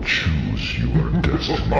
Choose your destiny.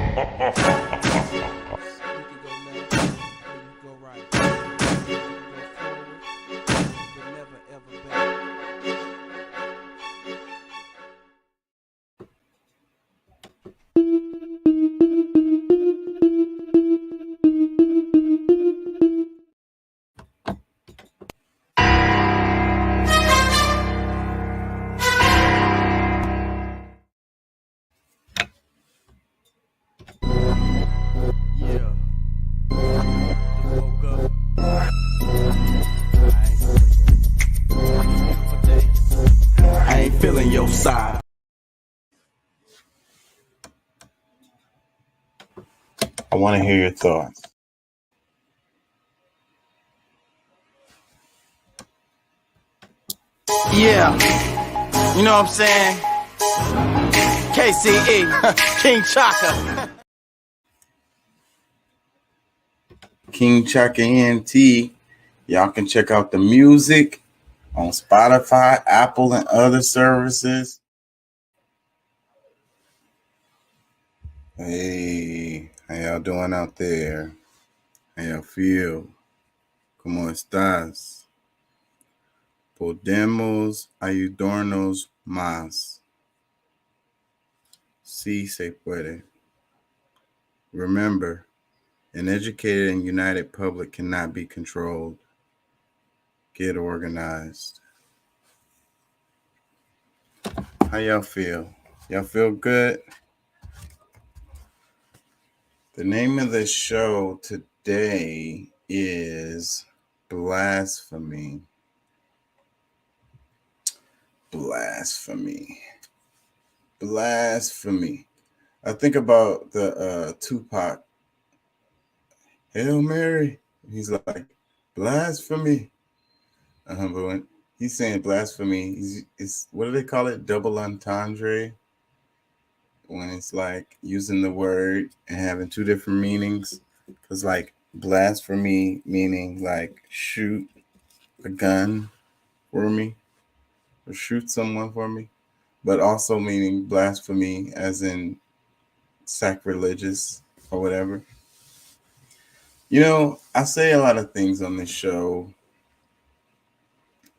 I ain't feeling your side. I want to hear your thoughts. Yeah, you know what I'm saying? KCE, King Chaka. King Chaka NT. Y'all can check out the music on Spotify, Apple, and other services. Hey, how y'all doing out there? How y'all feel? ¿Cómo estás? Podemos ayudarnos más. Sí se puede. Remember, an educated and united public cannot be controlled. Get organized. How y'all feel? Y'all feel good? The name of the show today is Blasphemy. Blasphemy. Blasphemy. I think about the Tupac. Hail Mary. He's like, blasphemy. But when he's saying blasphemy, it's what do they call it? Double entendre. When it's like using the word and having two different meanings. Because like blasphemy meaning like shoot a gun for me or shoot someone for me, but also meaning blasphemy as in sacrilegious or whatever. You know, I say a lot of things on this show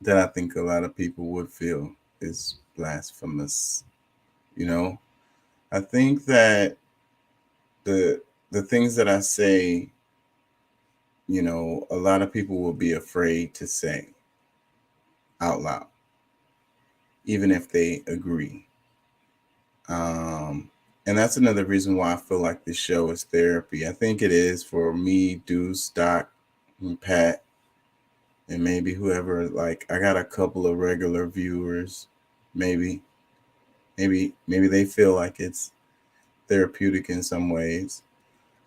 that I think a lot of people would feel is blasphemous. You know, I think that the things that I say, you know, a lot of people will be afraid to say out loud, even if they agree. And that's another reason why I feel like this show is therapy. I think it is for me, Deuce, Doc, and Pat, and maybe whoever. Like, I got a couple of regular viewers. Maybe they feel like it's therapeutic in some ways.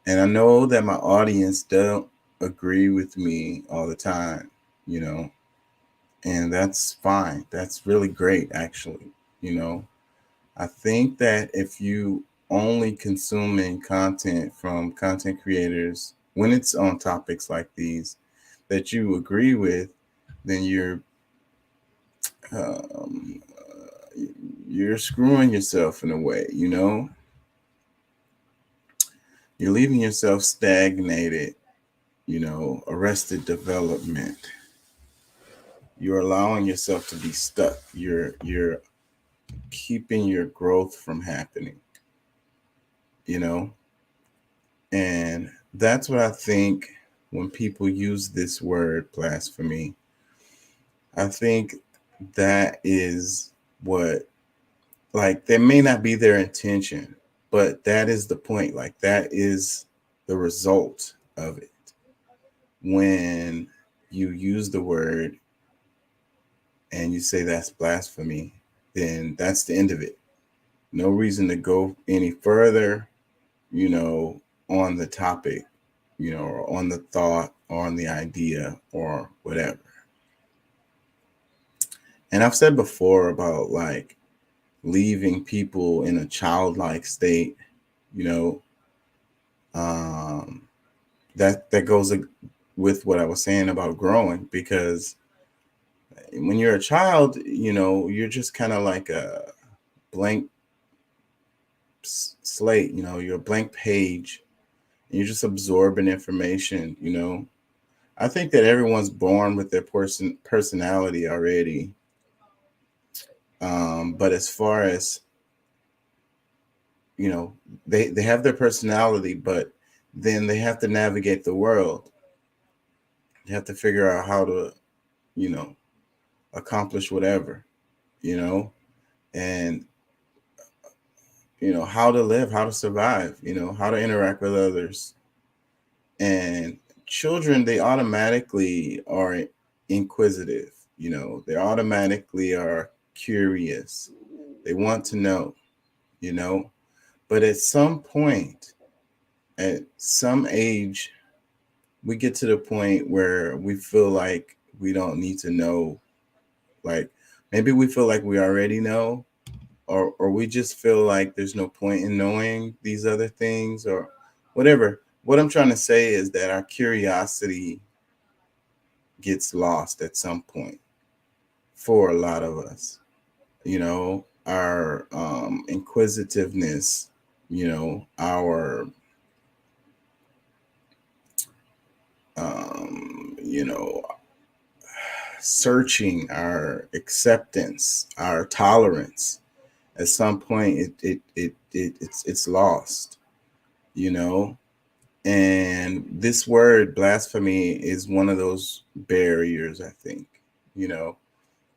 And I know that my audience don't agree with me all the time, you know, and that's fine. That's really great, actually, you know. I think that if you only consuming content from content creators when it's on topics like these that you agree with, then um, you're screwing yourself in a way, you know. You're leaving yourself stagnated, you know, arrested development. You're allowing yourself to be stuck. You're keeping your growth from happening, you know? And that's what I think when people use this word blasphemy. I think that is what, like, that may not be their intention, but that is the point. Like, that is the result of it. When you use the word and you say that's blasphemy, then that's the end of it. No reason to go any further, you know, on the topic, you know, or on the thought or on the idea or whatever. And I've said before about like leaving people in a childlike state, you know, that goes with what I was saying about growing, because when you're a child, you're just kind of like a blank slate. You're a blank page, and you're just absorbing information. I think that everyone's born with their personality already. But as far as you know, they have their personality, but then they have to navigate the world. They have to figure out how to, you know, accomplish whatever, you know, and how to live, how to survive, how to interact with others. And children, they automatically are inquisitive. They automatically are curious. They want to know, you know. But at some point, at some age, we get to the point where we feel like we don't need to know. Like, maybe we feel like we already know, or we just feel like there's no point in knowing these other things, or whatever. What I'm trying to say is that our curiosity gets lost at some point for a lot of us. Our inquisitiveness, our you know searching, our acceptance, our tolerance. At some point, it's lost. You know, and this word blasphemy is one of those barriers. I think,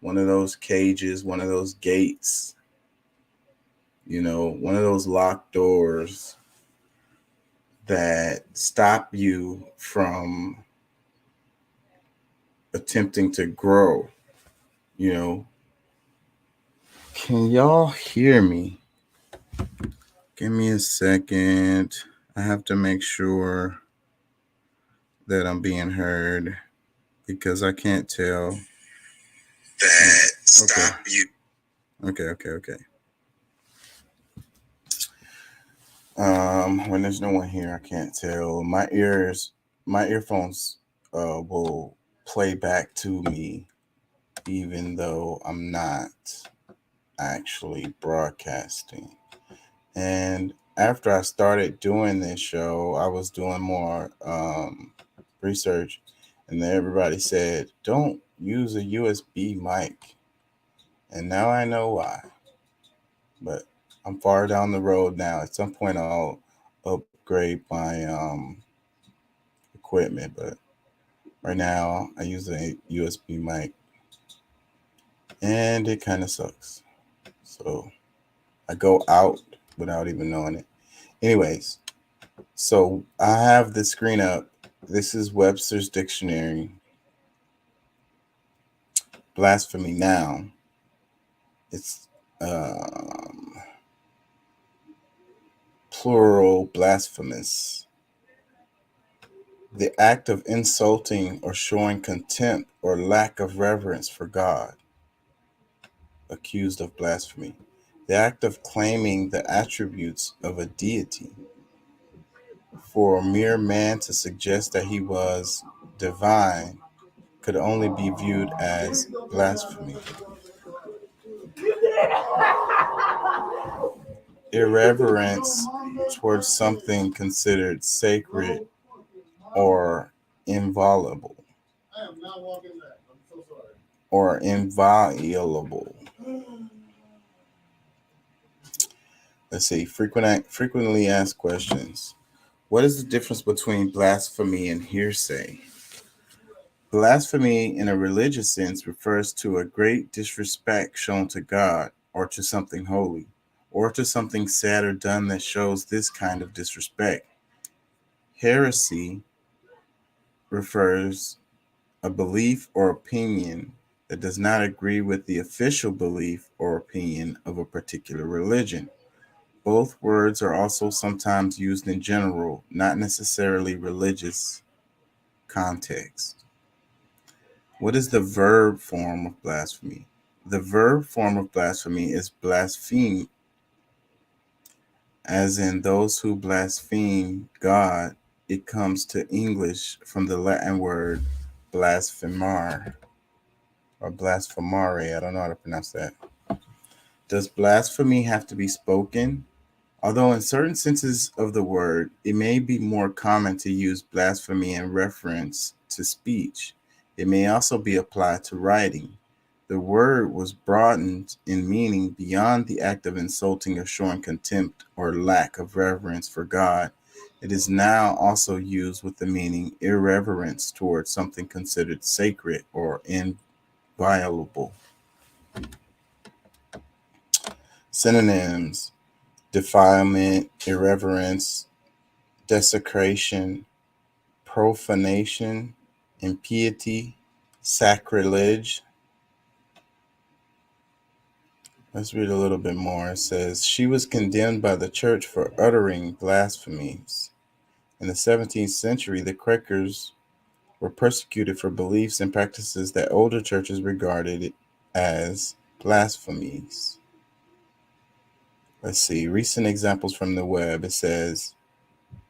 one of those cages, one of those gates. One of those locked doors that stop you from attempting to grow. You know, can y'all hear me? Give me a second. I have to make sure that I'm being heard because I can't tell. That stop you. Okay. When there's no one here, I can't tell. My earphones will play back to me even though I'm not actually broadcasting. And after I started doing this show, I was doing more research, and then everybody said, don't use a USB mic. And now I know why. But I'm far down the road now. At some point, I'll upgrade my equipment, but right now I use a USB mic, and it kind of sucks. So I go out without even knowing it. Anyways, so I have the screen up. This is Webster's Dictionary. Blasphemy now. It's plural blasphemous. The act of insulting or showing contempt or lack of reverence for God. Accused of blasphemy. The act of claiming the attributes of a deity. For a mere man to suggest that he was divine could only be viewed as blasphemy. Irreverence towards something considered sacred or inviolable. Or inviolable. Let's see. Frequently asked questions. What is the difference between blasphemy and hearsay? Blasphemy, in a religious sense, refers to a great disrespect shown to God or to something holy, or to something said or done that shows this kind of disrespect. Heresy refers a belief or opinion that does not agree with the official belief or opinion of a particular religion. Both words are also sometimes used in general, not necessarily religious context. What is the verb form of blasphemy? The verb form of blasphemy is blaspheme, as in those who blaspheme God it comes to English from the Latin word blasphemar or blasphemare. I don't know how to pronounce that. Does blasphemy have to be spoken? Although in certain senses of the word, it may be more common to use blasphemy in reference to speech. It may also be applied to writing. The word was broadened in meaning beyond the act of insulting or showing contempt or lack of reverence for God. It is now also used with the meaning irreverence towards something considered sacred or inviolable. Synonyms: defilement, irreverence, desecration, profanation, impiety, sacrilege. Let's read a little bit more. It says, she was condemned by the church for uttering blasphemies. In the 17th century, the Quakers were persecuted for beliefs and practices that older churches regarded as blasphemies. Let's see, recent examples from the web. It says,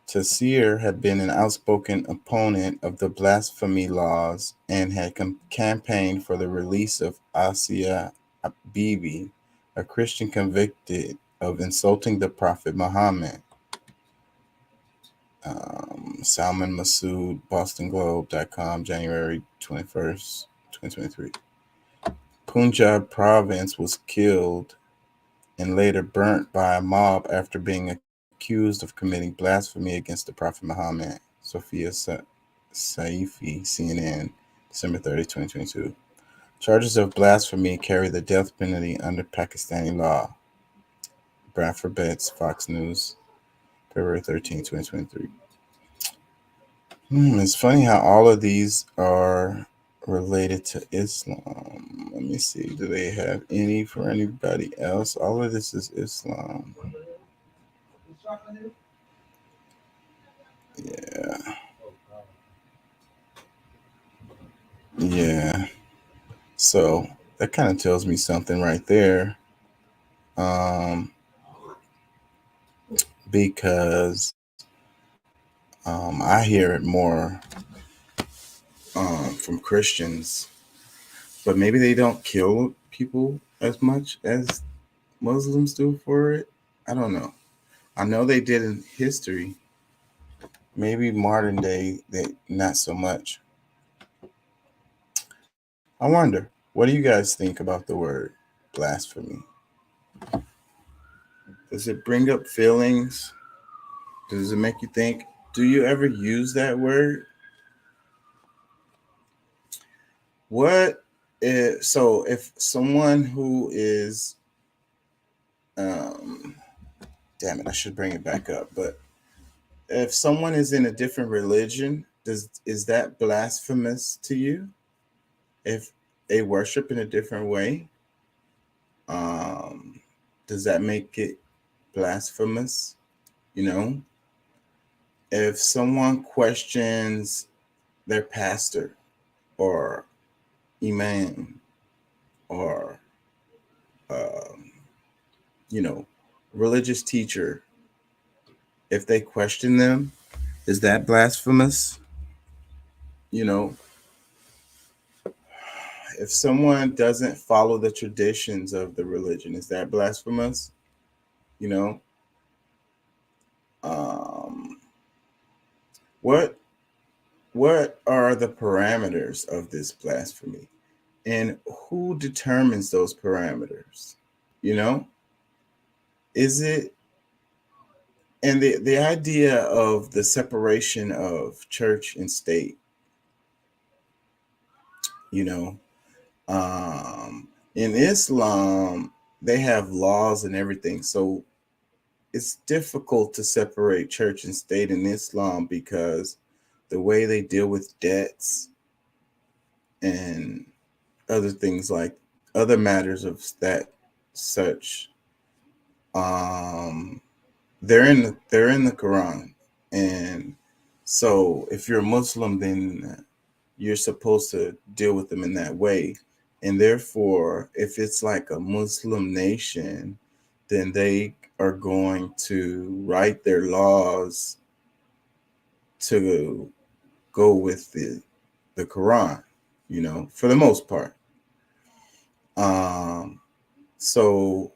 Tassir had been an outspoken opponent of the blasphemy laws and had campaigned for the release of Asia Bibi, a Christian convicted of insulting the Prophet Muhammad. Salman Masood, BostonGlobe.com, January 21st, 2023. Punjab province was killed and later burnt by a mob after being accused of committing blasphemy against the Prophet Muhammad. Sophia Saifi, CNN, December 30, 2022. Charges of blasphemy carry the death penalty under Pakistani law. Bradford Betts, Fox News, February 13, 2023. It's funny how all of these are related to Islam. Let me see. Do they have any for anybody else? All of this is Islam. Yeah. Yeah. So that kind of tells me something right there. Because I hear it more from Christians, but maybe they don't kill people as much as Muslims do for it. I don't know. I know they did in history. Maybe modern day, they not so much. I wonder, what do you guys think about the word blasphemy? Does it bring up feelings? Does it make you think? Do you ever use that word? What if, so if someone who is damn it, I should bring it back up, but if someone is in a different religion, is that blasphemous to you? If they worship in a different way, um, does that make it blasphemous? You know, if someone questions their pastor or imam or um, you know, religious teacher, if they question them, is that blasphemous? You know, if someone doesn't follow the traditions of the religion, is that blasphemous? You know, um, what what are the parameters of this blasphemy, and who determines those parameters? You know, is it, and the idea of the separation of church and state? You know, in Islam, they have laws and everything. So it's difficult to separate church and state in Islam because the way they deal with debts and other things like other matters of that such, um, they're in the Quran. And so if you're a Muslim, then you're supposed to deal with them in that way. And therefore, if it's like a Muslim nation, then they are going to write their laws to go with the Quran, for the most part. So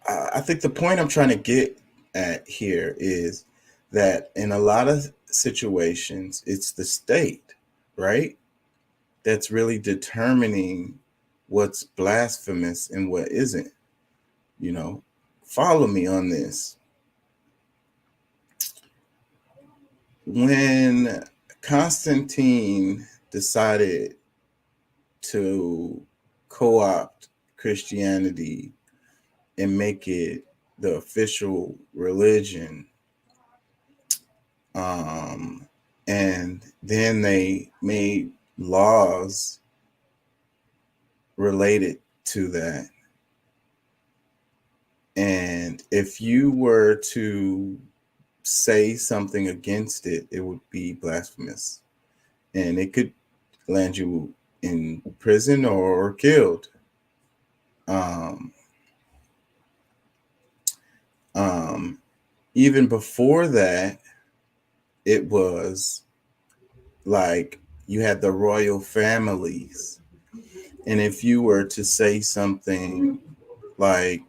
I think the point I'm trying to get at here is that in a lot of situations, it's the state, right, that's really determining what's blasphemous and what isn't. You know, follow me on this. When Constantine decided to co opt Christianity and make it the official religion, and then they made laws related to that. And if you were to say something against it, it would be blasphemous. And it could land you in prison or killed. Um, Even before that, it was like you had the royal families. And if you were to say something like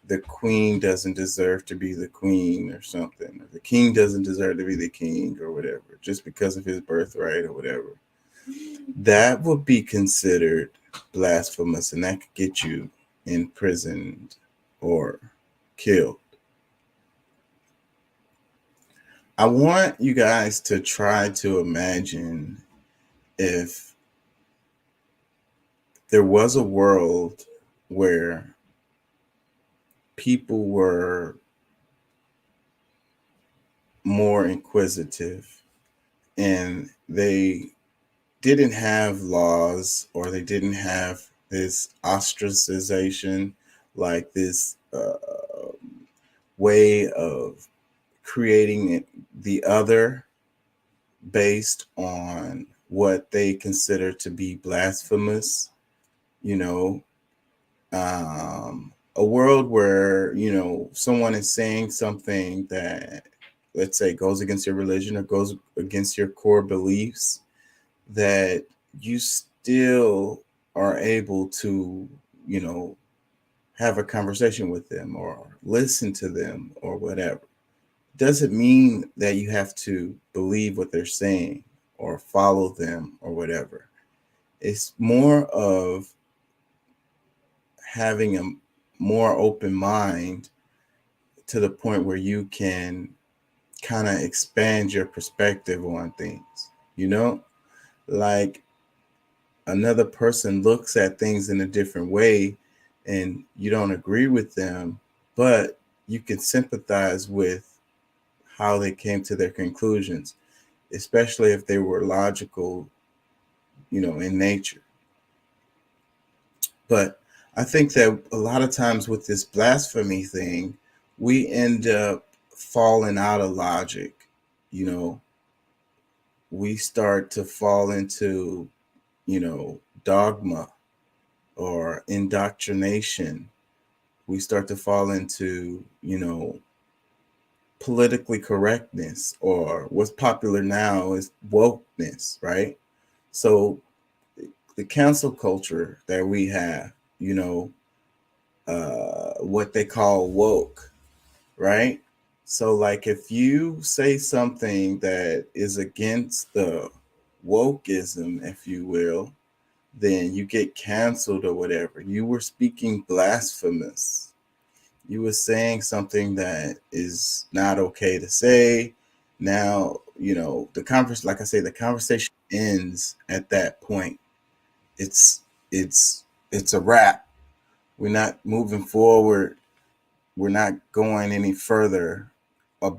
the queen doesn't deserve to be the queen or something, or the king doesn't deserve to be the king or whatever, just because of his birthright or whatever, that would be considered blasphemous, and that could get you imprisoned or killed. I want you guys to try to imagine if there was a world where people were more inquisitive and they didn't have laws, or they didn't have this ostracization, like this way of creating the other based on what they consider to be blasphemous. you know a world where someone is saying something that, let's say, goes against your religion or goes against your core beliefs, that you still are able to have a conversation with them or listen to them or whatever. Doesn't mean that you have to believe what they're saying or follow them or whatever. It's more of having a more open mind to the point where you can kind of expand your perspective on things, like another person looks at things in a different way and you don't agree with them, but you can sympathize with how they came to their conclusions, especially if they were logical, in nature. But I think that a lot of times with this blasphemy thing, we end up falling out of logic. We start to fall into, dogma or indoctrination. We start to fall into, politically correctness, or what's popular now is wokeness, right? So the cancel culture that we have, what they call woke, right? So, like, if you say something that is against the wokeism, if you will, then you get canceled or whatever. You were speaking blasphemous. You were saying something that is not okay to say. Now, the conversation, like I say, the conversation ends at that point. It's it's it's a wrap. We're not moving forward. We're not going any further. Uh,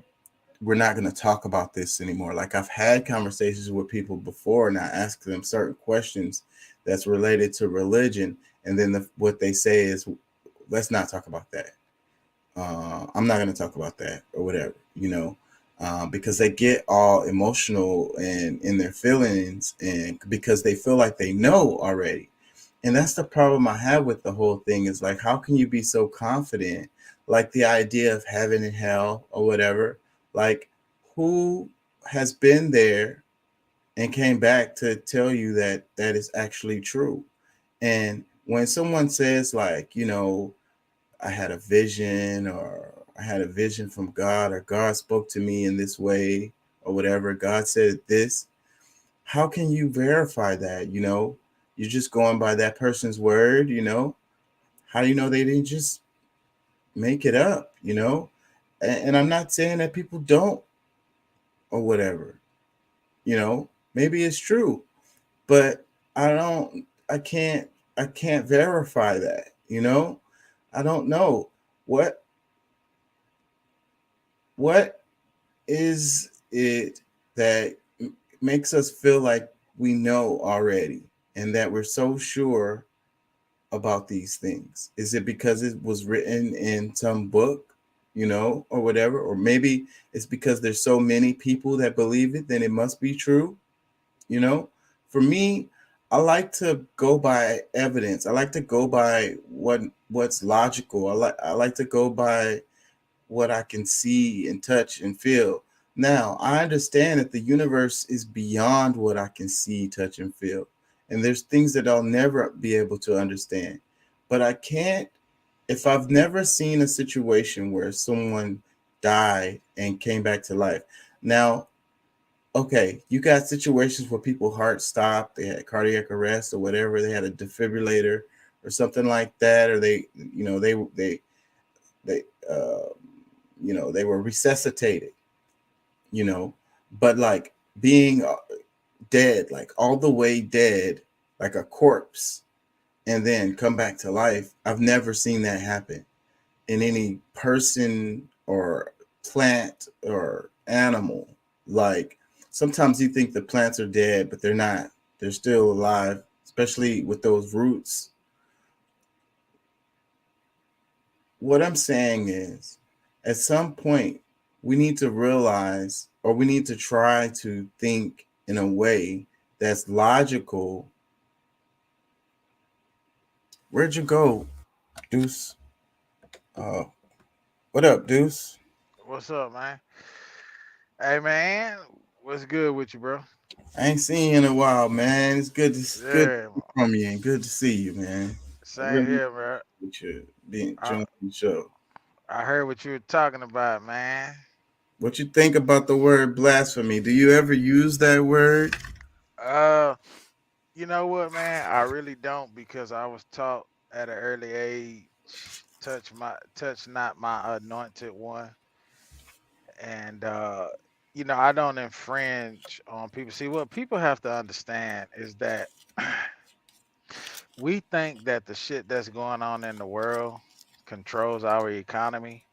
we're not going to talk about this anymore. Like, I've had conversations with people before, and I ask them certain questions that's related to religion, and then what they say is, let's not talk about that. I'm not going to talk about that or whatever, because they get all emotional and in their feelings, and because they feel like they know already. And that's the problem I have with the whole thing, is like, how can you be so confident like the idea of heaven and hell or whatever. Like, who has been there and came back to tell you that that is actually true? And when someone says, like, I had a vision, or I had a vision from God, or God spoke to me in this way, or whatever, God said this, how can you verify that? You're just going by that person's word. How do you know they didn't just make it up? And I'm not saying that people don't, or whatever. Maybe it's true, but I don't, I can't verify that. I don't know what what is it that makes us feel like we know already, and that we're so sure about these things? Is it because it was written in some book, or whatever? Or maybe it's because there's so many people that believe it, then it must be true. you know for me, I like to go by evidence. I like to go by what's logical. I like to go by what I can see and touch and feel. Now, I understand that the universe is beyond what I can see, touch, and feel. And there's things that I'll never be able to understand. But I can't, if I've never seen a situation where someone died and came back to life. Now, okay, you got situations where people heart stopped, they had cardiac arrest or whatever, they had a defibrillator or something like that, or they uh, they were resuscitated, you know, but like being dead, like all the way dead, like a corpse, and then come back to life. I've never seen that happen in any person or plant or animal. Like, sometimes you think the plants are dead, but they're not. They're still alive, especially with those roots. What I'm saying is, at some point, we need to realize, or we need to try to think in a way that's logical. Where'd you go, Deuce? Uh, what up, Deuce? What's up, man? Hey, man, what's good with you, bro? I ain't seen you in a while, man. It's good to Yeah, hear from you, and good to see you, man. I same really here, bro. appreciate you being I joining the show. I heard what you were talking about, man. What you think about the word blasphemy? Do you ever use that word? Uh, you know what, man? I really don't because I was taught at an early age, touch not my anointed one, and I don't infringe on people. See, what people have to understand is that we think that the shit that's going on in the world controls our economy.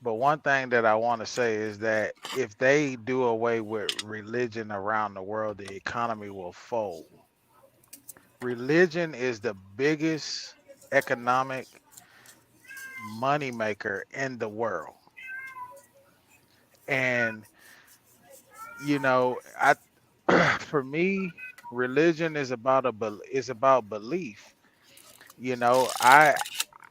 But one thing that I want to say is that if they do away with religion around the world, the economy will fold. Religion is the biggest economic moneymaker in the world. And I for me, religion is about belief. You know, I,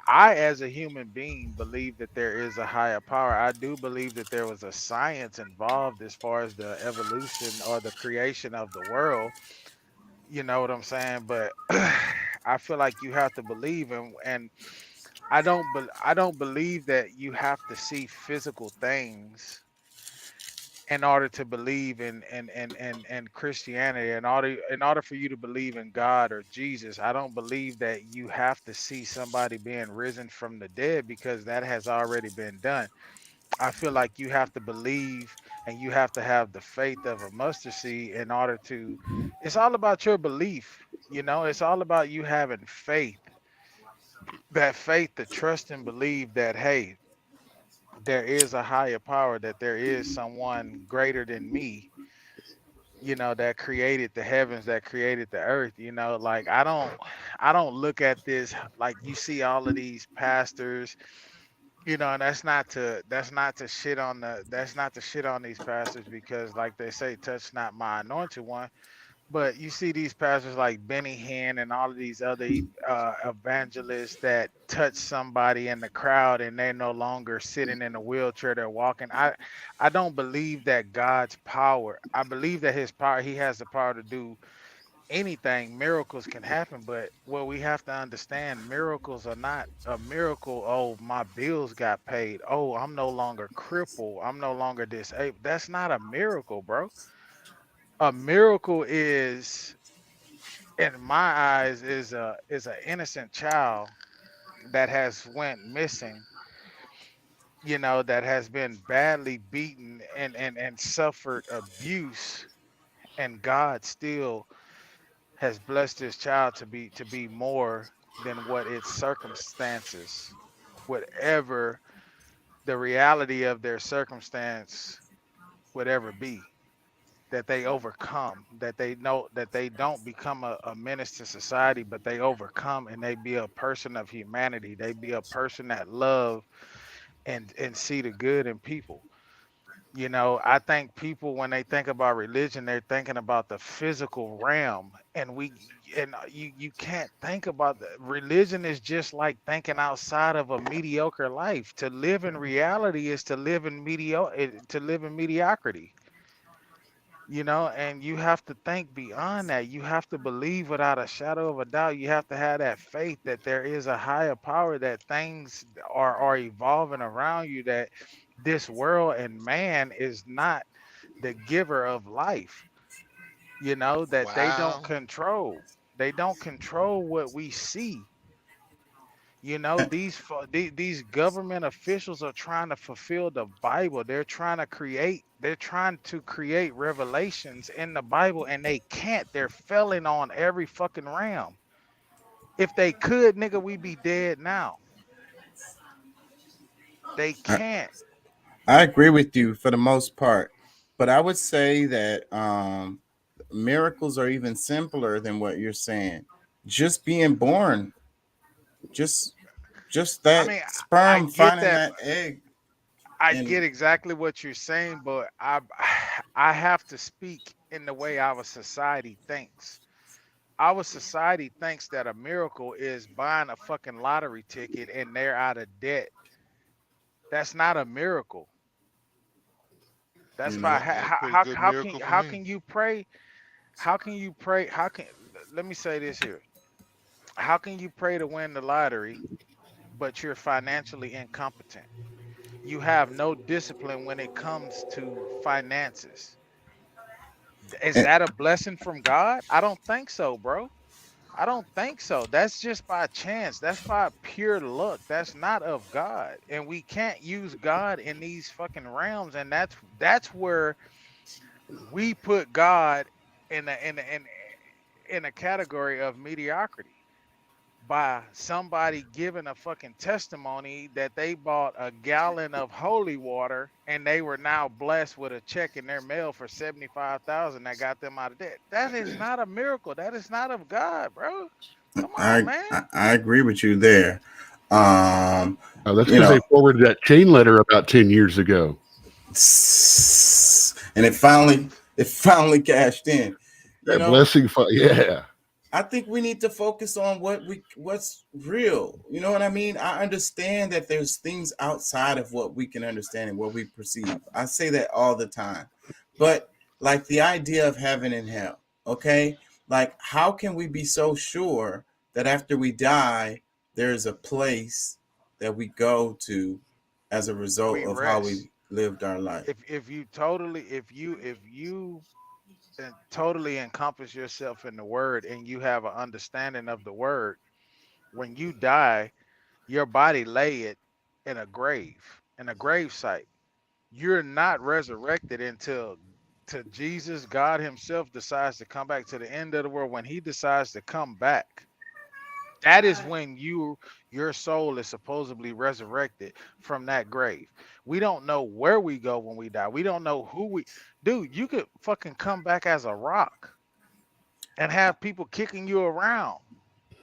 as a human being, believe that there is a higher power. I do believe that there was a science involved as far as the evolution or the creation of the world. You know what I'm saying? But I feel like you have to believe, and I don't believe that you have to see physical things in order to believe in Christianity. In order for you to believe in God or Jesus, I don't believe that you have to see somebody being risen from the dead because that has already been done. I feel like you have to believe and you have to have the faith of a mustard seed in order to. It's all about your belief. It's all about you having faith. That faith to trust and believe that, hey, there is a higher power, that there is someone greater than me, that created the heavens, that created the earth. Like, I don't look at this like you see all of these pastors, and that's not to shit on these pastors, because like they say, touch not my anointed one. But you see these pastors like Benny Hinn and all of these other evangelists that touch somebody in the crowd and they're no longer sitting in a wheelchair, they're walking. I don't believe that God's power. I believe that his power, he has the power to do anything. Miracles can happen, but what we have to understand, miracles are not a miracle. Oh, my bills got paid. Oh, I'm no longer crippled. I'm no longer disabled. That's not a miracle, bro. A miracle is, in my eyes, is an innocent child that has went missing, that has been badly beaten and suffered abuse, and God still has blessed this child to be more than what its circumstances, whatever the reality of their circumstance would ever be, that they overcome, that they know that they don't become a menace to society, but they overcome and they be a person of humanity. They be a person that love and see the good in people. I think people, when they think about religion, they're thinking about the physical realm, and you can't think about the religion is just like thinking outside of a mediocre life. To live in reality is to live in mediocrity. And you have to think beyond that. You have to believe without a shadow of a doubt. You have to have that faith that there is a higher power, that things are evolving around you, that this world and man is not the giver of life, that they don't Wow. control. They don't control what we see. These government officials are trying to fulfill the Bible. They're trying to create revelations in the Bible, and they can't. They're failing on every fucking realm. If they could, nigga, we be dead now. They I, can't. I agree with you for the most part, but I would say that miracles are even simpler than what you're saying. Just being born, just just I that mean, I sperm get finding that. that egg, I and get exactly what you're saying, but I have to speak in the way our society thinks. Our society thinks that a miracle is buying a fucking lottery ticket and they're out of debt. That's not a miracle. That's you by know, That's a pretty good miracle for how me. can you pray? How can you pray? Let me say this here. How can you pray to win the lottery, but you're financially incompetent? You have no discipline when it comes to finances. Is and that a blessing from God? I don't think so, bro. I don't think so. That's just by chance. That's by pure luck. That's not of God. And we can't use God in these fucking realms. And that's where we put God in a category of mediocrity, by somebody giving a fucking testimony that they bought a gallon of holy water and they were now blessed with a check in their mail for 75,000 that got them out of debt. That is not a miracle. That is not of God, bro. Come on, I, man. I agree with you there. Um, That's you because they know, forwarded that chain letter about 10 years ago. and it finally cashed in. You That know, blessing, yeah. I think we need to focus on what's real. You know what I mean? I understand that there's things outside of what we can understand and what we perceive. I say that all the time. But like the idea of heaven and hell, okay? Like how can we be so sure that after we die there's a place that we go to as a result We of how rest. we lived our life? If you totally encompass yourself in the word and you have an understanding of the word, when you die, your body lay it in a grave site. You're not resurrected until to Jesus, God Himself decides to come back to the end of the world. When He decides to come back, that is when your soul is supposedly resurrected from that grave. We don't know where we go when we die. We don't know who we dude, you could fucking come back as a rock and have people kicking you around.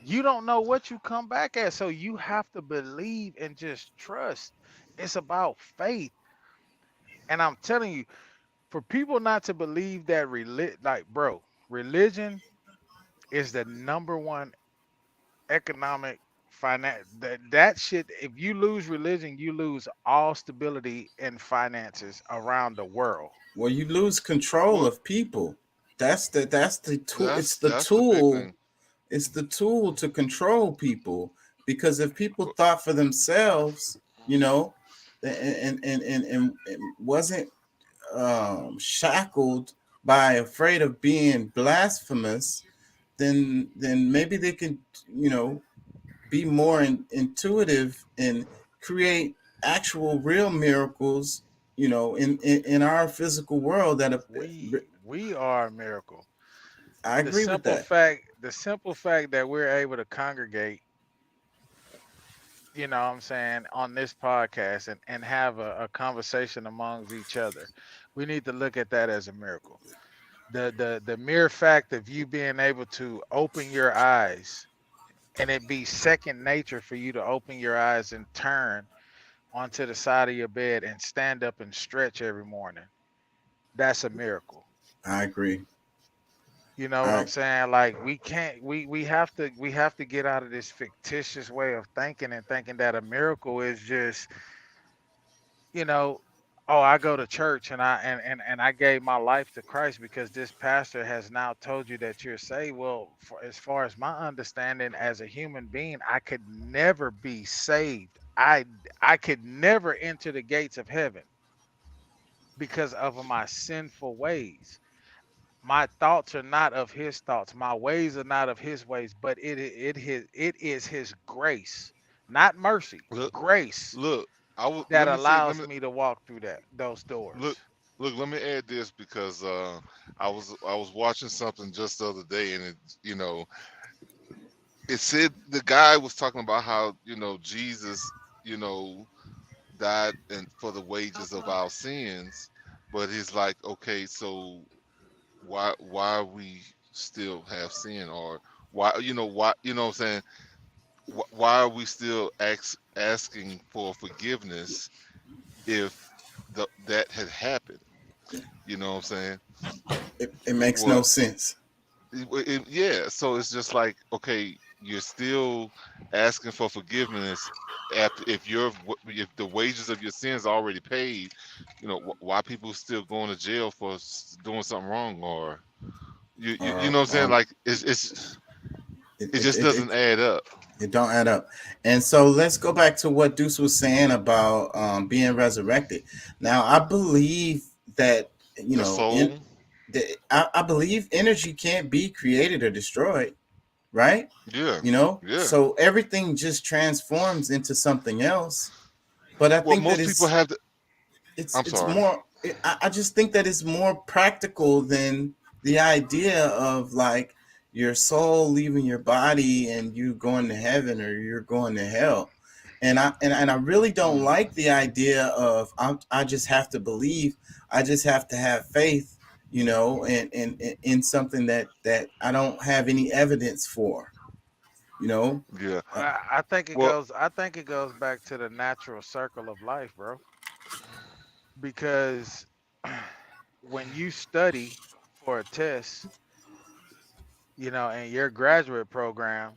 You don't know what you come back as. So you have to believe and just trust. It's about faith. And I'm telling you, for people not to believe that like, bro. Religion is the number one economic finance that shit. If you lose religion, you lose all stability in finances around the world. Well, you lose control Well, of people. That's the tool. It's the that's the big tool. thing. It's the tool to control people. Because if people But thought for themselves, you know, and wasn't shackled by afraid of being blasphemous, then maybe they can, you know, be more intuitive and create actual real miracles, you know, in our physical world that We are a miracle. I agree with that. The simple fact that we're able to congregate, you know what I'm saying, on this podcast and have a conversation amongst each other. We need to look at that as a miracle. The mere fact of you being able to open your eyes and it be second nature for you to open your eyes and turn onto the side of your bed and stand up and stretch every morning. That's a miracle. I agree. You know what I'm I saying? Like we can't we have to get out of this fictitious way of thinking and thinking that a miracle is just, you know, oh, I go to church and and I gave my life to Christ because this pastor has now told you that you're saved. Well, for, as far as my understanding as a human being, I could never be saved. I could never enter the gates of heaven because of my sinful ways. My thoughts are not of his thoughts. My ways are not of his ways, but it is his grace, not mercy, look, grace look. that Let me say. Let allows me me to walk through that those doors. look. Look. Let me add this because I was watching something just the other day, and you know it said the guy was talking about how Jesus you know died and for the wages of our sins, but he's like, okay, so why we still have sin, or why what I'm saying, why are we still asking for forgiveness if that had happened? You know what I'm saying? it makes no Well, sense. yeah, so it's just like, okay, you're still asking for forgiveness after if the wages of your sins are already paid. Why people still going to jail for doing something wrong, or you Or know what I'm saying? Like it, it it, just it, it doesn't add up. it don't add up. And so let's go back to what Deuce was saying about being resurrected. Now I believe that, you The know, in soul. I believe energy can't be created or destroyed, right? Yeah. You know, Yeah. so everything just transforms into something else. But I Well, think that most people have the. I'm it's sorry. more I just think that it's more practical than the idea of like your soul leaving your body and you going to heaven or you're going to hell. And I really don't Mm, like the idea of I just have to believe, I just have to have faith, you know, and in something that I don't have any evidence for, you know. yeah. uh, Well, I think it goes back to the natural circle of life, bro. Because when you study for a test, you know, in your graduate program,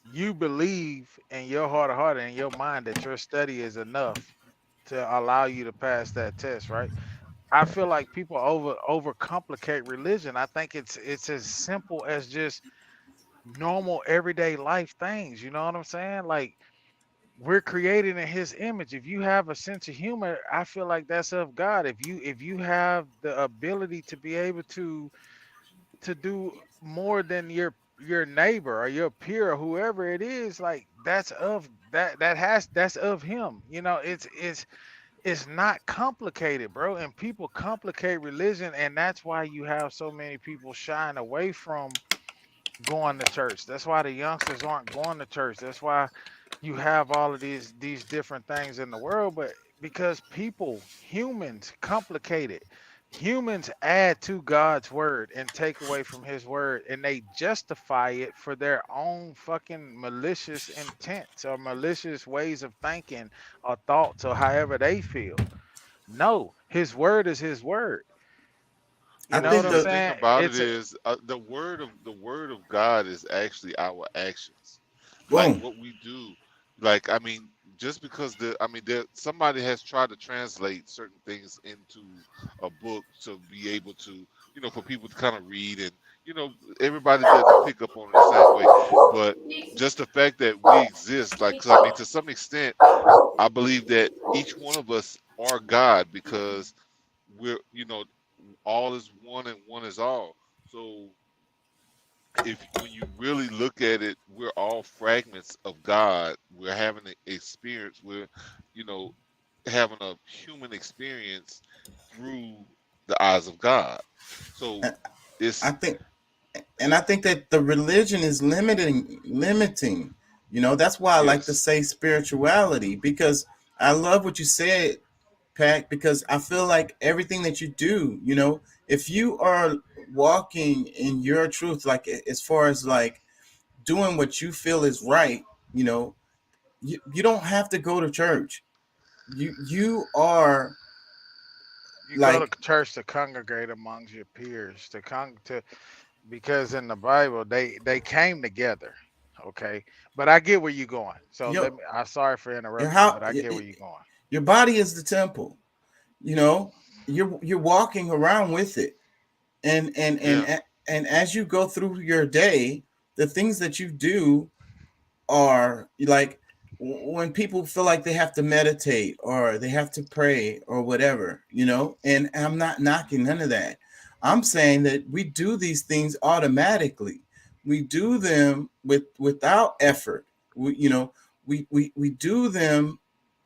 you believe in your heart of heart and in your mind that your study is enough to allow you to pass that test, right? I feel like people overcomplicate religion. I think it's as simple as just normal everyday life things. You know what I'm saying? Like we're created in his image. If you have a sense of humor, I feel like that's of God. If you have the ability to be able to do more than your neighbor or your peer or whoever it is, like that's of that's of him. You know, it's not complicated, bro. And people complicate religion, and that's why you have so many people shying away from going to church. That's why the youngsters aren't going to church. That's why you have all of these different things in the world, but because people, humans, complicate it. Humans add to God's word and take away from his word, and they justify it for their own fucking malicious intents or malicious ways of thinking or thoughts or however they feel. No, his word is his word. I You know what think I'm The the thing saying? about it It's a, is the word of God is actually our actions, like boom. what we do. Like I mean, just because there somebody has tried to translate certain things into a book to be able to, for people to kind of read, and everybody doesn't pick up on it the same way. But just the fact that we exist, like 'cause I mean, to some extent, I believe that each one of us are God because we're all is one and one is all. So if when you really look at it, we're all fragments of God. We're having an experience. We're you know having a human experience through the eyes of God. So I it's think, and I think that the religion is limiting. That's why I like to yes, say spirituality, because I love what you said, Pat, because I feel like everything that you do, if you are walking in your truth, like as far as like doing what you feel is right, you know, you don't have to go to church. You are you go to like, church to congregate amongst your peers, to because in the Bible they came together. Okay, but I get where you're going. So yo, let me. I'm sorry for your interrupting you, how but I get where you're going. your body is the temple. you know you're walking around with it, and and yeah. and and as you go through your day, the things that you do are like, when people feel like they have to meditate or they have to pray or whatever, and I'm not knocking none of that. I'm saying that we do these things automatically. We do them without effort. We do them,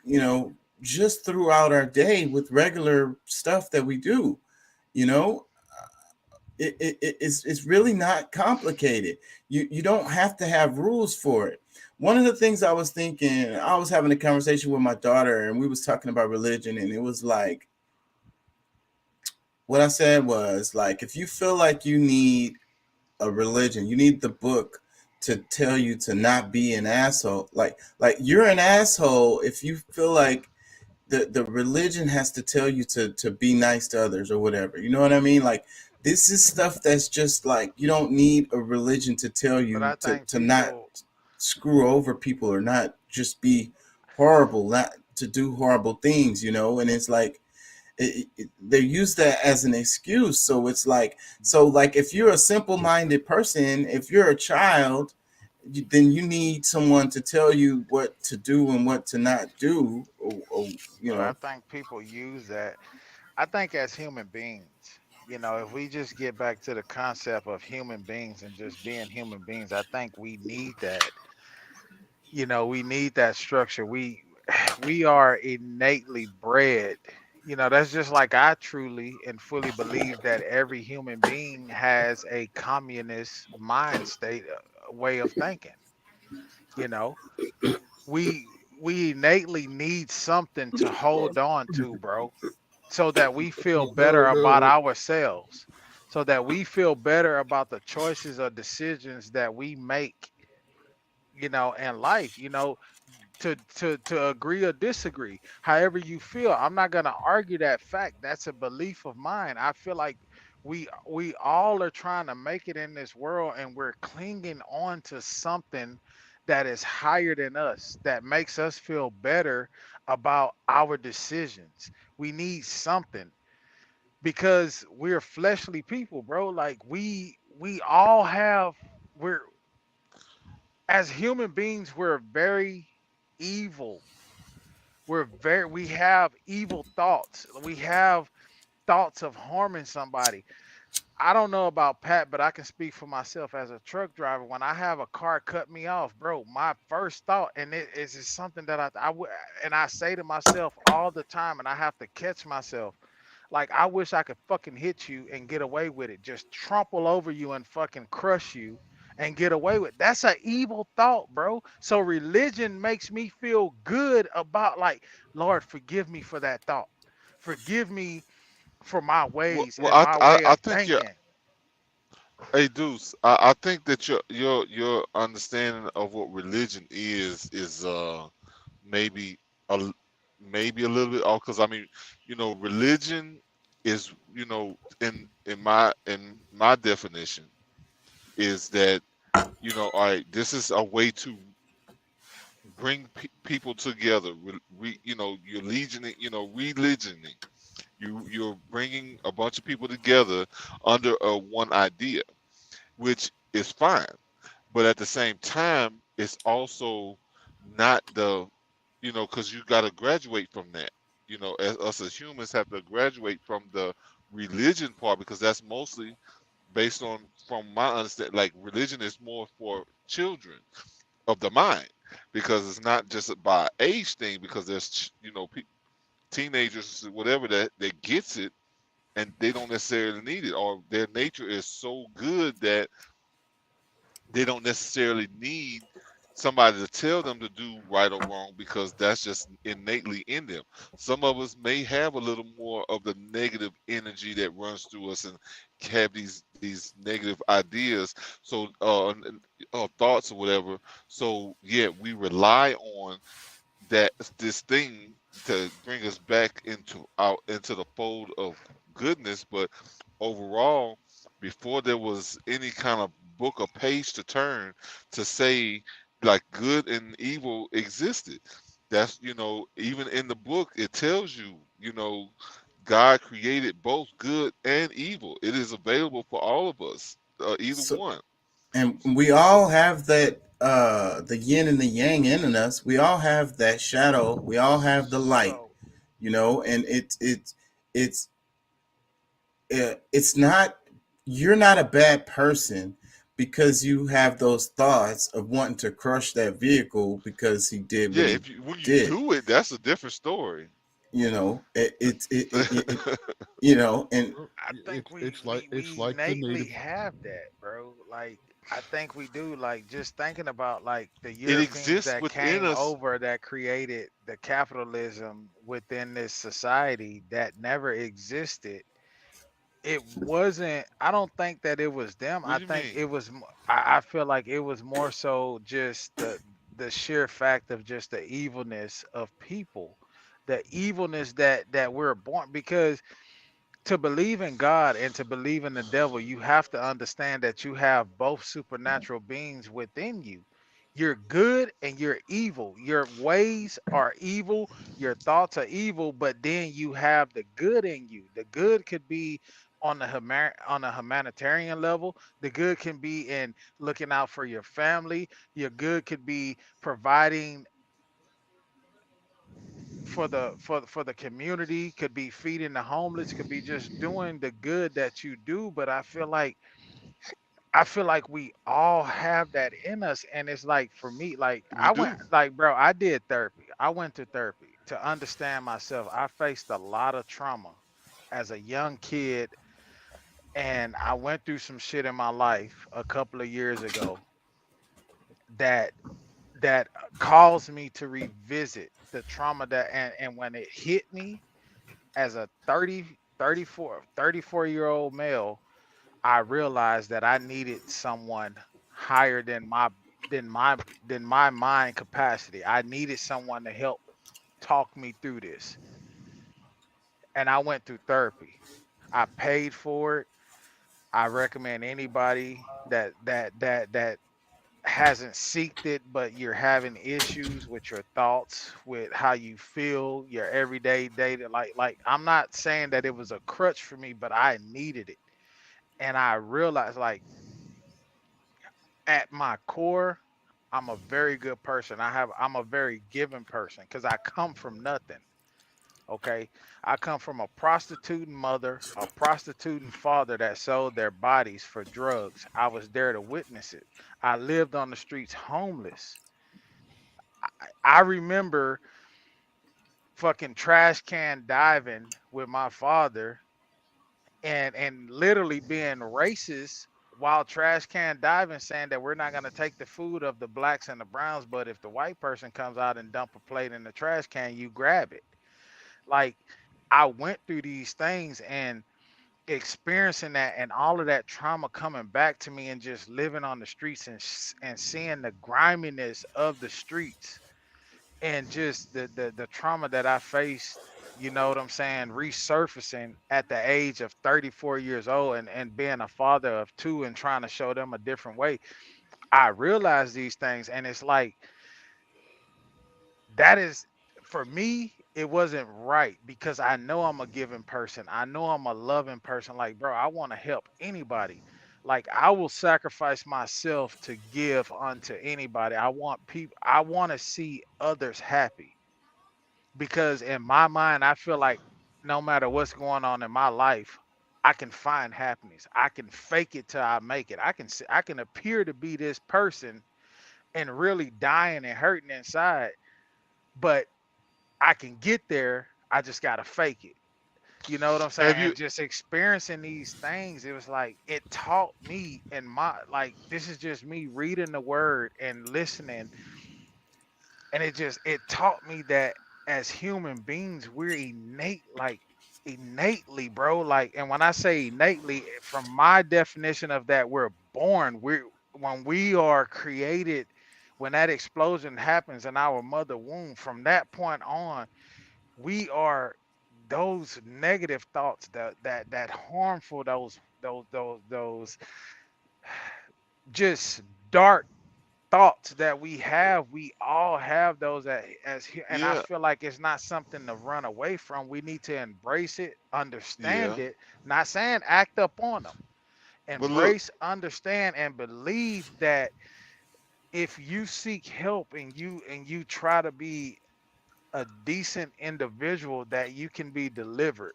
you know just throughout our day with regular stuff that we do. you know it's really not complicated. You don't have to have rules for it. One of the things I was thinking, I was having a conversation with my daughter, and we was talking about religion, and it was like, what I said was like, if you feel like you need a religion, you need the book to tell you to not be an asshole. Like you're an asshole if you feel like the religion has to tell you to be nice to others or whatever. You know what I mean? Like, this is stuff that's just like, you don't need a religion to tell But you I to think to not people. screw over people, or not just be horrible, not to do horrible things. And it's like, they use that as an excuse. So it's like, if you're a simple-minded person, if you're a child, then you need someone to tell you what to do and what to not do, or you But I know think people use that. I think as human beings, if we just get back to the concept of human beings and just being human beings, I think we need that. We need that structure. We are innately bred. That's just like I truly and fully believe that every human being has a communist mind state, way of thinking. You know, we we innately need something to hold on to, bro, so that we feel better about ourselves, so that we feel better about the choices or decisions that we make, in life, to agree or disagree, however you feel. I'm not going to argue that fact. That's a belief of mine. I feel like we all are trying to make it in this world, and we're clinging on to something that is higher than us, that makes us feel better about our decisions. We need something, because we're fleshly people, bro. Like we all have, we're, as human beings, we're very evil. We have evil thoughts. We have thoughts of harming somebody. I don't know about Pat, but I can speak for myself as a truck driver. When I have a car cut me off, bro, my first thought, and it is just something that and I say to myself all the time, and I have to catch myself. Like, I wish I could fucking hit you and get away with it. Just trample over you and fucking crush you and get away with it. That's an evil thought, bro. So religion makes me feel good about, like, Lord, forgive me for that thought. Forgive me for my Well, ways well and my way I of think you're. thinking. Hey, Deuce, I think that your understanding of what religion is maybe a maybe a little bit off, because I mean, religion is, in my definition, is that, all right, this is a way to bring people together. You're legioning, religioning. You're bringing a bunch of people together under one idea, which is fine. But at the same time, it's also not because you got to graduate from that. As us as humans have to graduate from the religion part, because that's mostly based on, from my understanding, like religion is more for children of the mind, because it's not just by age thing, because there's teenagers, whatever, that gets it, and they don't necessarily need it, or their nature is so good that they don't necessarily need somebody to tell them to do right or wrong, because that's just innately in them. Some of us may have a little more of the negative energy that runs through us, and have these negative ideas, so or thoughts or whatever. So yeah, we rely on that this thing to bring us back into the fold of goodness. But overall, before there was any kind of book or page to turn to say like good and evil existed, that's, even in the book it tells you, God created both good and evil. It is available for all of us, either So, one. and we all have that the yin and the yang in us. We all have that shadow. We all have the light, So and it's it's not, you're not a bad person because you have those thoughts of wanting to crush that vehicle because he did Yeah, what he if you when you did. do it, that's a different story. And I think we It's like we we the innately native. have that, bro. Like I think we do. Like just thinking about like the It Europeans exists that within came us. over that created the capitalism within this society that never existed. It wasn't. I don't think that it was them. What I do you think mean? it was. I feel like it was more so just the sheer fact of just the evilness of people, the evilness that we're born because to believe in God and to believe in the devil, you have to understand that you have both supernatural beings within you. You're good and you're evil. Your ways are evil, your thoughts are evil, but then you have the good in you. The good could be on the on a humanitarian level. The good can be in looking out for your family. Your good could be providing for the community, could be feeding the homeless, could be just doing the good that you do. But I feel like we all have that in us. And it's like for me, like We I went do. like bro, I did therapy. I went to therapy to understand myself. I faced a lot of trauma as a young kid, and I went through some shit in my life a couple of years ago that caused me to revisit the trauma that and when it hit me as a 34 year old male, I realized that I needed someone higher than my than my mind capacity. I needed someone to help talk me through this. And I went through therapy. I paid for it. I recommend anybody that hasn't seeked it, but you're having issues with your thoughts, with how you feel, your everyday data. Like I'm not saying that it was a crutch for me, but I needed it. And I realized like at my core, I'm a very good person. I'm a very giving person because I come from nothing. Okay. I come from a prostituting mother, a prostituting father that sold their bodies for drugs. I was there to witness it. I lived on the streets homeless. I remember fucking trash can diving with my father and literally being racist while trash can diving, saying that we're not going to take the food of the blacks and the browns, but if the white person comes out and dump a plate in the trash can, you grab it. Like I went through these things and experiencing that and all of that trauma coming back to me and just living on the streets and seeing the griminess of the streets and just the trauma that I faced, you know what I'm saying, resurfacing at the age of 34 years old, and being a father of two and trying to show them a different way. I realize these things, and it's like that is, for me, it wasn't right because I know I'm a giving person. I know I'm a loving person. Like, bro, I want to help anybody. Like, I will sacrifice myself to give unto anybody. I want to see others happy because in my mind, I feel like no matter what's going on in my life, I can find happiness. I can fake it till I make it. I can appear to be this person and really dying and hurting inside, but I can get there. I just gotta fake it. You know what I'm saying? Have you? And just experiencing these things, it was like it taught me, and my, like, this is just me reading the word and listening, and it taught me that as human beings, we're innately, bro. Like, and when I say innately, from my definition of that, we're born. We're when we are created, when that explosion happens in our mother womb, from that point on we are those negative thoughts, that harmful, those just dark thoughts that we all have those and I Yeah, feel like it's not something to run away from. We need to embrace it, understand yeah. it, not saying act up on them. But look, Embrace, understand, and believe that if you seek help and you try to be a decent individual, that you can be delivered.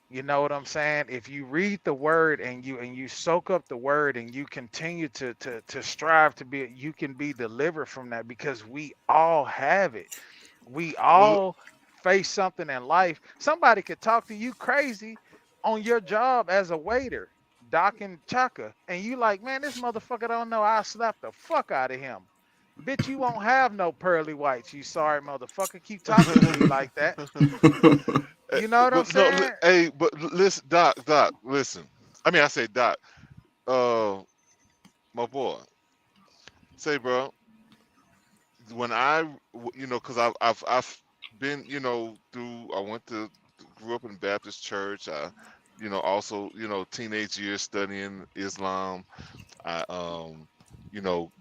You know what I'm saying? If you read the word and you soak up the word and you continue to strive to be, you can be delivered from that because we all have it. We well, look, all face something in life. Somebody could talk to you crazy on your job as a waiter, docking chaka, and you like, man, this motherfucker don't know I'll slap the fuck out of him. Bitch, you won't have no pearly whites, you sorry motherfucker. Keep talking to me like that. You know what I'm but no, saying? hey, but listen, Doc, listen. I mean, I say Doc, uh, my boy, say, bro, when because I've been, through. I went to grew up in Baptist church. I, also, teenage years studying Islam. I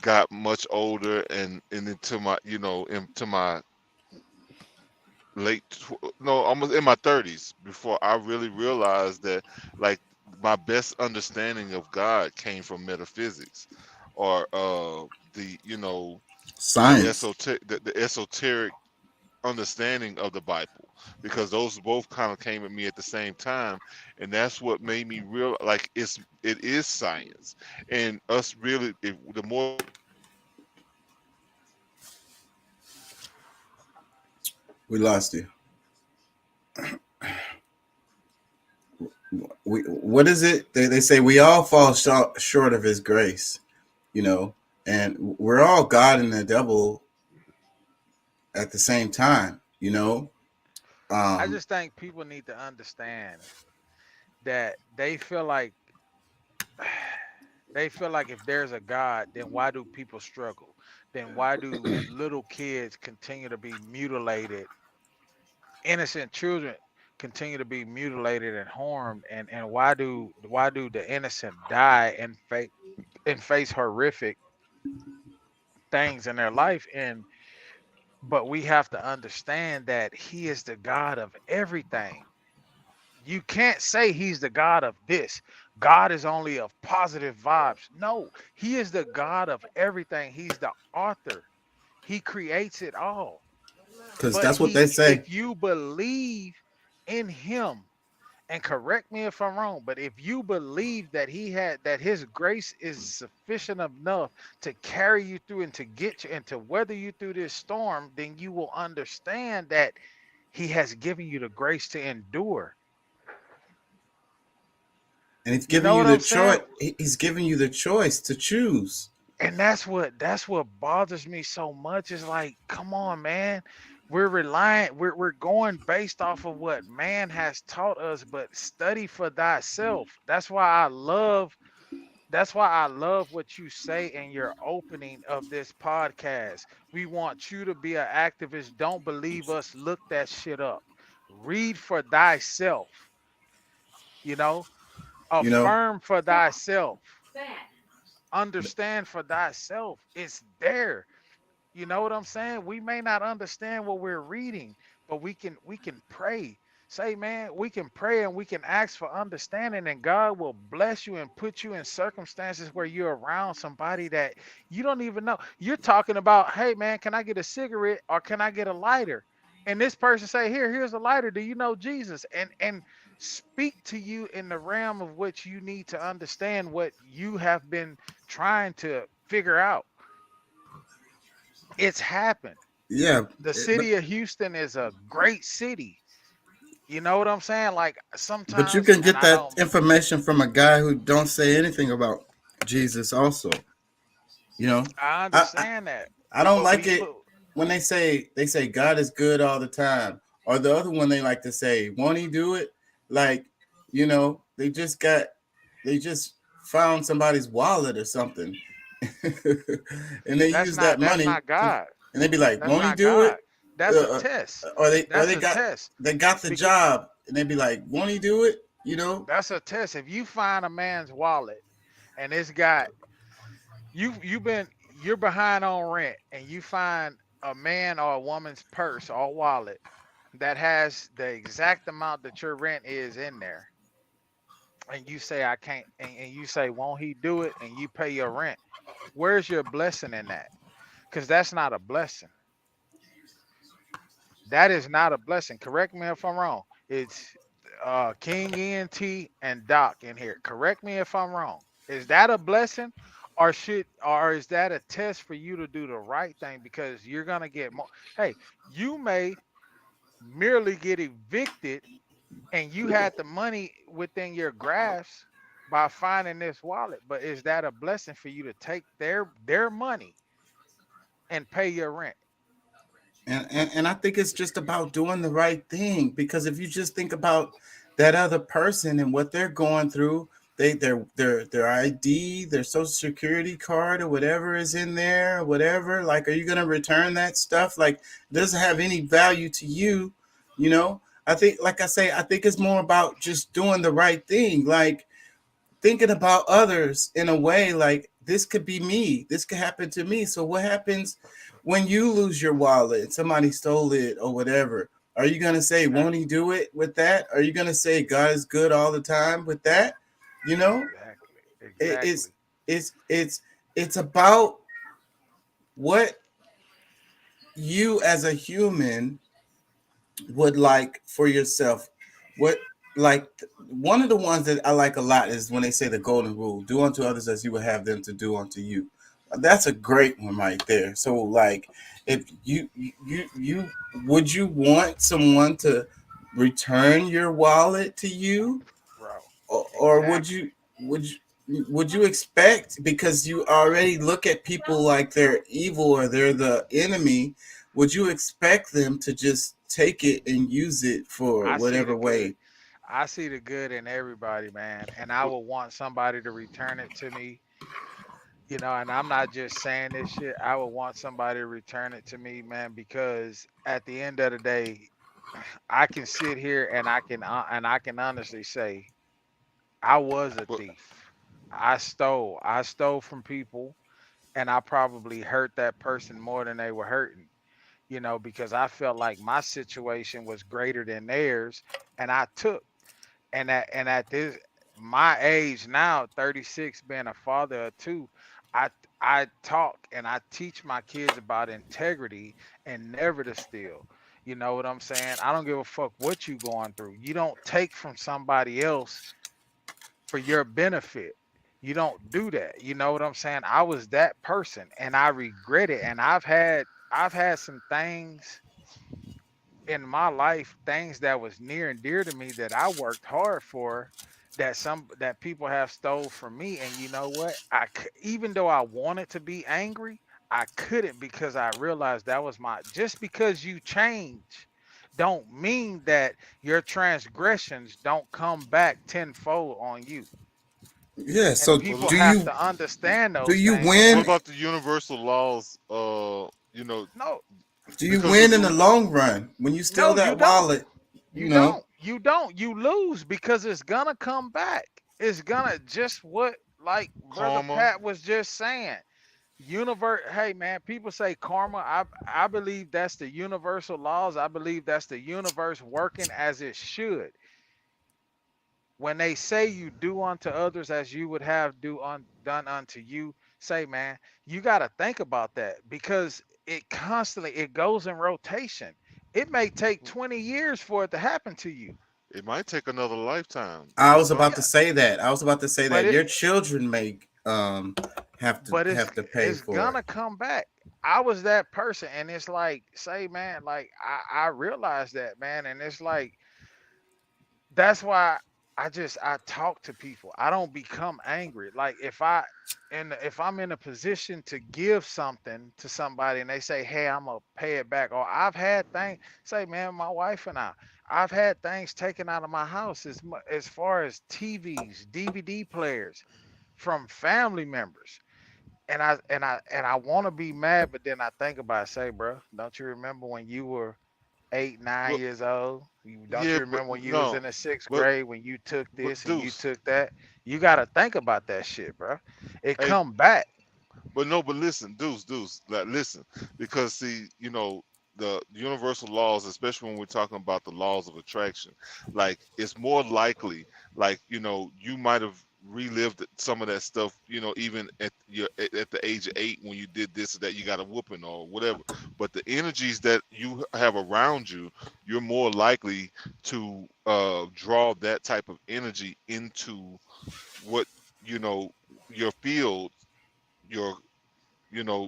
got much older and into my no, almost in my 30s before I really realized that, like, my best understanding of God came from metaphysics, or the you know Science. the esoteric understanding of the Bible, because those both kind of came at me at the same time, and that's what made me real, like, it is science. And us really, if, the more we understand it, We lost you. What is it? They say we all fall short of his grace, you know, and we're all God and the devil at the same time, you know. I Um, just think people need to understand that they feel like if there's a God, then why do people struggle? Then why do little kids continue to be mutilated? Innocent children continue to be mutilated and harmed, and why do the innocent die and face horrific things in their life? And but we have to understand that he is the God of everything. You can't say he's the God of this. God is only of positive vibes. No, he is the God of everything. He's the author. He creates it all. because But that's what they say. if you believe in him, and correct me if I'm wrong, but if you believe that his grace is sufficient enough to carry you through and to get you and to weather you through this storm, then you will understand that he has given you the grace to endure. And he's You giving know you what the I'm choice. saying? He's giving you the choice to choose. And that's what bothers me so much. Is like, come on, man. We're going based off of what man has taught us, but study for thyself. That's why I love what you say in your opening of this podcast. We want you to be an activist. Don't believe us. Look that shit up. Read for thyself, you know, You know, affirm for thyself, understand for thyself. It's there. You know what I'm saying? We may not understand what we're reading, but we can pray. Say, man, we can pray and we can ask for understanding, and God will bless you and put you in circumstances where you're around somebody that you don't even know. You're talking about, hey man, can I get a cigarette or can I get a lighter? And this person say, here's a lighter. Do you know Jesus? And speak to you in the realm of which you need to understand what you have been trying to figure out. It's happened. yeah, The but city of Houston is a great city. You know what I'm saying? Like you sometimes, can and get I that don't, information from a guy who don't say anything about Jesus. Also, you know, I I understand that, I don't but like it when they say God is good all the time, or the other one they like to say, "Won't He do it?" Like, you know, they just found somebody's wallet or something, and they use that that's money not to, God. and they be like, That's "Won't He not do it?" God. That's a Uh, test. or That's a test. they got the Because job, and they be like, "Won't He do it?" You know? that's a test. If you find a man's wallet and it's got you're behind on rent and you find a man or a woman's purse or wallet that has the exact amount that your rent is in there, and you say I can't, and you say won't he do it, and you pay your rent, where's your blessing in that? Because that's not a blessing. That is not a blessing. Correct me if I'm wrong. It's King ENT and Doc in here. Correct me if I'm wrong. Is that a blessing, or is that a test for you to do the right thing because you're gonna get more? Hey, you may merely get evicted and you had the money within your grasp by finding this wallet, but is that a blessing for you to take their money and pay your rent? And I think it's just about doing the right thing, because if you just think about that other person and what they're going through, their ID, their social security card or whatever is in there, or whatever, like, are you going to return that stuff? Like, it doesn't have any value to you, you know? I think, like I say, I think it's more about just doing the right thing. Like, thinking about others in a way like, this could be me, this could happen to me. So what happens when you lose your wallet and somebody stole it or whatever? Are you going to say, won't He Exactly. do it with that? Are you going to say God is good all the time with that? You know, Exactly. it, it's Exactly. it's it's it's about what you as a human would like for yourself. What, like, one of the ones that I like a lot is when they say the golden rule: do unto others as you would have them to do unto you. That's a great one right there. So, like, if you would you want someone to return your wallet to you, Bro. or Exactly. would you would you expect, because you already look at people like they're evil or they're the enemy, would you expect them to just take it and use it for I see whatever the good. way? I see the good in everybody, man. And I would want somebody to return it to me, and I'm not just saying this shit. I would want somebody to return it to me, man, because at the end of the day, I can sit here and I can honestly say I was a But thief. I stole from people, and I probably hurt that person more than they were hurting, because I felt like my situation was greater than theirs, and I took. And at this my age now, 36, being a father of two, I I talk and I teach my kids about integrity and never to steal. You know what I'm saying? I don't give a fuck what you going through. You don't take from somebody else for your benefit. You don't do that. You know what I'm saying? I was that person and I regret it. And I've had some things in my life, things that was near and dear to me that I worked hard for, that people have stole from me. And you know what? Even though I wanted to be angry, I couldn't, because I realized that was my just because you change don't mean that your transgressions don't come back tenfold on you. Yeah. And So people what, have to understand do those you things. what win? And about the universal laws? no, Do you Because win in the long run when you steal no, you that don't. wallet? you You know. don't. You don't. You lose because it's gonna come back. It's gonna just what like Brother Karma. Pat was just saying. Universe, hey man, people say karma. I believe that's the universal laws. I believe that's the universe working as it should. When they say you do unto others as you would have done unto you, say man, you got to think about that because it constantly it goes in rotation. It may take 20 years for it to happen to you. It might take another lifetime. I was about to Yeah, say that. I was about to say but that it your children may but it's have to pay it's for it. gonna come back. I was that person, and it's like, say, man, like I realized that, man, and it's like that's why I talk to people. I don't become angry. Like if I'm in a position to give something to somebody and they say, "Hey, I'm gonna pay it back," or I've had things say, man, my wife and I've had things taken out of my house as far as TVs, DVD players from family members and I want to be mad, but then I think about it, say, bro, don't you remember when you were 8, nine Well, years old? Don't yeah, you but remember when you was no, in the sixth but grade when you took but this and you Deuce, took that? You got to think about that shit, bro. It hey, come back. but no, but listen, Deuce, like listen, because see, the universal laws, especially when we're talking about the laws of attraction, like it's more likely, like you might have relived some of that stuff, even at the age of 8 when you did this or that, you got a whooping or whatever. But the energies that you have around you, you're more likely to draw that type of energy into what you know your field, your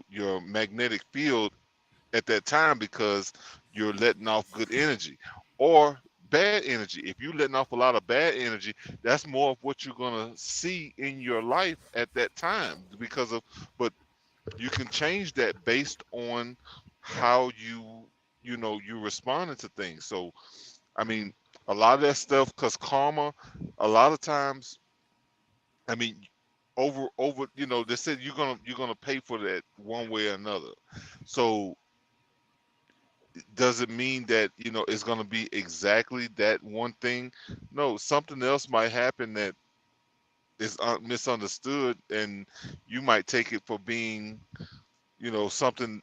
your magnetic field at that time, because you're letting off good energy or bad energy. If you're letting off a lot of bad energy, that's more of what you're going to see in your life at that time, because of, but you can change that based on how you're responding to things. So I mean, a lot of that stuff, because karma, a lot of times, I mean, over they said you're gonna pay for that one way or another. So does it mean that it's gonna be exactly that one thing? No, something else might happen that is misunderstood, and you might take it for being something,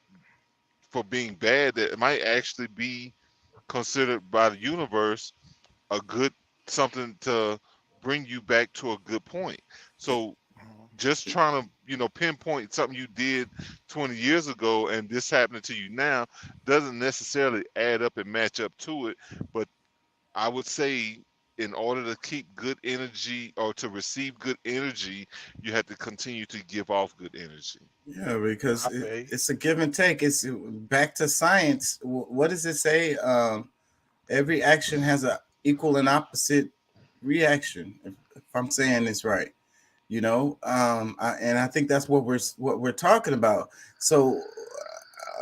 for being bad, that it might actually be considered by the universe a good, something to bring you back to a good point. So Mhm. just trying to pinpoint something you did 20 years ago and this happening to you now doesn't necessarily add up and match up to it. But I would say, in order to keep good energy or to receive good energy, you have to continue to give off good energy. Yeah, because I feel you. it's a give and take. It's back to science. What does it say? Every action has a equal and opposite reaction. If I'm saying this right, and I think that's what we're talking about. So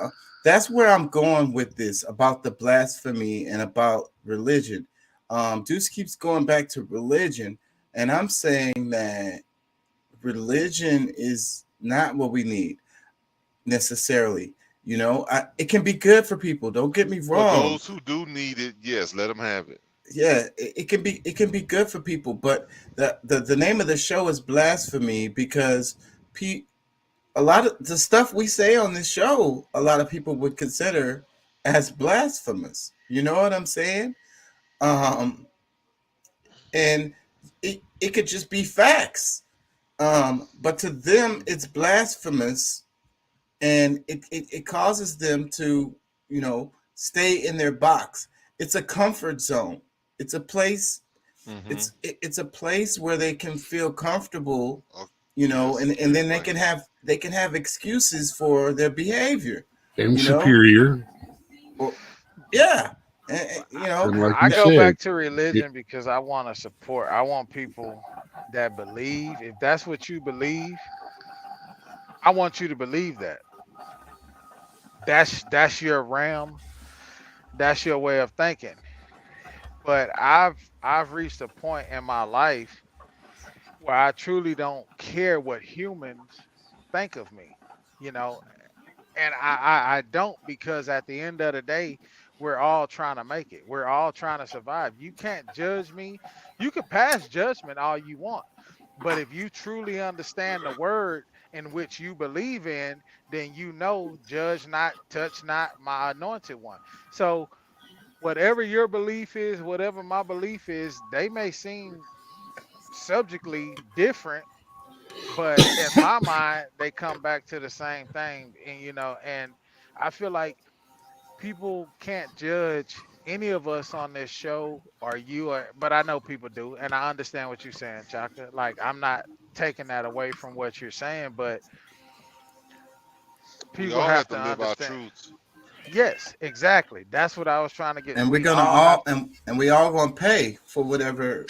uh, that's where I'm going with this about the blasphemy and about religion. Deuce keeps going back to religion, and I'm saying that religion is not what we need necessarily. It can be good for people. Don't get me For wrong. those who do need it, yes, let them have it. Yeah, it can be good for people, but the name of the show is blasphemy because pe- a lot of the stuff we say on this show, a lot of people would consider as blasphemous. You know what I'm saying? Um, and it could just be facts. But to them, it's blasphemous, and it causes them to, stay in their box. It's a comfort zone. It's a place. Mm-hmm. It's a place where they can feel comfortable, Oh, and yes, then very they right. can have excuses for their behavior, And you know, superior. or yeah, and, And like I you go said, back to it, religion because I want to support. I want people that believe. If that's what you believe, I want you to believe that. That's your realm. That's your way of thinking. But I've reached a point in my life where I truly don't care what humans think of me, you know, and I don't because at the end of the day, We're all trying to make it. We're all trying to survive. You can't judge me. You can pass judgment all you want. But if you truly understand the word in which you believe in, then you know, judge not, touch not my anointed one. So, whatever your belief is, whatever my belief is, they may seem subjectly different, but in my mind, they come back to the same thing. And I feel like people can't judge any of us on this show or you or but I know people do, and I understand what you're saying, Chaka. Like, I'm not taking that away from what you're saying, but We people all have have to to live our understand. truths. Yes, exactly. That's what I was trying to get. And we're We gonna all have all to. and we all gonna pay for whatever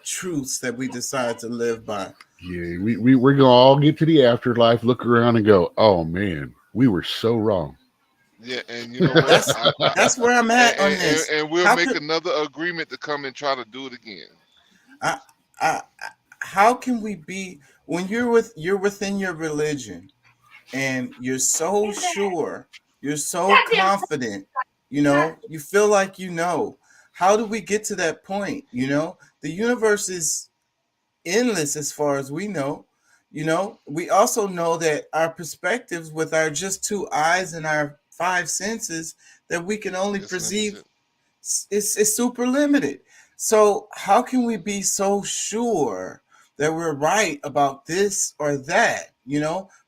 truths that we decide to live by. Yeah, we're gonna all get to the afterlife, look around, and go, "Oh man, we were so wrong." Yeah, and you know what? That's where I'm And, at on and, this. and we'll How make could another agreement to come and try to do it again. I, I how can we be when you're within your religion and you're so sure, you're so confident, you feel like how do we get to that point? The universe is endless as far as we know. We also know that our perspectives with our just two eyes and our five senses that we can only It's perceive, limited. it's super limited. So how can we be so sure that we're right about this or that?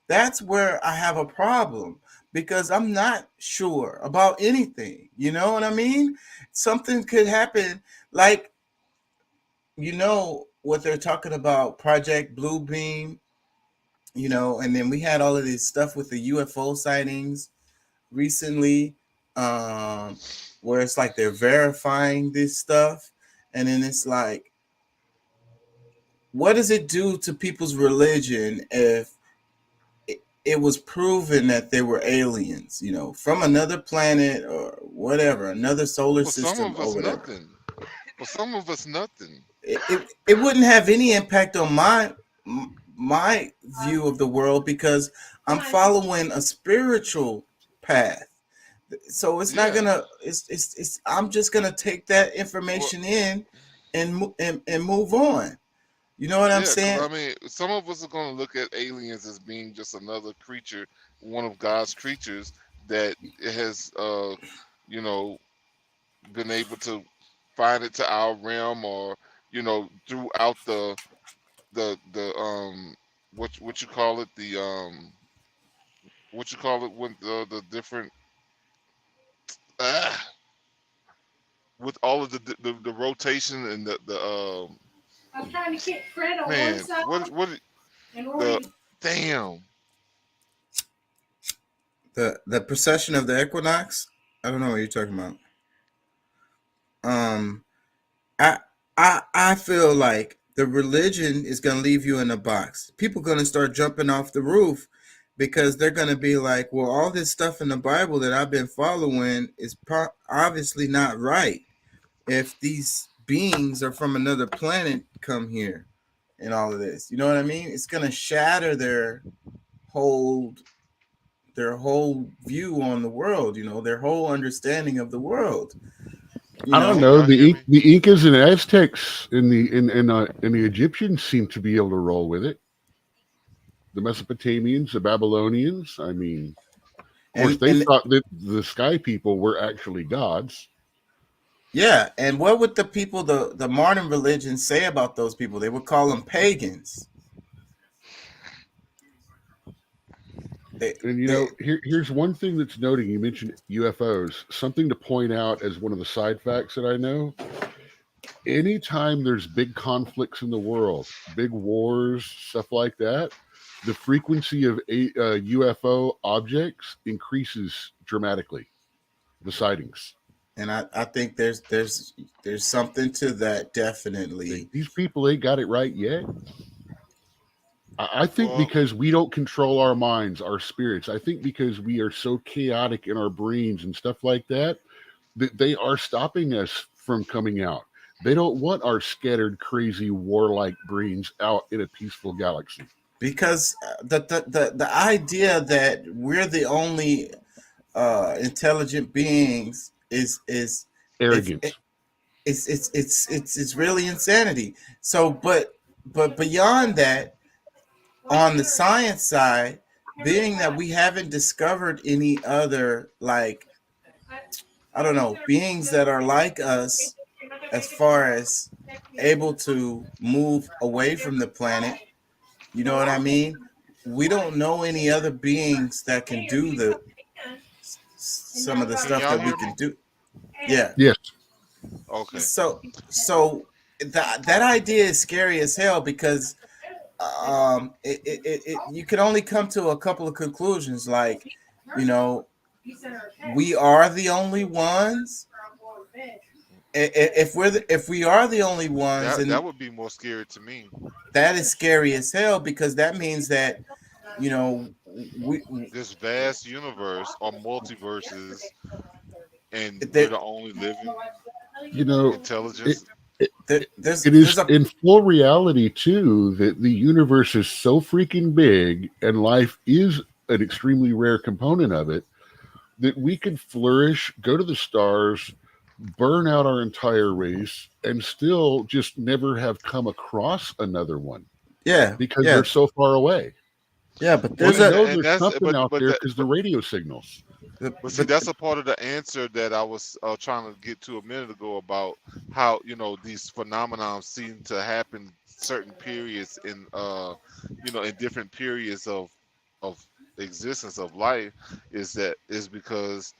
That's where I have a problem, because I'm not sure about anything. You know what I mean? Something could happen, like, what they're talking about, Project Blue Beam, and then we had all of this stuff with the UFO sightings recently, where it's like they're verifying this stuff, and then it's like, what does it do to people's religion if it was proven that they were aliens, from another planet or whatever, another solar For some system of or us, whatever? nothing. For some of us, nothing. It wouldn't have any impact on my view of the world, because I'm following a spiritual path. So it's not Yeah. gonna it's I'm just gonna take that Well, information in and move on. You know what I'm yeah, because saying? I mean, some of us are going to look at aliens as being just another creature, one of God's creatures that has, you know, been able to find it to our realm, or throughout the what you call it, the what you call it, when the different ah, with all of the rotation and the I'm trying to get Fred on one man, side what and the Rory. damn. The precession of the equinox. I don't know what you're talking about. Um, I I feel like the religion is gonna leave you in a box. People gonna start jumping off the roof because they're gonna be like, well, all this stuff in the Bible that I've been following is obviously not right. If these beings are from another planet come here and all of this, you know what I mean? It's gonna shatter whole their whole view on the world, their whole understanding of the world, you I don't Can know. know. y'all hear me? The Incas and Aztecs and the Egyptians seem to be able to roll with it. The Mesopotamians, the Babylonians. I mean, of course, And they and thought that the sky people were actually gods. yeah, and what would the modern religion say about those people? They would call them pagans. They And they here's one thing that's noting. You mentioned UFOs. Something to point out as one of the side facts that I know. Anytime there's big conflicts in the world, big wars, stuff like that, the frequency of UFO objects increases dramatically. The sightings. and I think there's something to that, definitely. These people ain't got it right yet. I think Well, because we don't control our minds, our spirits. I think because we are so chaotic in our brains and stuff like that, that they are stopping us from coming out. They don't want our scattered, crazy, warlike brains out in a peaceful galaxy. Because the idea that we're the only intelligent beings is if Arrogance. it's really insanity. So, but beyond that, on the science side, being that we haven't discovered any other, like, I don't know, beings that are like us as far as able to move away from the planet, you know what I mean? We don't know any other beings that can do the some of the Can stuff y'all that we hear can me? do. Yeah. Yes. Okay. So that idea is scary as hell because you can only come to a couple of conclusions, like, you know, we are the only ones. If we are the only ones, That and would be more scary to me. that is scary as hell because that means that, you know, we This vast universe or multiverses, and we're there, the only living You know, it, intelligence. it, there it it is there's a in full reality too that the universe is so freaking big and life is an extremely rare component of it that we could flourish, go to the stars, burn out our entire race, and still just never have come across another one yeah, because yeah, they're so far away. yeah, but We there's Well, a know and there's that's something out but there that because the radio signals. but see, but that's a part of the answer that I was trying to get to a minute ago about how these phenomena seem to happen certain periods in in different periods of existence of life is because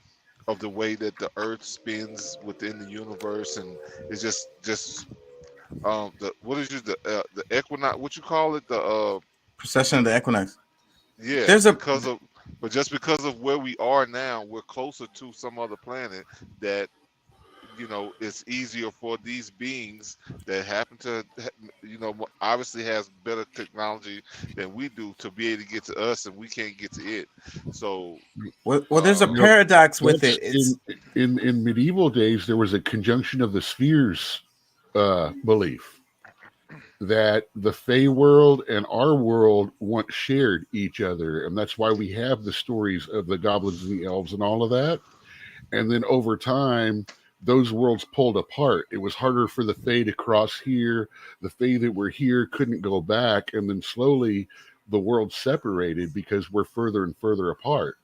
of the way that the Earth spins within the universe, and it's just the what is it the equinox, what you call it, the precession of the equinox. yeah, There's a because of but just because of where we are now, we're closer to some other planet that it's easier for these beings that happen to obviously has better technology than we do to be able to get to us, and we can't get to it. So well, there's a uh You know, paradox with that's it. It's in medieval days there was a conjunction of the spheres belief that the Fey world and our world once shared each other, and that's why we have the stories of the goblins and the elves and all of that. And then over time, those worlds pulled apart. It was harder for the Fae to cross here. The Fae that were here couldn't go back, and then slowly the world separated because we're further and further apart.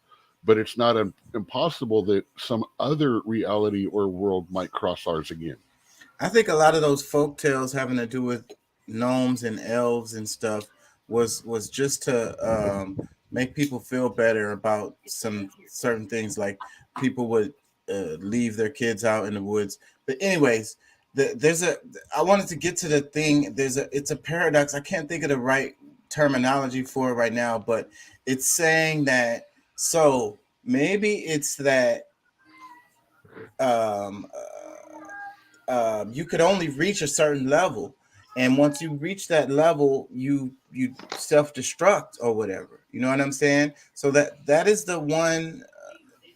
But it's not impossible that some other reality or world might cross ours again. I think a lot of those folk tales having to do with gnomes and elves and stuff was just to make people feel better about some certain things, like people would leave their kids out in the woods. But anyways, there's a I wanted to get to the thing. It's a paradox. I can't think of the right terminology for it right now, but it's saying that, so maybe it's that um, you could only reach a certain level, and once you reach that level, you self destruct or whatever. You know what I'm saying? So that is the one.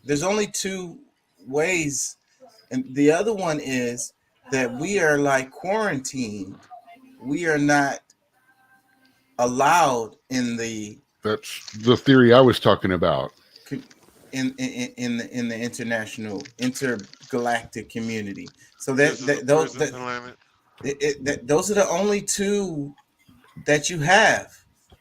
There's only two ways, and the other one is that we are like quarantined. We are not allowed in the That's the theory I was talking about. in the international intergalactic community. So this is a those prison planet. those are the only two that you have,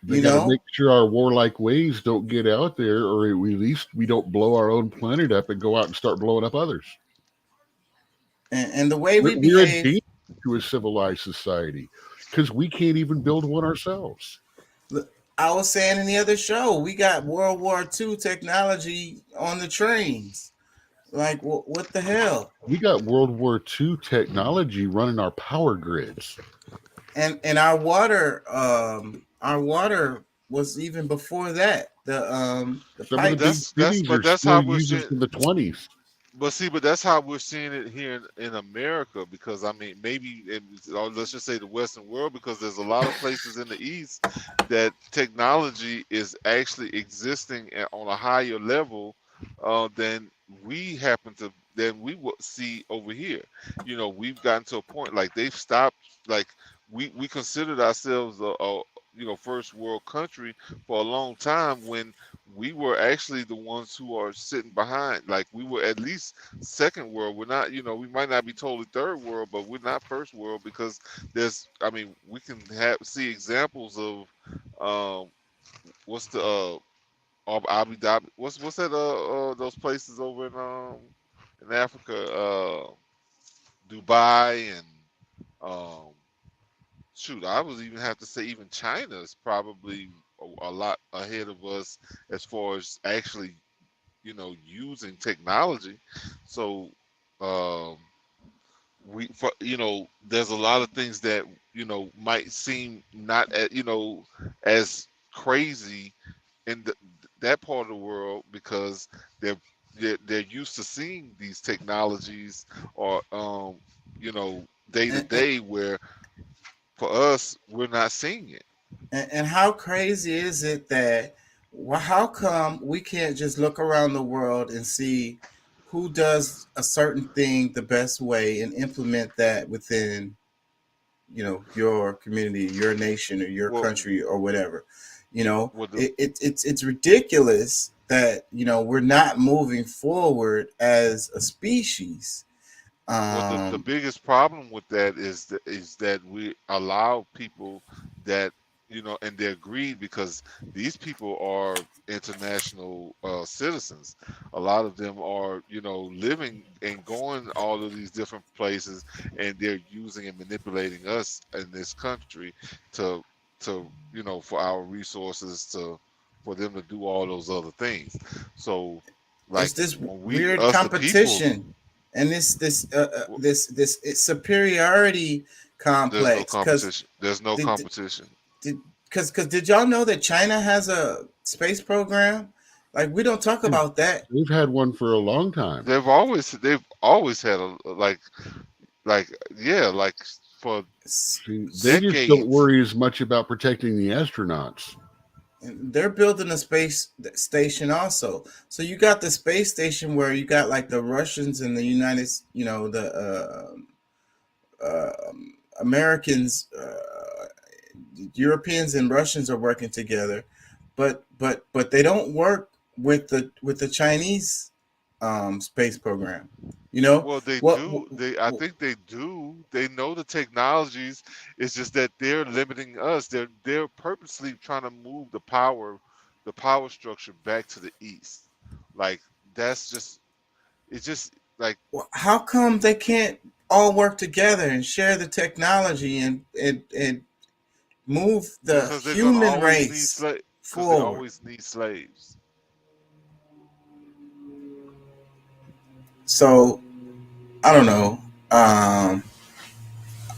They you got to make know. sure our warlike ways don't get out there, or at least we don't blow our own planet up and go out and start blowing up others. And the way we We're a behave. danger to a civilized society because we can't even build one ourselves. Look, I was saying in the other show, we got World War II technology on the trains. Like, what the hell? We got World War II technology running our power grids. And our water was even before that. The Some of the But pipes. big cities are that's still how we're using seeing. from the 20s. But see, but that's how we're seeing it here in America, because I mean, maybe or let's just say the Western world, because there's a lot of places in the East that technology is actually existing on a higher level than we happen to than we would see over here. We've gotten to a point like they've stopped. Like we considered ourselves a first world country for a long time, when we were actually the ones who are sitting behind. Like we were at least second world. We're not, we might not be totally third world, but we're not first world because I mean, we can see examples of, um, what's the Abu Dhabi? What's that? Those places over in Africa, Dubai and um, shoot, I would even have to say even China is probably a lot ahead of us as far as actually using technology. So um, there's a lot of things that might seem not as crazy in that part of the world because they're they're used to seeing these technologies or day to And, day, where for us we're not seeing it. and how crazy is it that, well, how come we can't just look around the world and see who does a certain thing the best way and implement that within, your community, your nation, or your Well, country, or whatever? well, It's ridiculous that we're not moving forward as a species. the Um, biggest problem with that is that we allow people that and they're greed because these people are international citizens. A lot of them are living and going all of these different places, and they're using and manipulating us in this country to for our resources, for them to do all those other things. So like it's this when we weird us the people, competition, and this superiority there's no complex. Because competition. There's no did competition. did because did y'all know that China has a space program? Like, we don't talk Yeah, about that. they've had one for a long time. They've always had a like yeah, like for S- See, they just don't decades. worry as much about protecting the astronauts. and they're building a space station also. So you got the space station where you got like the Russians and the United, the Americans, Europeans and Russians are working together, but they don't work with the Chinese space program. You know Well, they what? do. I think they do. They know the technologies. It's just that they're limiting us. They're purposely trying to move the power structure back to the east. Like that's just it's just like How come they can't all work together and share the technology and move the because they're gonna human always need race slave because they forward? always need slaves. So I don't know.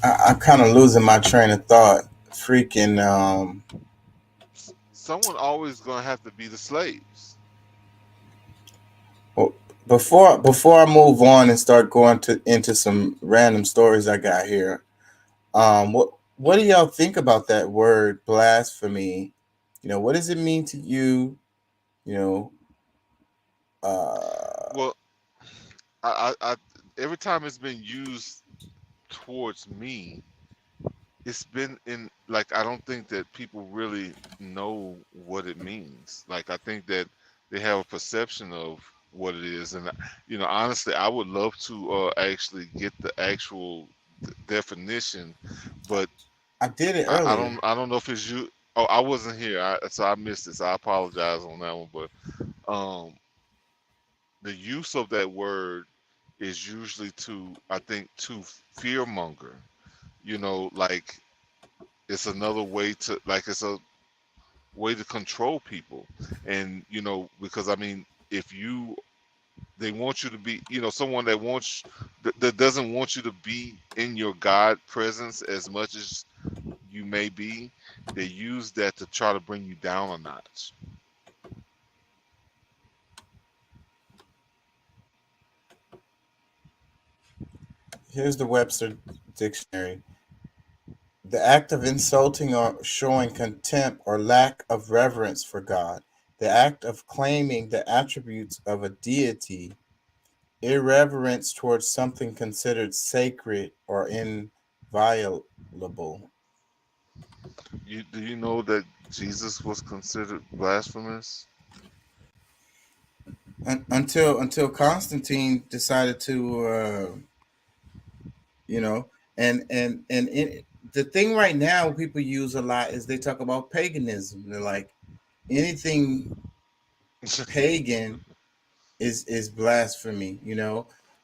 I'm kind of losing my train of thought. Freaking. Someone always gonna have to be the slaves. Well, before I move on and start going to into some random stories I got here, what do y'all think about that word blasphemy? What does it mean to you? You know, uh, Well, I every time it's been used towards me, it's been in like I don't think that people really know what it means. Like I think that they have a perception of what it is, and honestly, I would love to actually get the actual definition, but I did it earlier. I don't know if it's you. Oh, I wasn't here, so I missed it. So I apologize on that one. But the use of that word is usually to, I think, to fear monger. Like it's another way to, like, it's a way to control people. And because I mean, if you they want you to be, someone that doesn't want you to be in your God presence as much as you may be, they use that to try to bring you down a notch. Here's the Webster Dictionary: the act of insulting or showing contempt or lack of reverence for God, the act of claiming the attributes of a deity, irreverence towards something considered sacred or inviolable. Do you know that Jesus was considered blasphemous? until Constantine decided to, you know, the thing right now people use a lot is they talk about paganism. They're like anything pagan is blasphemy,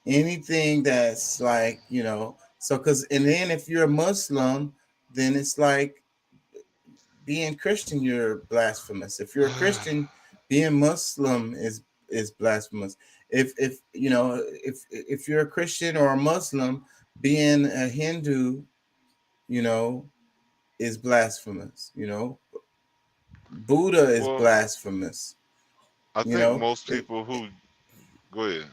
anything that's like, so because and then if you're a Muslim, then it's like being Christian, you're blasphemous. If you're a Christian, being Muslim is blasphemous. If you're a Christian or a Muslim, being a Hindu, you know, is blasphemous. Buddha is Well, blasphemous. I You think know, most people who go ahead.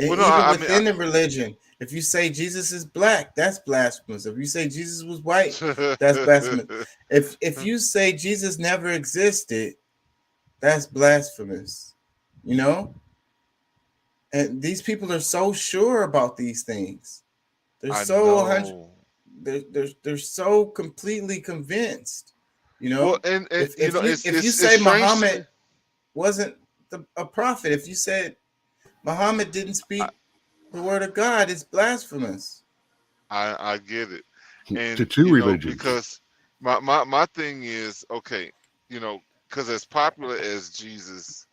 Well, no, even I mean, within the religion, if you say Jesus is black, that's blasphemous. If you say Jesus was white, that's blasphemous. If you say Jesus never existed, that's blasphemous. You know, and these people are so sure about these things. They're I so 100. know. They're so completely convinced. You Well, know, and if if you it's say strange to Muhammad me. wasn't a prophet, if you said Muhammad didn't I, speak the word of God, it's blasphemous. I get it, To and two religions. because my thing is okay, because as popular as Jesus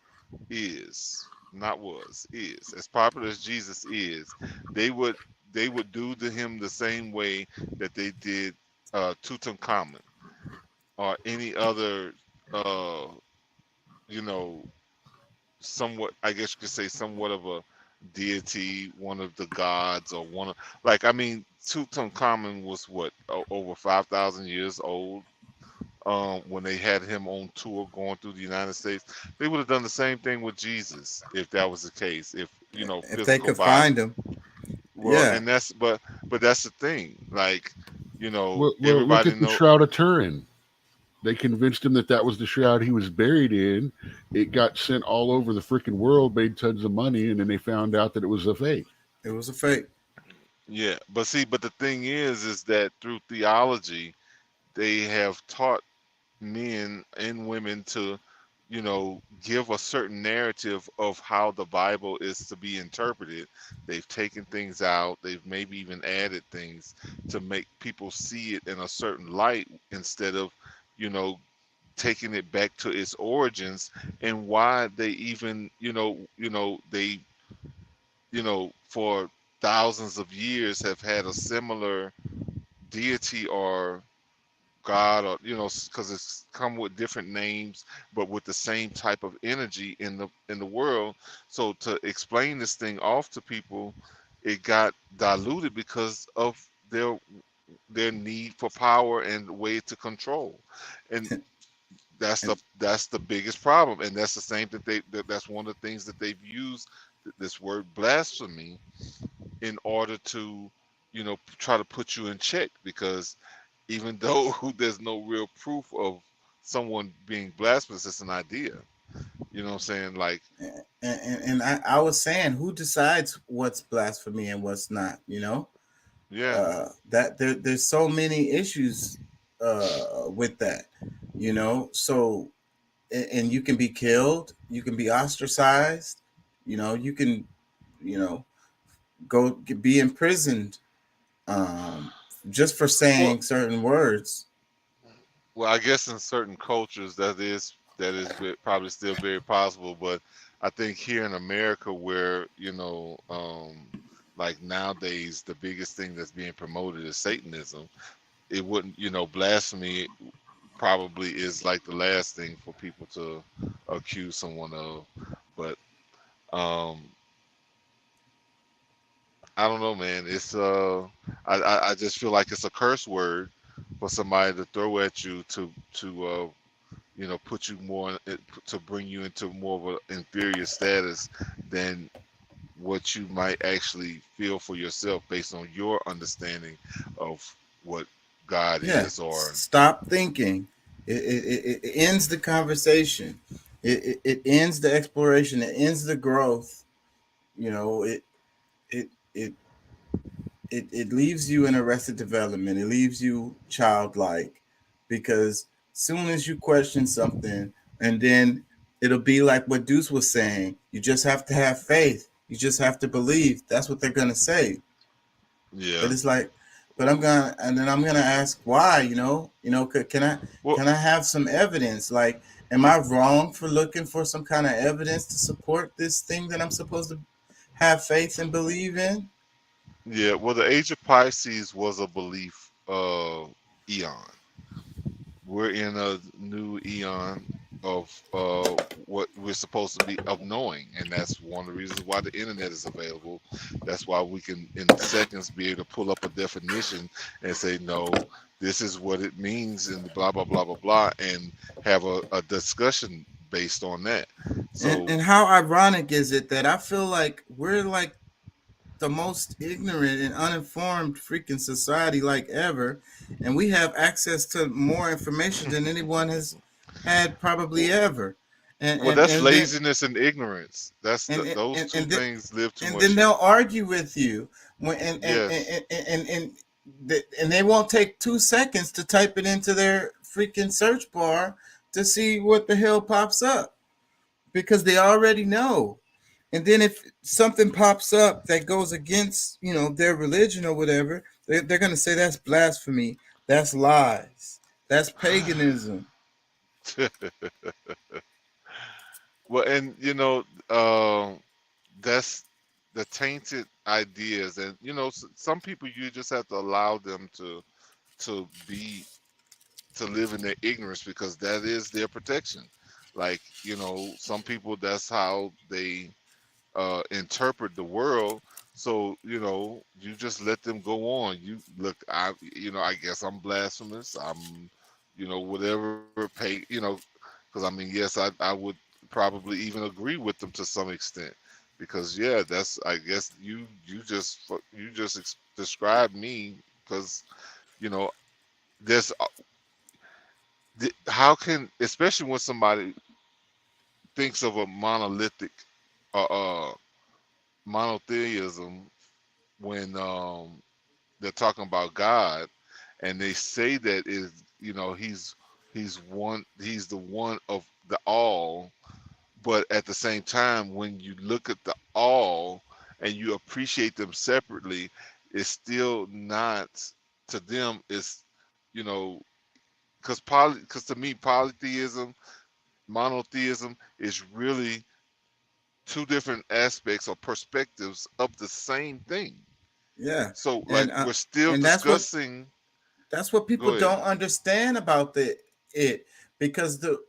is, not was, is as popular as Jesus is, they would they would do to him the same way that they did Tutankhamun or any other uh you know somewhat, I guess you could say, somewhat of a deity, one of the gods, or one of, like, I mean, Tutankhamun was what, over 5,000 years old when they had him on tour going through the United States. They would have done the same thing with Jesus if that was the case, if If they physical could find bodies. him, Well, yeah, and but that's the thing, like, Well, look everybody at the know. Shroud of Turin. They convinced him that that was the shroud he was buried in. It got sent all over the freaking world, made tons of money, and then they found out that it was a fake. it was a fake. Yeah, but see, but the thing is that through theology they have taught men and women to, give a certain narrative of how the Bible is to be interpreted. They've taken things out, they've maybe even added things to make people see it in a certain light instead of, you know, taking it back to its origins and why they even, they, for thousands of years have had a similar deity or God, or because it's come with different names, but with the same type of energy in the world. So to explain this thing off to people, it got diluted because of their need for power and way to control, and And that's the biggest problem. And that's the same that's one of the things that they've used this word blasphemy in order to try to put you in check, because even though there's no real proof of someone being blasphemous, it's an idea. You know what I'm saying? Like, I was saying, who decides what's blasphemy and what's not? yeah. That there's so many issues with that. So and you can be killed, you can be ostracized, you can, you know, be imprisoned, um, just for Well, saying certain words. I guess in certain cultures probably still very possible, but I think here in America, where like nowadays, the biggest thing that's being promoted is Satanism. It wouldn't, blasphemy probably is like the last thing for people to accuse someone of. But um, I don't know, man. It's I just feel like it's a curse word for somebody to throw at you to put you to bring you into more of an inferior status than what you might actually feel for yourself based on your understanding of what God Yeah, is, or stop thinking. It ends the conversation. It ends the exploration. It ends the growth. You know, it it it leaves you in arrested development. It leaves you childlike, because soon as you question something, and then it'll be like what Deuce was saying. You just have to have faith. You just have to believe. That's what they're gonna say. Yeah. But it's like, but I'm gonna ask why. Well, can I have some evidence? Like, am I wrong for looking for some kind of evidence to support this thing that I'm supposed to have faith and believe in? yeah. Well, the age of Pisces was a belief eon. We're in a new eon of what we're supposed to be of knowing, and that's one of the reasons why the internet is available. That's why we can in seconds be able to pull up a definition and say no, this is what it means and blah blah blah blah blah, and have a discussion based on that. So And how ironic is it that I feel like we're like the most ignorant and uninformed freaking society like ever, and we have access to more information than anyone has had probably ever. And well, and that's and then laziness and ignorance. That's and those and, two and, then, things live too and much then here. they'll argue with you when Yes. and they won't take 2 seconds to type it into their freaking search bar to see what the hell pops up because they already know. And then if something pops up that goes against, their religion or whatever, they're going to say that's blasphemy, that's lies, that's paganism. Well, and that's the tainted ideas, and some people you just have to allow them to be to live in their ignorance because that is their protection. Like some people that's how they interpret the world. So you just let them go on. You look, I guess I'm blasphemous. I'm whatever pay because I mean, yes, I would probably even agree with them to some extent because yeah, that's I guess you just described me because you know there's how can especially when somebody thinks of a monolithic monotheism when they're talking about God and they say that is he's the one of the all, but at the same time when you look at the all and you appreciate them separately, it's still not to them. It's you know because to me polytheism, monotheism is really two different aspects or perspectives of the same thing. Yeah. So like And we're still and discussing. that's what people Go ahead. don't understand about it because the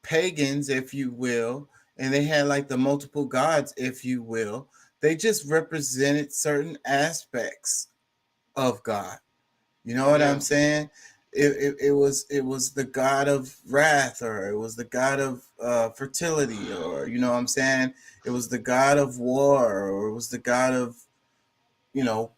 pagans, if you will, and they had like the multiple gods, if you will, they just represented certain aspects of God. You know what I'm Yeah, saying? It was the god of wrath, or it was the god of fertility, or you know what I'm saying? It was the god of war, or it was the god of you know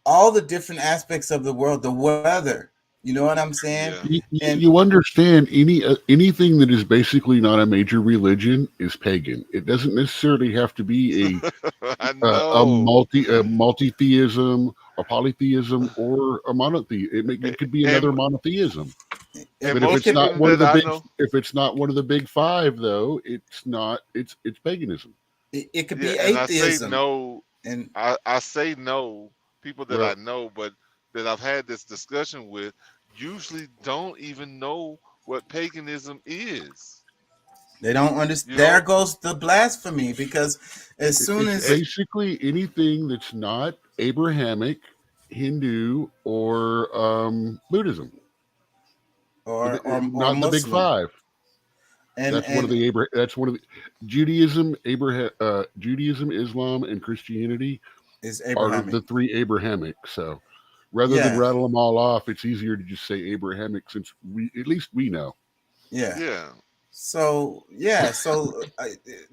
all the different aspects of the world, the weather. You know what I'm saying? yeah. And You understand anything that is basically not a major religion is pagan. It doesn't necessarily have to be I a know. multi-theism, a polytheism, or a monotheism. It could be another And monotheism. and But if it most it's could not people one of that the I big, know, if it's not one of the big five, though, it's not. It's paganism. it could yeah, be and I say atheism, no. and I say no. People that I Well, know, but that I've had this discussion with, usually don't even know what paganism is. they don't understand. You There know, goes the blasphemy because as soon it's Eh, as basically anything that's not Abrahamic, Hindu, or Buddhism. or Not the big Muslim, five. and and That's one of the Judaism, Judaism, Islam, and Christianity is are Abrahamic. the three Abrahamic. So rather than Yeah, rattle them all off, it's easier to just say Abrahamic since we at least we know. yeah. yeah. So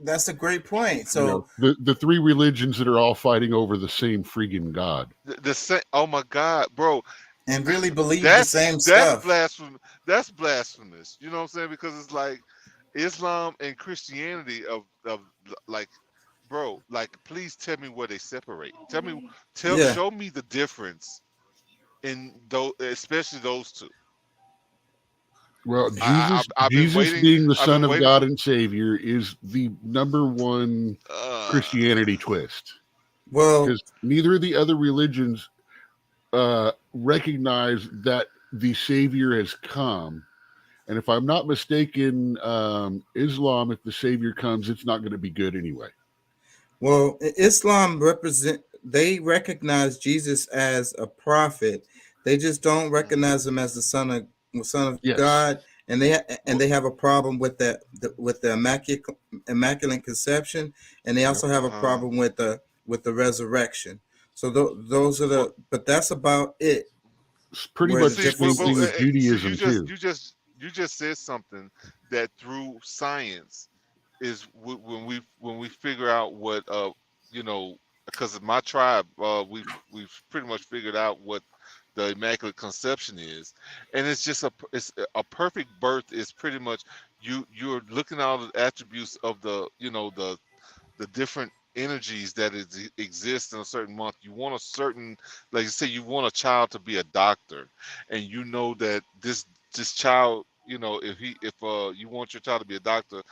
that's a great point. You know So the three religions that are all fighting over the same freaking God. The same. Oh my God, bro. and really believe the That's same that's stuff. blasphemous. That's blasphemous. You know what I'm saying? Because it's like Islam and Christianity of like, bro. Like, please tell me where they separate. Yeah, Show me the difference in those, especially those two. Well, I've been Jesus waiting. being the I've Son been of waiting God for. and Savior is the number one Uh, Christianity twist, Well, because neither of the other religions recognize that the Savior has come. And if I'm not mistaken, Islam, if the Savior comes, it's not going to be good anyway. Well, Islam represent they recognize Jesus as a prophet. They just don't mhm. recognize him as the son of Yes. God, and they Well, have a problem with the immaculate conception, and they Yep. also have a uh-huh. problem with the resurrection. So those are Well, but that's about it. It's pretty Where well, the much the see, same difference thing with is, see, Judaism too. you just said something that through science is when we figure out what you know, because my tribe we've pretty much figured out what the immaculate conception is, and it's just it's a perfect birth is pretty much you're looking at all the attributes of the the different energies that exist in a certain month. You want a certain, like you say, you want a child to be a doctor, and you know that this child, if you want your child to be a doctor,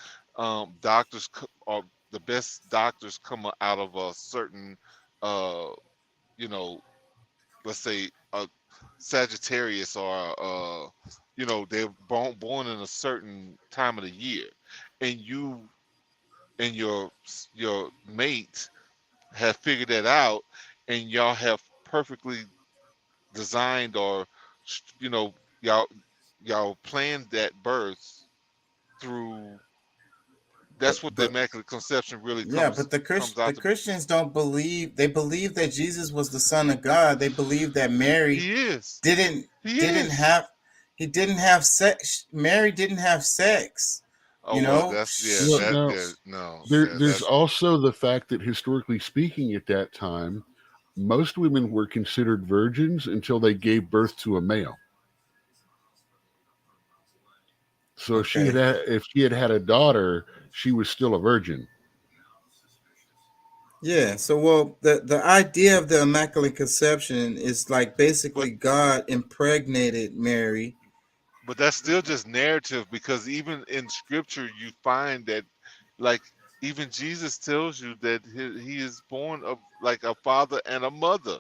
doctors are the best doctors come out of a certain, uh, you know, let's say a Sagittarius or they're born in a certain time of the year, and you and your mate have figured that out, and y'all have perfectly designed or you know y'all y'all planned that birth through. That's what the but immaculate conception really yeah, but comes The out to be. Christians don't believe. They believe that Jesus was the Son of God. They believe that Mary He is. didn't He didn't is. have he didn't have sex. Mary didn't have sex. Oh You well, know, that's yeah. Well, That now yeah. No, there's that's also the fact that historically speaking, at that time, most women were considered virgins until they gave birth to a male. So okay. if she had had a daughter, she was still a virgin. Yeah. So, well, the idea of the Immaculate Conception is like but basically God impregnated Mary. but that's still just narrative, because even in scripture you find that, like, even Jesus tells you that he is born of like a father and a mother.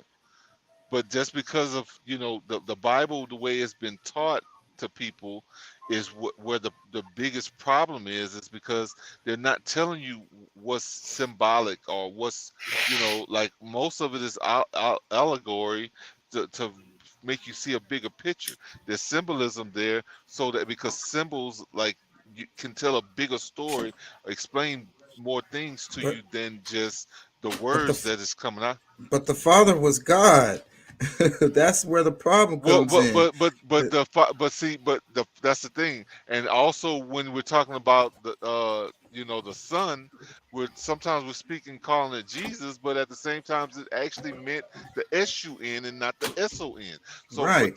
But just because of the Bible, the way it's been taught to people, is where the biggest problem is because they're not telling you what's symbolic, or what's, like, most of it is allegory to make you see a bigger picture. There's symbolism there, so that because symbols, like, you can tell a bigger story, explain more things to But you than just the but words the that is coming out. but the Father was God. That's where the problem Well, comes in. The- that's the thing, and also when we're talking about the Son, we're speaking, calling it Jesus, but at the same time it actually meant the SUN and not the SON. So, right.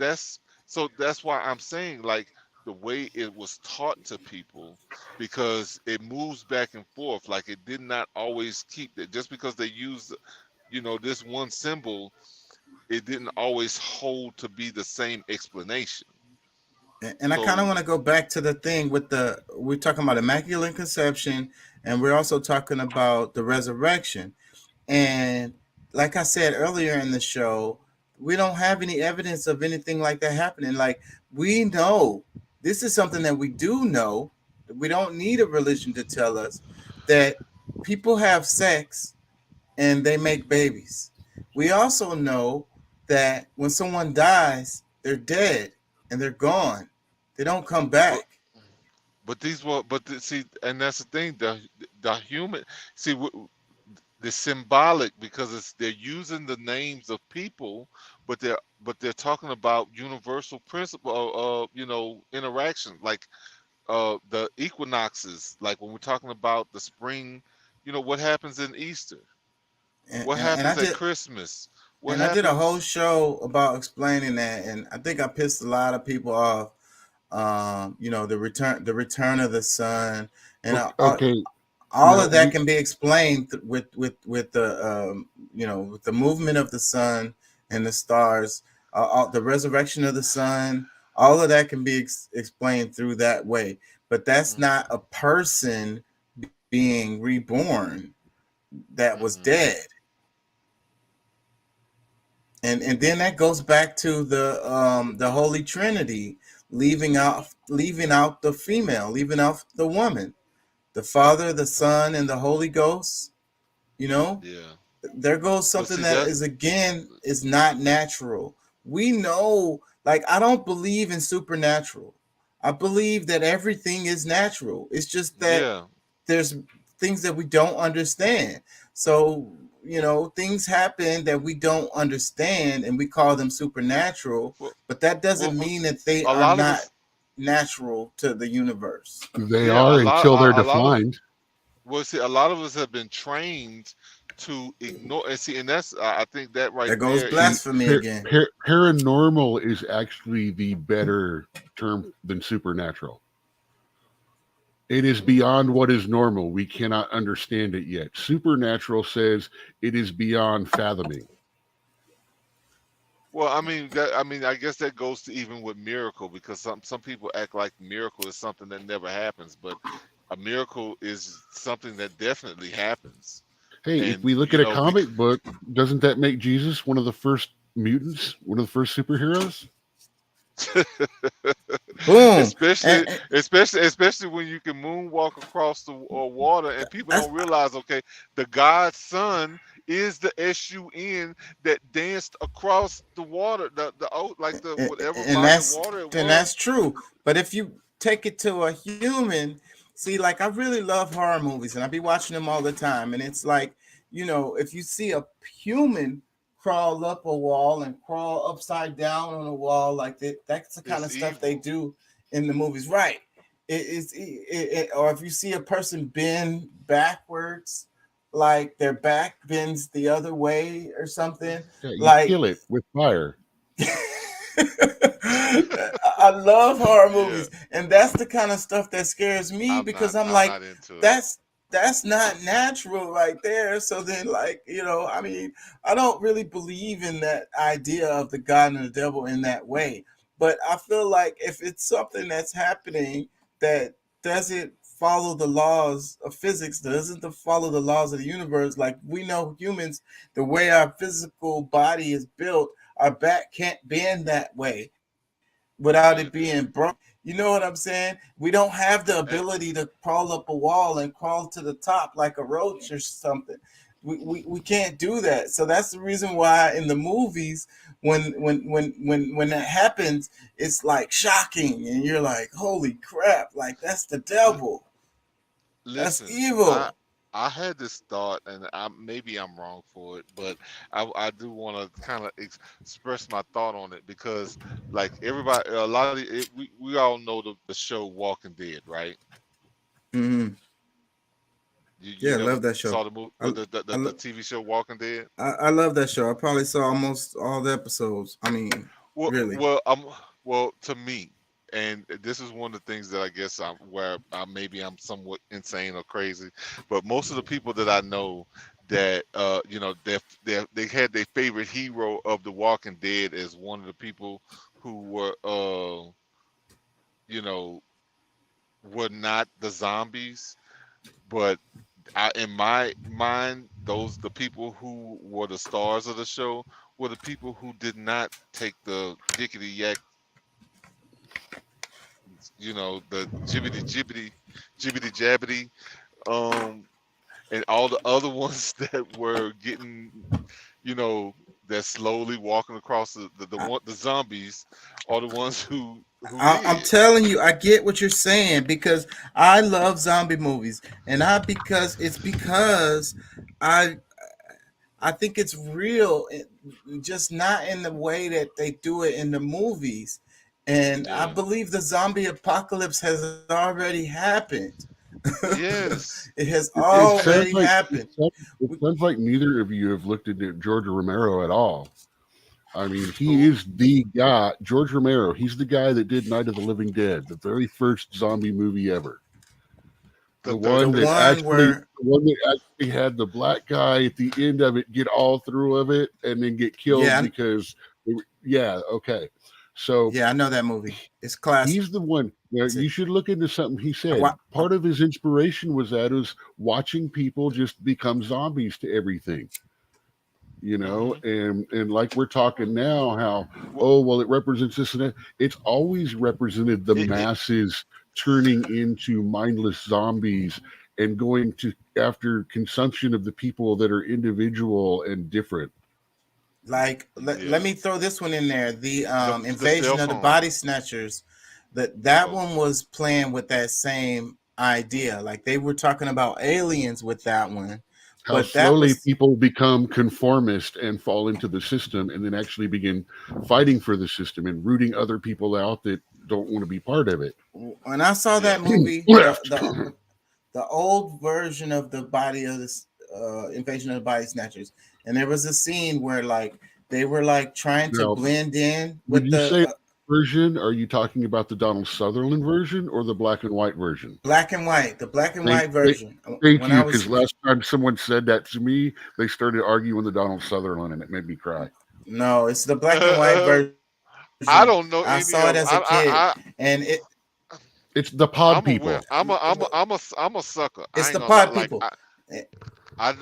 so that's why I'm saying, like, the way it was taught to people, because it moves back and forth. Like, it did not always keep it, just because they used this one symbol, it didn't always hold to be the same explanation. And I kind of So, want to go back to the thing with we're talking about Immaculate Conception, and we're also talking about the resurrection. And like I said earlier in the show, we don't have any evidence of anything like that happening. Like, we know, this is something that we do know. We don't need a religion to tell us that people have sex and they make babies. We also know that when someone dies, they're dead and they're gone. They don't come but back. these were, see, and that's the thing. The human, see, the symbolic, because they're using the names of people, but they're talking about universal principle, interaction, like the equinoxes, like when we're talking about the spring. What happens in Easter? And, What and, and I happens at did Christmas? What and I did a whole happens? show about explaining that, and I think I pissed a lot of people off. The return of the sun, and Okay, all now of that can be explained with the movement of the sun and the stars, the resurrection of the sun, All of that can be explained through that way, but that's Mm-hmm. not a person being reborn that was Mm-hmm. dead. And then that goes back to the Holy Trinity, leaving out the female, leaving out the woman, the Father, the Son, and the Holy Ghost. You know, Yeah. there goes But something see that that. is, again, is not natural. We know, like, I don't believe in supernatural. I believe that everything is natural. It's just that Yeah. there's things that we don't understand. So, things happen that we don't understand and we call them supernatural, Well, but that well, doesn't mean that they a are lot of not us. natural to the universe. They Yeah, are until they're a lot of. defined. Well, see, a lot of us have been trained to ignore, and see, and that's I think that right There goes there is. See, blasphemy again. paranormal is actually the better term than supernatural. It is beyond what is normal. We cannot understand it yet. Supernatural says it is beyond fathoming. Well, I mean I mean, I guess that goes to even with miracle because some people act like miracle is something that never happens, but a miracle is something that definitely happens. Hey, if And we look you at a know, comic book, doesn't that make Jesus one of the first mutants, one of the first superheroes? Boom. especially especially when you can moonwalk across the water and people That's, don't realize, okay, the God's son is the sun that danced across the water, like the whatever and body of that's water it and was. that's true. But if you take it to a human, see, like, I really love horror movies and I be watching them all the time. And it's like, if you see a human crawl up a wall and crawl upside down on a wall, like that, that's the kind It's of stuff they evil. do in the movies, right? Or if you see a person bend backwards, like their back bends the other way or something, Yeah, you like, kill it with fire. I love horror Yeah, movies, and that's the kind of stuff that scares me because I'm I'm like, not into it. that's not natural right there. So then, like, I mean, I don't really believe in that idea of the God and the devil in that way. But I feel like if it's something that's happening that doesn't follow the laws of physics, doesn't follow the laws of the universe, like we know humans, the way our physical body is built, our back can't bend that way without it Yeah, being it can't. broken. You know what I'm saying? We don't have the Eh, ability to crawl up a wall and crawl to the top like a roach or something. We can't do that. So that's the reason why in the movies, when that happens, it's like shocking, and you're like, holy crap! Like, that's the li- devil. That's Listen, evil. I had this thought, and maybe I'm wrong for it, but I do want to kind of express my thought on it because, like everybody, a lot of we all know the show Walking Dead, right? Hmm. You Yeah, I never love that show. saw the movie, I, I, the lo- TV show Walking Dead? I love that show. I probably saw almost all the episodes. I mean, Well, really. well, to me, and this is one of the things that I guess maybe I'm somewhat insane or crazy, but most of the people that I know that they had their favorite hero of The Walking Dead as one of the people who you know were not the zombies, but in my mind, the people who were the stars of the show were the people who did not take the yickety yak, the jibbity jibbity, jibbity jabbity, um, and all the other ones that were getting, you know, that slowly walking across the zombies are the ones who I'm did. telling you, I get what you're saying because I love zombie movies, and because I I think it's real, just not in the way that they do it in the movies. And I Yeah. believe the zombie apocalypse has already happened. Yes. It has It already sounds like happened. it We, sounds like neither of you have looked into George Romero at all. I mean, he Who? is the guy, George Romero. He's the guy that did Night of the Living Dead, the very first zombie movie ever. The The the one third that one? one actually, where, the one that actually had the black guy at the end of it get all through of it and then get killed yeah, because, yeah, okay. So Yeah, I know that movie. It's classic. he's the one. You should look into something he I, said. wa- I, Part of his inspiration was that was watching people just become zombies to everything. Hmm. And like we're talking now, how Well, oh well, it represents this and that. It's always represented the it masses turning into mindless zombies and going to after consumption of the people that are individual and different. like let yeah, me throw this one in there. The the cell Invasion of the phone. Body Snatchers. That Oh, one was playing with that same idea. Like they were talking about aliens with that one, How but that slowly was people become conformist and fall into the system and then actually begin fighting for the system and rooting other people out that don't want to be part of it. when I saw yeah. that movie, Left. the old version of the body of this Invasion of the Body Snatchers, and there was a scene where like they were like trying to Now, blend in when with you the say version, are you talking about the Donald Sutherland version or the black and white version? black and white, the black and Thank, white thank, version. thank When I you, because was last time someone said that to me, they started arguing the Donald Sutherland, and it made me cry. no, it's the black and white version. I I don't know saw it any as a of. kid, and It's the pod I'm aware. people. I'm a sucker. it's I the ain't gonna lie. pod Like people. Eh, I,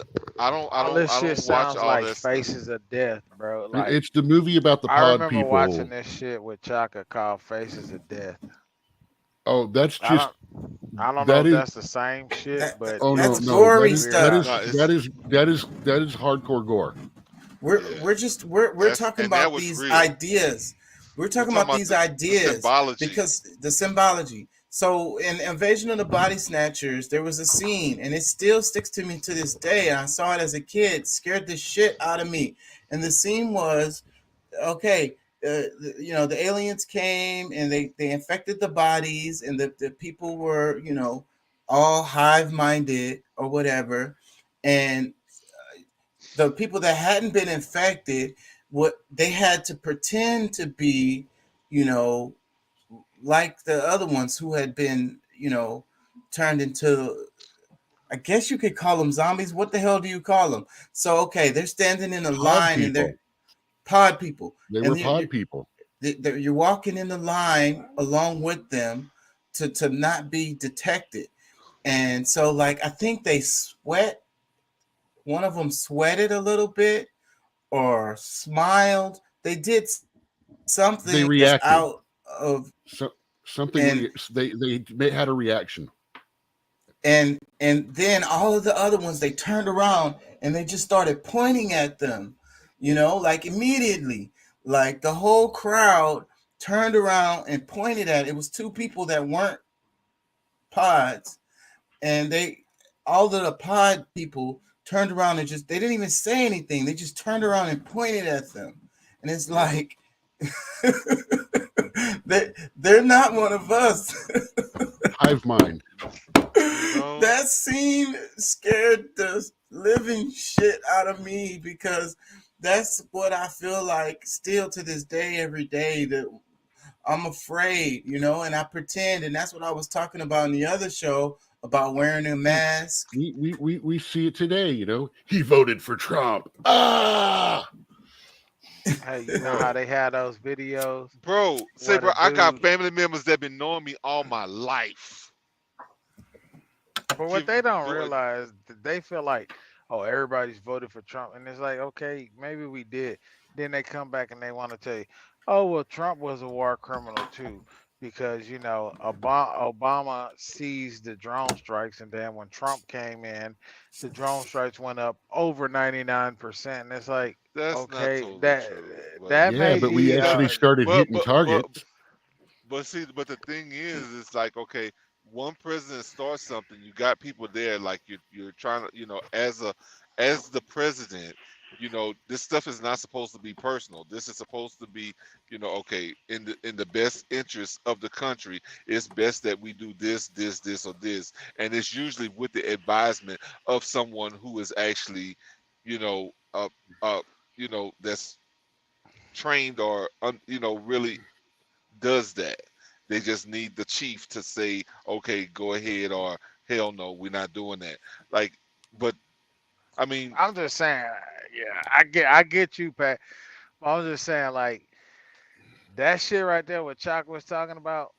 All this I shit don't watch sounds all like that stuff. Faces of Death, bro. Like It's the movie about the I pod remember watching people. this shit with Chaka called Faces of Death. Oh, that's I just don't I don't know that if is. that's the same shit, that, but Oh it no, that's was no, super gory weird. stuff. No, that is hardcore gore. We're yeah. just we're That's talking and that about was these real. ideas. We're We're talking talking about about these the ideas symbology. because the symbology. So in Invasion of the Body Snatchers, there was a scene, and it still sticks to me to this day. I saw it as a kid, scared the shit out of me. And the scene was okay. The aliens came and they infected the bodies, and the people were all hive minded or whatever, and the people that hadn't been infected, what they had to pretend to be, you know, like the other ones who had been, turned into. I guess you could call them zombies. What the hell do you call them? So okay, they're standing in a Pod line and they're people. pod people, They and were pod people. you're walking in the line along with them to not be detected. And so, like, I think they sweat. One of them sweated a little bit or smiled. They did something They that was reacted. out of So something and they had a reaction. and then all of the other ones they turned around and they just started pointing at them, like immediately. Like the whole crowd turned around and pointed at it was two people that weren't pods, and they all of the pod people turned around and just they didn't even say anything. They just turned around and pointed at them. And it's like they're not one of us. Hive mind. You know, That scene scared the living shit out of me because that's what I feel like still to this day, every day, that I'm afraid, and I pretend. And that's what I was talking about in the other show about wearing a Yeah, mask. we see it today. He voted for Trump. Ah, Hey, you know bro, how they had those videos say, where bro, the I got dude, family members that been knowing me all my life. but what Keep they don't going. realize, they feel like, oh, everybody's voted for Trump, and it's like, okay, maybe we did. Then they come back and they want to tell you, oh, well, Trump was a war criminal too, because Obama seized the drone strikes, and then when Trump came in, the drone strikes went up over 99%, and it's like, That's not okay, totally that true, but that yeah, may but we be that, actually started but hitting but but targets. but see, but the thing is, it's like okay, one president starts something, you got people there, like you're trying to, as the president, this stuff is not supposed to be personal. This is supposed to be, okay, in the best interest of the country, it's best that we do this, or this, and it's usually with the advisement of someone who is actually, you know, uh, that's trained or really does that. They just need the chief to say, okay, go ahead, or hell no, we're not doing that. Like, but I mean, I'm just saying, yeah, I get you, Pat. I'm just saying, like, That shit right there, what Chalk was talking about,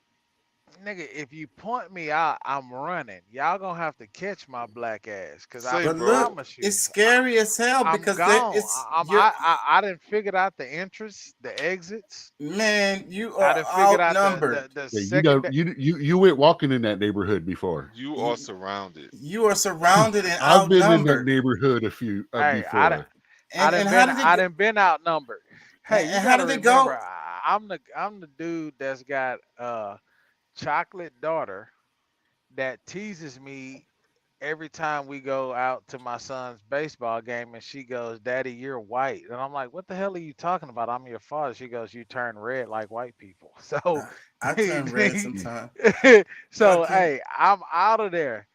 nigga. If you point me out, I'm running. Y'all gonna have to catch my black ass, cause I Say, But bro. look, promise you, it's scary as hell I'm because there gone. it's you're I didn't figured out the entrance, the exits. man, you I are done figured out outnumbered. the Yeah, you know, second. you went walking in that neighborhood before. You are You, surrounded. you are surrounded and I've been in that outnumbered. neighborhood a few Hey, before. And how did it I done been outnumbered. Hey, you and how got to did it remember, go? I'm the dude that's got chocolate daughter that teases me every time we go out to my son's baseball game, and she goes, "Daddy, you're white," and I'm like, "What the hell are you talking about? I'm your father." She goes, "You turn red like white people." So, I turn red sometimes. so Fucking hey, I'm out of there.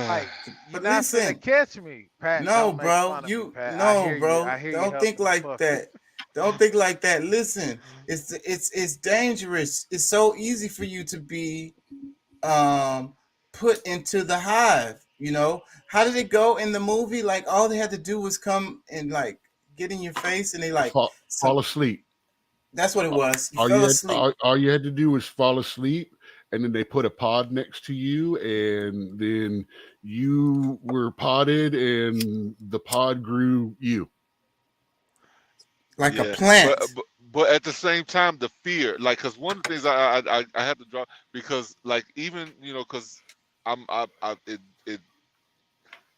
Like you're but not finna listen, catch me, Pat. no, Don't make bro. fun of me, You Pat. I no, hear you. I bro. hear you Don't think helping the like puppy. that. Don't think like that. Listen, it's dangerous. It's so easy for you to be um put into the hive. You know how did it go in the movie? Like all they had to do was come and like get in your face, and they like Fall some. asleep. That's what it was. You All fell you had asleep. all you had to do was fall asleep, and then they put a pod next to you, and then you were podded, and the pod grew you. Like a Yeah, plant. but at the same time, the fear, like, cause one of the things I had to draw because like even cause it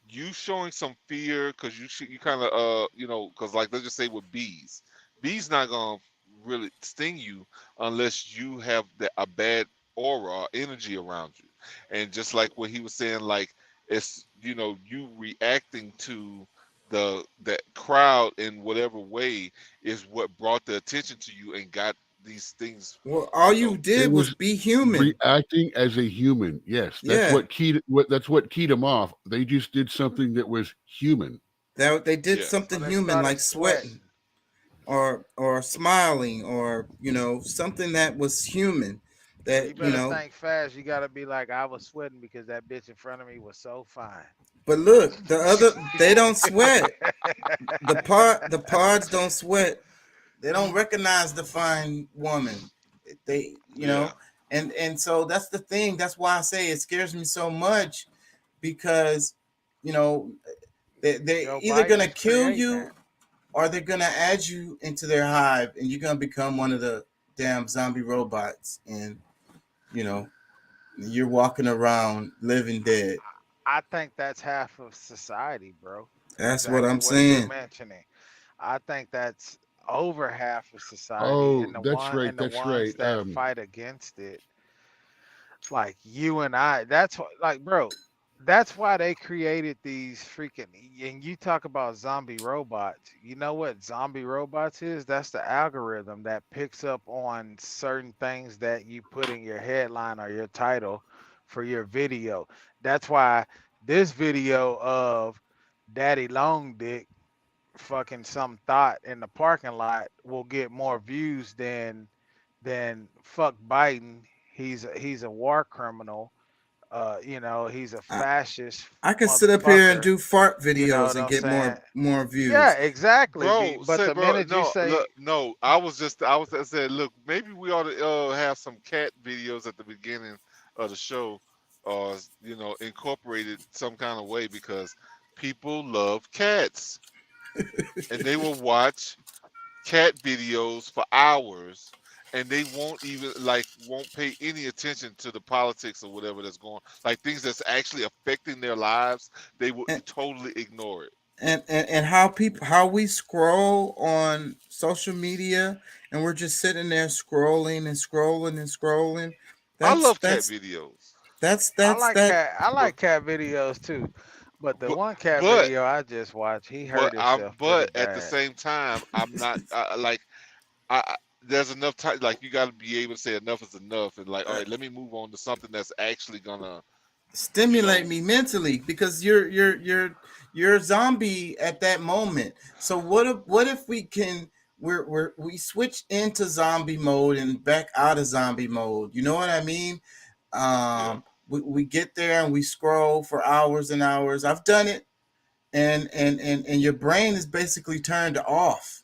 you showing some fear because you kind of because like let's just say with bees not gonna really sting you unless you have a bad aura or energy around you, and just like what he was saying, like it's you reacting to that crowd in whatever way is what brought the attention to you and got these things Well, all you you know It did was was be human. reacting as a human. Yes, Yeah, that's what keyed them off. They just did something that was human. they did yeah. So something they human started like sweating. sweating or smiling or something that was human So that you better think fast. You gotta be like, I was sweating because that bitch in front of me was so fine. but look, the other they don't sweat. The pods don't sweat. They don't recognize the fine woman. They Yeah. and so that's the thing. That's why I say it scares me so much because you know they Joe either Biden gonna is kill creating that. you or they're gonna add you into their hive and you're gonna become one of the damn zombie robots and you know you're walking around living dead. I think that's half of society, bro. That's what Exactly I'm what you're saying. mentioning. I think that's over half of society, Oh, and that's right. the That's ones right. that fight against it, like you and I. That's what, like, bro. That's why they created these freaking. And you talk about zombie robots. You know what zombie robots is? That's the algorithm that picks up on certain things that you put in your headline or your title for your video. That's why this video of Daddy Long Dick fucking some thought in the parking lot will get more views than fuck Biden. He's a war criminal. He's a I, fascist I could sit up here and motherfucker. do fart You know videos what and I'm get saying? more Yeah, views. exactly. Bro, But say, the bro, minute you no, say look, no. I said, look, maybe we ought to have some cat videos at the beginning of the show, or incorporated some kind of way because people love cats and they will watch cat videos for hours and they won't pay any attention to the politics or whatever that's going, like things that's actually affecting their lives. They would And totally ignore it. and how we scroll on social media and we're just sitting there scrolling and scrolling and scrolling. I That's love cat that's videos. that's that. I But like cat videos too. But the but one cat but video I just watched, he hurt himself pretty but at the bad. same time, I'm not like there's enough time. Like you got to be able to say enough is enough, and like, all Uh, right, let me move on to something that's actually gonna, you Stimulate know, me mentally because you're a zombie at that moment. So what if we can we switch into zombie mode and back out of zombie mode? You know what I mean? yeah. We get there and we scroll for hours and hours. I've done it, and your brain is basically turned off.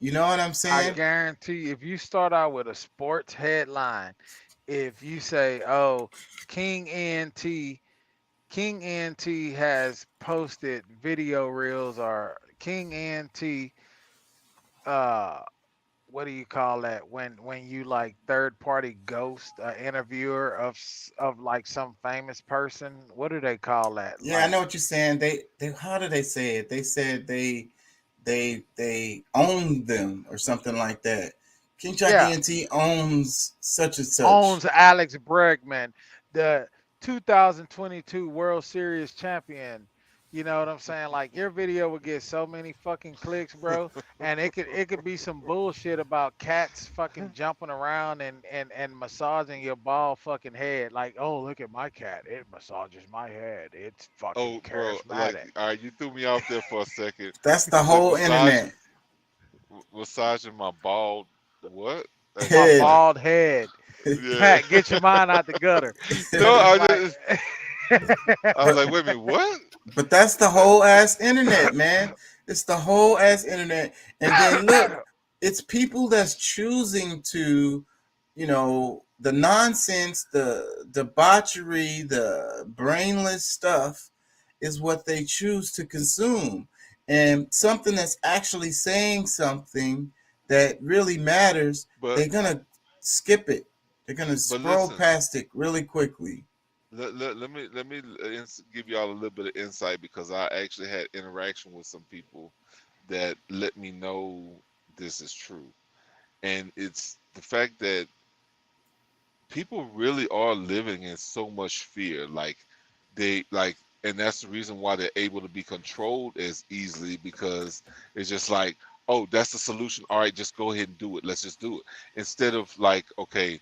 You know what I'm I saying? guarantee if you start out with a sports headline, if you say, "Oh, King NT King NT has posted video reels," or King NT, uh what do you call that when you like third party ghost interviewer of like some famous person? What do they call that? Yeah, I Like, know what you're saying. They how did they say it? They said they own them or something like that. King Shark yeah, ENT owns such and such. owns Alex Bregman, the 2022 World Series champion. You know what I'm saying? Like your video would get so many fucking clicks, bro, and it could be some bullshit about cats fucking jumping around and massaging your bald fucking head. Like, oh, look at my cat, it massages my head. It's fucking Oh, bro, like, charismatic. all right, you threw me off there for a second. That's the You said whole internet. massaging my bald what? Like, My Head. like, bald head. yeah. Pat, get your mind out the gutter. No, Cause it's I like just, I was but like, wait a minute, what? but that's the whole ass internet, man. It's the whole ass internet. And then look, it's people that's choosing to, the nonsense, the debauchery, the brainless stuff is what they choose to consume. And something that's actually saying something that really matters, But they're gonna skip it. They're gonna but scroll listen, past it really quickly. let me give y'all a little bit of insight because I actually had interaction with some people that let me know this is true, and it's the fact that people really are living in so much fear, like they like, and that's the reason why they're able to be controlled as easily because it's just like, oh, that's the solution. All right, just go ahead and do it. Let's just do it instead of like, okay,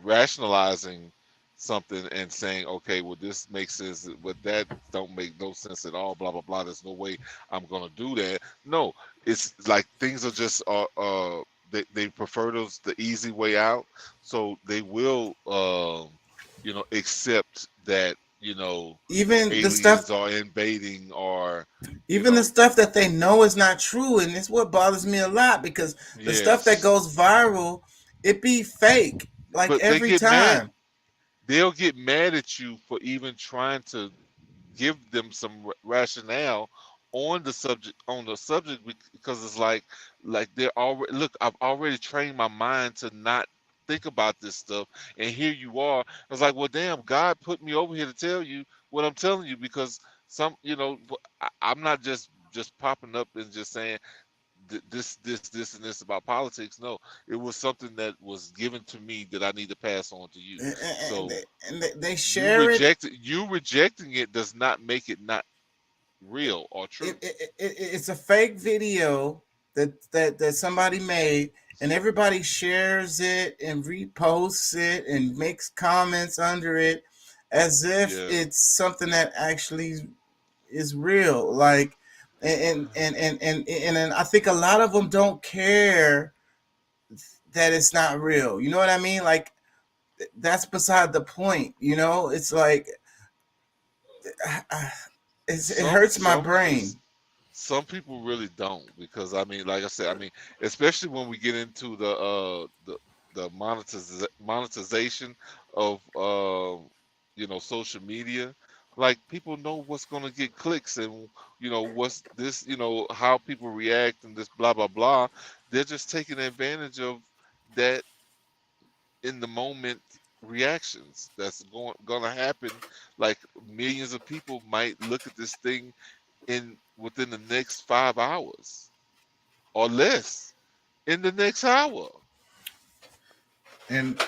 rationalizing something and saying, okay, well, this makes sense, but that don't make no sense at all. Blah blah blah. There's no way I'm gonna do that. No, it's like things are just they prefer those the easy way out, so they will accept that Even the stuff aliens are invading or you even the know stuff that they know is not true, and it's what bothers me a lot because the stuff that yes, goes viral, it be fake like but they every get mad. time. They'll get mad at you for even trying to give them some rationale on the subject because it's like they're already look, I've already trained my mind to not think about this stuff, and here you are. It's like, well, damn, God put me over here to tell you what I'm telling you because I'm not just popping up and just saying this and this about politics. No, it was something that was given to me that I need to pass on to you. And So they, and they share it. you rejecting it does not make it not real or true. It's a fake video that somebody made, and everybody shares it and reposts it and makes comments under it as if Yeah. it's something that actually is real. Like, and I think a lot of them don't care that it's not real. You know what I mean? Like, that's beside the point. It's like it Some hurts my some brain. some people really don't because I mean, like I said, I mean, especially when we get into the monetization of social media, like people know what's going to get clicks and what's this, how people react and this blah blah blah. They're just taking advantage of that in the moment reactions that's going to happen. Like millions of people might look at this thing in within the next 5 hours or less in the next hour. and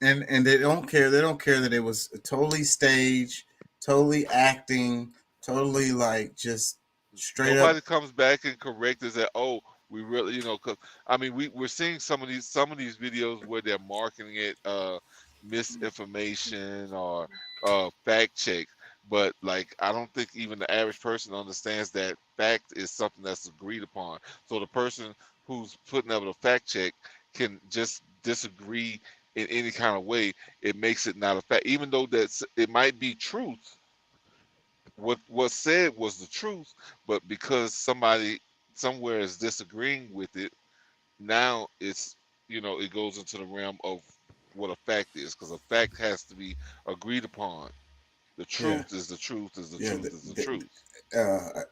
and they don't care. They don't care that it was totally staged, totally acting, totally like just straight up. Nobody comes back and correct us that, oh, we really, cause I mean, we're seeing some of these videos where they're marketing it misinformation or fact check, but like I don't think even the average person understands that fact is something that's agreed upon. So the person who's putting up a fact check can just disagree in any kind of way. It makes it not a fact, even though it might be truth. What was said was the truth, but because somebody somewhere is disagreeing with it, now it's, it goes into the realm of what a fact is, because a fact has to be agreed upon. The Yeah, truth is the truth is the yeah. truth is the truth.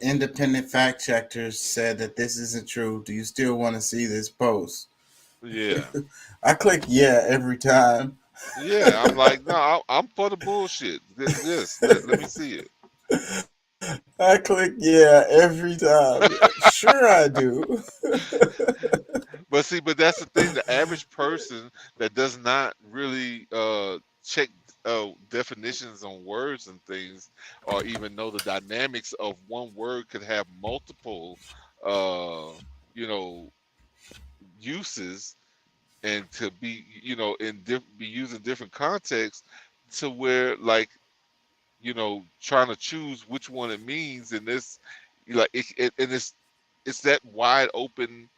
Independent fact checkers said that this isn't true. Do you still want to see this post? Yeah. I click yeah every time. Yeah, I'm like, no, I'm for the bullshit. This, let me see it. I click yeah every time. Sure, I do. But see, but that's the thing. The average person that does not really check definitions on words and things, or even know the dynamics of one word could have multiple, uh, you know, uses, and to be, be used in different contexts, to where, like, trying to choose which one it means in this, like, and it's that wide open,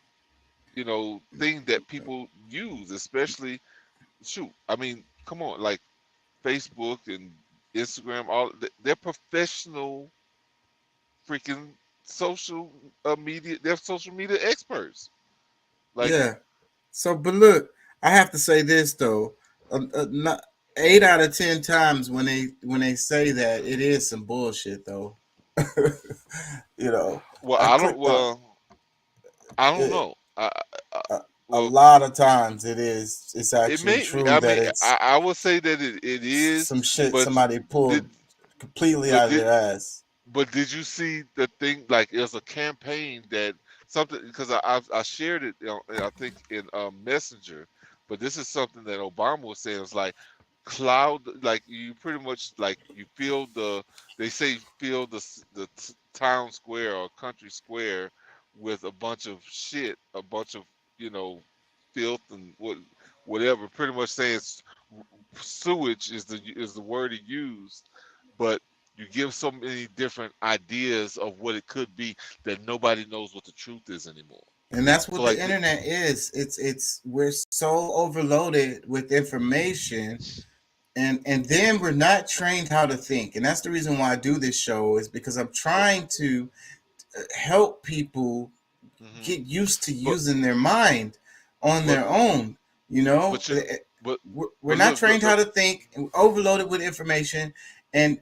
thing that people use, especially, shoot, I mean, come on, like Facebook and Instagram, they're professional freaking social media. They're social media experts. Like, Yeah. So, but look, I have to say this though. Not, 8 out of 10 times when they say that, it is some bullshit though. well, I clicked on I don't it. know. A Well, lot of times it's it actually may. true I that mean, it's I would say that it is, some shit but somebody did pulled completely but out of did their ass. But did you see the thing? Like, it was a campaign that something, because I shared it, I think in Messenger. But this is something that Obama was saying. It's like cloud, like you pretty much, like, you fill the, they say, fill the town square or country square with a bunch of shit, a bunch of, you know filth and whatever. Pretty much saying sewage is the word he used, but you give so many different ideas of what it could be that nobody knows what the truth is anymore. And that's So, what the like, internet is. It's we're so overloaded with information, and then we're not trained how to think. And that's the reason why I do this show, is because I'm but trying to help people hmm get used to but using their mind on but their own. You know, but you but we're but not look, trained how to think, and we're overloaded with information, and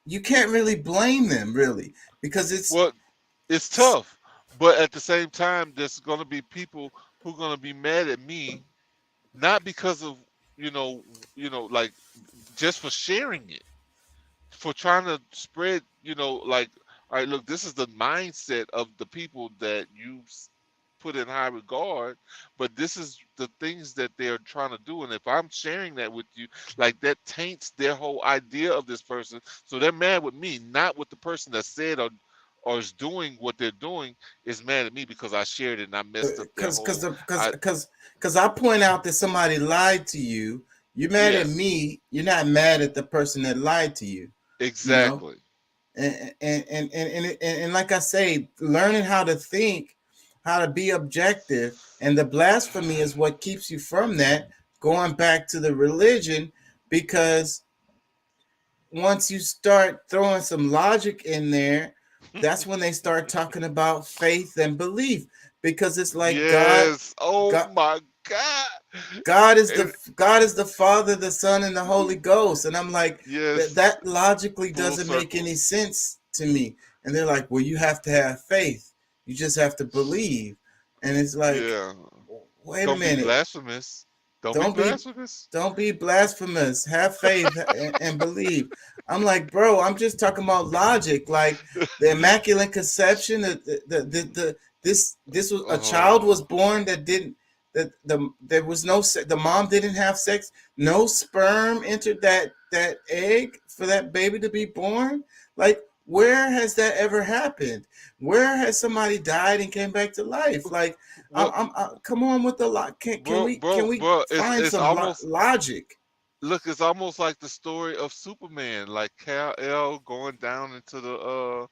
you can't really blame them, really, because well, it's tough, but at the same time, there's going to be people who are going to be mad at me, not because of, you know like, just for sharing it, for trying to spread, like, all right, look, this is the mindset of the people that you put in high regard, but this is the things that they're trying to do. And if I'm sharing that with you, like, that taints their whole idea of this person. So they're mad with me, not with the person that said or is doing what they're doing, is mad at me because I shared it and I messed up their because whole. because I because because I point out that somebody lied to you. You're mad at Yes, me. You're not mad at the person that lied to you. You know, exactly. and like I say, learning how to think, how to be objective, and the blasphemy is what keeps you from that. Going back to the religion, because once you start throwing some logic in there, that's when they start talking about faith and belief. Because it's like Yes. Oh God, my God. And God is the Father, the Son, and the Holy Ghost. And I'm like, yes, that logically full doesn't make circle. any sense to me. And they're like, well, you have to have faith. You just have to believe. And it's like, Yeah. wait a Don't be minute. blasphemous. Don't be Don't be blasphemous. don't be blasphemous. Have faith and believe. I'm like, bro, I'm just talking about logic. Like the immaculate conception, this was a child was Oh, born that didn't that there was no the mom didn't have sex. No sperm entered that egg for that baby to be born. Like, where has that ever happened? Where has somebody died and came back to life? Like, well, come on with the lot. Can bro, we bro, bro. It's find it's some almost logic? look. It's almost like the story of Superman, like Kal El going down into the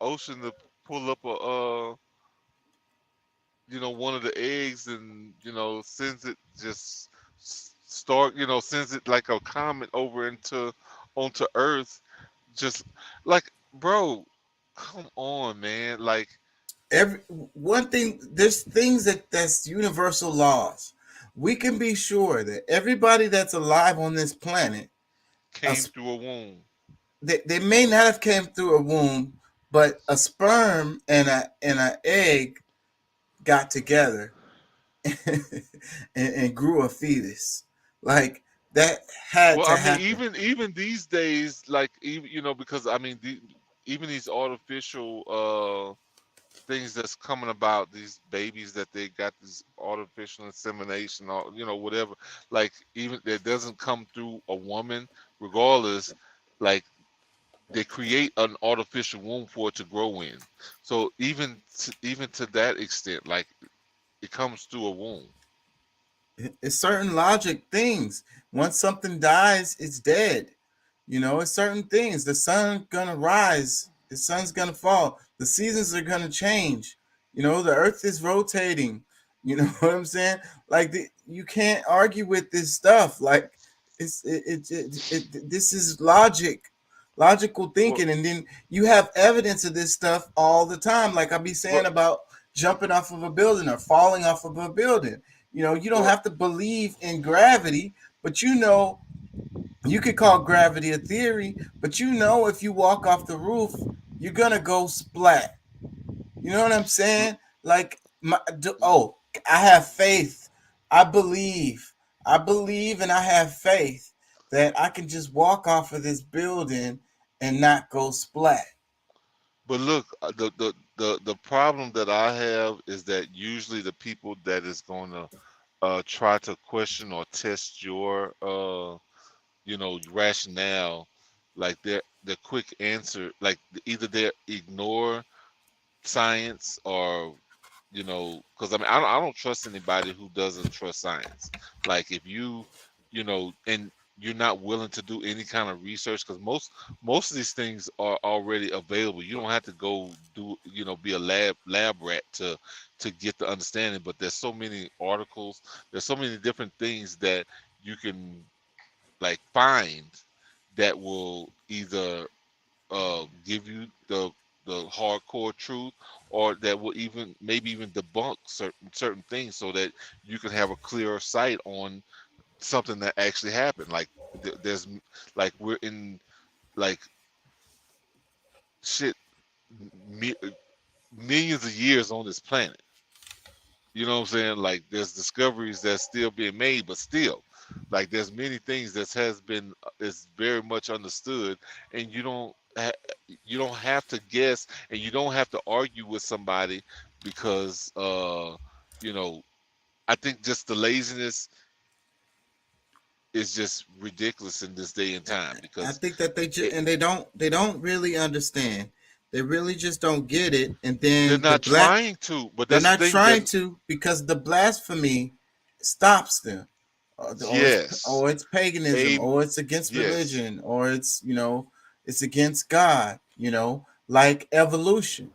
ocean to pull up one of the eggs, and sends it, just start, sends it like a comet over onto Earth. Just like, bro, come on, man. Like, every one thing, there's things that's universal laws. We can be sure that everybody that's alive on this planet, Came through a womb. they may not have came through a womb, but a sperm and an egg got together and grew a fetus. Like that had Well, to I mean, happen. even these days, like even because I mean, even these artificial things that's coming about, these babies that they got this artificial insemination or whatever, like even that doesn't come through a woman, regardless, like they create an artificial womb for it to grow in. So even to that extent, like it comes through a womb. It's certain logic things. Once something dies, it's dead. It's certain things. The sun gonna rise. The sun's gonna fall. The seasons are gonna change. The earth is rotating. You know what I'm saying? Like you can't argue with this stuff. Like this is logical Well, thinking, and then you have evidence of this stuff all the time. Like I be saying well, about jumping off of a building or falling off of a building. You don't well, have to believe in gravity, but you could call gravity a theory, but if you walk off the roof, you're gonna go splat. You know what I'm saying? Like, I have faith. I believe. I believe and I have faith that I can just walk off of this building and not go splat. but look, the problem that I have is that usually the people that is going to try to question or test your rationale, like their quick answer, like either they ignore science or because I mean I don't trust anybody who doesn't trust science. Like if and you're not willing to do any kind of research, because most of these things are already available. You don't have to go do be a lab rat to get the understanding. But there's so many articles, there's so many different things that you can like find that will either give you the hardcore truth, or that will even maybe even debunk certain things, so that you can have a clearer sight on something that actually happened. Like there's like we're in like shit mi- millions of years on this planet. You know what I'm saying? Like there's discoveries that's still being made, but still, like there's many things that has been is very much understood, and you don't have to guess, and you don't have to argue with somebody because you know I think just the laziness is just ridiculous in this day and time I because think that it, they don't really understand. They really just don't get it. And they're then not trying to. But they're that's the not thing. That trying to because the blasphemy stops them. yes, Or it's paganism, a or it's against yes. religion, or it's against God. Like evolution.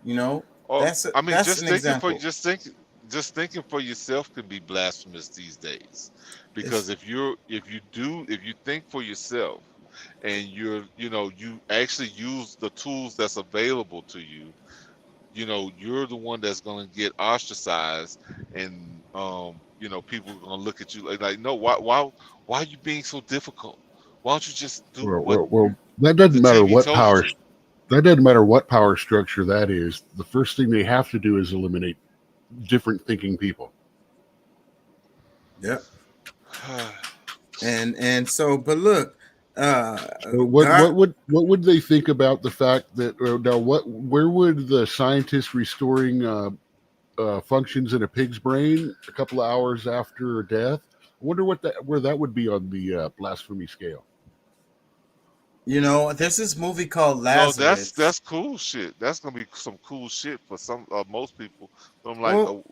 You know, Or that's I mean, that's an example. just thinking for yourself can be blasphemous these days, because It's if you think for yourself, and you actually use the tools that's available to you, you're the one that's going to get ostracized, and people are going to look at you like no, why are you being so difficult? Why don't you just do what That the doesn't matter TV what told you power. to? That doesn't matter what power structure that is. The first thing they have to do is eliminate different thinking people. Yep. And so, but look, uh, So God, what would they think about the fact that now what where would the scientists restoring functions in a pig's brain a couple of hours after death? I wonder where that would be on the blasphemy scale. there's this movie called No, Lazarus. that's cool shit. That's gonna be some cool shit for some most people. But I'm like, Well,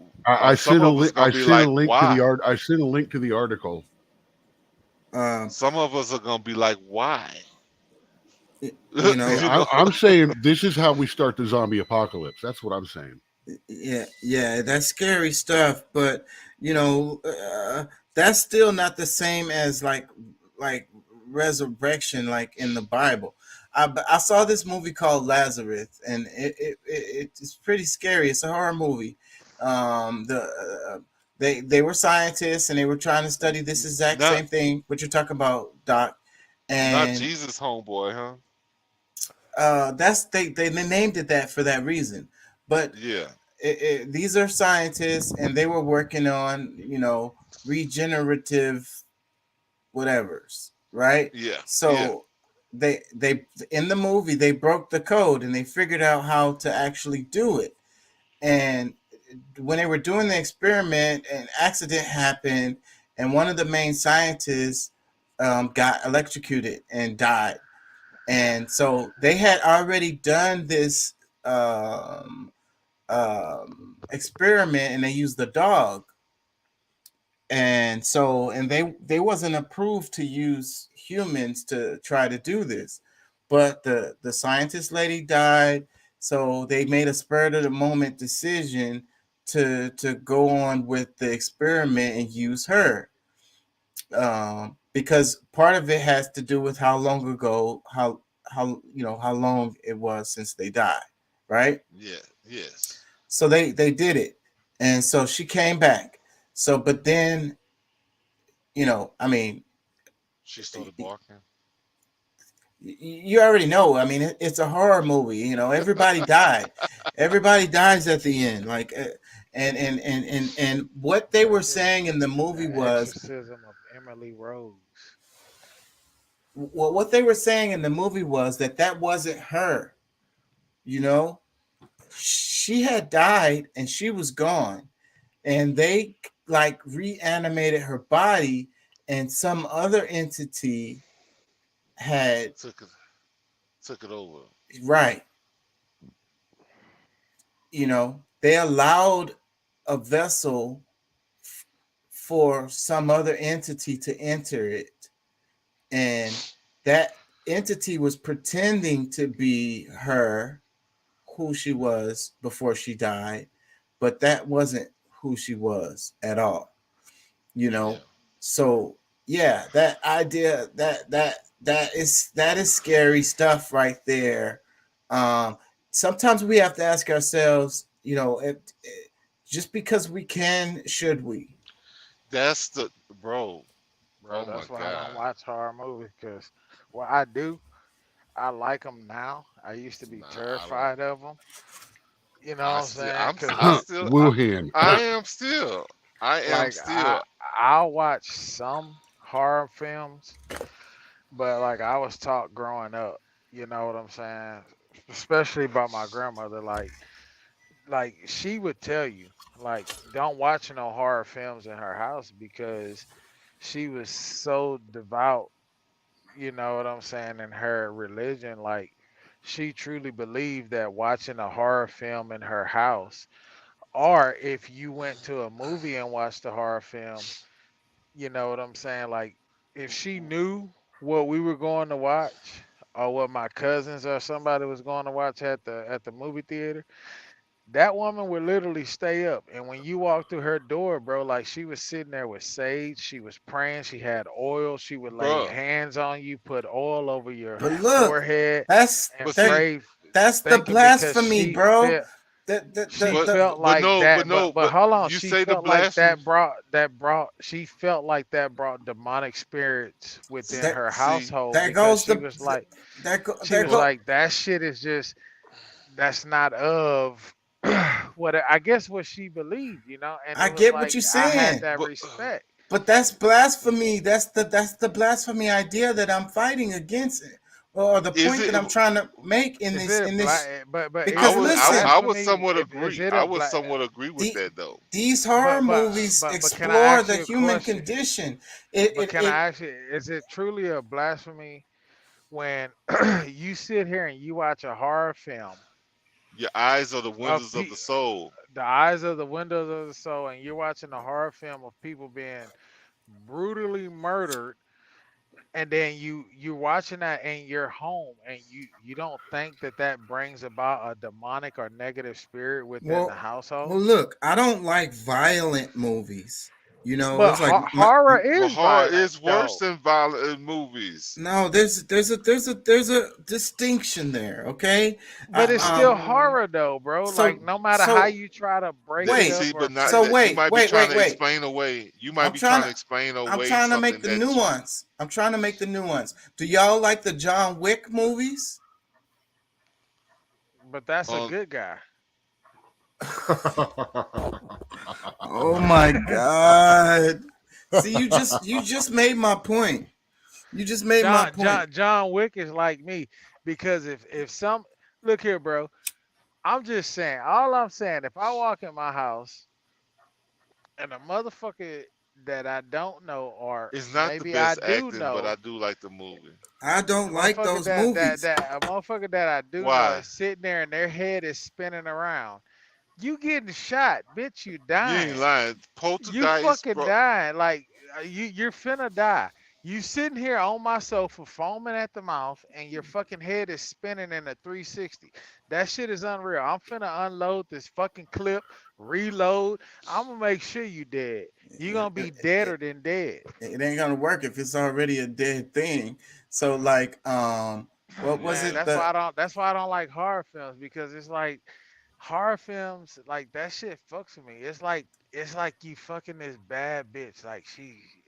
some of us I gonna be sent a like, link to the why? art. I sent a link to the article. um, Some of us are gonna be like, why? you know, you know? I'm saying this is how we start the zombie apocalypse. That's what I'm saying. yeah, that's scary stuff. But you know, uh, that's still not the same as like resurrection, like in the Bible. I saw this movie called Lazarus, and it's pretty scary. It's a horror movie. The they were scientists and they were trying to study this exact Not same thing. What you're talking about, Doc, not and Jesus homeboy, huh? that's they named it that for that reason. But Yeah, these are scientists, and they were working on regenerative whatever's right. yeah, yeah, So they in the movie they broke the code and they figured out how to actually do it. And when they were doing the experiment, an accident happened, and one of the main scientists got electrocuted and died. And so they had already done this experiment, and they used the dog. And so, and they wasn't approved to use humans to try to do this, but the scientist lady died, so they made a spur of the moment decision to go on with the experiment and use her, because part of it has to do with how long ago, how long it was since they died, right? yeah, yes. So they did it, and so she came back. So, but then, I mean, She started barking. you already know. I mean, it's a horror movie. Everybody died. Everybody dies at the end. Like, and what they were It's saying in the movie the was, exorcism of Emily Rose. well, what they were saying in the movie was that wasn't her. You know, she had died and she was gone, and they like reanimated her body, and some other entity had Took it, took it over. right. They allowed a vessel for some other entity to enter it, and that entity was pretending to be her, who she was before she died, but that wasn't who she was at all. you know Yeah, so yeah, that idea, that is scary stuff right there. um Sometimes we have to ask ourselves, just because we can, should we? that's the bro. Bro, Oh my that's why I don't god. watch horror movies. Because what I do, I like them now. I used to be Nah, I don't. terrified of them. You know what I I'm still, saying? Because I still, Wuhan. I am still, I am like still. I'll watch some horror films, but like I was taught growing up, you know what I'm saying? Especially by my grandmother, like she would tell you, like, don't watch no horror films in her house because she was so devout, you know what I'm saying, in her religion. Like she truly believed that watching a horror film in her house, or if you went to a movie and watched a horror film, you know what I'm saying? Like if she knew what we were going to watch or what my cousins or somebody was going to watch at the movie theater, that woman would literally stay up. And when you walk through her door, bro, like she was sitting there with sage, she was praying, she had oil, she would lay Bruh. hands on you, put oil over your But look, forehead that's and But see, pray, that's the thinking because blasphemy, bro. she The but felt but like no, but that, no, but but hold on, you she say the felt like blasphemy. she felt like that brought demonic spirits within that her See, household that because goes the she that was go like that shit is just that's not of what I guess what she believed, you know, and I it was get what like you're I had saying, that but respect. but that's blasphemy. That's the blasphemy idea that I'm fighting against, or the is point that it? I'm trying to make in Is this it a in this but I because is it would, a listen, I would blasphemy? somewhat Is agree. it I a would somewhat agree with the, that though. these horror movies but can I explore ask the you a human question? condition. It But it, can it I ask you, is it truly a blasphemy when you sit here and you watch a horror film Your eyes are the of windows of the soul. the eyes of the windows of the soul, and you're watching a horror film of people being brutally murdered, and then you're watching that in your home, and you don't think that that brings about a demonic or negative spirit within the well household? well look, I don't like violent movies. You know, But it's like horror Well, is horror violent, is worse though. than violent in movies. no. There's a distinction there. Okay. But it's still Um. horror, though, bro. So Like, no matter how so you try to break it wait. up See, or but not So present. that you wait. might be Wait. trying Wait. to Wait. explain away. You might I'm be trying trying to to. explain I'm away trying to make something the that you. nuance. I'm trying to make the nuance. Do y'all like the John Wick movies? But that's a Um, good guy. Oh my God. See, you just made my point. You just made my point. John Wick is like me because if some look here, bro. I'm just saying. All I'm saying, if I walk in my house and a motherfucker that I don't know, or it's not the maybe I best do acting, but I know, do like the movie. I a don't like motherfucker those movies. that a motherfucker that I do know Why? is sitting there and their head is spinning around. You getting shot, bitch. You You ain't dying. lying. You Poltergeist, fucking bro. dying. Like you're finna die. You sitting here on my sofa, foaming at the mouth, and your fucking head is spinning in a 360. That shit is unreal. I'm finna unload this fucking clip, reload. I'm gonna make sure you dead. You It, gonna be it, deader than dead. it ain't gonna work if it's already a dead thing. So like, what was Man, it? that's why I don't. That's why I don't like horror films because it's like horror films like that shit fucks with me. It's like you fucking this bad bitch. Like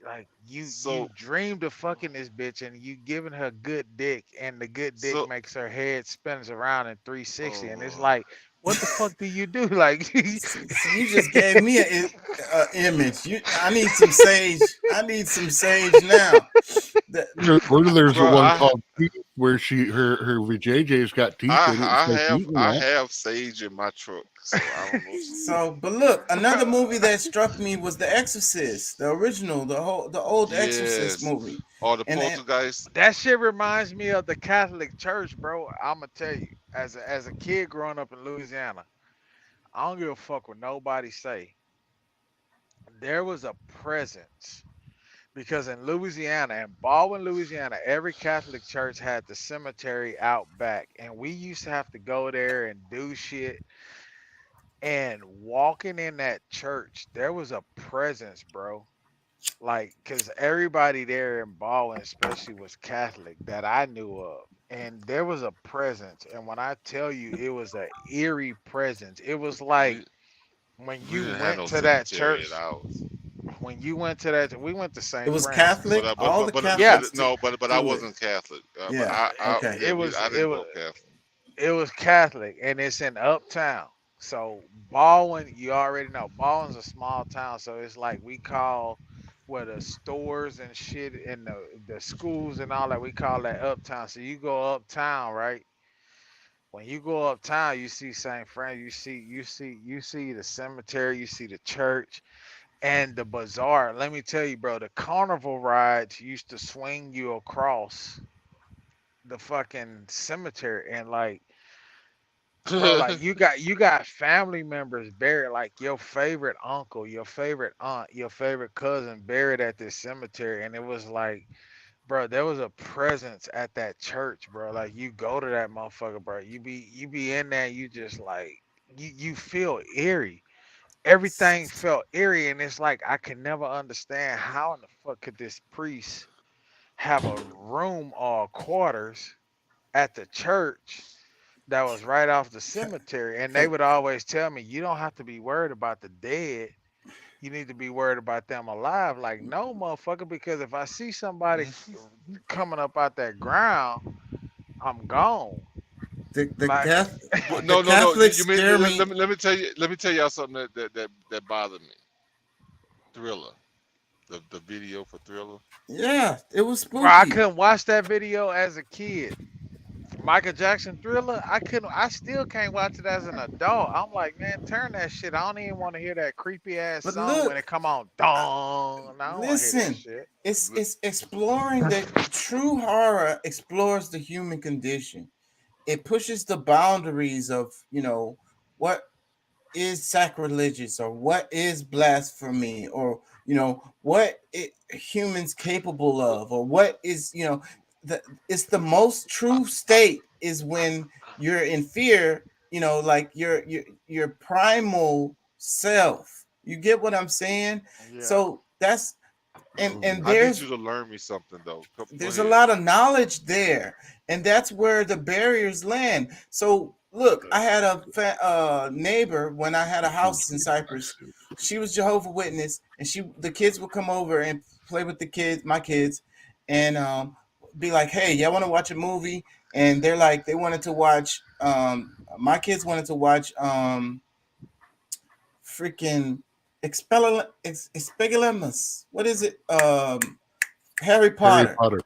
like you So, dreamed of fucking this bitch and you giving her good dick and the good dick so, makes her head spins around in oh 360 and it's Lord. like what the fuck do you do? Like See, you just gave me a image. I need some sage. I need some sage now. The, Or there's the Bro, one called Teeth where her VJJ's got teeth in it and starts eating I that. have sage in my truck, so I don't know. so, but look, another movie that struck me was The Exorcist, the original, the old Exorcist Yes, movie, or the and poltergeist. that shit reminds me of the Catholic Church, bro. I'ma tell you, as a kid growing up in Louisiana, I don't give a fuck what nobody say. There was a presence because in Louisiana, in Baldwin, Louisiana, every Catholic church had the cemetery out back, and we used to have to go there and do shit. And walking in that church, there was a presence, bro. Like, cause everybody there in Baldwin, especially, was Catholic that I knew of, and there was a presence. And when I tell you, it was a eerie presence. It was like We when we you didn't have went no to that cemetery at church. ours. When you went to that, we went to it St. was Francis. Catholic. All the Yeah, Catholics No, but I do it. wasn't Catholic. But Yeah. Okay. yeah, it was I it didn't was go Catholic. it was Catholic, and it's in Uptown. So Baldwin, you already know, Baldwin's a small town, so it's like we call where the stores and shit and the schools and all that, we call that Uptown. So you go uptown, right? When you go uptown, you see St. Francis, you see the cemetery, you see the church and the bazaar. Let me tell you, bro, the carnival rides used to swing you across the fucking cemetery and like bro, like you got family members buried, like your favorite uncle, your favorite aunt, your favorite cousin buried at this cemetery, and it was like, bro, there was a presence at that church, bro. Like you go to that motherfucker, bro. You be in there, you just like you feel eerie. Everything felt eerie, and it's like I can never understand how in the fuck could this priest have a room or quarters at the church that was right off the cemetery, and they Okay. would always tell me, "You don't have to be worried about the dead. You need to be worried about them alive." Like, no, motherfucker, because if I see somebody coming up out that ground, I'm gone. The Like, The No, no, no. Catholics You mean scare me. let me tell y'all something that bothered me. Thriller, the video for Thriller. Yeah, it was bro, I spooky. couldn't watch that video as a kid. Michael Jackson Thriller, I couldn't. I still can't watch it as an adult. I'm like, man, turn that shit. I don't even want to hear that creepy ass But song when look, it come on. Dong. I don't want to hear that listen, shit. it's exploring the true horror explores the human condition. It pushes the boundaries of, what is sacrilegious, or what is blasphemy, or what humans capable of, or what is, it's the most true state is when you're in fear, like your primal self. You get what I'm saying? Yeah. So That's and Oh, I need you there's to learn me something though. Go there's a ahead. lot of knowledge there, and that's where the barriers land. So look, I had a neighbor when I had a house in hugely Cyprus. divisive. She was Jehovah Witness, and the kids would come over and play with the kids, my kids, and be like, "Hey, y'all want to watch a movie?" And they're like, they wanted to watch. My kids wanted to watch freaking Expelliarmus. What is it? Harry Harry Potter. Potter.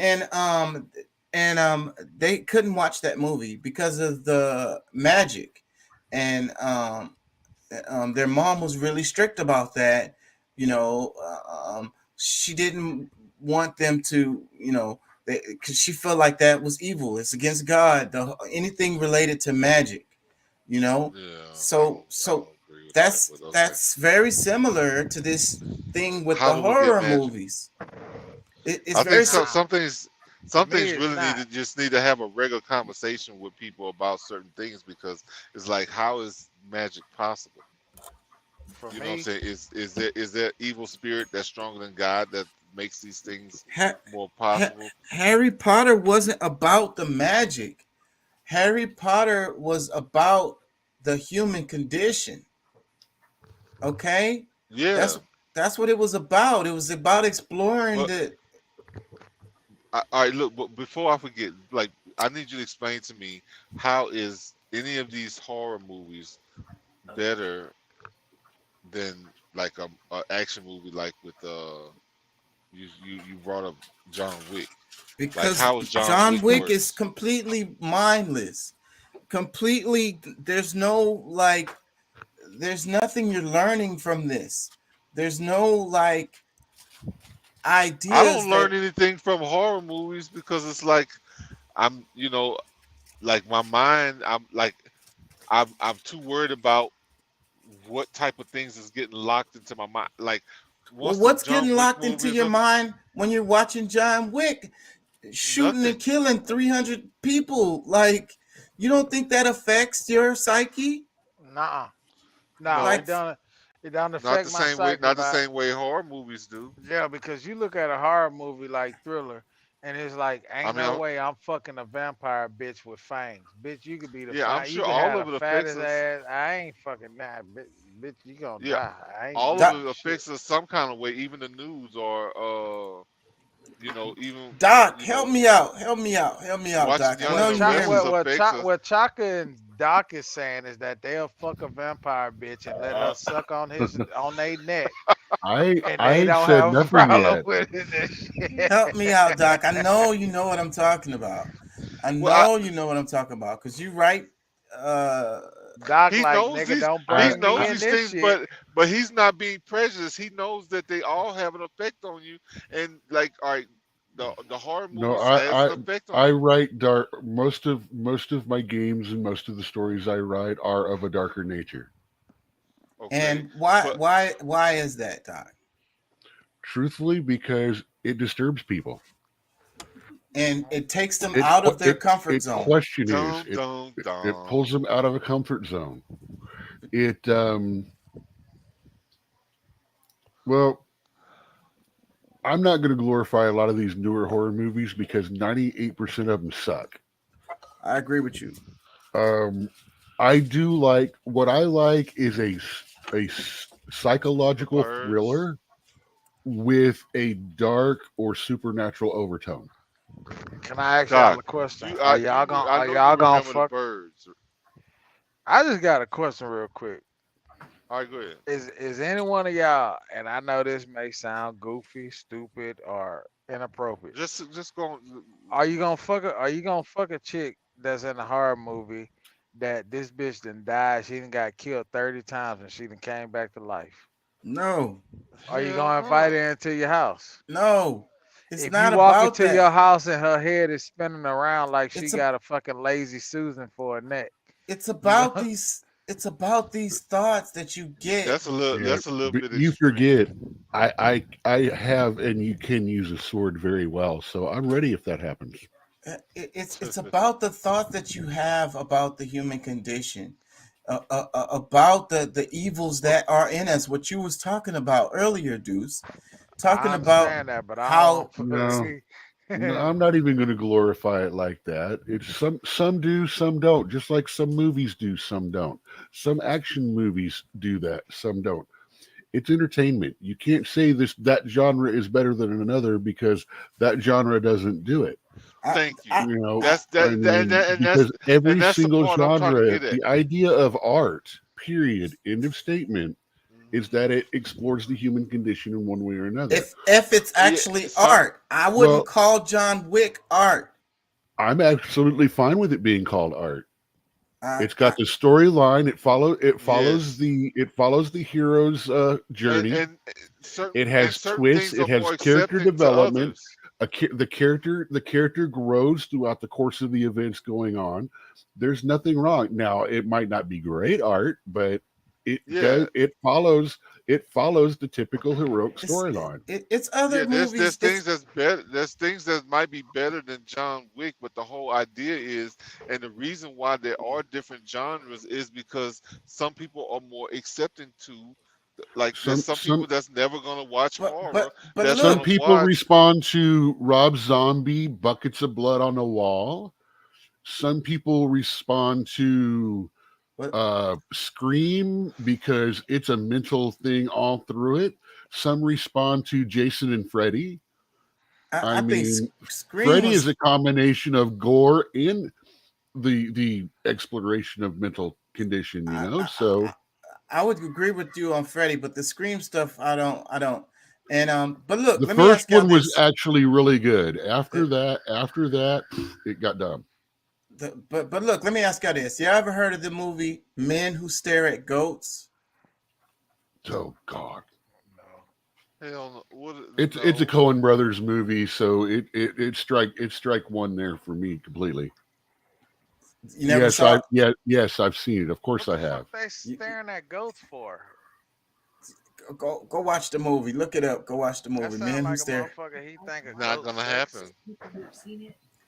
And they couldn't watch that movie because of the magic, and their mom was really strict about that. You know, she didn't want them to, because she felt like that was evil. It's against God. Anything related to magic, you know. Yeah, I So don't agree with that, that's but okay. that's very similar to this thing with How the do we get horror magic? movies. It's I think very so. Nah, to Some me things it's really need not. to just need to have a regular conversation with people about certain things because it's like, how is magic possible? For You know what I'm me, saying? Is there evil spirit that's stronger than God that makes these things ha- more possible? Harry Potter wasn't about the magic. Harry Potter was about the human condition. Okay, Yeah, that's that's what it was about. It was about exploring but the. all right. Look, but before I forget, like, I need you to explain to me how is any of these horror movies better than like a action movie like with you brought up John Wick. Like, Because how is John John Wick Wick is worse? completely mindless. Completely, there's no like, there's nothing you're learning from this. There's no like I ideas don't that. learn anything from horror movies because it's like I'm, like my mind. I'm too worried about what type of things is getting locked into my mind. Like Well, once the what's John getting Wick locked movie into or your something, mind when you're watching John Wick shooting and nothing. killing 300 people? Like, you don't think that affects your psyche? nah, no, Like, No, it don't not affect the my same way. psyche. Not the By same way horror movies do. Yeah, because you look at a horror movie like Thriller, and it's like, I ain't mean, no way I'm fucking a vampire bitch with fangs. Bitch, you could be the yeah, I'm fine, you sure could all have the of it affects fattest us. ass. I ain't fucking that bitch. Bitch, you gonna Yeah, die. I ain't all of giving Doc, you it shit. affects us some kind of way. Even the news or even Doc, you help know, me out. Help me out. Help me out, watching Doc. I Young know and What the you're Ch- with Restless me. affects us. what Chaka and Doc is saying is that they'll fuck a vampire bitch and let her suck on their neck, and they I don't said have a nothing problem yet. with it and shit. Help me out, Doc. I know you know what I'm talking about. I Well, I, know you know what I'm talking about because you write. Uh, Doc he like, knows nigga, these don't I, he bring me knows I in these this things, shit. but he's not being prejudiced. He knows that they all have an effect on you, and like, all right, the horror no, movies has an effect on I you. write dark. Most of my games and most of the stories I write are of a darker nature. Okay, and why but why why is that, Doc? Truthfully, because it disturbs people. And it takes them It out que- of their comfort it zone. questioneers. dum dum It dum. pulls them out of a comfort zone. It well, I'm not going to glorify a lot of these newer horror movies because 98% of them suck. I agree with you. Um, I do like what I like is The psychological Purge. thriller with a dark or supernatural overtone. Can I ask y'all Doc, a question? you I Are know you y'all gonna remember the fuck? birds. I just got a question real quick. All right, go ahead. Is any one of y'all, and I know this may sound goofy, stupid, or inappropriate. Just go. Are you gonna fuck a chick that's in a horror movie that this bitch done died, she done got killed 30 times and she done came back to life? No, Are you Hell gonna invite no. her into your house? no, it's If you not walk about into your that. house and her head is spinning around like she It's a got a fucking lazy Susan for a neck, it's you about gonna these it's about these thoughts that you get. Yeah, That's a little but bit you extreme. forget I have and you can use a sword very well, so I'm ready if that happens. It's about the thought that you have about the human condition. about the evils that are in us. What you was talking about earlier, Deuce, talking I about understand that, but I don't how want No, to. no, I'm not even going to glorify it like that. It's some do, some don't. Just like some movies do, some don't. Some action movies do that, some don't. It's entertainment. You can't say that genre is better than another because that genre doesn't do it. I, Thank you. I, You know, I, That's I that, that mean, and because every that's the single part I'm trying to genre, get at. the idea of art, period, end of statement, is Mhm. that it explores the human condition in one way or another. if it's Yeah, actually some art, I wouldn't Well, call John Wick art. I'm absolutely fine with it being called art. I, It's got I the storyline. yes, It follows the hero's journey. and certain It has certain twists. things It are has more character accepting to development. others. The character grows throughout the course of the events going on. There's nothing wrong. Now it might not be great art, but it does Yeah, it follows the typical heroic it's storyline. it's other yeah. There's movies. things It's that's better. There's things that might be better than John Wick, but the whole idea is, and the reason why there are different genres is because some people are more accepting to. Like there's Some some some people that's never gonna watch horror. but That's some look, gonna people watch. respond to Rob Zombie, Buckets of Blood on the Wall. Some people respond to but Scream because it's a mental thing all through it. Some respond to Jason and Freddy. I I think mean, Scream Freddy is was. a combination of gore and the exploration of mental condition. I, I, So I I would agree with you on Freddy, but the Scream stuff, I don't. And but look, the let me first ask y'all one was this: actually really good. the, After that, it got dumb. but look, let me ask y'all this: you ever heard of the movie Men Who Stare at Goats? Oh God. Hell, what? It's a No. Coen Brothers movie, so it strike one there for me completely. You never saw? Yes, I've seen it. Of course What the I fuck have. they You, staring at goats for? go watch the movie. Look it up. Go watch the That movie. sound Men Who like a Stare. motherfucker. He think a Not goat gonna sexy. happen.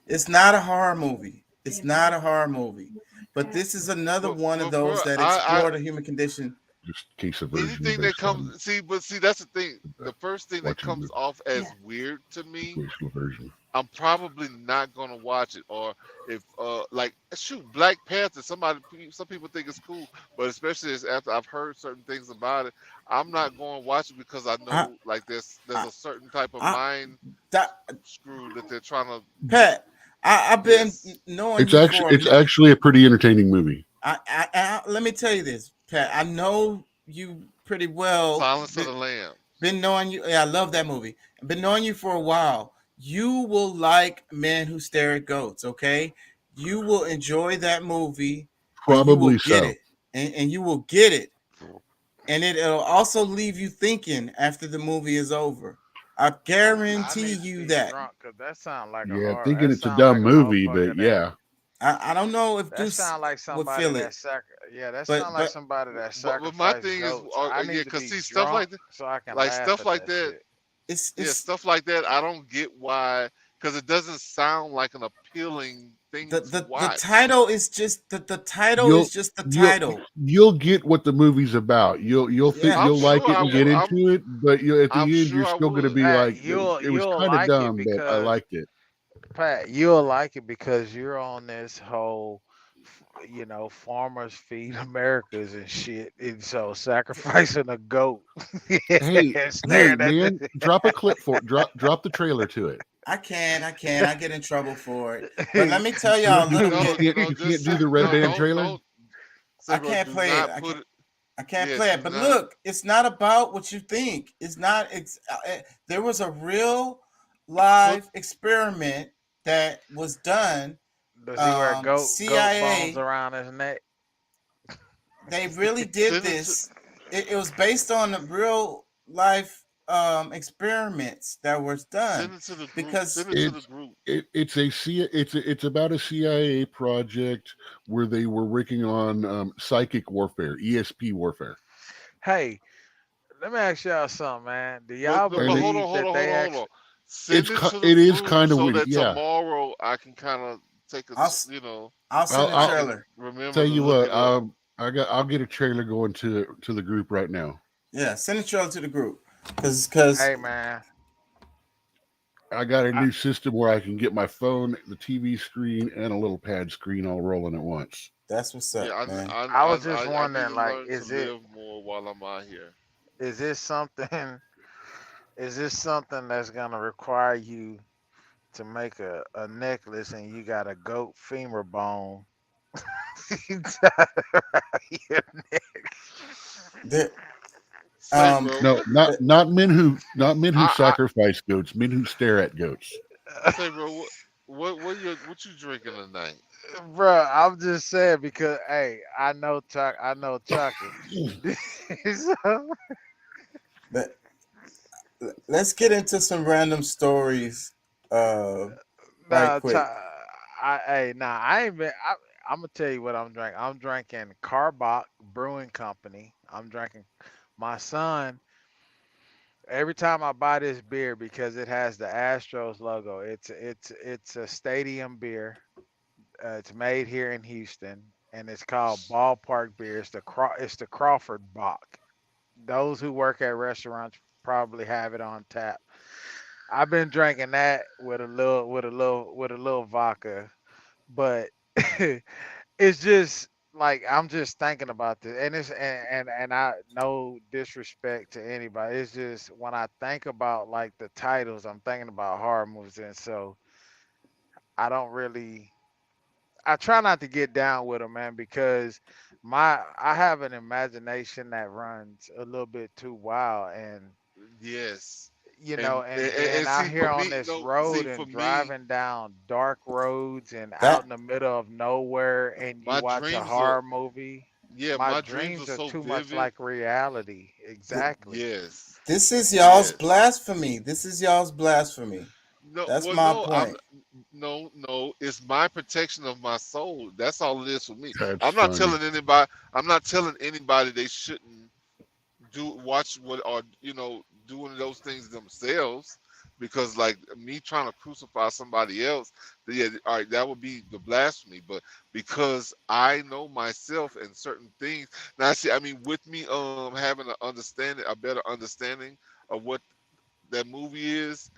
It's not a horror movie. It's not a horror movie. But this is another one of But bro, those that I explore the human condition. Just in case a version anything that based on comes, see, that's the thing. uh, The first thing that watching comes the off as weird to me, situational version. I'm probably not gonna watch it. Or if like shoot, Black Panther, some people think it's cool, but especially as after I've heard certain things about it, I'm not going to watch it because I I, know like there's I, a certain type of I, mind that, screw that they're trying to. Pat, I've been Yes, knowing It's you actually for a it's minute. actually a pretty entertaining movie. Let me tell you this, Pat. I know you pretty well. Silence of the Lambs. Been knowing you. Yeah, I love that movie. Been knowing you for a while. You will like Men Who Stare at Goats. Okay, you will enjoy that movie, and you will Probably get so. it, and you will get it, and it'll also leave you thinking after the movie is over. I I guarantee need to you be that. drunk because that sound like a Yeah, hard. thinking That it's a sound dumb like a movie, but motherfucker that. yeah. I don't know if That Deuce sound like would somebody feel it, that Yeah, that but sound like but somebody that But my sacrificed thing is, goats. I yeah, need to cause be see stuff drunk like that, so I can like laugh stuff at like that that. shit. Yeah, it's stuff like that. I don't get why, because it doesn't sound like an appealing thing to the watch. title is just the title is You'll just the you'll title. you'll get what the movie's about. You'll think Yeah, I'm you'll like sure it I and would. get into it, but at I'm the end you're sure I still going to would. be Pat, like, you'll it was you'll kind of like it dumb, but I because liked it. Pat, you'll like it because you're on this whole, farmers feed Americas and shit, and so sacrificing a goat, Hey, and hey, staring at man, drop a clip for it. Drop the trailer to it. I get in trouble for it. But let me tell y'all a little No, bit. no, You just can't do say the red no. band trailer. Don't say, I bro. can't Do play it. not put it. I can't Yes, play it. do But not. look, it's not about what you think. It's not. There was a real Put live experiment that was done. does he wear goat bones CIA, around his neck? they really did send it to this. It was based on the real life experiments that was done send it to the group. because Send it to the It's group. it's about a CIA project where they were working on psychic warfare, ESP warfare, Hey, let me ask y'all something, man. Do But y'all and but hold on, believe hold that on, hold they on, hold on. actually? Send it to the it is group kind of so weird. that Yeah, tomorrow I can kind of take a I'll s- you know I'll I'll, send a I I'll can trailer. remember tell to you look what. it up. I'll get a trailer going to the group right now. Yeah, send a trailer to the group, cause Hey man, I got a I, new system where I can get my phone, the TV screen, and a little pad screen all rolling at once. that's what's Yeah, up, man. I was just I need wondering, to like, learn to live more while I'm out here. is this something is this something that's gonna require you to make a necklace and you got a goat femur bone tied around your neck? There, Say, um, bro, No, what? the- not men who I sacrifice goats, men who stare at goats. say, bro, what you drinking tonight? Bruh, I'm just saying because hey, I know Chucky. So, the, let's get into some random stories, uh, right nah, quick. I ain't been. I'm gonna tell you what I'm drinking. I'm drinking Carbach Brewing Company. I'm drinking. My son, every time I buy this beer because it has the Astros logo. It's a stadium beer. It's made here in Houston, and it's called Ballpark Beer. It's the Crawford Bach. Those who work at restaurants probably have it on tap. I've been drinking that with a little vodka, but it's just like I'm just thinking about this, and and I no disrespect to anybody. It's just when I think about like the titles, I'm thinking about horror movies, and so I don't really. I try not to get down with them, man, because I have an imagination that runs a little bit too wild, and Yes, and being and out see here for on me, this no, road see for and me, driving down dark roads and out That in the middle of nowhere and you my watch a dreams are horror movie, yeah, my my dreams are dreams are so too much vivid. like reality. th- Exactly. Yes, this is y'all's yes. blasphemy. This is y'all's blasphemy. No, That's well, my no, I'm point. no. It's my protection of my soul. That's all it is for me. That's I'm not funny. telling anybody. I'm not telling anybody they shouldn't watch what or doing those things themselves, because like me trying to crucify somebody else, yeah, all right, that would be the blasphemy. But because I know myself and certain things, now see, I mean, with me having a better understanding of what that movie is,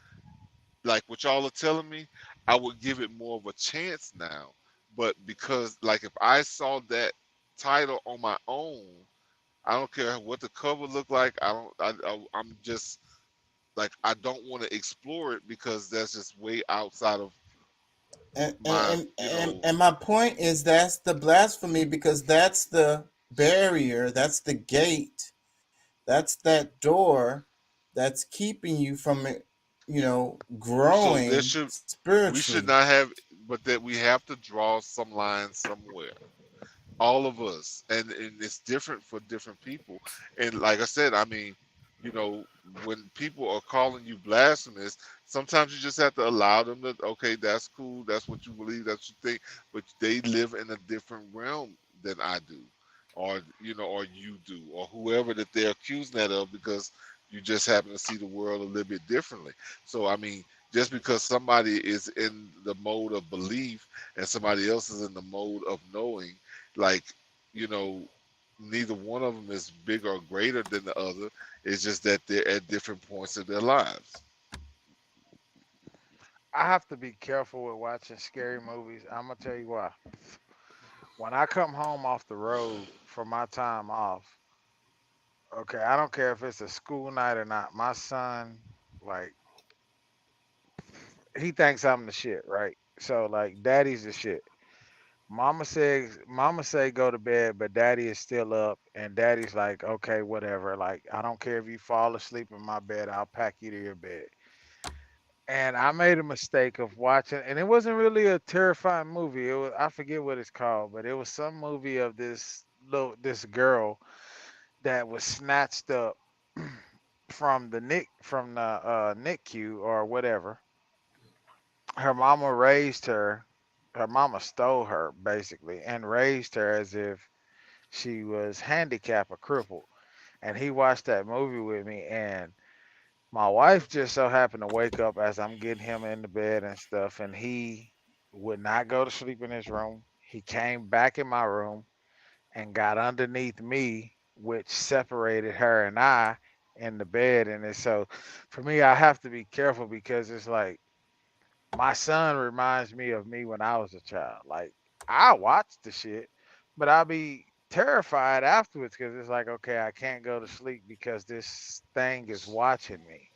like what y'all are telling me, I would give it more of a chance now. But because like if I saw that title on my own, I don't care what the cover look like. I don't. I'm just like I don't want to explore it because that's just way outside of And and, my. and and and my point is that's the blasphemy because that's the barrier, that's the gate, that's that door that's keeping you from So there growing should we should spiritually. not have, but that we have to draw some line somewhere. All of us, and it's different for different people. And like I said, I mean, you know, when people are calling you blasphemous, sometimes you just have to allow them to, okay, that's cool, that's what you believe, that's what you think, but they live in a different realm than I do, or or you do, or whoever that they're accusing that of, because you just happen to see the world a little bit differently. So I mean, just because somebody is in the mode of belief and somebody else is in the mode of knowing, like, you know, neither one of them is bigger or greater than the other. It's just that they're at different points of their lives. I have to be careful with watching scary movies. I'm gonna tell you why. When I come home off the road for my time off, okay, I don't care if it's a school night or not. My son, like, he thinks I'm the shit, right? So like, daddy's the shit. Mama say go to bed, but daddy is still up, and daddy's like, okay, whatever. Like, I don't care if you fall asleep in my bed, I'll pack you to your bed. And I made a mistake of watching, and it wasn't really a terrifying movie. It was, I forget what it's called, but it was some movie of this girl that was snatched up from the NICU or whatever. Her mama raised her. Her mama stole her basically and raised her as if she was handicapped or crippled. And he watched that movie with me, and my wife just so happened to wake up as I'm getting him in the bed and stuff, and he would not go to sleep in his room. He came back in my room, and got underneath me, which separated her and I in the bed. And it's so for me, I have to be careful because it's like my son reminds me of me when I was a child. Like I watch the shit, but I'll be terrified afterwards because it's like, okay, I can't go to sleep because this thing is watching me.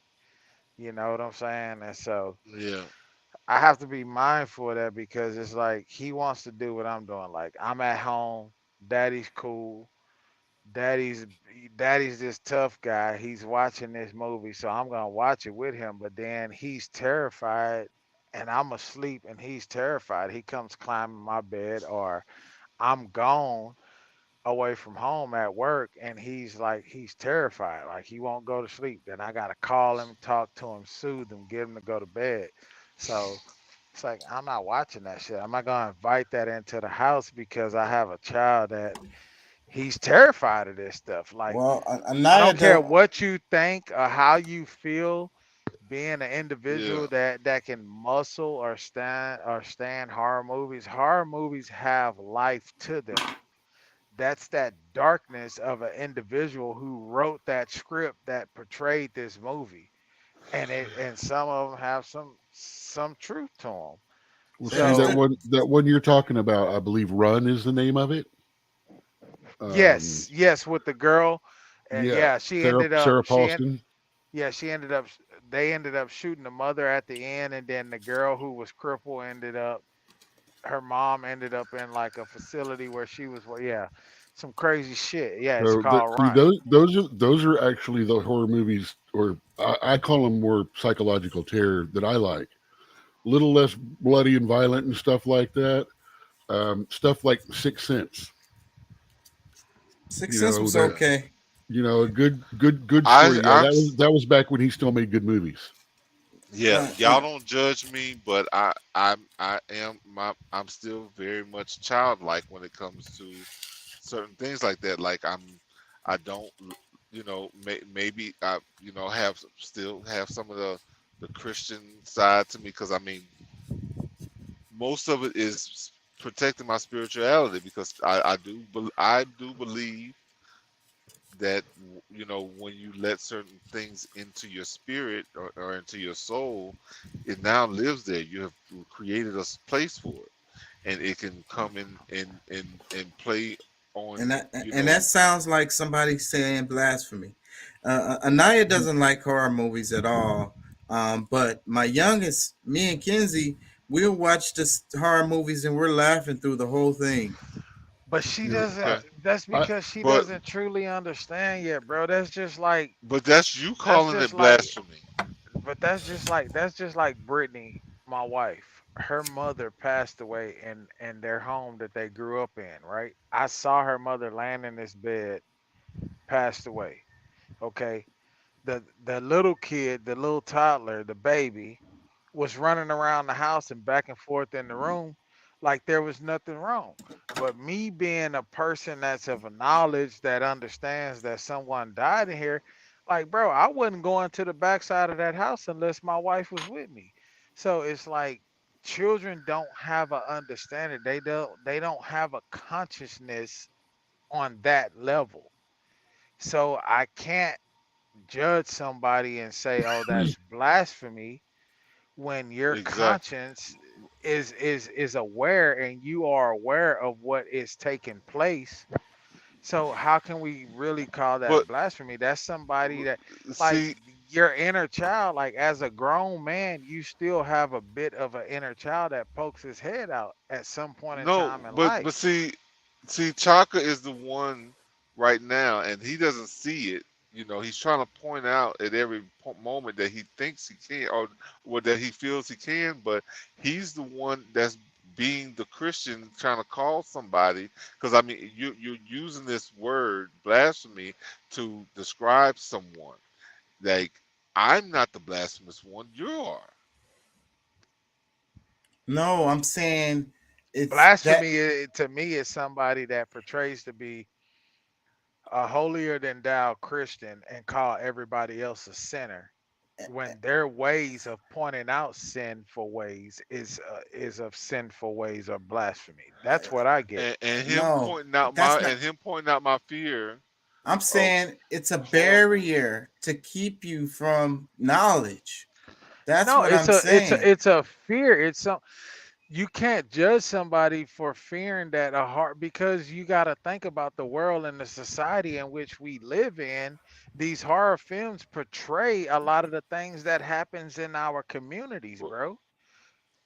You know what I'm saying? And so Yeah. I have to be mindful of that because it's like he wants to do what I'm doing. Like I'm at home, daddy's cool, daddy's daddy's this tough guy. He's watching this movie, so I'm gonna watch it with him. But then he's terrified, and I'm asleep, and he's terrified. He comes climbing my bed, or I'm gone away from home at work, and he's like he's terrified, like he won't go to sleep. Then I gotta call him, talk to him, soothe him, get him to go to bed. So it's like I'm not watching that shit. I'm not gonna invite that into the house because I have a child that he's terrified of this stuff. Like Well, I Anaya don't care does. what you think or how you feel, being an Yeah. individual that can muscle or stand horror movies. Horror movies have life to them. That's that darkness of an individual who wrote that script that portrayed this movie, and some of them have some truth to them. Well, see There's that So the one you're talking about. I believe "Run" is the name of it. Um, yes, with the girl, yeah, yeah, Sarah Paulson. she ended up they ended up shooting the mother at the end, and then the girl who was crippled ended up her mom ended up in like a facility where she was, well, yeah, some crazy shit. Yeah, it's So called see Run. those are actually the horror movies, or I call them more psychological terror that I like. A little less bloody and violent and stuff like that. Stuff like Sixth Sense. Sixth You Sense know was that. Yeah. okay. A good I story. Yeah, I'm that was back when he still made good movies. Yeah, And y'all don't judge me, but I'm still very much childlike when it comes to certain things like that. Like I don't, maybe I, have still have some of the Christian side to me because I mean most of it is protecting my spirituality because I do believe that when you let certain things into your spirit or into your soul, it now lives there. You have created a place for it, and it can come and play and on. that and that sounds like somebody saying blasphemy. Anaya doesn't like horror movies at all. But my youngest, me and Kenzie, we'll watch this horror movies and we're laughing through the whole thing. But she You know, doesn't. I, Okay, That's I because she but doesn't truly understand yet, bro. That's just like that's you that's calling just it like blasphemy. that's just like Brittany, my wife. Her mother passed away in their home that they grew up in, right? I saw her mother laying in this bed, passed away. Okay. The little kid, the little toddler, the baby, was running around the house and back and forth in the room like there was nothing wrong. But me being a person that's of a knowledge that understands that someone died in here, like bro, I wasn't going to the backside of that house unless my wife was with me. So it's like children don't have a understanding. They don't have a consciousness on that level. So I can't judge somebody and say, "Oh, that's blasphemy," when your Exactly. conscience is aware and you are aware of what is taking place. So how can we really call that But blasphemy? That's somebody that, like, see, your inner child, like as a grown man, you still have a bit of an inner child that pokes his head out at some point in no, time in but life. see, Chaka is the one right now, and he doesn't see it. He's trying to point out at every moment that he thinks he can, or that he feels he can, but he's the one that's being the Christian trying to call somebody. Because I mean, you're using this word blasphemy to describe someone. Like I'm not the blasphemous one. You are. No, I'm saying it's that. Blasphemy to me is somebody that portrays to be a holier than thou Christian and call everybody else a sinner. when their ways of pointing out sinful ways is of sinful ways or blasphemy. That's what I get. And him No, pointing out that's not. my fear I'm of saying it's a horrible. barrier to keep you from knowledge. That's No, what I'm saying. it's a fear. It's some you can't judge somebody for fearing that a heart because you got to think about the world and the society in which we live in. These horror films portray a lot of the things that happens in our communities, But, bro.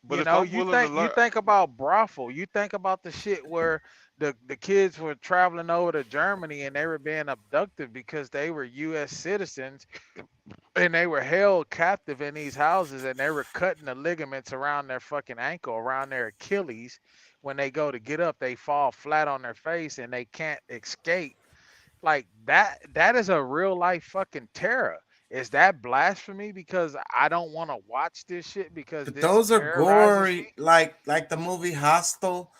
but You if know, I'm willing to you learn, think about brothel, you think about the shit where the kids were traveling over to Germany and they were being abducted because they were US citizens and they were held captive in these houses and they were cutting the ligaments around their fucking ankle, around their Achilles. When they go to get up, they fall flat on their face and they can't escape. Like that is a real life fucking terror. Is that blasphemy because I don't want to watch this shit because But this those are terrorizes me? gory, like the movie Hostel,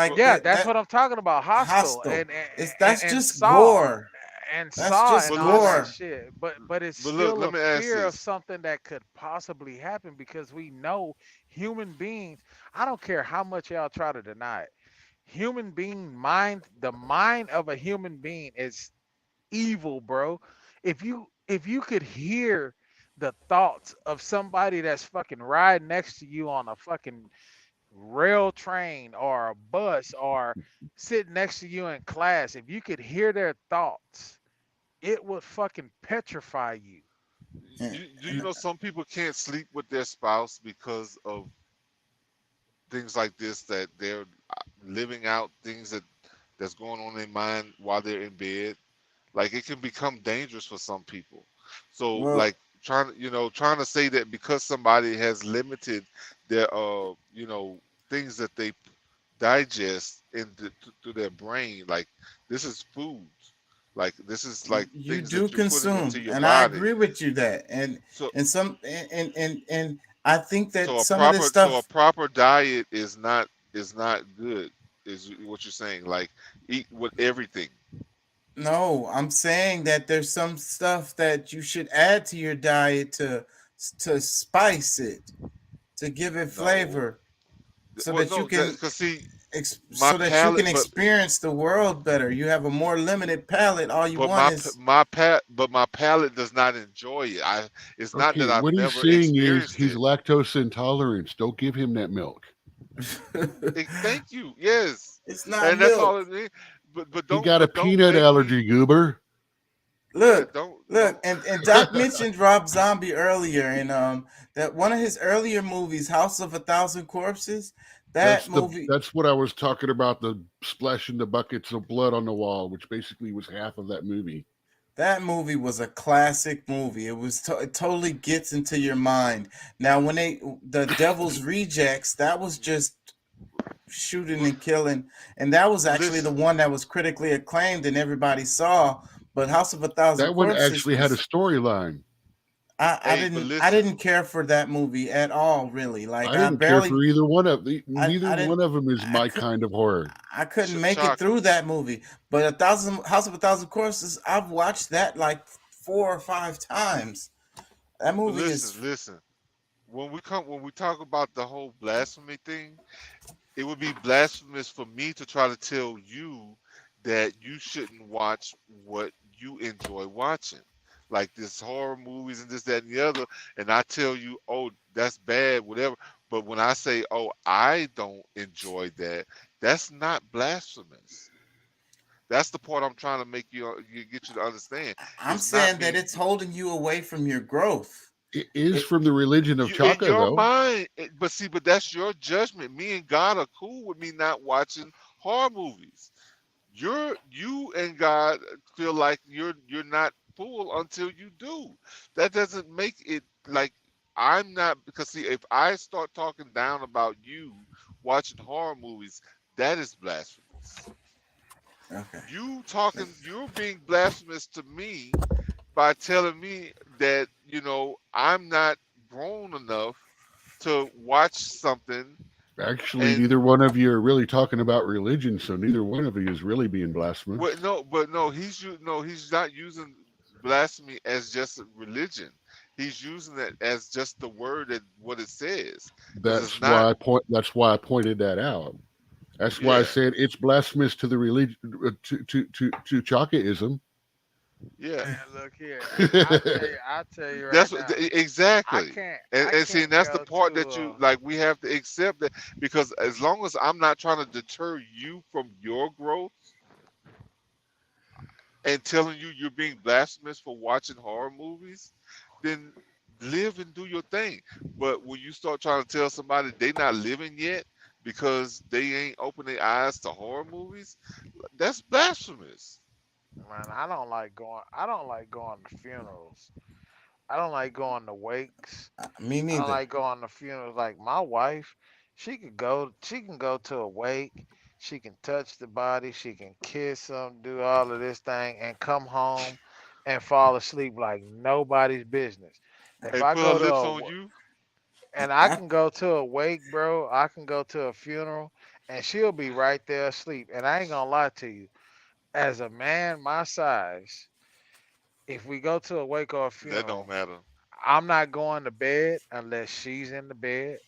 but like Yeah, that. that's That what I'm talking about. Hostel Hostel. It's that's and just Saw gore. and That's Saw just and but all that listen, gore. shit. But it's but look, still let a me ask fear of this. something that could possibly happen because we know human beings. I don't care how much y'all try to deny it. Human being mind, the mind of a human being is evil, bro. If you could hear the thoughts of somebody that's fucking riding next to you on a fucking rail train or a bus or sitting next to you in class, if you could hear their thoughts, it would fucking petrify you. And, Do you and know some people can't sleep with their spouse because of things like this, that they're living out things that's going on in their mind while they're in bed? Like it can become dangerous for some people. So well, like trying to say that because somebody has limited their things that they digest through their brain, like this is food, like this is like you things do that you're putting into consume, your and I body. agree with you that, So and some and I think that so a some of this proper stuff. diet is not good, is what you're saying. Like eat with everything. No, I'm saying that there's some stuff that you should add to your diet to spice it, to give it No, flavor, so well that you no, can because see my so that you can palate, experience the world better. You have a more limited palate. All you but want is my palate does not enjoy it. It's not Okay, that I've what he's never saying is experienced he's it. lactose intolerant. Don't give him that milk. Thank you. Yes, it's not and that's all milk. it is. He got a But don't peanut make me. allergy, goober. Yeah, Look, don't. look, and Doc mentioned Rob Zombie earlier, and that one of his earlier movies, House of a Thousand Corpses. That movie, That's what I was talking about, the splashing the buckets of blood on the wall, which basically was half of that movie. that movie was a classic movie. It totally gets into your mind. Now, when the Devil's Rejects, that was just shooting But and killing, and that was actually the listen, one that was critically acclaimed and everybody saw. But House of a Thousand That one Corpses actually had a was storyline. hey, but I listen. didn't care for that movie at all, really. Like I didn't care for either one of the neither I one didn't of them is I my could kind of horror. I couldn't make it Chaka, through that movie. But a thousand House of a Thousand Corpses, I've watched that like 4 or 5 times. That but movie is listen. When we talk about the whole blasphemy thing, it would be blasphemous for me to try to tell you that you shouldn't watch what you enjoy watching, like this horror movies and this, that, and the other. And I tell you, oh, that's bad, whatever. But when I say, oh, I don't enjoy that, that's not blasphemous. That's the part I'm trying to make you get you to understand. I'm It's not saying that being it's holding you away from your growth. It is It from the religion of you in Chaka, your though. mind, but see, but that's your judgment. Me and God are cool with me not watching horror movies. You and God feel like you're not full until you do. That doesn't make it like I'm not, because see, if I start talking down about you watching horror movies, that is blasphemous. okay. You're being blasphemous to me by telling me that I'm not grown enough to watch something. Actually, And neither one of you are really talking about religion, so neither one of you is really being blasphemous. what no but no he's not using blasphemy as just a religion. He's using it as just the word and what it says, because it's That's not. why I pointed that out. That's why I Yeah, said it's blasphemous to the religion, to Chakaism. yeah. Man, look here. I tell you right That's now. I exactly. can't And, I and see, can't that's the go part to that you like. We have to accept that, because as long as I'm not trying to deter you from your growth and telling you you're being blasphemous for watching horror movies, then live and do your thing. But when you start trying to tell somebody they not living yet because they ain't open their eyes to horror movies, that's blasphemous. man, I don't like going to funerals. I don't like going to wakes. Me I don't neither. like going to funerals. Like my wife, she can go to a wake, she can touch the body, she can kiss them, do all of this thing, and come home and fall asleep like nobody's business. If And I put her go to lips a on you. and I I can go to a wake, bro. I can go to a funeral, and she'll be right there asleep. And I ain't gonna lie to you, as a man my size, if we go to a wake or a That don't funeral, matter. I'm not going to bed unless she's in the bed,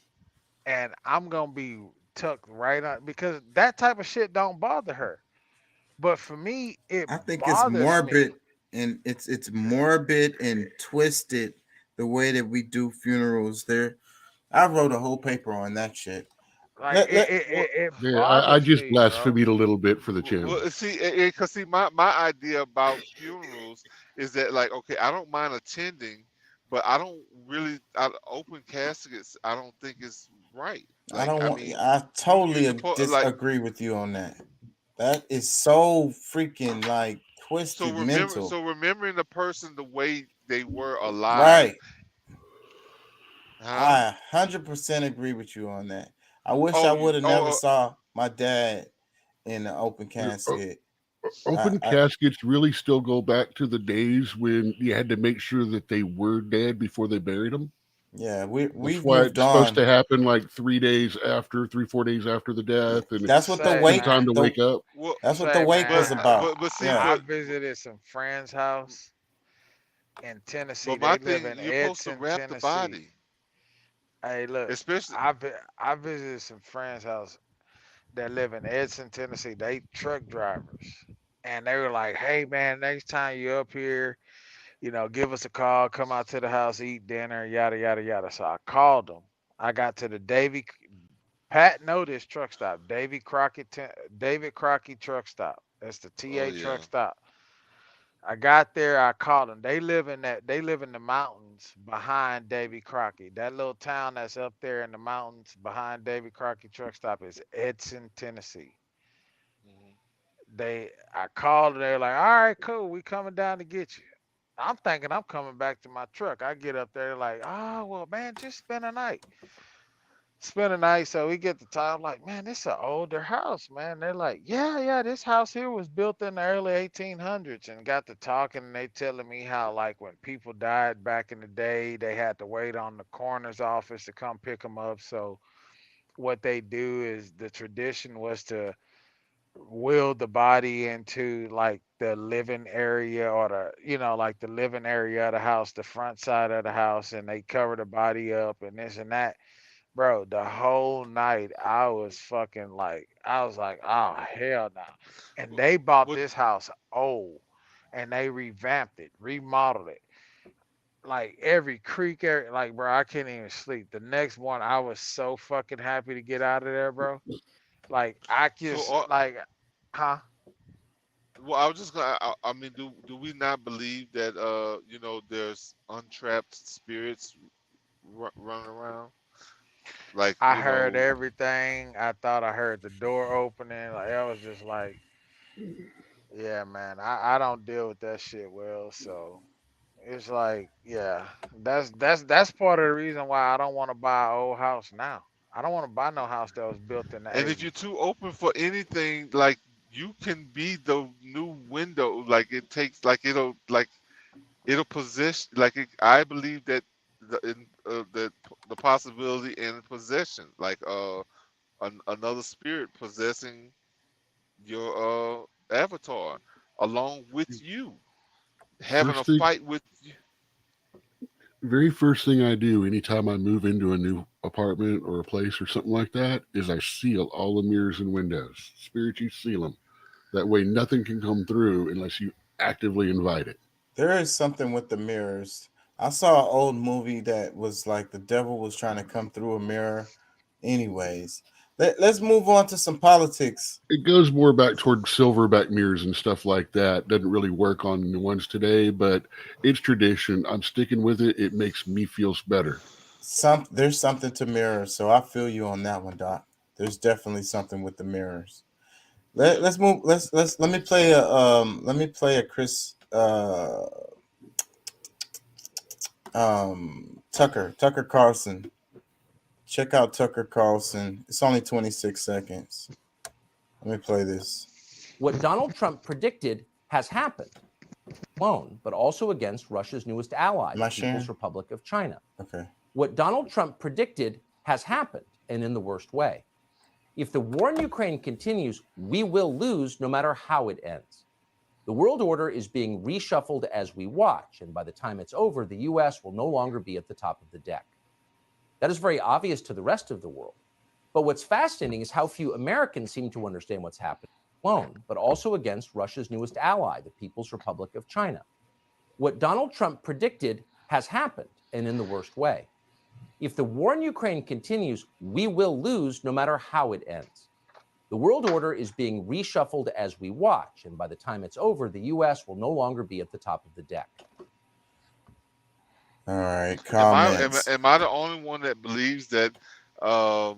and I'm gonna be tucked right on because that type of shit don't bother her. But for me, it I think it's bothers me. morbid, and it's morbid and twisted the way that we do funerals. There, I wrote a whole paper on that shit. Like Let let Well, it Yeah, I bothers just me, bro. blasphemed a little bit for the channel. well, see, because see, my idea about funerals is that, like, okay, I don't mind attending, but I don't really open caskets. I don't think it's right. I Like, don't I want. mean, I you totally supposed like. disagree with you on that. That is so freaking like So twisted mental. remembering the person the way they were alive, Right. huh? I 100% agree with you on that. I wish I Oh, would have never oh, saw my dad in the open You know, casket. open I caskets really still go back to the days when you had to make sure that they were dead before they buried them. yeah, That's we've why moved it's supposed on. to happen like 3 days after, 3, 4 days after the Yeah, death, and that's what the Say, some wake time man. to the wake up. well, that's what the Say, wake but was man. about. but see, Yeah. I but visited some friends' house in Tennessee. but my They live thing, in you're supposed to Edson, wrap the Tennessee. body, Hey, look, especially. I visited some friends' house that live in Edson, Tennessee. They truck drivers, and they were like, "Hey, man, next time you up here, give us a call. Come out to the house, eat dinner, yada yada yada." So I called them. I got to the Pat know this truck stop, David Crockett truck stop. That's the Oh TA yeah. truck stop. I got there. I called them. They live in the mountains behind Davy Crockett. That little town that's up there in the mountains behind Davy Crockett truck stop is Edson, Tennessee. Mhm. I called. They're like, all right, cool. We coming down to get you. I'm thinking I'm coming back to my truck. I get up there like, oh well, man, just spend a night. Spend a night. So we get the time. Like, man, this is an older house, man. They're like, yeah, yeah, this house here was built in the early 1800s. And got to talking, and they telling me how, like, when people died back in the day, they had to wait on the coroner's office to come pick them up. So what they do is the tradition was to wheel the body into like the living area or like the living area of the house, the front side of the house, and they cover the body up and this and that. Bro, the whole night I was like, oh hell no. And they bought What? this house old and they revamped it, remodeled it. Like every creek area, like bro, I couldn't even sleep. The next one, I was so fucking happy to get out of there, bro. Like I So, just like, huh? well, I was just gonna. I mean, do we not believe that there's untrapped spirits running around? Like, I heard everything. I thought I heard the door opening. Like I was just like, yeah, man. I don't deal with that shit well. So it's like, yeah, that's part of the reason why I don't want to buy an old house now. I don't want to buy no house that was built in the and if you're 80s. too open for anything, like you can be the new window. Like it takes, like it'll possess. Like I believe that the possibility in possession, like another spirit possessing your avatar along with you, having a First thing, fight with you. very first thing I do anytime I move into a new apartment or a place or something like that is I seal all the mirrors and windows. Spirit, you seal them. That way, nothing can come through unless you actively invite it. There is something with the mirrors. I saw an old movie that was like the devil was trying to come through a mirror. Anyways, let's move on to some politics. It goes more back toward silverback mirrors and stuff like that. Doesn't really work on the ones today, but it's tradition. I'm sticking with it. It makes me feel better. There's something to mirrors, so I feel you on that one, Doc. There's definitely something with the mirrors. Let's move. Let me play a Chris Tucker Carlson. Check out Tucker Carlson. It's only 26 seconds. Let me play this. What Donald Trump predicted has happened. Alone, but also against Russia's newest ally, the People's Republic of China. Okay. What Donald Trump predicted has happened, and in the worst way. If the war in Ukraine continues, we will lose no matter how it ends. The world order is being reshuffled as we watch, and by the time it's over, the U.S. will no longer be at the top of the deck. That is very obvious to the rest of the world. But what's fascinating is how few Americans seem to understand what's happening alone, but also against Russia's newest ally, the People's Republic of China. What Donald Trump predicted has happened, and in the worst way. If the war in Ukraine continues, we will lose no matter how it ends. The world order is being reshuffled as we watch, and by the time it's over, the U.S. will no longer be at the top of the deck. All right, comments. Am I the only one that believes that the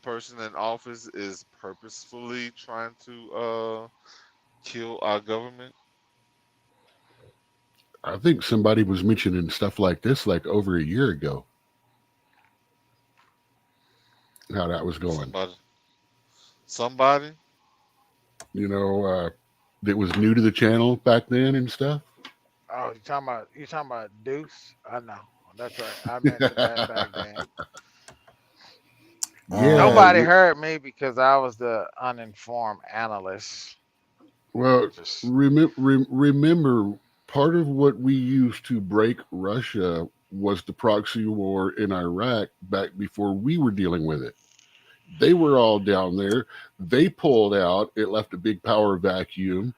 person in office is purposefully trying to kill our government? I think somebody was mentioning stuff like this like over a year ago. How that was going. Somebody? You know, that was new to the channel back then and stuff. Oh, you talking about Deuce? I know. That's right. I mentioned that back then. Yeah, Nobody heard me because I was the uninformed analyst. Well, remember, part of what we used to break Russia was the proxy war in Iraq back before we were dealing with it. They were all down there. They pulled out. It left a big power vacuum.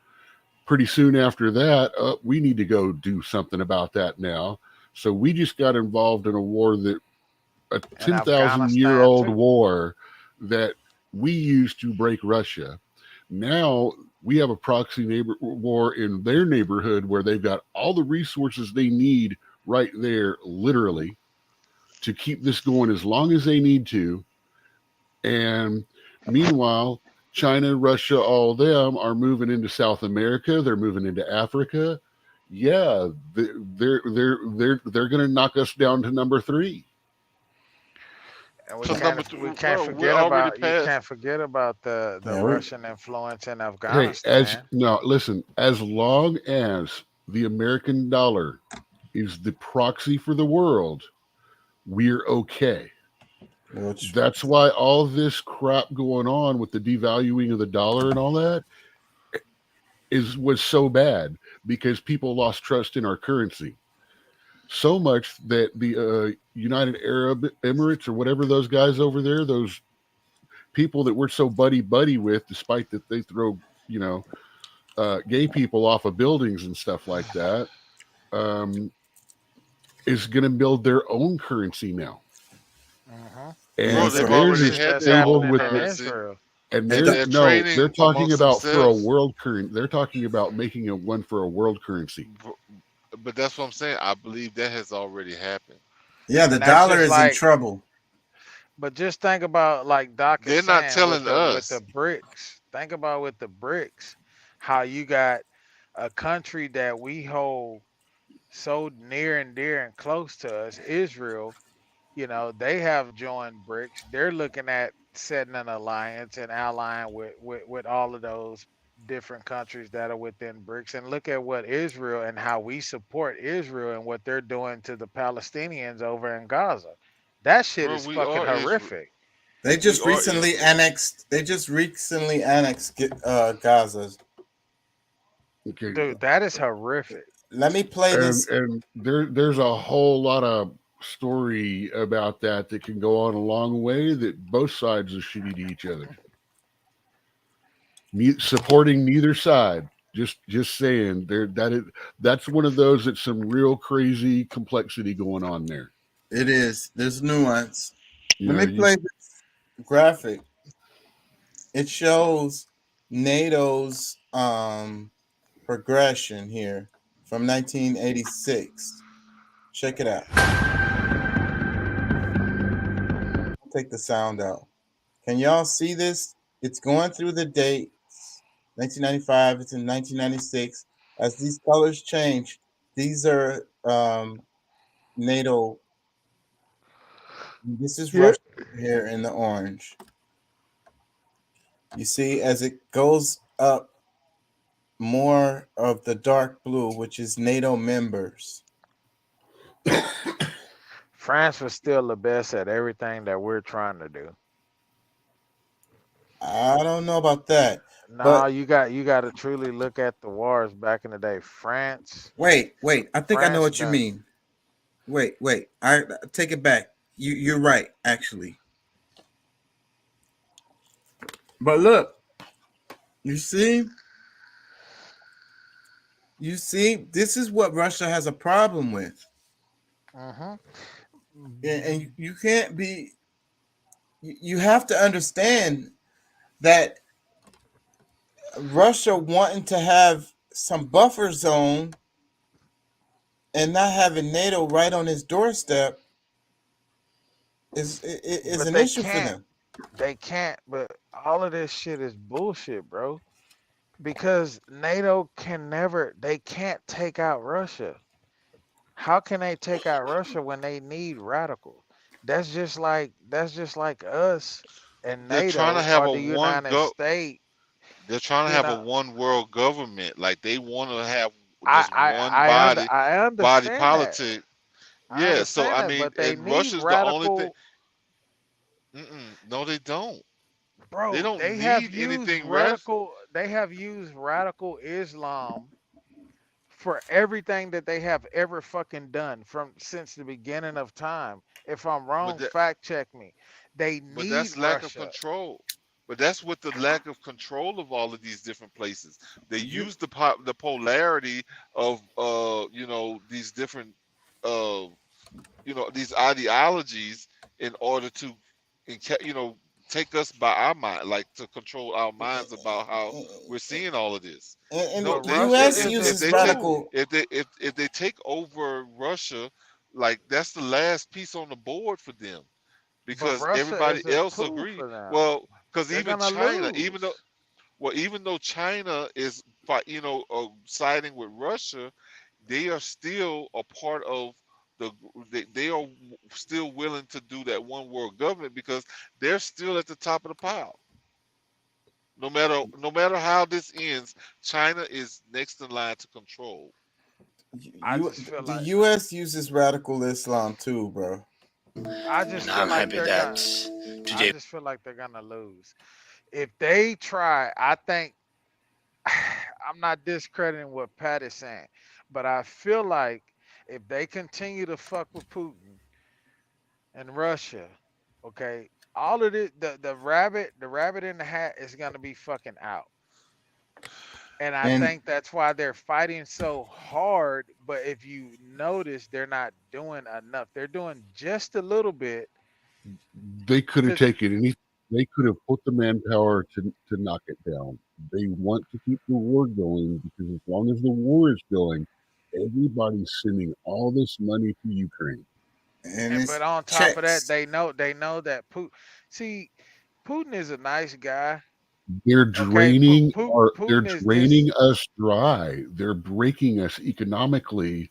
Pretty soon after that, we need to go do something about that now. So we just got involved in a war that a 10,000-year-old war that we used to break Russia. Now we have a proxy war in their neighborhood where they've got all the resources they need right there, literally, to keep this going as long as they need to. And meanwhile, China, Russia, all of them are moving into South America. They're moving into Africa. Yeah, they're going to knock us down to number 3. And we can't forget about the Russian influence in Afghanistan. Hey, listen, as long as the American dollar is the proxy for the world, we're okay. That's why all this crap going on with the devaluing of the dollar and all that was so bad, because people lost trust in our currency. So much that the United Arab Emirates, or whatever those guys over there, those people that we're so buddy with, despite that they throw, gay people off of buildings and stuff like that, is going to build their own currency now. Uh-huh. And they've already stable with Israel. And they're talking about themselves. For a world currency. They're talking about making one for a world currency. But that's what I'm saying. I believe that has already happened. Yeah, the dollar is in trouble. But just think about, like Doc is saying, they're not telling us. With the BRICS. Think about with the BRICS, how you got a country that we hold so near and dear and close to us, Israel. They have joined BRICS. They're looking at setting an alliance and allying with all of those different countries that are within BRICS. And look at what Israel and how we support Israel and what they're doing to the Palestinians over in Gaza. That shit is fucking horrific. They just recently annexed Gaza. Okay. Dude, that is horrific. let me play and this. and there's a whole lot of story about that can go on a long way. That both sides are shitty to each other, supporting neither side. Just saying, that's one of those that's some real crazy complexity going on there. It is. There's nuance. You Let know, me you play this graphic. It shows NATO's progression here from 1986. Check it out. Take the sound out. Can y'all see this? It's going through the dates. 1995, it's in 1996. As these colors change, these are NATO. This is Yeah. Russia here in the orange. You see, as it goes up, more of the dark blue, which is NATO members. France was still the best at everything that we're trying to do. I don't know about that, No, but you got to truly look at the wars back in the day. wait. I think I know France what you done. mean. Wait. I take it back. You're right, actually. But look, you see, this is what Russia has a problem with, Hmm. and you can't be. You have to understand that Russia wanting to have some buffer zone and not having NATO right on his doorstep is But an they issue for can't. them. They can't. But all of this shit is bullshit, bro. Because NATO can never. They can't take out Russia. How can they take out Russia when they need radical? That's just like us and They're trying to NATO have or a the one United go. States. They're trying to You have a know, one world government. Like they want to have I just I one I body understand that. politic. I Yeah. So understand I that, mean, but they and need Russia's the only thing. radical, No, they don't. They bro. don't need anything rest. They have used radical Islam for everything that they have ever fucking done from since the beginning of time. If I'm But wrong, that, fact check me. They but need that's lack of Russia. control. But that's with the lack of control of all of these different places. They You use the polarity of these different uh these ideologies in order to take us by our mind, like to control our minds about how we're seeing all of this. and No, But the they Russia U.S. is a if uses they take tool. radical, if they take over Russia, like that's the last piece on the board for them, But because Russia everybody is a else tool agree. for them. Well, because They're even gonna China, lose. even though China is siding with Russia, they are still a part of the they are still willing to do that one world government because they're still at the top of the pile. No matter how this ends, China is next in line to control. I just feel the like U.S. uses radical Islam too, bro. I just And feel I'm like happy they're that gonna I today just feel like they're gonna lose. If they try, I think I'm not discrediting what Pat is saying, but I feel like if they continue to fuck with Putin and Russia, okay, all of it, the rabbit in the hat is gonna be fucking out. And I And think that's why they're fighting so hard. But if you notice, they're not doing enough. They're doing just a little bit. they could have 'Cause- taken any. They could have put the manpower to knock it down. They want to keep the war going because as long as the war is going, everybody's sending all this money to Ukraine. and And it's but on top of that, checks. they know that Putin. See, Putin is a nice guy. They're Okay, draining they're Putin is, draining us dry. They're breaking us economically.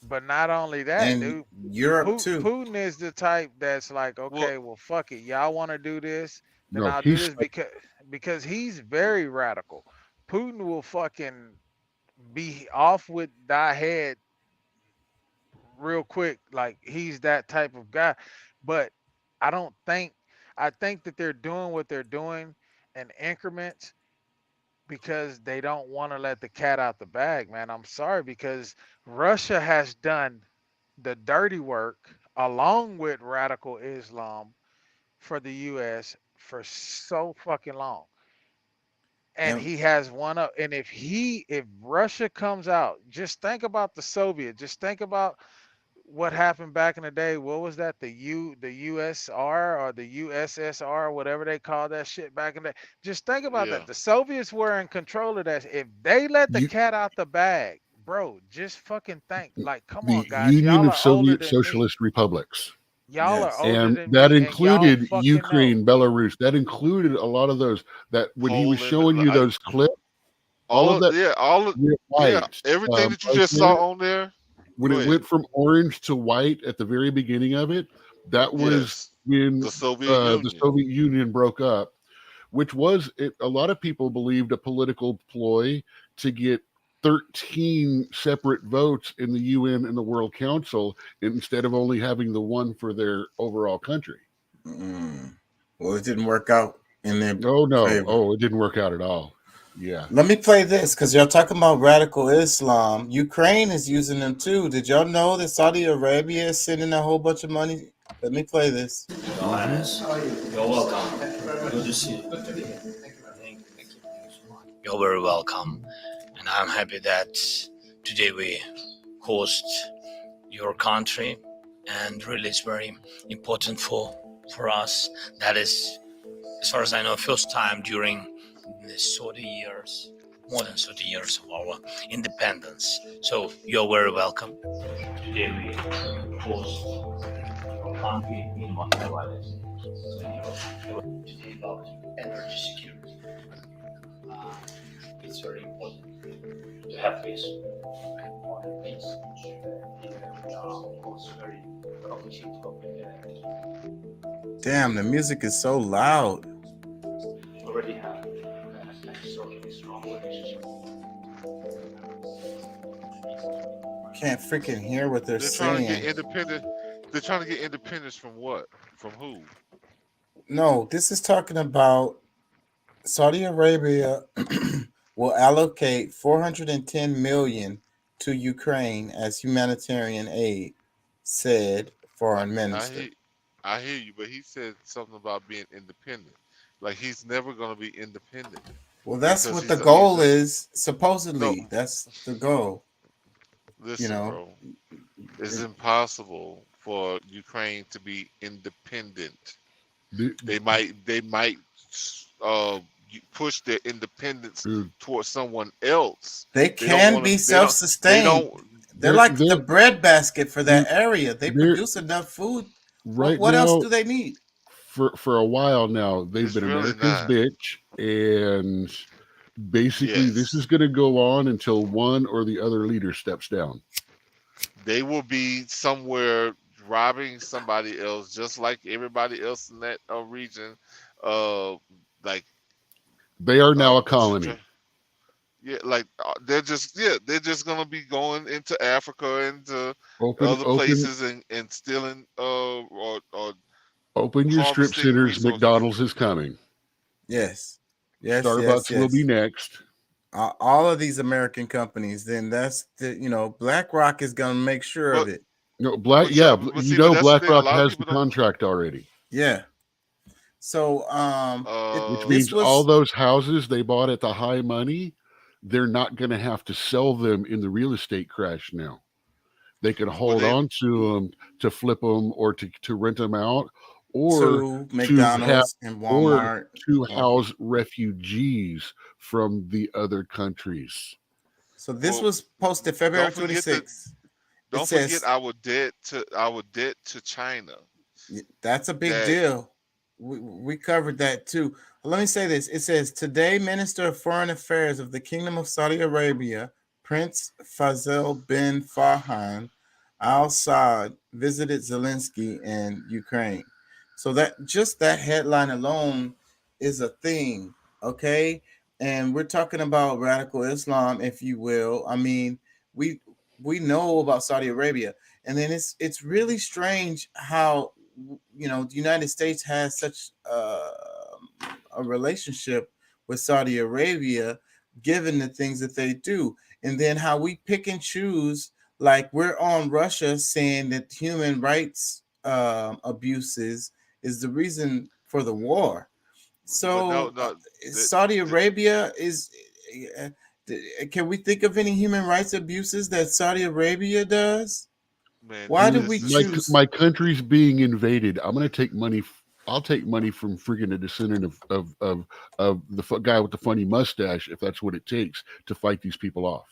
but not only that, And dude. Europe too. Putin is the type that's like, Well, okay, well, fuck it, y'all want to do this, then No, I'll do he's this because he's very radical. Putin will fucking be off with thy head real quick, like he's that type of guy. But I don't think I think that they're doing what they're doing in increments, because they don't want to let the cat out the bag, man. I'm sorry, because Russia has done the dirty work along with radical Islam for the US for so fucking long. And And he has one up. And if Russia comes out, just think about the Soviet, just think about what happened back in the day. What was that? The USR or the USSR, whatever they call that shit back in the day. Just think about Yeah. that. The Soviets were in control of that. If they let the You, cat out the bag, bro, just fucking think. Like, come the on, guys. Union Y'all of are older Soviet than me. Socialist Republics. Y'all are yes, older And than that me, and y'all included fucking know. Ukraine, Belarus. That included a lot of those. That when he was Poland, showing you those clips, all of that all of, went yeah, white everything that you right just there. saw on there. When Go it ahead. went from orange to white at the very beginning of it, that was Yes, when the Soviet the Union. Soviet Union broke up, which was a lot of people believed a political ploy to get 13 separate votes in the UN and the World Council instead of only having the one for their overall country. mm. Well, it didn't work out in their Oh no! favor. Oh, it didn't work out at all. Yeah. Let me play this because y'all talking about radical Islam. Ukraine is using them too. Did y'all know that Saudi Arabia is sending a whole bunch of money? Let me play this. You're welcome. Good to see you. Thank you so much. You're very welcome. And I'm happy that today we host your country, and really it's very important for us. That is, as far as I know, first time during the 30 years, more than 30 years of our independence. So you're very welcome. Today we host your country in whatever it is. Today about energy security. Uh, it's very important to have peace. On peace, of course, very Damn, the music is so loud. already have a strong relationship. Can't freaking hear what they're They're trying to get saying. independent. They're trying to get independence from what? From who? No, this is talking about Saudi Arabia will allocate 410 million to Ukraine as humanitarian aid, said foreign I minister. hear, I hear you, but he said something about being independent. Like he's never going to be independent Well, that's because what the he's goal a is. no. Supposedly, that's the goal. You Listen, know, bro, it's impossible for Ukraine to be independent. The- They might uh push their independence Dude, towards someone else. they They don't can want be to. They self-sustained. don't. They're they're like the they're breadbasket for that they're, area. They they're produce enough food. right What else now do they need? for a while now. They've It's been really America's not. bitch, and basically this Yes, is going to go on until one or the other leader steps down. they will be somewhere robbing somebody else, just like everybody else in that region. Uh, like They are uh, now a tr- colony. yeah, like they're just gonna be going into Africa and to Open, other open, places and stealing or open your strip harvesting centers. resources. McDonald's is coming. Yes, yes, yes, Starbucks will be yes. next. All of these American companies, then that's the BlackRock is gonna make sure of But it. No, Black. but Yeah, yeah, but you see, but know, that's the thing. A BlackRock lot of has the people don't. contract already, Yeah. So which Uh, this means all was those houses they bought at the high money, they're not going to have to sell them in the real estate crash now. They can well, hold they on to them to flip them or to rent them out, or to to have McDonald's and or Walmart. to Well, house refugees from the other countries. so this well was posted February don't forget that 26th. It don't forget says our debt to China. that's a big That deal. We covered that too. Let me say this. It says today, Minister of Foreign Affairs of the Kingdom of Saudi Arabia, Prince Faisal bin Farhan Al Saud, visited Zelensky in Ukraine. So that just that headline alone is a thing, okay? And we're talking about radical Islam, if you will. I mean, we we know about Saudi Arabia, and then it's really strange how the United States has such a relationship with Saudi Arabia, given the things that they do. And then how we pick and choose, like we're on Russia saying that human rights abuses is the reason for the war. But no, So no, Saudi Arabia is. Uh, can we think of any human rights abuses that Saudi Arabia does? man, Why do we this is choose? My country's being invaded. I'm going to take money. I'll take money from freaking a descendant of the guy with the funny mustache, if that's what it takes to fight these people off.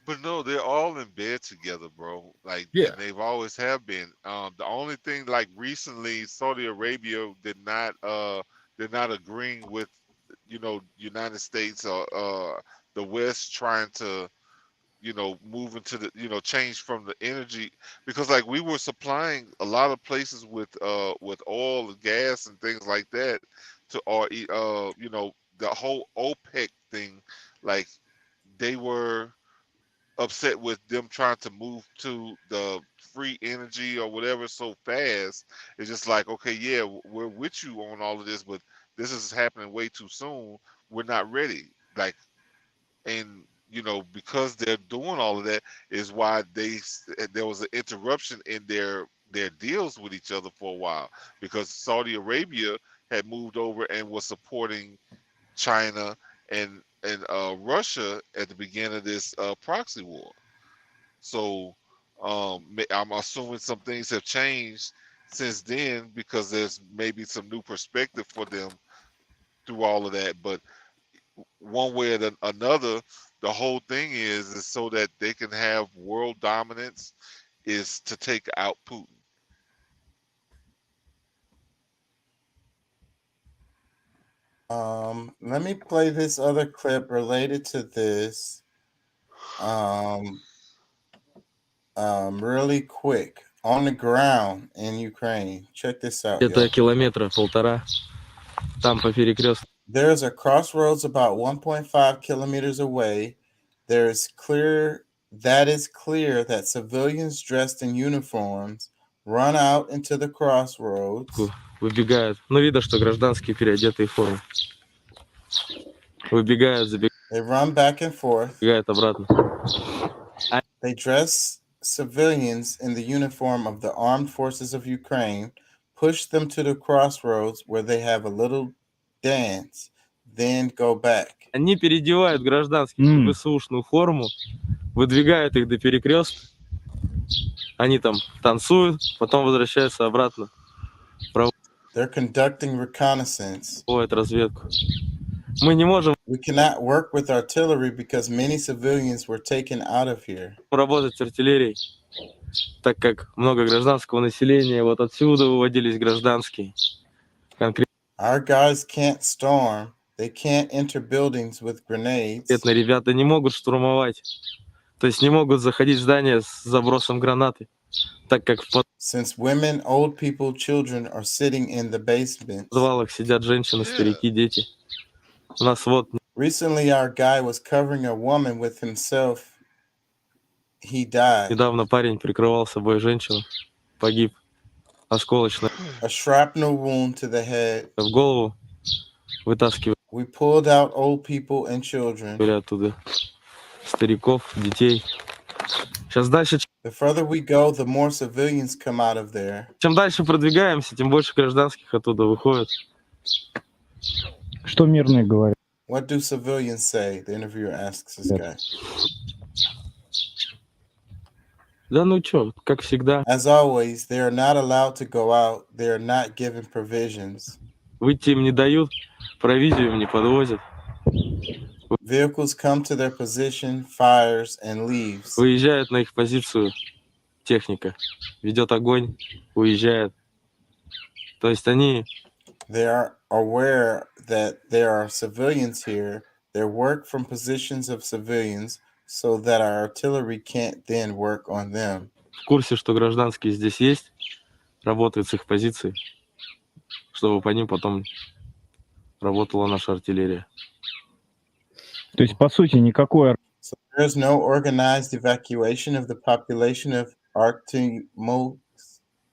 But no, they're all in bed together, bro. Like, Yeah. and they've always have been. The only thing, like recently, Saudi Arabia did not agreeing with, United States or the West trying to, move into the, change from the energy, because like we were supplying a lot of places with oil and gas and things like that to the whole OPEC thing, like they were upset with them trying to move to the free energy or whatever so fast. It's just like, okay, yeah, we're with you on all of this, but this is happening way too soon. We're not ready. Like, and because they're doing all of that is why there was an interruption in their deals with each other for a while, because Saudi Arabia had moved over and was supporting China and Russia at the beginning of this proxy war. So I'm assuming some things have changed since then, because there's maybe some new perspective for them through all of that. But one way or another, the whole thing is so that they can have world dominance, is to take out Putin. Let me play this other clip related to this. Really quick. On the ground in Ukraine. Check this out, Это y'all. километра полтора. Там по перекрестку. There's a crossroads about 1.5 kilometers away. That is clear that civilians dressed in uniforms run out into the crossroads. Выбегают. Ну, видно, что гражданские переодетые в форму. Выбегают, They run back and forth. забегают обратно. They dress civilians in the uniform of the armed forces of Ukraine, push them to the crossroads where they have a little dance, then go back. Они переодевают гражданских в ВСУшную форму, выдвигают их до перекрестка. Они там танцуют, потом возвращаются обратно. They're conducting reconnaissance. Проводят разведку. Мы не можем We cannot work with artillery because many civilians were taken out of here. работать с артиллерией, так как много гражданского населения. Вот отсюда выводились гражданские. Our guys can't storm. They can't enter buildings with grenades. Конкретно ребята не могут штурмовать. То есть не могут заходить в здание с забросом гранаты, так как в Since women, old people, children are sitting in the basements. подвалах сидят женщины, старики, дети. У нас вот... Recently, our guy was covering a woman with himself. He died. Недавно парень прикрывал собой женщину, погиб. Осколочно. A shrapnel wound to the head. В голову вытаскивали We pulled out old people and children. оттуда стариков, детей. Сейчас дальше... The further we go, the more civilians come out of there. Чем дальше продвигаемся, тем больше гражданских оттуда выходит. Что мирные говорят? What do civilians say? The interviewer asks this guy. Да ну чё, как всегда. As always, they are not allowed to go out. They are not given provisions. Выйти им не дают, провизию им не подвозят. Vehicles come to their position, fires, and leaves. Выезжает на их позицию техника, ведет огонь, уезжает. То есть они... They are aware that there are civilians here. They work from positions of civilians so that our artillery can't then work on them. В курсе, что гражданские здесь есть, работают с их позиции, чтобы по ним потом работала наша артиллерия. То есть, по сути, никакой... So there's no organized evacuation of the population of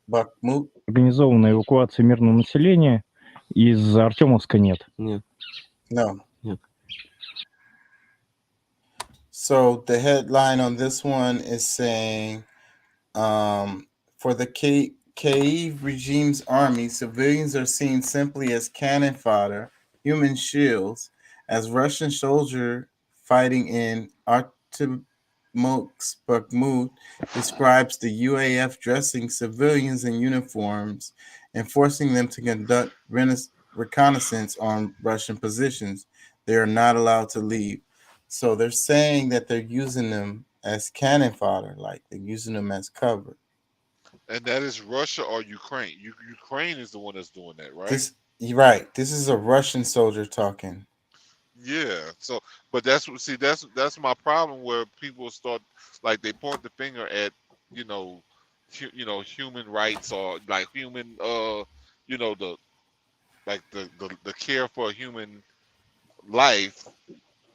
Bakhmut. Организованной эвакуации мирного населения из Артемовска нет. Нет. No. Нет. So the headline on this one is saying, for the Kyiv regime's army, civilians are seen simply as cannon fodder, human shields, as Russian soldier fighting in Bakhmut describes the UAF dressing civilians in uniforms and forcing them to conduct reconnaissance on Russian positions. They are not allowed to leave. So they're saying that they're using them as cannon fodder, like they're using them as cover. And that is Russia or Ukraine. Ukraine is the one that's doing that, right? You're right. This is a Russian soldier talking. Yeah. So, but that's my problem where people start like they point the finger at you know, human rights or like human the like the care for a human life,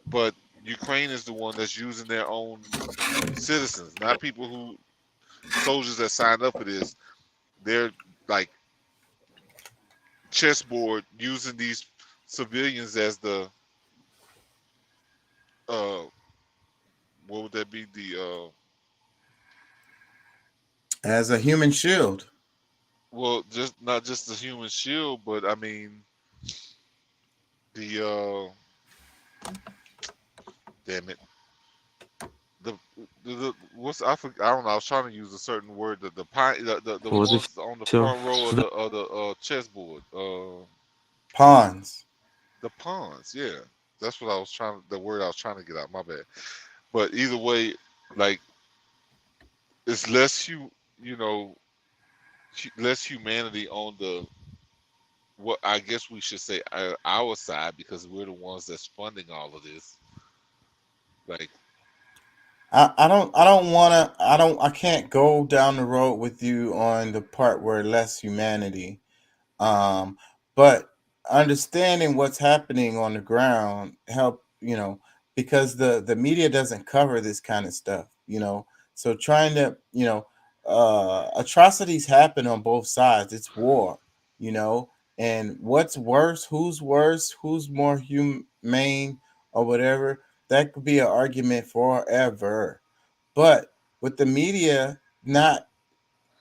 but Ukraine is the one that's using their own citizens, not people who soldiers that signed up for this. They're like chessboard using these civilians as the uh what would that be As a human shield. well, just not just the human shield, but I mean the damn it, the, what's I don't know. I was trying to use a certain word. The pine the Вот и ones on the все. front row of the chessboard. Pawns. The pawns. Yeah, that's what I was trying. The word I was trying to get out. My bad. But either way, like it's you know less humanity on the what I guess we should say our side because we're the ones that's funding all of this. Like, I can't go down the road with you on the part where less humanity. Um, but understanding what's happening on the ground help, because the media doesn't cover this kind of stuff, So trying to, atrocities happen on both sides. It's war, you know. And what's worse, who's more humane or whatever, that could be an argument forever. But with the media not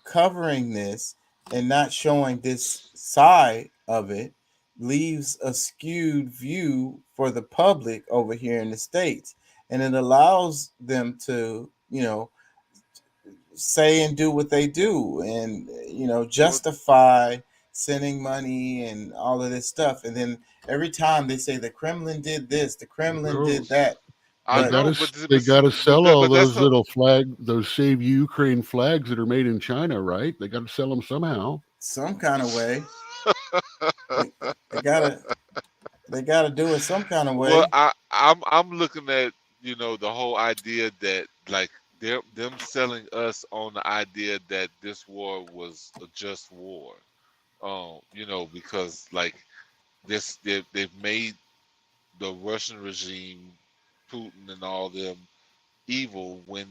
covering this and not showing this side of it leaves a skewed view for the public over here in the States. And it allows them to, say and do what they do and, what justify sending money and all of this stuff. And then every time they say the Kremlin did this, the Kremlin No, did that. I they But know, gotta but they gotta sell all but that's those the little those Save Ukraine flags that are made in China, right? They got to sell them somehow. some kind of way, they, they gotta they got to do it some kind of well, way. I'm looking at the whole idea that like them selling us on the idea that this war was a just war. Because like they've made the Russian regime, Putin and all them evil when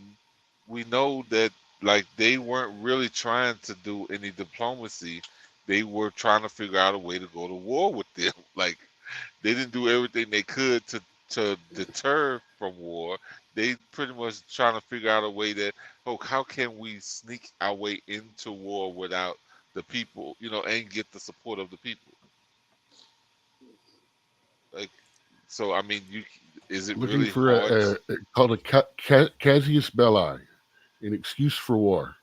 we know that like they weren't really trying to do any diplomacy. They were trying to figure out a way to go to war with them. Like they didn't do everything they could to deter from war. They pretty much trying to figure out a way that, oh, how can we sneak our way into war without the people, and get the support of the people. Like, so I mean, is it Looking really for hard? called a casus belli, an excuse for war.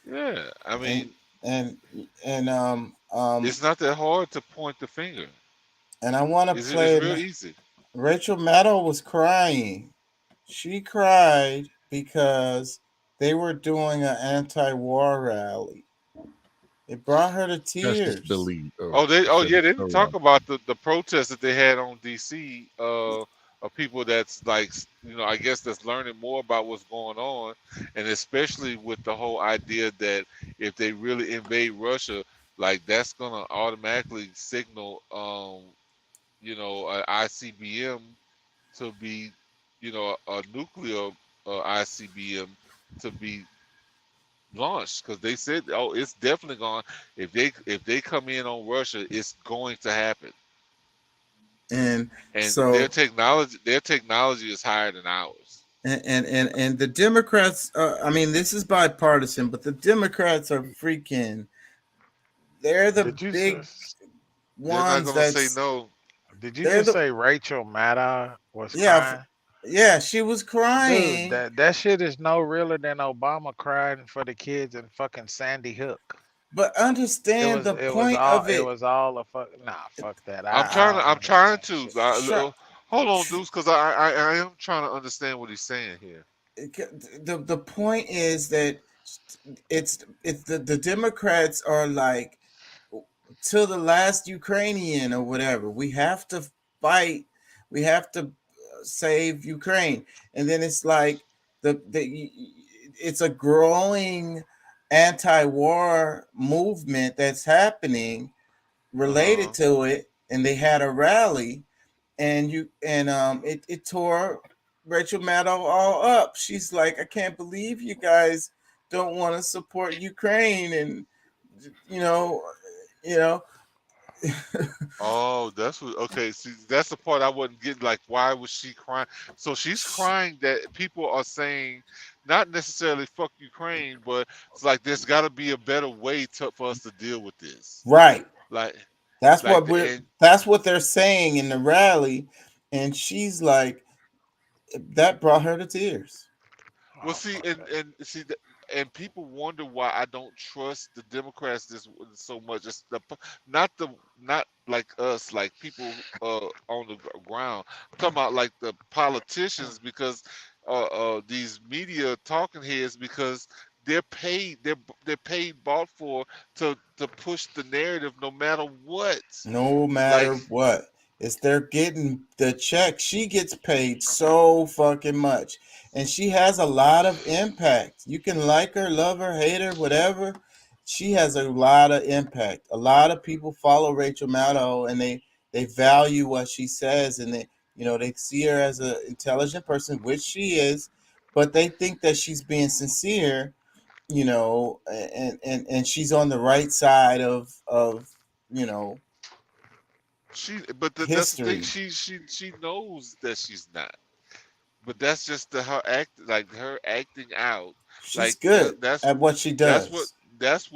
Yeah, I and mean, and and it's not that hard to point the finger. and I want to It's play. real easy. Rachel Maddow was crying. She cried because they were doing an anti-war rally. It brought her to Casus tears. belli. Oh, Oh said yeah, it they so didn't talk wrong. about the protest that they had on DC of people that's like I guess that's learning more about what's going on, and especially with the whole idea that if they really invade Russia, like that's gonna automatically signal a ICBM to be a nuclear ICBM to be launched because they said, oh, it's definitely going. If they come in on Russia, it's going to happen. And their so technology is higher than ours. and the Democrats, I mean, this is bipartisan, but the Democrats are freaking, they're the Did you big They're not ones gonna say that's, no. did you they're just the, say Rachel Maddow was yeah, crying? yeah, she was Dude, crying. that shit is no realer than Obama crying for the kids in fucking Sandy Hook. But It understand was the it was point all of it it. was all a fuck. Nah, fuck that. I'm I don't trying understand to shit. hold on, dudes, because I am trying to understand what he's saying here. The point is that it's the Democrats are like, till the last Ukrainian or whatever. We have to fight. We have to save Ukraine, and then it's like it's a growing anti-war movement that's happening related to it, and they had a rally, and it tore Rachel Maddow all up. She's like, I can't believe you guys don't want to support Ukraine, and you know, you know. Oh, that's what. Okay, see, that's the part I wasn't getting. Like, why was she crying? So she's crying that people are saying, not necessarily "fuck Ukraine," but it's like there's got to be a better way for us to deal with this. Right. Like, That's like what the we're. and That's what they're saying in the rally, and she's like, that brought her to tears. well, Oh see, fuck that. and see, and people wonder why I don't trust the Democrats this so much. It's not like us, like people on the ground. I'm talking about like the politicians, because these media talking heads, because they're paid, bought for, to push the narrative no matter what. No Like, matter what, it's they're getting the check. She gets paid so fucking much, and she has a lot of impact. You can like her, love her, hate her, whatever. She has a lot of impact. A lot of people follow Rachel Maddow, and they value what she says, and they see her as an intelligent person, which she is, but they think that she's being sincere, and she's on the right side of you know but that's the thing. history. She knows that she's not. But that's just her act, like her acting out. She's Like good at what she that's what does.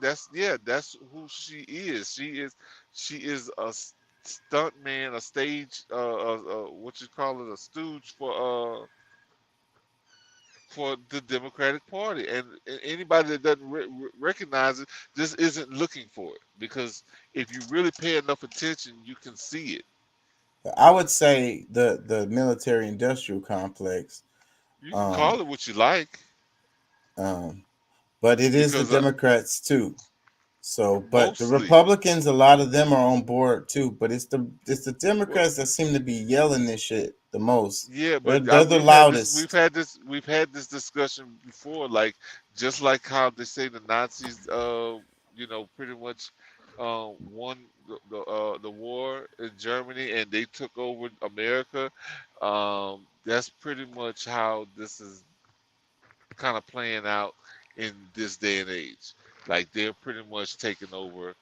that's yeah, that's who she is. She is a stunt man, a stage what you call it, a stooge for the Democratic Party, and anybody that doesn't recognize it just isn't looking for it, because if you really pay enough attention, you can see it. I would say the military industrial complex, You can um, call it what you like, um, but it is the because Democrats too. So, but the mostly. Republicans, a lot of them are on board too. But it's the Well, Democrats that seem to be yelling this shit the most. yeah, They're but they're the loudest. we've had this discussion before. Like, just like how they say the Nazis, pretty much won the war in Germany, and they took over America. That's pretty much how this is kind of playing out in this day and age. Like, they're pretty much taking over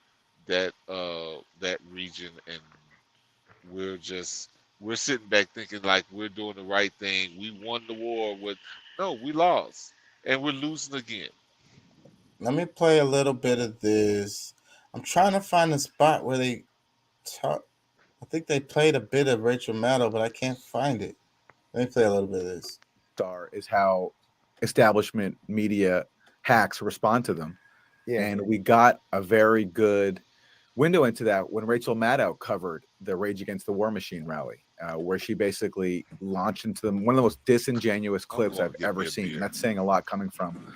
that region, and we're sitting back thinking like we're doing the right thing. We won the war. No, we lost, and we're losing again. Let me play a little bit of this. I'm trying to find a spot where they talk. I think they played a bit of Rachel Maddow, but I can't find it. Let me play a little bit of this. Is how establishment media hacks respond to them. Yeah. And we got a very good window into that when Rachel Maddow covered the Rage Against the War Machine rally, where she basically launched into one of the most disingenuous clips I've ever seen. And that's saying a lot coming from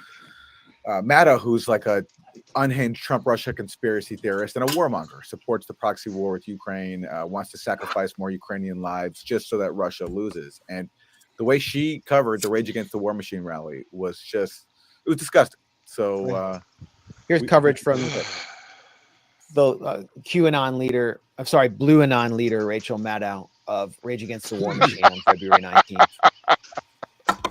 Maddow, who's like a unhinged Trump-Russia conspiracy theorist and a warmonger, supports the proxy war with Ukraine, wants to sacrifice more Ukrainian lives just so that Russia loses. And the way she covered the Rage Against the War Machine rally was it was disgusting. So here's coverage from the QAnon leader, Blue Anon leader, Rachel Maddow of Rage Against the War Machine on February 19th.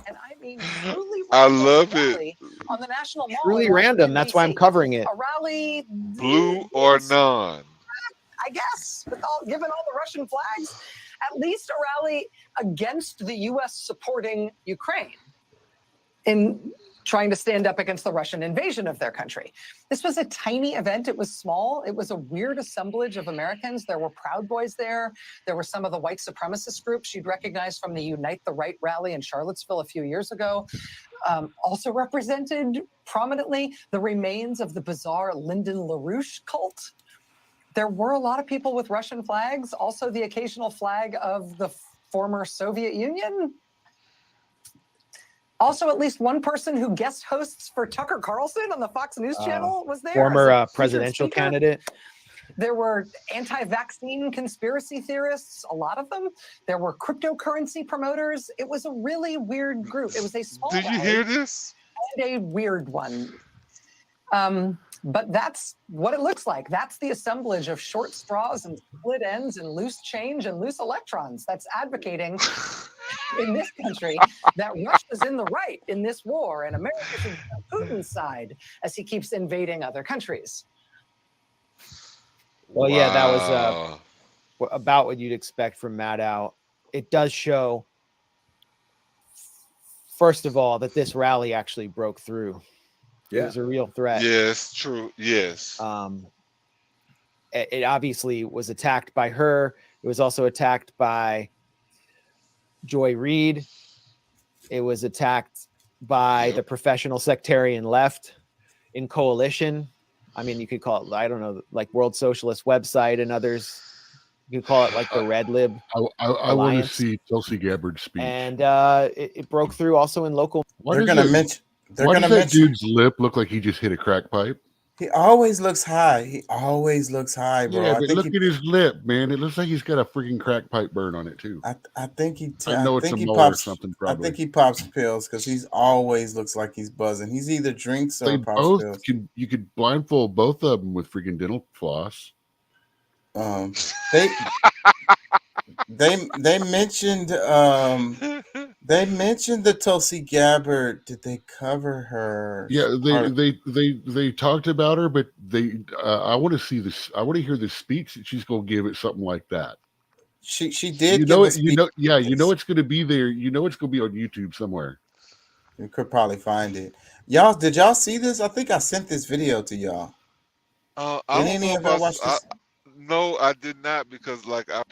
And I mean, truly I love it. on the National Mall. Truly random. That's why I'm covering it. A rally. Blue or non. I guess, given all the Russian flags, at least a rally against the U.S. supporting Ukraine in trying to stand up against the Russian invasion of their country. This was a tiny event. It was small. It was a weird assemblage of Americans. There were Proud Boys there. There were some of the white supremacist groups you'd recognize from the Unite the Right rally in Charlottesville a few years ago. Also represented prominently the remains of the bizarre Lyndon LaRouche cult. There were a lot of people with Russian flags, also the occasional flag of the former Soviet Union. Also, at least one person who guest hosts for Tucker Carlson on the Fox News channel was there. Former presidential candidate. There were anti-vaccine conspiracy theorists, a lot of them. There were cryptocurrency promoters. It was a really weird group. It was a small Did you hear this? And a weird one. But that's what it looks like. That's the assemblage of short straws and split ends and loose change and loose electrons that's advocating in this country that Russia's in the right in this war and America's on Putin's side as he keeps invading other countries. Well, yeah, that was about what you'd expect from Maddow. It does show, first of all, that this rally actually broke through. Yeah. It was a real threat. Yes, true. Yes. It obviously was attacked by her. It was also attacked by Joy Reid. It was attacked by the professional sectarian left in coalition. I mean, you could call it, I don't know, like World Socialist Website and others. You could call it like the Red Lib. I want to see Tulsi Gabbard's speech. And it broke through also in local. Why does that dude's lip look like he just hit a crack pipe? He always looks high. He always looks high, bro. Yeah, I but think look at his lip, man. It looks like he's got a freaking crack pipe burn on it too. I think he. I know it's a mole pops, or something. I Probably. think he pops pills because he's always looks like he's buzzing. He's either drinks or They pops both pills. you could blindfold both of them with freaking dental floss. They mentioned the Tulsi Gabbard. Did they cover her? Yeah, they talked about her, but I want to see this. I want to hear the speech that she's going to give at something like that. She did. You know it. You know. Yeah, you know it's going to be there. You know it's going to be on YouTube somewhere. You could probably find it. Y'all, did y'all see this? I think I sent this video to y'all. I Did don't any know of y'all if watch this? no, I did not, because like I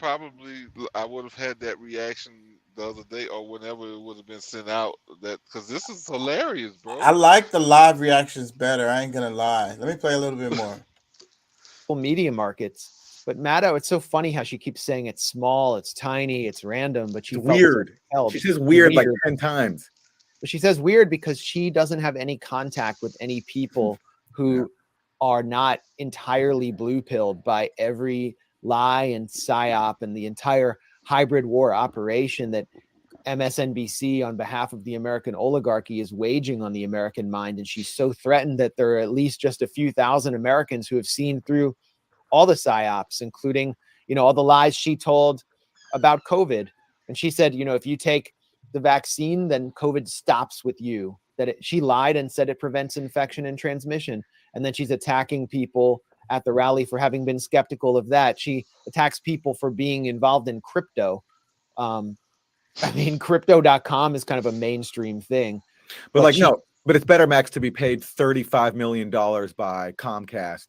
would have had that reaction the other day or whenever it would have been sent out. That because this is hilarious, bro. I like the live reactions better. I ain't gonna lie. Let me play a little bit more. Media markets. But Maddow, it's so funny how she keeps saying it's small, it's tiny, it's random, but It's weird. She says weird like 10 times. But she says weird because she doesn't have any contact with any people who are not entirely blue-pilled by every lie and psyop and the entire hybrid war operation that MSNBC on behalf of the American oligarchy is waging on the American mind. And she's so threatened that there are at least just a few thousand Americans who have seen through all the psyops, including, all the lies she told about COVID. And she said, if you take the vaccine, then COVID stops with you. She lied and said it prevents infection and transmission. And then she's attacking people at the rally for having been skeptical of that. She attacks people for being involved in crypto. Crypto.com is kind of a mainstream thing. But it's better, Max, to be paid $35 million by Comcast.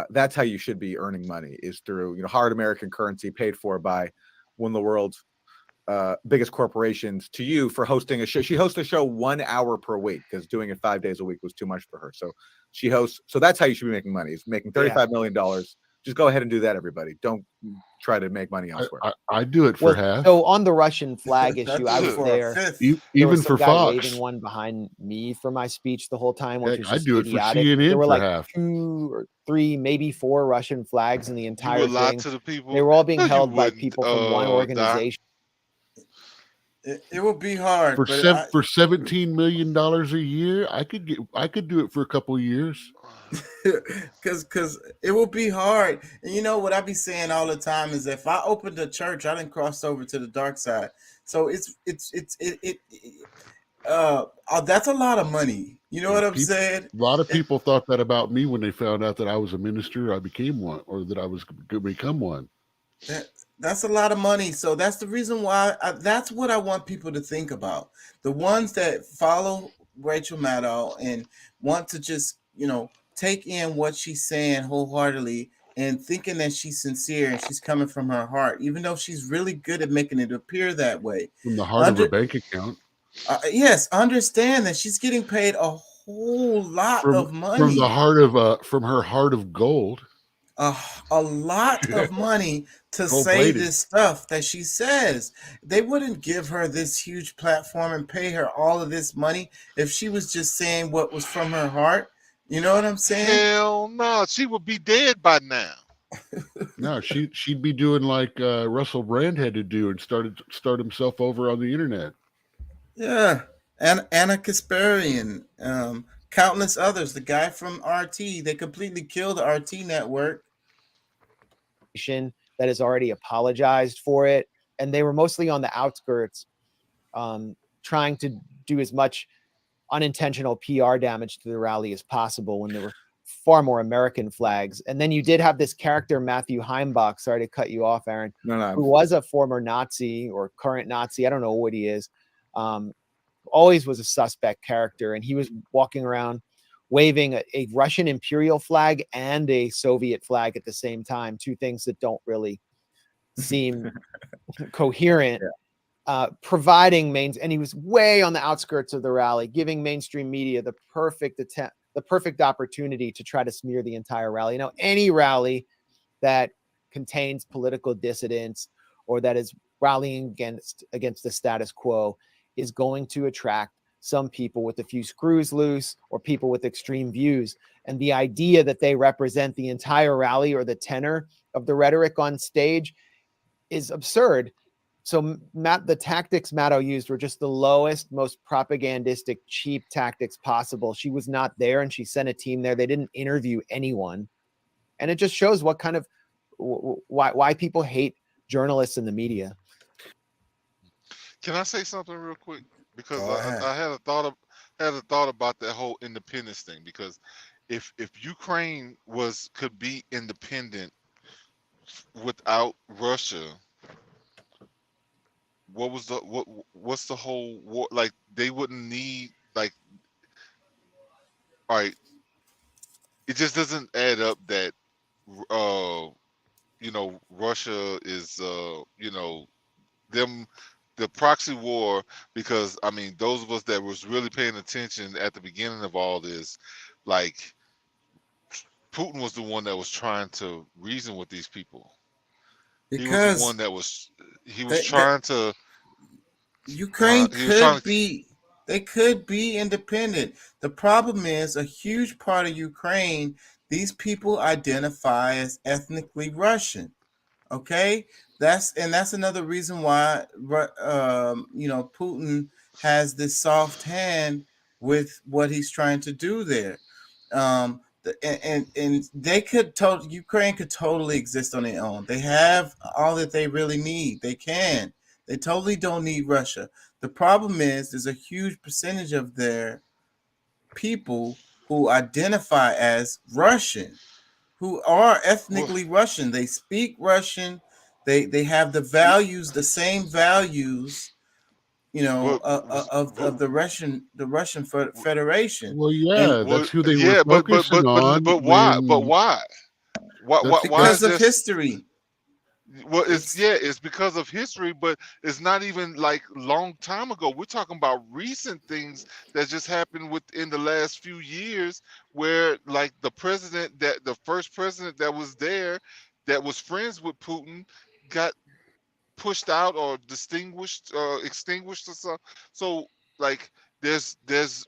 That's how you should be earning money, is through hard American currency paid for by one of the world's biggest corporations to you for hosting a show. She hosts a show 1 hour per week because doing it 5 days a week was too much for her. So she hosts. So that's how you should be making money, is making $35 million. Just go ahead and do that, everybody. Don't try to make money elsewhere. I do it for half. So on the Russian flag issue, I was there. Even for Fox, waving one behind me for my speech the whole time, which was I do it idiotic. for CNN. There were for like half. 2 or 3, maybe 4 Russian flags in the entire You would lie thing. to the people. They were all being No, you held by wouldn't, people from one Doc. organization. It would be hard For but for $17 million a year. I could do it for a couple of years. because it will be hard. And what I be saying all the time is, if I opened a church, I didn't cross over to the dark side. So that's a lot of money. You know what I'm People, saying? a lot of people thought that about me when they found out that I was a minister. I became one, or that I was going to become one. That's a lot of money. So that's the reason why that's what I want people to think about. The ones that follow Rachel Maddow and want to just, take in what she's saying wholeheartedly and thinking that she's sincere and she's coming from her heart, even though she's really good at making it appear that way. From the heart of her bank account. Yes, understand that she's getting paid a whole lot of From money. the heart of from her heart of gold. A lot of money to say Gold-plated. this stuff that she says. They wouldn't give her this huge platform and pay her all of this money if she was just saying what was from her heart. You know what I'm saying? Hell no, she would be dead by now. No, she'd be doing like Russell Brand had to do and start himself over on the internet. Yeah. And Anna Kasparian, countless others. The guy from RT, they completely killed the RT network. That has already apologized for it, and they were mostly on the outskirts, trying to do as much unintentional PR damage to the rally as possible when there were far more American flags. And then you did have this character, Matthew Heimbach, sorry to cut you off, Aaron, who was a former Nazi or current Nazi, I don't know what he is, always was a suspect character, and he was walking around waving a Russian imperial flag and a Soviet flag at the same time, two things that don't really seem coherent. Providing and he was way on the outskirts of the rally, giving mainstream media the perfect opportunity to try to smear the entire rally. Any rally that contains political dissidents or that is rallying against the status quo is going to attract some people with a few screws loose or people with extreme views. And the idea that they represent the entire rally or the tenor of the rhetoric on stage is absurd. So the tactics Maddow used were just the lowest, most propagandistic, cheap tactics possible. She was not there, and she sent a team there. They didn't interview anyone. And it just shows what kind of why people hate journalists and the media. Can I say something real quick? Because I had a thought about that whole independence thing. Because if Ukraine could be independent without Russia, what's the whole war? Like, they wouldn't need, like, all right, it just doesn't add up that Russia is them the proxy war. Because I mean, those of us that was really paying attention at the beginning of all this, like, Putin was the one that was trying to reason with these people. He was the one that was trying to. Ukraine they could be independent. The problem is, a huge part of Ukraine, these people identify as ethnically Russian. Okay, that's another reason why Putin has this soft hand with what he's trying to do there. And they Ukraine could totally exist on their own. They have all that they really need. They totally don't need Russia. The problem is, there's a huge percentage of their people who identify as Russian, who are ethnically Russian. They speak Russian. They have the values, the same values, of the Russian Federation. Well, yeah, that's who they were but focusing on. why? But why? Because of history. Well, it's because of history, but it's not even like long time ago. We're talking about recent things that just happened within the last few years, where, like, the first president that was there, that was friends with Putin, got pushed out or extinguished or something. So, like, there's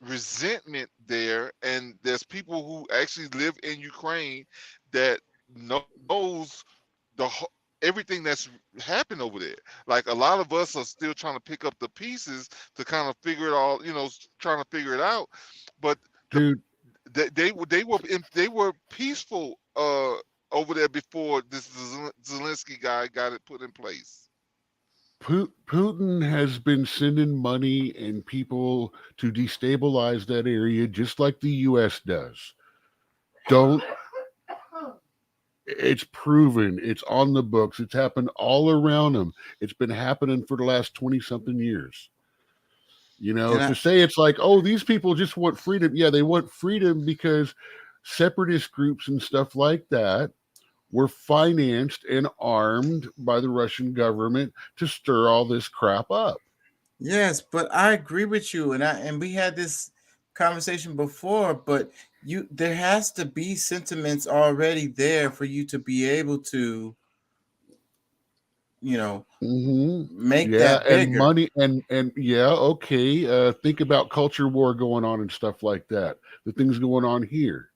resentment there, and there's people who actually live in Ukraine that knows everything that's happened over there. Like, a lot of us are still trying to pick up the pieces to kind of figure it all, trying to figure it out. But they were peaceful over there before this Zelensky guy got it put in place. Putin has been sending money and people to destabilize that area just like the US does. Don't It's proven, it's on the books, it's happened all around them. It's been happening for the last 20 something years. You know, And to I, say it's like, oh, these people just want freedom. Yeah, they want freedom because separatist groups and stuff like that were financed and armed by the Russian government to stir all this crap up. yes, but I agree with you, and we had this conversation before, but there has to be sentiments already there for you to be able to, you know, make Yeah, that and bigger. money and yeah, okay. Think about culture war going on and stuff like that. The things going on here.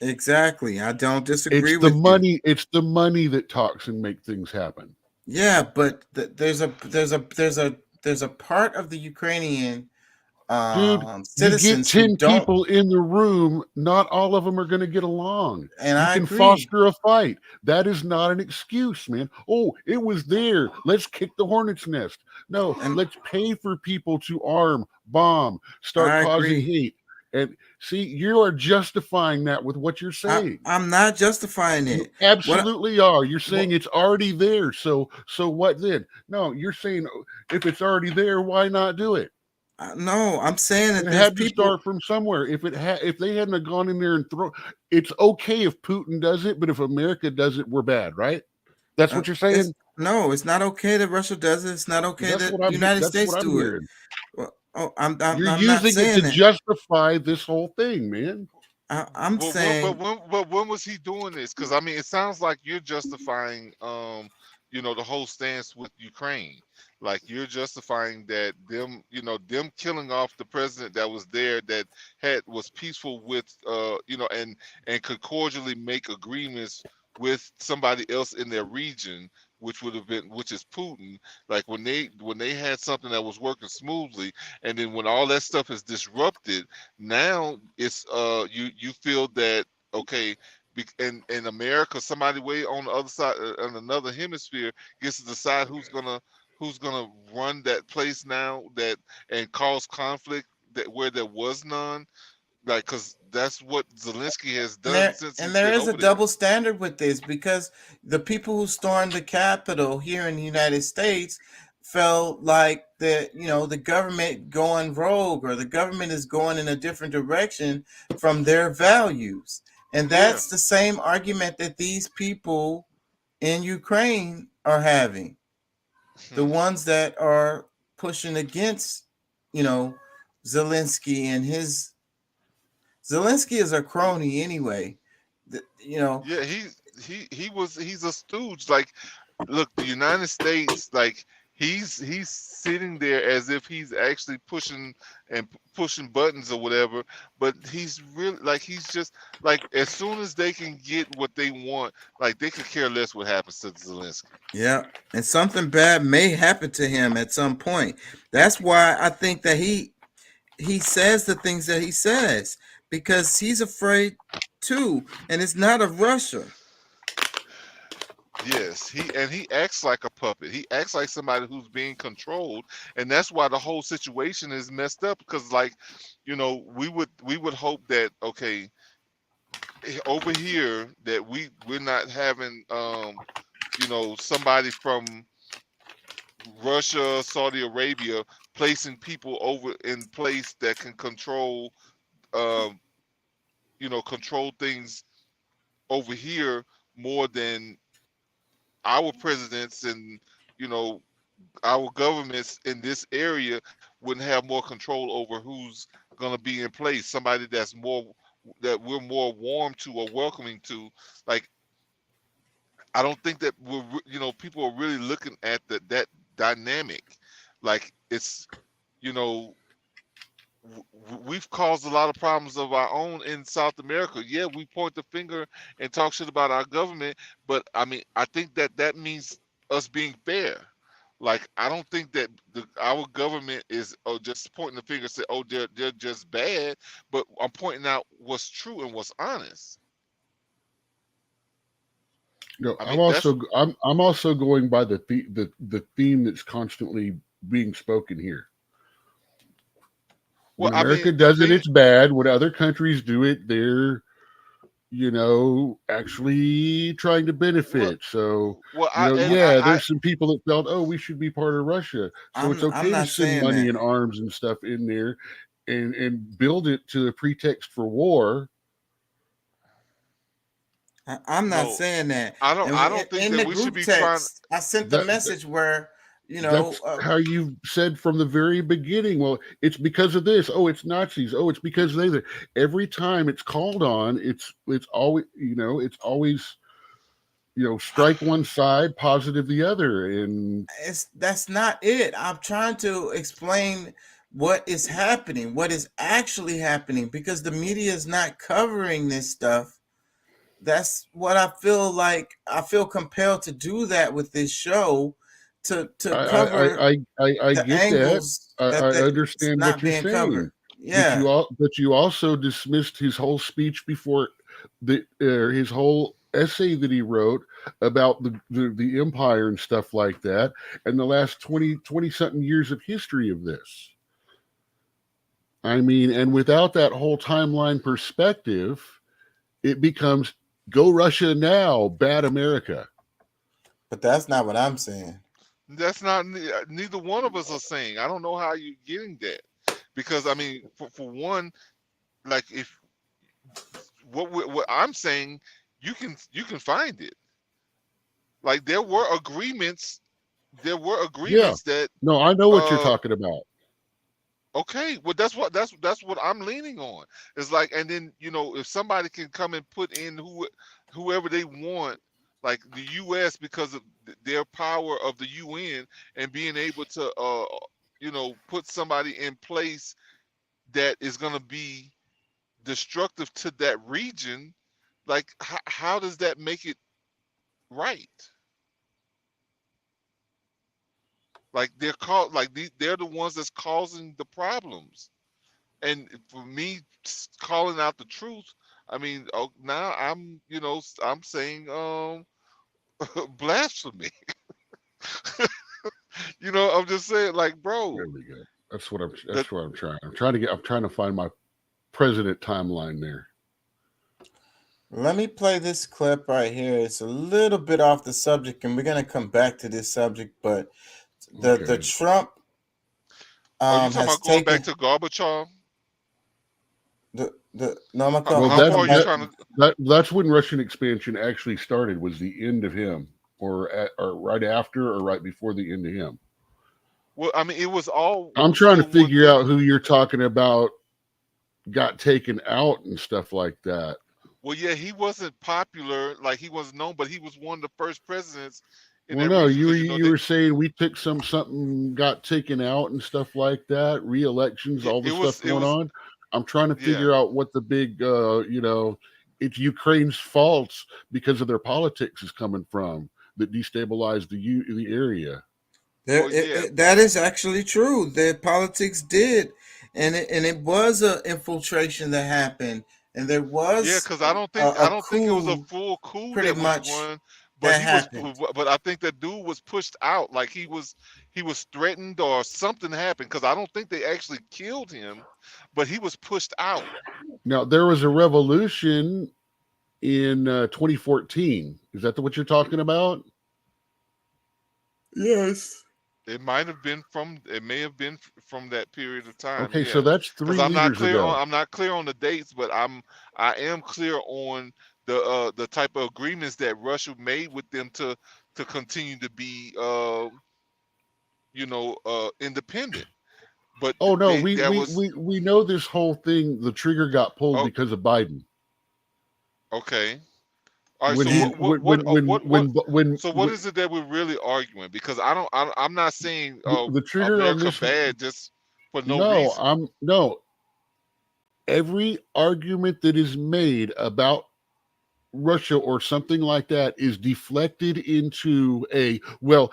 Exactly. I don't It's disagree the with you. money. It's the money that talks and make things happen. Yeah, but there's a part of the Ukrainian Dude, you get citizens who 10 don't, people in the room, not all of them are going to get along. and You I can agree. foster a fight. That is not an excuse, man. Oh, it was there. Let's kick the hornet's nest. No, And let's pay for people to arm, bomb, start I causing agree. hate. And see, you are justifying that with what you're saying. I'm not justifying You it. What absolutely are. You're saying what it's already there. So what then? No, you're saying if it's already there, why not do it? no, I'm saying It that there's had to people. start from somewhere. If they hadn't have gone in there and it's okay if Putin does it, but if America does it, we're bad, right? That's what you're It's saying. no, it's not okay that Russia does it. It's not okay that the United That's what States I'm do it. hearing. Well, oh, I'm You're I'm not using it to saying that. justify this whole thing, man. I'm saying But when was he doing this? Because I mean, it sounds like you're justifying, the whole stance with Ukraine. Like you're justifying that them killing off the president that was there that was peaceful with, and could cordially make agreements with somebody else in their region, which is Putin. Like when they had something that was working smoothly, and then when all that stuff is disrupted, now it's you feel that okay, in America, somebody way on the other side, on another hemisphere, gets to decide who's gonna run that place now, that and cause conflict that where there was none, like because that's what Zelensky has and done there since and he's there been is a over there. double standard with this because the people who stormed the Capitol here in the United States felt like the government going rogue or the government is going in a different direction from their values. And Yeah. that's the same argument that these people in Ukraine are having. The ones that are pushing against, you know, Zelensky and his Zelensky is a crony anyway. You know, Yeah, he's a stooge. Like, look, the United States, like he's sitting there as if he's actually pushing buttons or whatever, but he's really like he's just like as soon as they can get what they want, like they could care less what happens to Zelensky. yeah, and something bad may happen to him at some point. That's why I think that he says the things that he says because he's afraid too, and it's not of Russia. Yes, he acts like a puppet. He acts like somebody who's being controlled, and that's why the whole situation is messed up. Because, like, we would hope that okay, over here that we're not having somebody from Russia, Saudi Arabia placing people over in place that can um, control things over here more than our presidents and you know our governments in this area wouldn't have more control over who's going to be in place. Somebody that we're more warm to or welcoming to. Like I don't think that people are really looking at that dynamic. Like it's you know we've caused a lot of problems of our own in South America. Yeah, we point the finger and talk shit about our government, but I mean, I think that means us being fair. Like, I don't think that our government is just pointing the finger and say, "Oh, they're just bad," but I'm pointing out what's true and what's honest. No, I I'm mean, that's also I'm also going by the theme that's constantly being spoken here. well. When I mean, America the does it, thing. it's bad. When other countries do it, they're actually trying to Well, benefit. So, well, I and yeah, there's some people that felt, oh, we should be part of Russia. So it's I'm okay to not send saying money that. and arms and stuff in there and build it to a pretext for war. I'm not no, saying that. I don't. And I don't think in that the we should group be trying. text, I sent a That message where, that's how you said from the very beginning. Well, it's because of this. Oh, it's Nazis. Oh, it's because they. Every time it's called on, it's always it's always strike one side, positive the other, and that's not it. I'm trying to explain what is happening, what is actually happening, because the media is not covering this stuff. That's what I feel like. I feel compelled to do that with this show, to cover I the get that. angles I that's understand what not you're being saying, covered. Yeah. but you also dismissed his whole speech before his whole essay that he wrote about the empire and stuff like that, and the last 20 something years of history of this. I mean, and without that whole timeline perspective, it becomes go Russia now, bad America. But that's not what I'm saying. That's not neither one of us are saying. I don't know how you're getting that, because I mean, for one, like if what I'm saying, you can find it. Like there were agreements. There were Yeah. agreements that. No, I know what you're talking about. Okay, well that's what I'm leaning on. It's like, and then if somebody can come and put in whoever they want, like the U.S. because of their power of the UN and being able to put somebody in place that is going to be destructive to that region, like how does that make it right? Like they're the ones that's causing the problems. And for me calling out the truth, I mean, now I'm saying blasphemy. I'm just saying, like, bro. There we go. That's what I'm. The, That's what I'm trying. I'm trying to find my president timeline there. Let me play this clip right here. It's a little bit off the subject, and we're gonna come back to this subject. But the Trump are you talking has about going back taken to Gorbachev? No, I'm gonna come. Well, I'm gonna come back. that's when Russian expansion actually started. Was the end of him, or right after, or right before the end of him? Well, I mean, it was all. I'm trying to figure out who you're talking about got taken out and stuff like that. Well, yeah, he wasn't popular, like he was known, but he was one of the first presidents in Well, that no, region. you were saying we took something got taken out and stuff like that. Re-elections, all the stuff going on. I'm trying to figure out what the big, it's Ukraine's faults because of their politics is coming from that destabilized the area. That is actually true. The politics did, and it was an infiltration that happened, and there was because I don't think it was a full coup pretty that was much run, but that he happened. was. But I think that dude was pushed out, like he was threatened or something happened, because I don't think they actually killed him, but he was pushed out. Now there was a revolution in 2014. Is that what you're talking about? Yes. It might have been from. It may have been from that period of time. Okay, yeah. so that's 3 I'm not years clear ago. I'm not clear on the dates, but I am clear on the type of agreements that Russia made with them to continue to be independent. But Oh no, we know this whole thing. The trigger got pulled because of Biden. Okay. All right. When so what is it that we're really arguing? Because I'm not saying the trigger on America this bad just for no reason. Every argument that is made about Russia or something like that is deflected into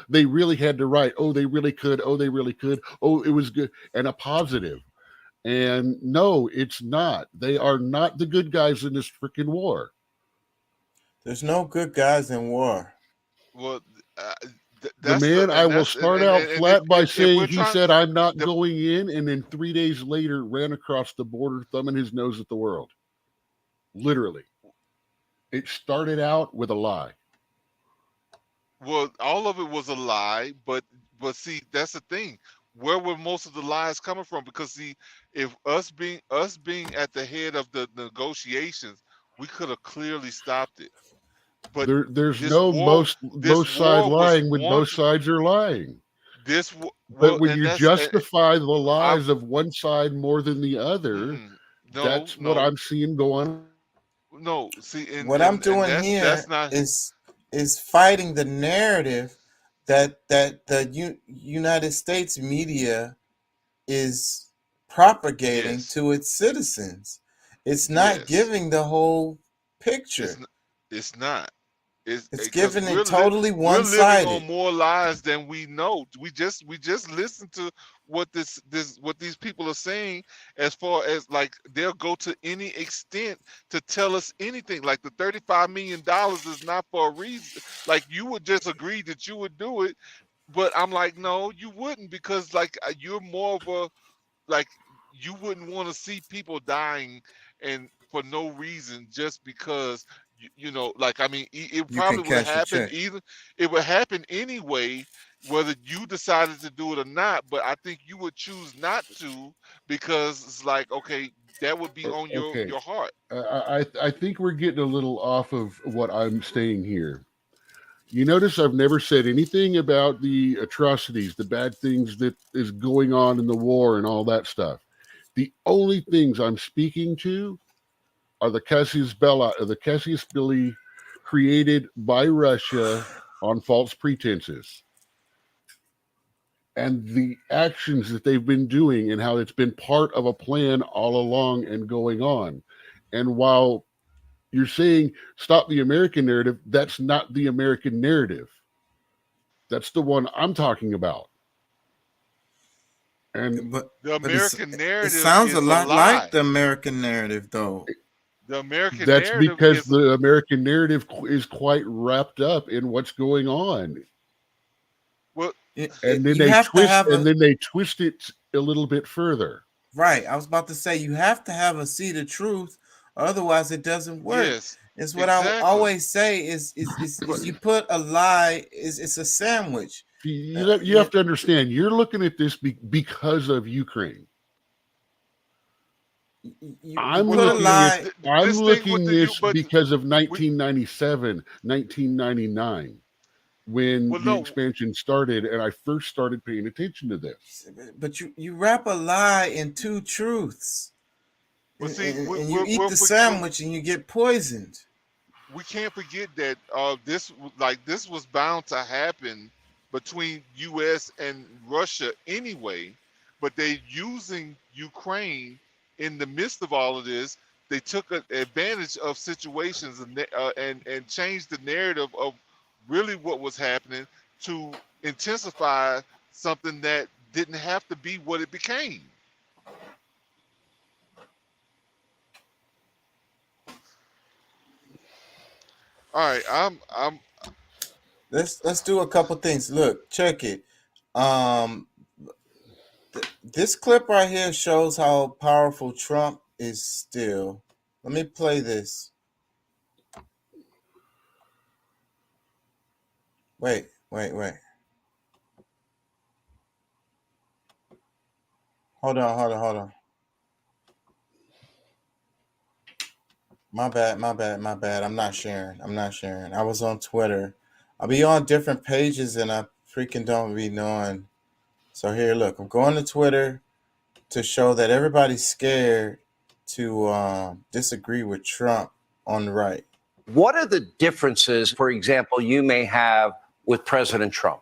they really had to write, they really could, they really could, it was good, and a positive. And no, it's not. They are not the good guys in this freaking war. There's no good guys in war. Well, The that's man, I will that's start out flat by if saying we're he trying said, I'm not the, going in, and then 3 days later ran across the border, thumbing his nose at the world. Literally. It started out with a lie. well, all of it was a lie, but see, that's the thing. Where were most of the lies coming from? Because see, if us being at the head of the negotiations, we could have clearly stopped it. But There's this no war, both side was lying when both sides are lying. But well, when and you that's justify the I'm lies of one side more than the other, no, that's what no, I'm seeing go on. no. See, What I'm and doing that's here not is fighting the narrative that the United States media is propagating yes, to its citizens. It's not yes. giving the whole picture. It's not. It's It's because giving it totally we're living on one-sided. more lies than we know. We just listen to what what these people are saying, as far as like they'll go to any extent to tell us anything. Like the $35 million is not for a reason. Like you would just agree that you would do it, but I'm like, no, you wouldn't, because like you're more of a, like, you wouldn't want to see people dying and for no reason, just because you know, like, I mean, it You can probably would have cash a happened check. either. It would happen anyway, whether you decided to do it or not. But I think you would choose not to, because it's like, okay, that would be on Okay. your heart. I think we're getting a little off of what I'm saying here. You notice I've never said anything about the atrocities, the bad things that is going on in the war and all that stuff. The only things I'm speaking to are the casus belli created by Russia on false pretenses, and the actions that they've been doing and how it's been part of a plan all along and going on. And while you're saying stop the American narrative, that's not the American narrative. That's the one I'm talking about. And But The American it narrative sounds a is a lot like lie. the American narrative, though. The American that's narrative because is the American narrative is quite wrapped up in what's going on. well, And then You have to have they twist it a little bit further. right. I was about to say you have to have a seed of truth, otherwise it doesn't work. yes, It's what I exactly. always say is you put a lie it's a sandwich. You have to understand, you're looking at this because of Ukraine. You put a lie. I'm This thing with looking the this but because of 1997, 1999, when well, the no, expansion started, and I first started paying attention to this. But you wrap a lie in two truths, but and, see, and you eat the sandwich and you get poisoned. we can't forget that this was bound to happen between U.S. and Russia anyway, but they're using Ukraine in the midst of all of this. They took advantage of situations and changed the narrative of really what was happening to intensify something that didn't have to be what it became. All right, I'm Let's do a couple things. Look, check it. This clip right here shows how powerful Trump is still. Let me play this. Wait. Hold on. My bad. I'm not sharing. I was on Twitter. I'll be on different pages and I freaking don't be knowing. So here, look, I'm going to Twitter to show that everybody's scared to disagree with Trump on the right. What are the differences, for example, you may have with President Trump?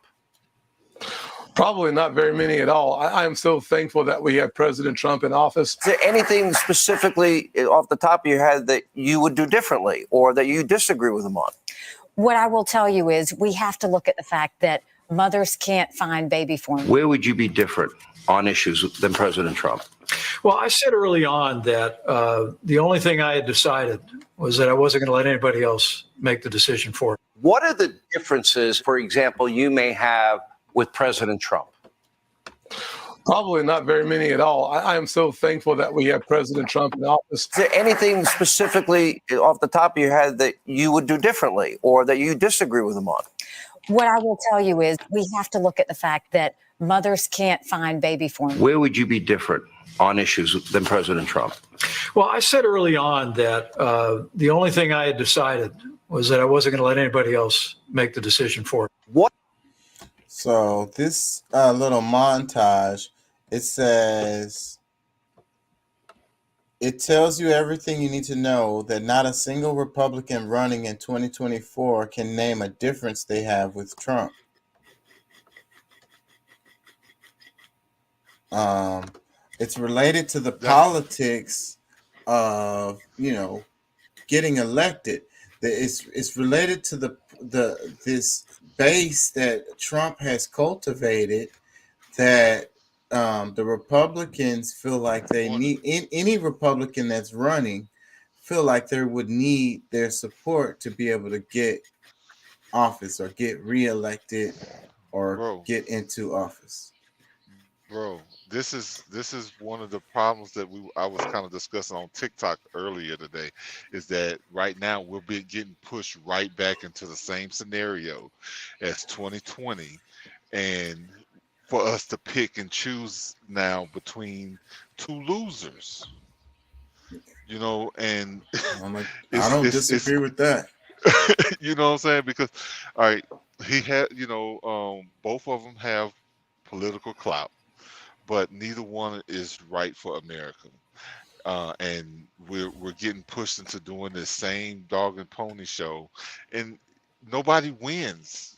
Probably not very many at all. I am so thankful that we have President Trump in office. Is there anything specifically off the top of your head that you would do differently or that you disagree with him on? What I will tell you is we have to look at the fact that mothers can't find baby formula. Where would you be different? on issues than President Trump? Well, I said early on that the only thing I had decided was that I wasn't going to let anybody else make the decision for me. What are the differences, for example, you may have with President Trump? Probably not very many at all. I am so thankful that we have President Trump in office. Is there anything specifically off the top of your head that you would do differently or that you disagree with him on? What I will tell you is we have to look at the fact that mothers can't find baby formula. Where would you be different on issues than President Trump? Well, I said early on that the only thing I had decided was that I wasn't going to let anybody else make the decision for me. What? So this little montage, it says, it tells you everything you need to know that not a single Republican running in 2024 can name a difference they have with Trump. It's related to the politics of, getting elected. It's related to this base that Trump has cultivated, that the Republicans feel like they need, any Republican that's running feel like they would need their support to be able to get office or get reelected or get into office. Bro, this is one of the problems that I was kind of discussing on TikTok earlier today, is that right now we're getting pushed right back into the same scenario as 2020, and for us to pick and choose now between two losers, and I don't disagree with that. You know what I'm saying? Because, all right, he had, both of them have political clout, but neither one is right for America. And we're getting pushed into doing this same dog and pony show, and nobody wins.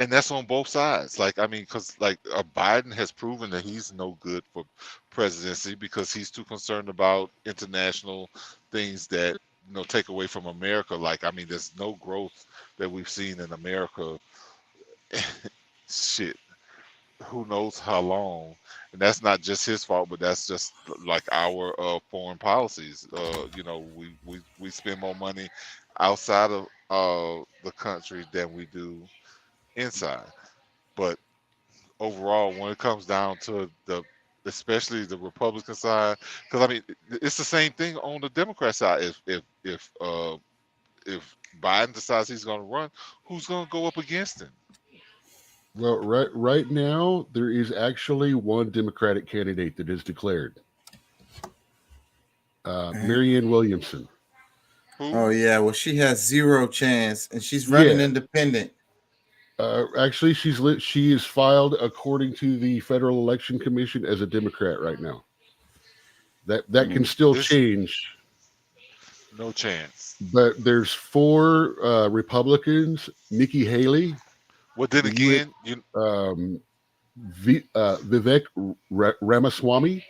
And that's on both sides. Because Biden has proven that he's no good for presidency because he's too concerned about international things that take away from America. There's no growth that we've seen in America. Shit, who knows how long? And that's not just his fault, but that's just our foreign policies. We spend more money outside of the country than we do inside. But overall, when it comes down to especially the Republican side, because it's the same thing on the Democrat side. If Biden decides he's going to run, who's going to go up against him? Well, right now there is actually one Democratic candidate that is declared. Marianne Williamson. Oh yeah, well she has zero chance, and she's running independent. Actually, she is filed according to the Federal Election Commission as a Democrat right now. That can still change. No chance. But there's 4 Republicans. Nikki Haley. Well, then again, Vivek Ramaswamy,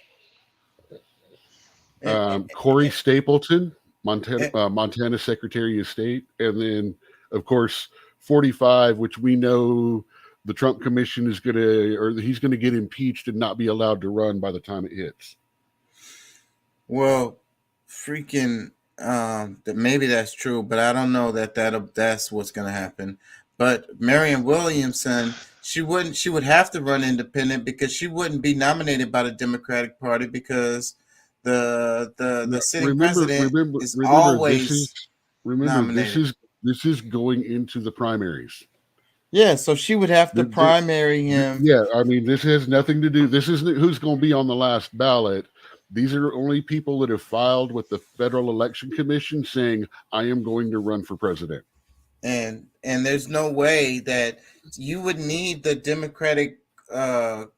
Corey Stapleton, Montana Secretary of State, and then of course 45, which we know the Trump Commission he's going to get impeached and not be allowed to run by the time it hits. Well, freaking, maybe that's true, but I don't know that's what's going to happen. But Marianne Williamson, she would have to run independent because she wouldn't be nominated by the Democratic Party because the sitting president is always nominated. This is going into the primaries. Yeah, so she would have to primary him. Yeah, this has nothing to do. This isn't who's going to be on the last ballot. These are only people that have filed with the Federal Election Commission saying, I am going to run for president. And there's no way that you would need the Democratic I'm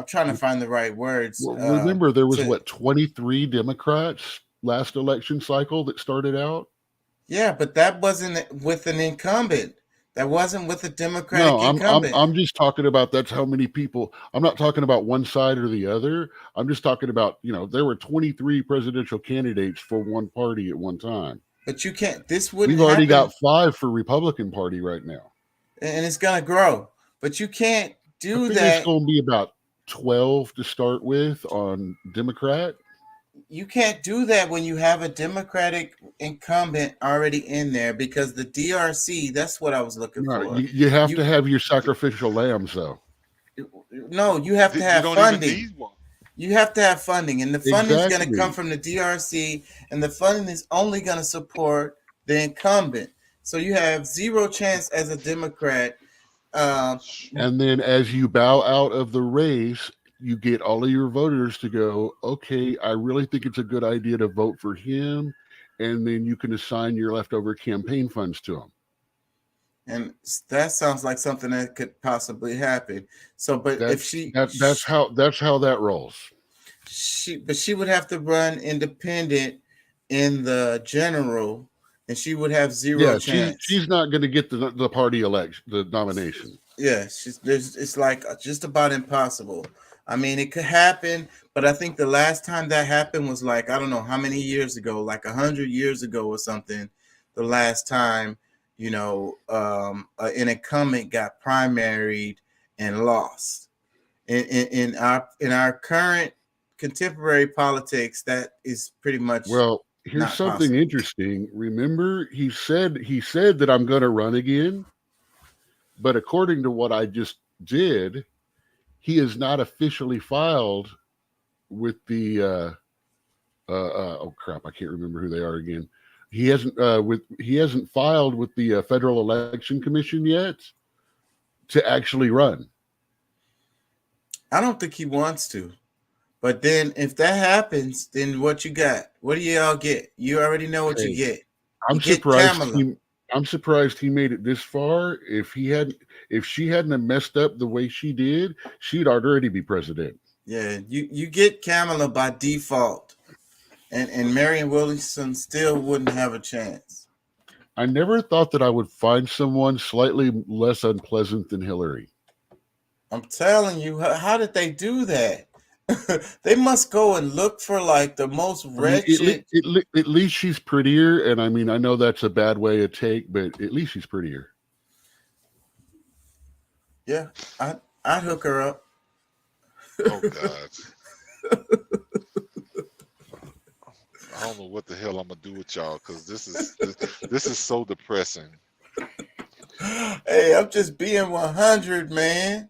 trying to find the right words. Well, remember, there was 23 Democrats last election cycle that started out? Yeah, but that wasn't with an incumbent. That wasn't with a Democratic incumbent. I'm just talking about that's how many people. I'm not talking about one side or the other. I'm just talking about, there were 23 presidential candidates for one party at one time. But you can't. This wouldn't We've already happen, got 5 for Republican Party right now. and it's gonna grow. But you can't I do figure it's that. going to be about 12 to start with on Democrat. You can't do that when you have a Democratic incumbent already in there, because the DRC, that's what I was looking No, for. you have to have your sacrificial lambs, though. No, you have to You have don't even funding. need one. You have to have funding, and the funding is going to come Exactly. from the DRC, and the funding is only going to support the incumbent. So you have zero chance as a Democrat. And then as you bow out of the race, you get all of your voters to go, okay, I really think it's a good idea to vote for him. And then you can assign your leftover campaign funds to him. And that sounds like something that could possibly happen. So, but if she that's how that rolls. She would have to run independent in the general, and she would have zero chance. She's not going to get the party election, the nomination. Yeah, it's like just about impossible. I mean, it could happen, but I think the last time that happened was like, I don't know how many years ago, like 100 years ago or something. The last time, an incumbent got primaried and lost. In our current contemporary politics, that is pretty much here's something interesting. Remember, he said that I'm going to run again, but according to what I just did, he is not officially filed with the oh crap, I can't remember who they are again. He hasn't filed with the Federal Election Commission yet to actually run. I don't think he wants to. But then if that happens, then what you got? What do y'all get? You already know what you get. I'm surprised he made it this far. If she hadn't have messed up the way she did, she'd already be president. Yeah, you get Kamala by default. And Marianne Williamson still wouldn't have a chance. I never thought that I would find someone slightly less unpleasant than Hillary. I'm telling you, how did they do that? They must go and look for like the most wretched. At least she's prettier, and I mean, I know that's a bad way to take, but at least she's prettier. Yeah, I'd hook her up. Oh God. I don't know what the hell I'm gonna do with y'all, because this is so depressing. Hey, I'm just being 100, man.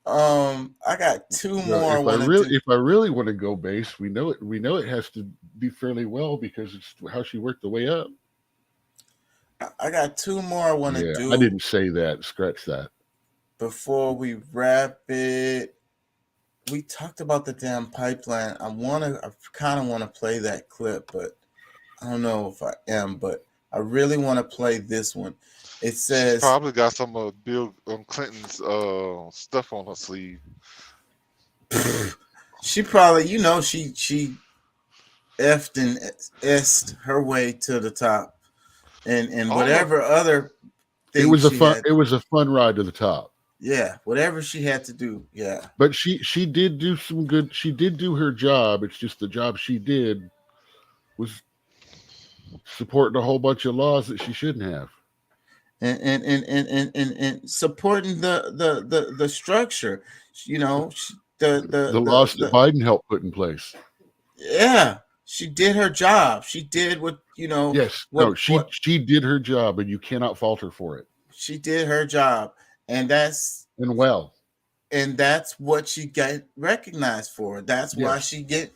I got 2 more. If I really want to go base, we know it has to be fairly well because it's how she worked the way up. I got 2 more I want to do. I didn't say that. Scratch that. Before we wrap it, we talked about the damn pipeline. I kind of want to play that clip, but I don't know if I am. But I really want to play this one. It says she's probably got some of Bill Clinton's stuff on her sleeve. She probably, she effed and s'd her way to the top, and whatever other thing it was a fun ride to the top. Yeah, whatever she had to do. Yeah, but she did do some good. She did do her job. It's just the job she did was supporting a whole bunch of laws that she shouldn't have. And supporting the structure, the laws that Biden helped put in place. Yeah, she did her job. She did what Yes, she did her job, and you cannot fault her for it. She did her job, and that's what she got recognized for. That's why she get.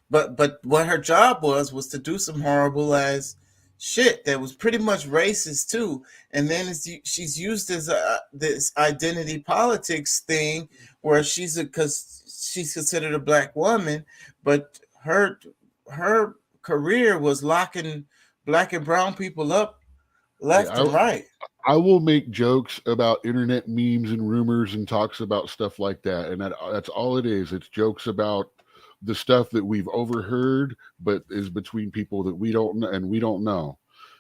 But what her job was to do some horrible ass shit that was pretty much racist too, and then she's used as this identity politics thing where because she's considered a black woman, but her career was locking black and brown people up left and right. I will make jokes about internet memes and rumors and talks about stuff like that, and that's all it is. It's jokes about the stuff that we've overheard, but is between people that we don't know and we don't know.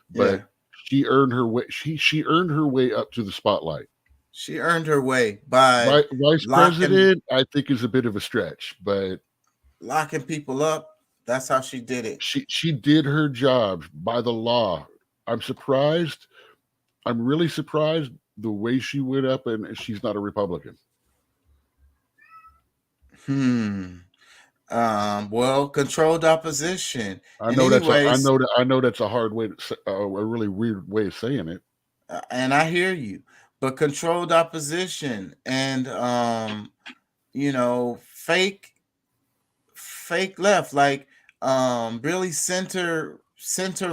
But she earned her way. She earned her way up to the spotlight. She earned her way by vice president. I think is a bit of a stretch, but locking people up. That's how she did it. She did her job by the law. I'm surprised. I'm really surprised the way she went up, and she's not a Republican. Well, controlled opposition. I And know anyways, I know that's a hard way to say, a really weird way of saying it. and I hear you, but controlled opposition and fake left, like really center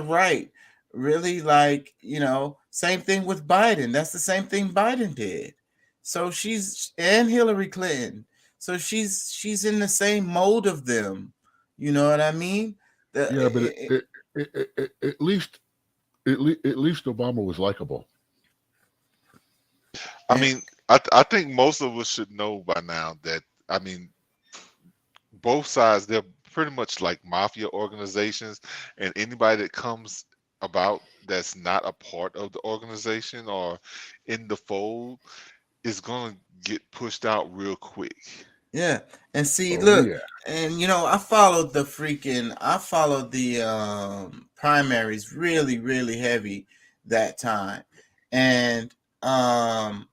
right, really, like, same thing with Biden. That's the same thing Biden did. So and Hillary Clinton. So she's in the same mode of them. You know what I mean? Yeah, but at least Obama was likable. I mean, I think most of us should know by now that, I mean, both sides, they're pretty much like mafia organizations, and anybody that comes about that's not a part of the organization or in the fold is going to get pushed out real quick. Yeah. And see, Oh, look, yeah. and I followed the primaries really, really heavy that time. And freaking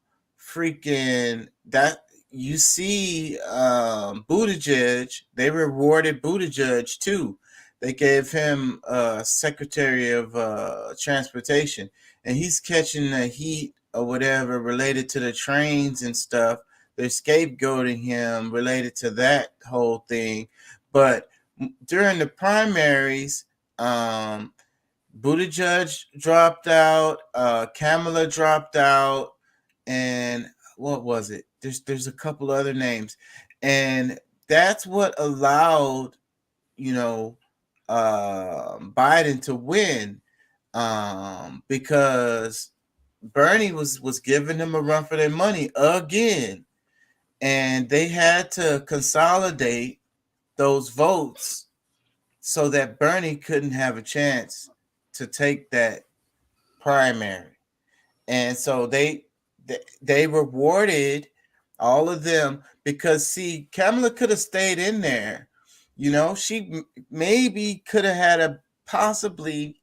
that you see Buttigieg, they rewarded Buttigieg too. They gave him Secretary of Transportation, and he's catching the heat or whatever related to the trains and stuff. They're scapegoating him related to that whole thing. But during the primaries, Buttigieg dropped out, Kamala dropped out, and what was it? There's a couple other names, and that's what allowed Biden to win, because Bernie was giving him a run for their money again, and they had to consolidate those votes so that Bernie couldn't have a chance to take that primary. And so they rewarded all of them, because see, Kamala could have stayed in there. She maybe could have possibly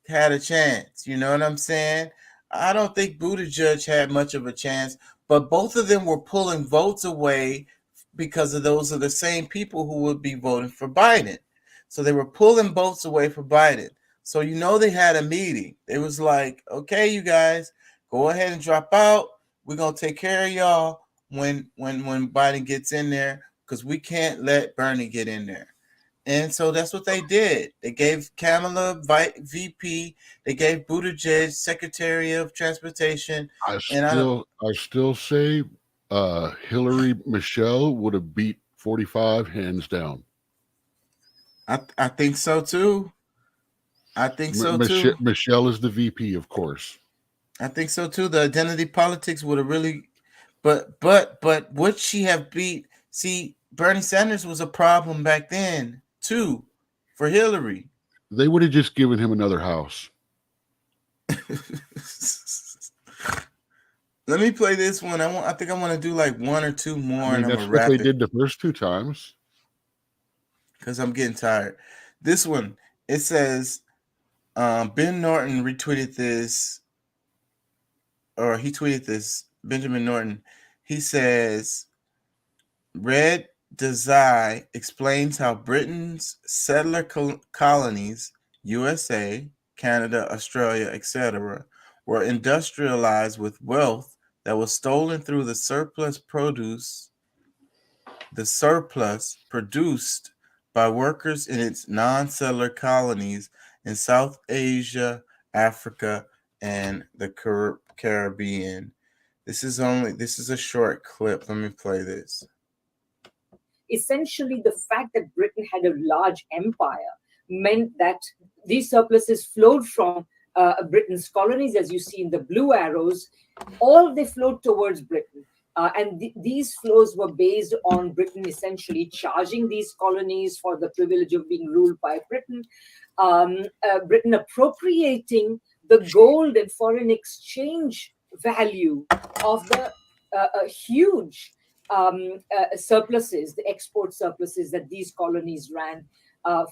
had a chance. You know what I'm saying? I don't think Buttigieg had much of a chance, but both of them were pulling votes away because of those are the same people who would be voting for Biden. So they were pulling votes away for Biden. So they had a meeting. It was like, okay, you guys, go ahead and drop out. We're gonna take care of y'all when Biden gets in there, because we can't let Bernie get in there. And so that's what they did. They gave Kamala VP. They gave Buttigieg Secretary of Transportation. I still say Hillary Michelle would have beat 45 hands down. I think so too. I think so too. Michelle is the VP, of course. I think so too. The identity politics would have really, but would she have beat? See, Bernie Sanders was a problem back then too, for Hillary. They would have just given him another house. Let me play this one. I think I want to do like one or two more, and I'm that's gonna what wrap they it did the first two times. because I'm getting tired. This one, it says, Ben Norton retweeted this, or he tweeted this. Benjamin Norton. He says, Red Desai explains how Britain's settler colonies, USA, Canada, Australia, etc., were industrialized with wealth that was stolen through the surplus produced by workers in its non-settler colonies in South Asia, Africa, and the Caribbean. This is a short clip. Let me play this. Essentially, the fact that Britain had a large empire meant that these surpluses flowed from Britain's colonies, as you see in the blue arrows. All they flowed towards Britain. And these flows were based on Britain essentially charging these colonies for the privilege of being ruled by Britain, Britain appropriating the gold and foreign exchange value of the huge surpluses, the export surpluses that these colonies ran.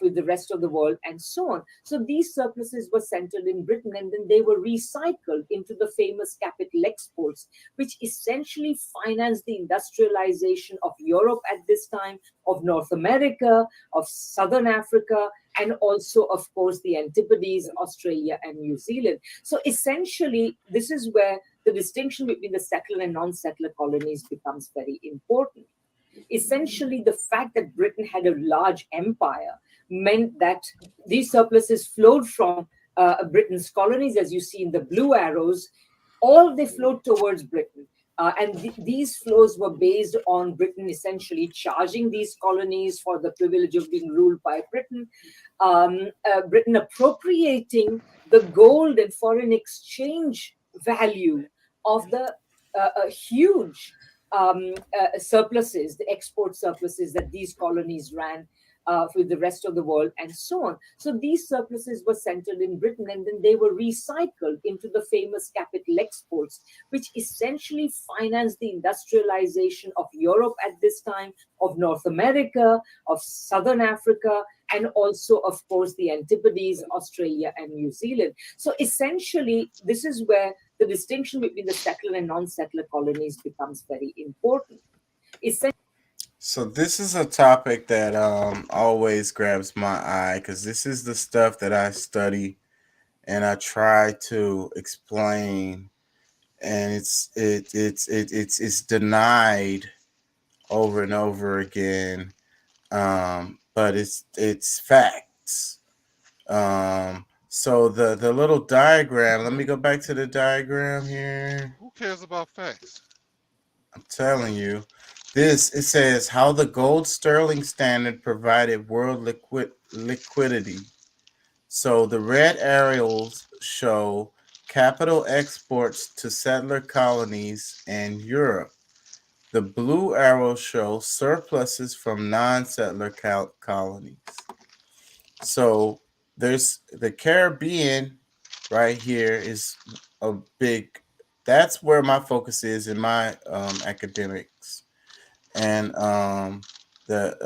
with the rest of the world, and so on. So these surpluses were centered in Britain, and then they were recycled into the famous capital exports, which essentially financed the industrialization of Europe at this time, of North America, of Southern Africa, and also, of course, the Antipodes, Australia, and New Zealand. So essentially, this is where the distinction between the settler and non-settler colonies becomes very important. Essentially, the fact that Britain had a large empire meant that these surpluses flowed from Britain's colonies, as you see in the blue arrows. All they flowed towards Britain. These flows were based on Britain essentially charging these colonies for the privilege of being ruled by Britain, Britain appropriating the gold and foreign exchange value of the huge surpluses, the export surpluses that these colonies ran with the rest of the world, and so on. So these surpluses were centered in Britain, and then they were recycled into the famous capital exports, which essentially financed the industrialization of Europe at this time, of North America, of Southern Africa, and also, of course, the Antipodes, Australia, and New Zealand. So essentially, this is where the distinction between the settler and non-settler colonies becomes very important. So this is a topic that always grabs my eye because this is the stuff that I study and I try to explain, and it's denied over and over again. But it's facts. So the little diagram. Let me go back to the diagram here. Who cares about facts? I'm telling you. It says how the gold sterling standard provided world liquidity. So the red arrows show capital exports to settler colonies and Europe. The blue arrows show surpluses from non-settler colonies. So there's the Caribbean right here is a big, that's where my focus is in my academics. And the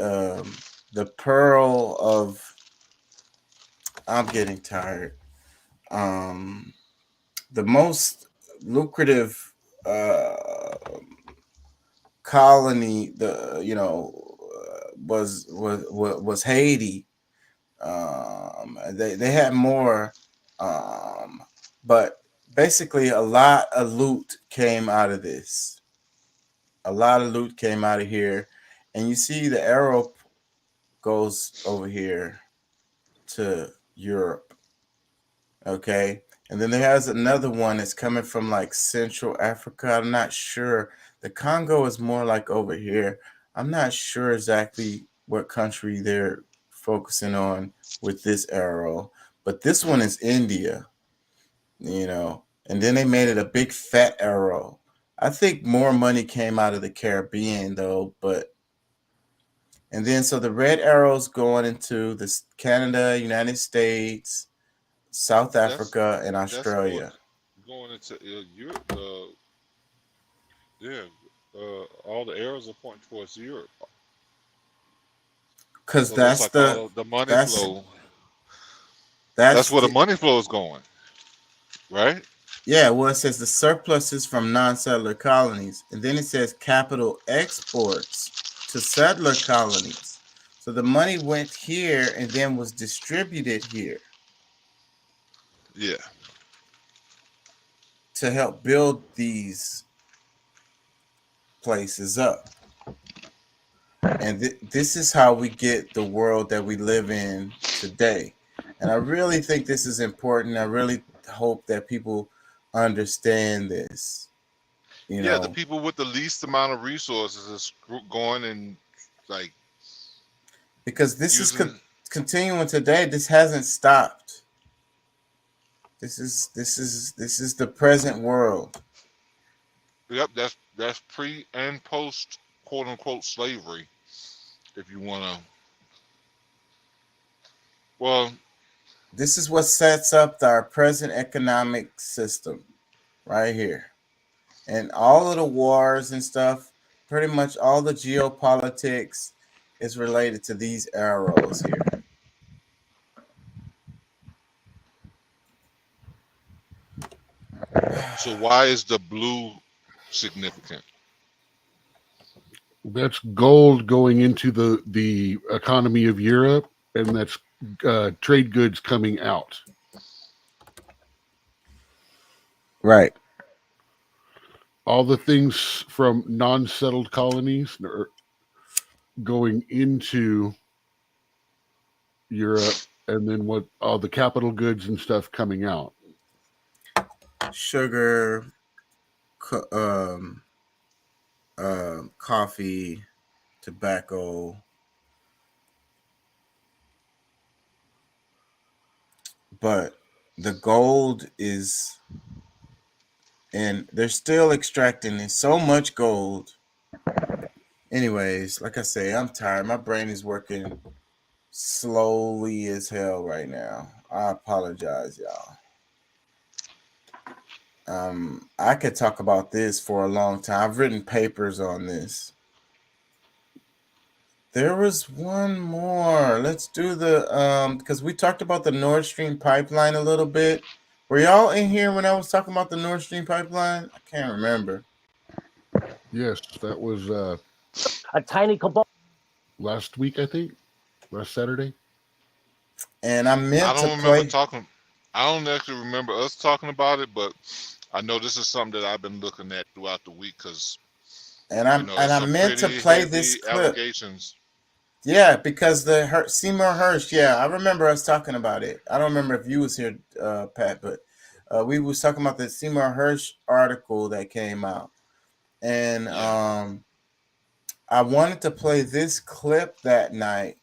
pearl of, I'm getting tired. The most lucrative colony, was Haiti. They had more, but basically a lot of loot came out of this. A lot of loot came out of here, and you see the arrow goes over here to Europe. Okay, and then there has another one that's coming from like Central Africa. I'm not sure. The Congo is more like over here. I'm not sure exactly what country they're focusing on with this arrow, but this one is India, and then they made it a big fat arrow. I think more money came out of the Caribbean though, and then so the red arrows going into this Canada, United States, South Africa, and Australia. Going into Europe, all the arrows are pointing towards Europe. Because So that's all the money flow. That's where the money flow is going, right? Yeah, well, it says the surpluses from non-settler colonies, and then it says capital exports to settler colonies. So the money went here and then was distributed here. Yeah. To help build these places up. And this is how we get the world that we live in today. And I really think this is important. I really hope that people understand this. The people with the least amount of resources is going and like, because this is continuing today. This hasn't stopped. This is the present world. Yep, that's pre and post quote unquote slavery. If you want to, well, this is what sets up our present economic system right here. And all of the wars and stuff, pretty much all the geopolitics is related to these arrows here. So why is the blue significant? That's gold going into the economy of Europe, and that's trade goods coming out. Right. All the things from non-settled colonies are going into Europe, and then what all the capital goods and stuff coming out. Sugar, coffee, tobacco. But the gold is, and they're still extracting so much gold. Anyways, like I say, I'm tired. My brain is working slowly as hell right now. I apologize, y'all. I could talk about this for a long time. I've written papers on this. There was one more. Let's do the because we talked about the Nord Stream pipeline a little bit. Were y'all in here when I was talking about the Nord Stream pipeline? I can't remember. Yes, that was a tiny cobalt last week, I think. Last Saturday. And I meant I don't to remember play. talking. I don't actually remember us talking about it, but I know this is something that I've been looking at throughout the week because, And I meant to play this clip. Allegations. Yeah, because the Seymour Hersh. Yeah, I remember us talking about it. I don't remember if you was here, Pat, but we was talking about the Seymour Hersh article that came out, and I wanted to play this clip that night.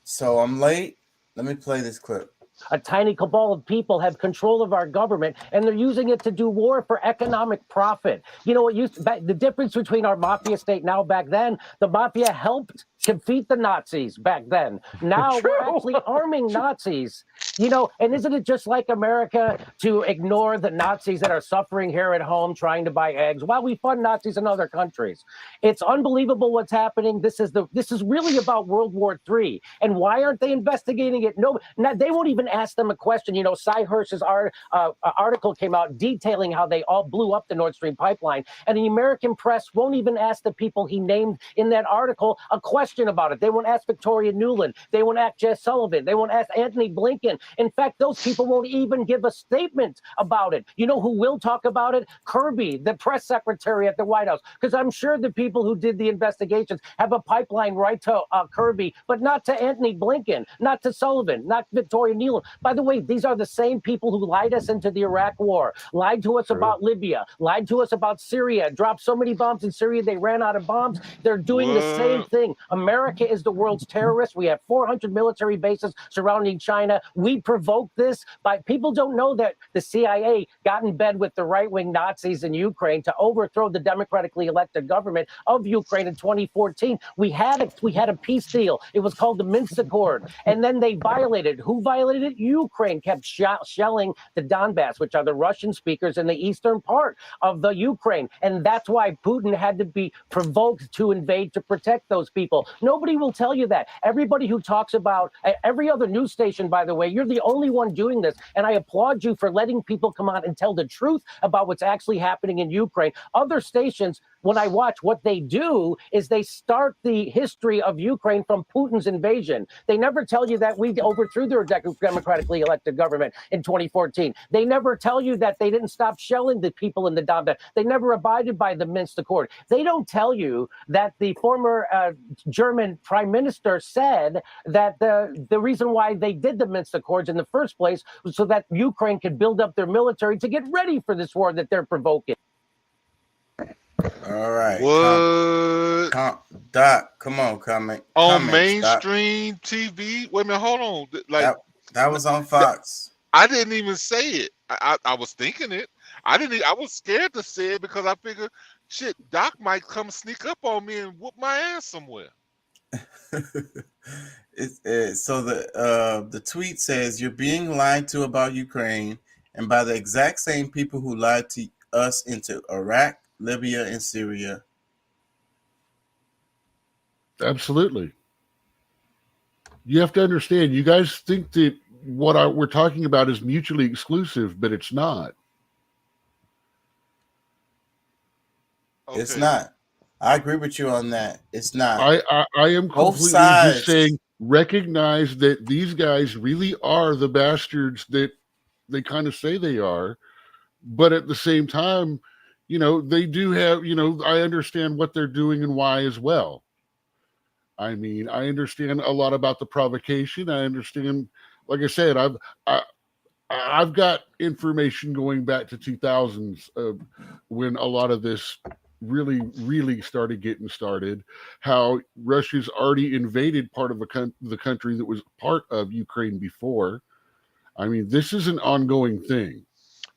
So I'm late. Let me play this clip. A tiny cabal of people have control of our government, and they're using it to do war for economic profit. You know what the difference between our mafia state now back then, the mafia helped defeat the Nazis back then. Now we're actually arming Nazis. You know, and isn't it just like America to ignore the Nazis that are suffering here at home trying to buy eggs while we fund Nazis in other countries? It's unbelievable what's happening. This is really about World War III. And why aren't they investigating it? No, they won't even ask them a question. You know, Cy Hirsch's article came out detailing how they all blew up the Nord Stream pipeline, and the American press won't even ask the people he named in that article a question about it. They won't ask Victoria Nuland. They won't ask Jess Sullivan. They won't ask Anthony Blinken. In fact, those people won't even give a statement about it. You know who will talk about it? Kirby, the press secretary at the White House, because I'm sure the people who did the investigations have a pipeline right to Kirby, but not to Anthony Blinken, not to Sullivan, not Victoria Nuland. By the way, these are the same people who lied us into the Iraq war, lied to us about Libya, lied to us about Syria, dropped so many bombs in Syria they ran out of bombs. They're doing the same thing. America is the world's terrorist. We have 400 military bases surrounding China. We provoked this by people don't know that the CIA got in bed with the right-wing Nazis in Ukraine to overthrow the democratically elected government of Ukraine in 2014. We had a peace deal. It was called the Minsk Accord, and then they violated. Who violated it? Ukraine kept shelling the Donbass, which are the Russian speakers in the eastern part of the Ukraine, and that's why Putin had to be provoked to invade to protect those people. Nobody will tell you that. Everybody who talks about every other news station, by the way, you're the only one doing this, and I applaud you for letting people come out and tell the truth about what's actually happening in Ukraine. Other stations, when I watch, what they do is they start the history of Ukraine from Putin's invasion. They never tell you that we overthrew their democratically elected government in 2014. They never tell you that they didn't stop shelling the people in the Donbass. They never abided by the Minsk Accord. They don't tell you that the former German prime minister said that the reason why they did the Minsk Accords in the first place was so that Ukraine could build up their military to get ready for this war that they're provoking. All right. What? Doc, come on, comment. On mainstream TV? Wait a minute, hold on. Like that was on Fox. I didn't even say it. I was thinking it. I was scared to say it because I figured, shit, Doc might come sneak up on me and whoop my ass somewhere. So the tweet says you're being lied to about Ukraine, and by the exact same people who lied to us into Iraq, Libya, and Syria. Absolutely. You have to understand, you guys think that what we're talking about is mutually exclusive, but it's not. It's Okay. not. I agree with you on that. It's not. I am Both completely just sides. saying, recognize that these guys really are the bastards that they kind of say they are, but at the same time, they do have, I understand what they're doing and why as well. I mean, I understand a lot about the provocation. I understand, like I said, I've got information going back to 2000s when a lot of this really, really started getting started. How Russia's already invaded part of the country that was part of Ukraine before. I mean, this is an ongoing thing.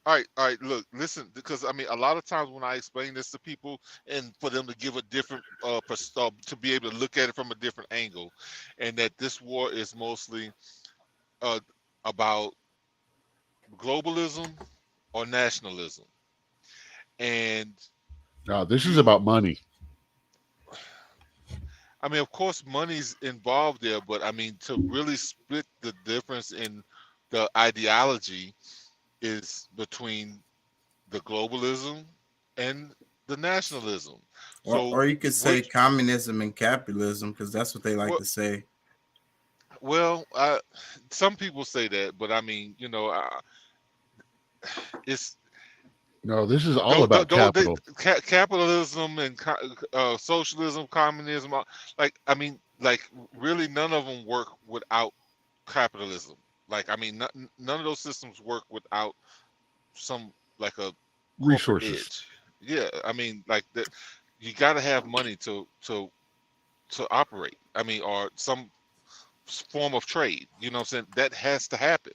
All right. Look, listen, because I mean, a lot of times when I explain this to people, and for them to give a different, to be able to look at it from a different angle, and that this war is mostly about globalism or nationalism, and This is about money. I mean, of course, money's involved there, but I mean, to really split the difference in the ideology is between the globalism and the nationalism. So, Or you could say communism and capitalism, because that's what they like to say. Well, some people say that, but I mean, it's No, this is all about capital. Capitalism and socialism, communism. Like, I mean, like really, none of them work without capitalism. Like, I mean, none of those systems work without some like a resources. Edge. Yeah, I mean, like that. You got to have money to operate. I mean, or some form of trade. You know what I'm saying? That has to happen.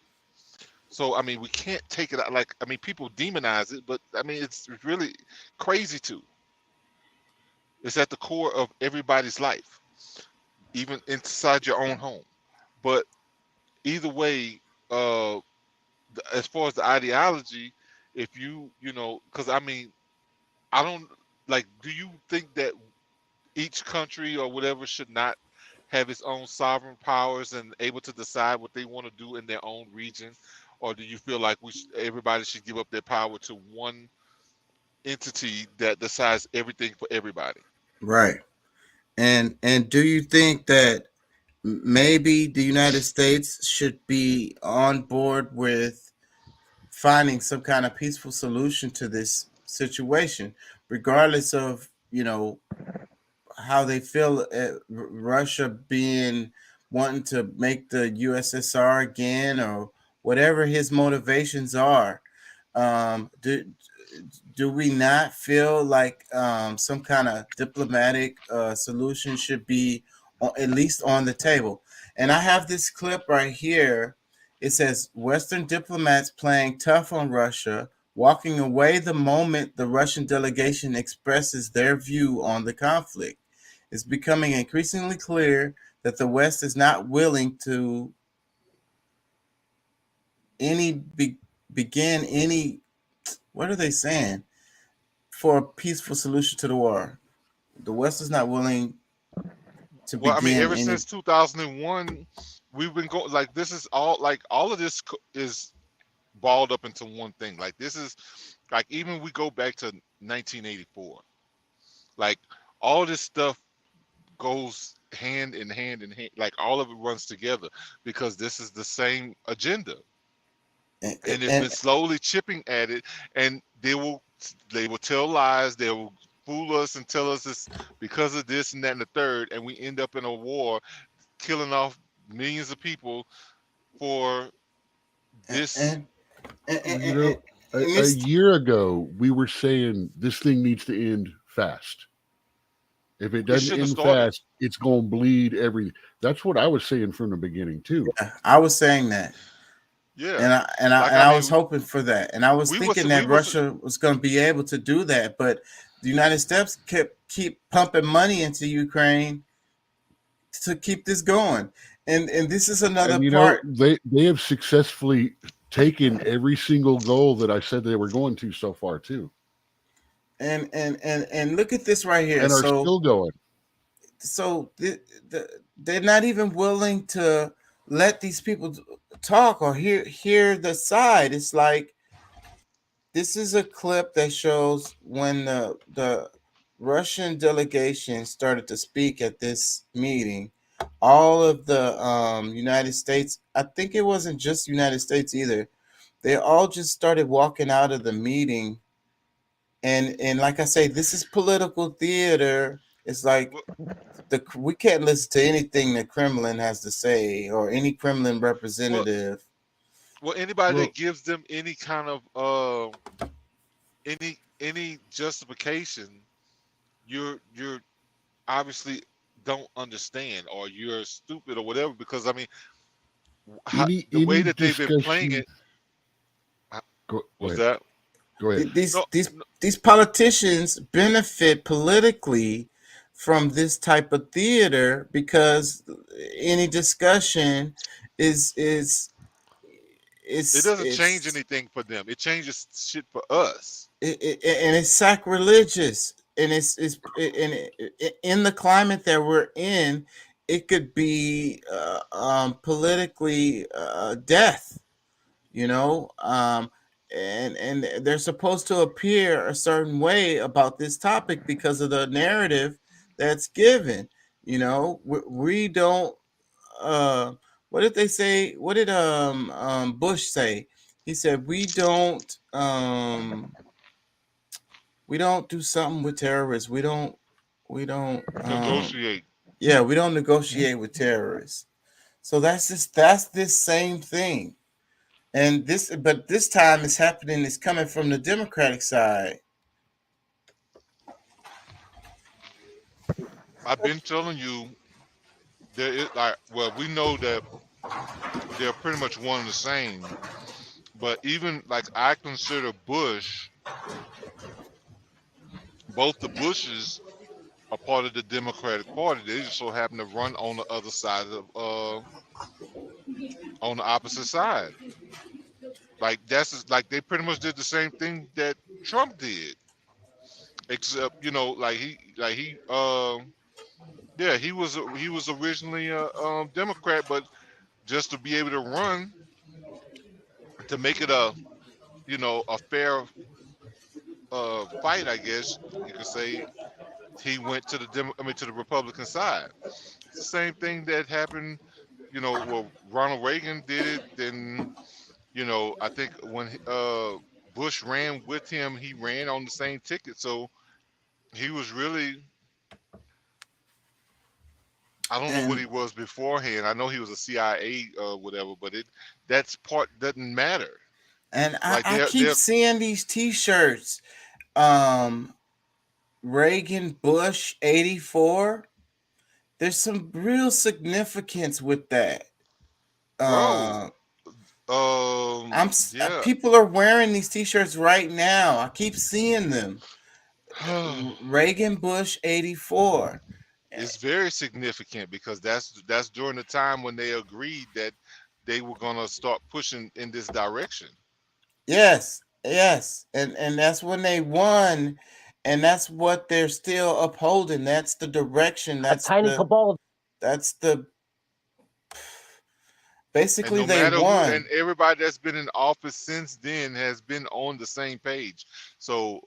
So I mean, we can't take it out. Like, I mean, people demonize it, but I mean, it's really crazy too. It's at the core of everybody's life, even inside your own home. But either way, as far as the ideology, if because I mean, I don't like. Do you think that each country or whatever should not have its own sovereign powers and able to decide what they want to do in their own region, or do you feel like everybody should give up their power to one entity that decides everything for everybody? Right. And do you think that maybe the United States should be on board with finding some kind of peaceful solution to this situation, regardless of how they feel Russia being wanting to make the USSR again, or whatever his motivations are? Do we not feel like some kind of diplomatic solution should be at least on the table? And I have this clip right here. It says Western diplomats playing tough on Russia, walking away the moment the Russian delegation expresses their view on the conflict. It's becoming increasingly clear that the West is not willing to begin any, what are they saying, for a peaceful solution to the war. The West is not willing to Well, I mean, begin ever any. since 2001, we've been going like this is all of this is balled up into one thing. Like, this is like, even we go back to 1984, like all this stuff goes hand in hand in hand, like all of it runs together, because this is the same agenda, and it's been slowly chipping at it. And they will tell lies, they will fool us and tell us it's because of this and that and the third, and we end up in a war killing off millions of people for this. A year ago, we were saying this thing needs to end fast. If it doesn't end fast, it's going to bleed every. That's what I was saying from the beginning too. Yeah, I was saying that. Yeah, and I was hoping for that, and I was thinking that Russia was going to be able to do that, but the United States keep pumping money into Ukraine to keep this going, and this is another part. They have successfully taken every single goal that I said they were going to so far too. And look at this right here, and are still going. So they're not even willing to let these people talk or hear the side. It's like, this is a clip that shows when the Russian delegation started to speak at this meeting, all of the United States, I think it wasn't just United States either, they all just started walking out of the meeting. And like I say, this is political theater. It's like we can't listen to anything the Kremlin has to say or any Kremlin representative. Well, anybody that gives them any kind of any justification, you're obviously don't understand, or you're stupid, or whatever. Because I mean, the way that they've been playing it. Was that? Go ahead. These politicians benefit politically from this type of theater because any discussion is It doesn't change anything for them. It changes shit for us. And it's sacrilegious, and in the climate that we're in, it could be politically death, you know. And they're supposed to appear a certain way about this topic because of the narrative that's given. You know, we don't. What did they say? What did Bush say? He said we don't do something with terrorists. We don't negotiate. Yeah, we don't negotiate with terrorists. So that's this same thing. And but this time it's happening, it's coming from the Democratic side. I've been telling you, there is we know that they're pretty much one and the same. But even I consider Bush, both the Bushes are part of the Democratic Party. They just so happen to run on the other side of on the opposite side. They pretty much did the same thing that Trump did, except he was originally a Democrat, but just to be able to run, to make it a fair fight, I guess you could say, he went to the Republican side. It's the same thing that happened, Ronald Reagan did it. Then, I think when Bush ran with him, he ran on the same ticket. So he was really, I don't know what he was beforehand. I know he was a CIA whatever, but that's part doesn't matter. And I keep seeing these T-shirts, Reagan Bush 84. There's some real significance with that. People are wearing these T-shirts right now. I keep seeing them. Reagan Bush 84. It's very significant because that's during the time when they agreed that they were gonna start pushing in this direction. Yes, and that's when they won, and that's what they're still upholding. That's the direction. That's cabal. That's the basically and no they matter won. Who, and everybody that's been in office since then has been on the same page. So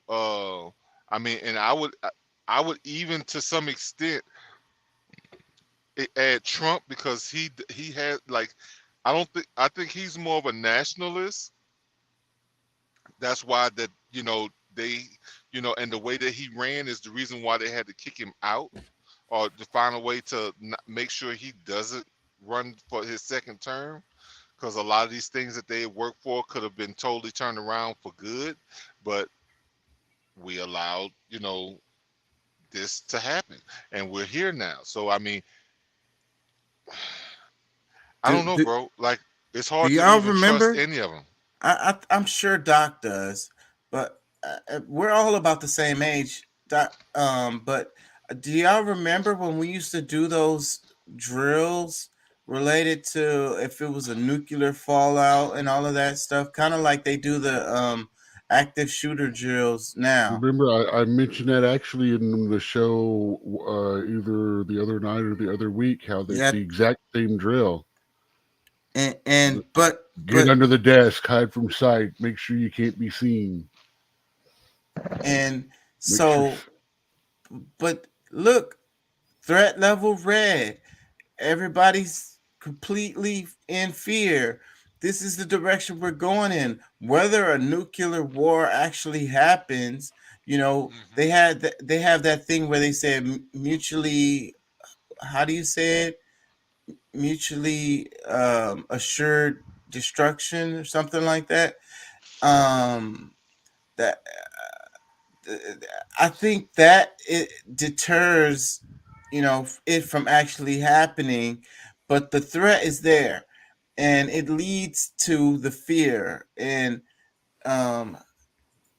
I mean, and I would even to some extent add Trump because he had I think he's more of a nationalist. That's why and the way that he ran is the reason why they had to kick him out or to find a way to make sure he doesn't run for his second term, because a lot of these things that they worked for could have been totally turned around for good, but we allowed this to happen, and we're here now. So I mean, I don't know, bro. It's hard to even trust any of them. I'm sure Doc does, but we're all about the same age. Doc, but do y'all remember when we used to do those drills related to if it was a nuclear fallout and all of that stuff, kind of like they do the active shooter drills now? Remember, I mentioned that actually in the show either the other night or the other week, how it's the exact same drill. But get under the desk, hide from sight, make sure you can't be seen. And so but look, threat level red. Everybody's completely in fear. This is the direction we're going in. Whether a nuclear war actually happens, they have that thing where they said mutually. How do you say it? Mutually assured destruction or something like that. That I think that it deters, it from actually happening, but the threat is there, and it leads to the fear. And I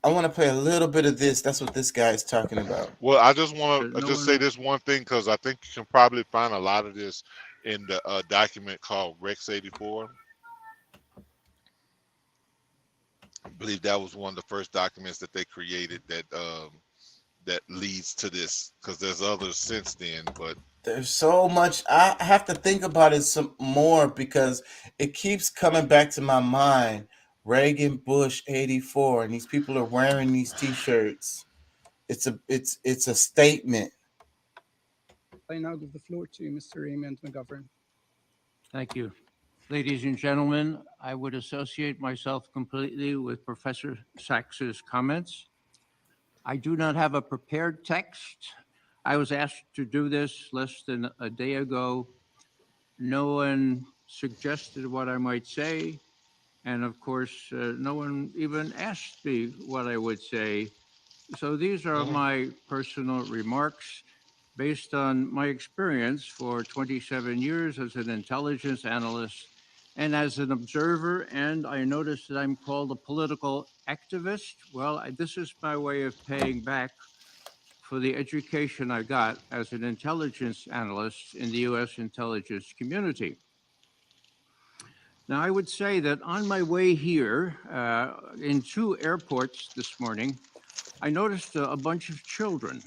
want to play a little bit of this. That's what this guy is talking about. Well, I just want to just say this one thing, because I think you can probably find a lot of this in the document called Rex 84. I believe that was one of the first documents that they created that leads to this, because there's others since then, but There's so much. I have to think about it some more because it keeps coming back to my mind. Reagan Bush 84, and these people are wearing these T-shirts. It's a statement. I now give the floor to Mr. Raymond McGovern. Thank you. Ladies and gentlemen, I would associate myself completely with Professor Sachs's comments. I do not have a prepared text. I was asked to do this less than a day ago. No one suggested what I might say. And of course, no one even asked me what I would say. So these are my personal remarks based on my experience for 27 years as an intelligence analyst and as an observer. And I noticed that I'm called a political activist. Well, this is my way of paying back for the education I got as an intelligence analyst in the U.S. intelligence community. Now, I would say that on my way here in 2 airports this morning, I noticed a bunch of children,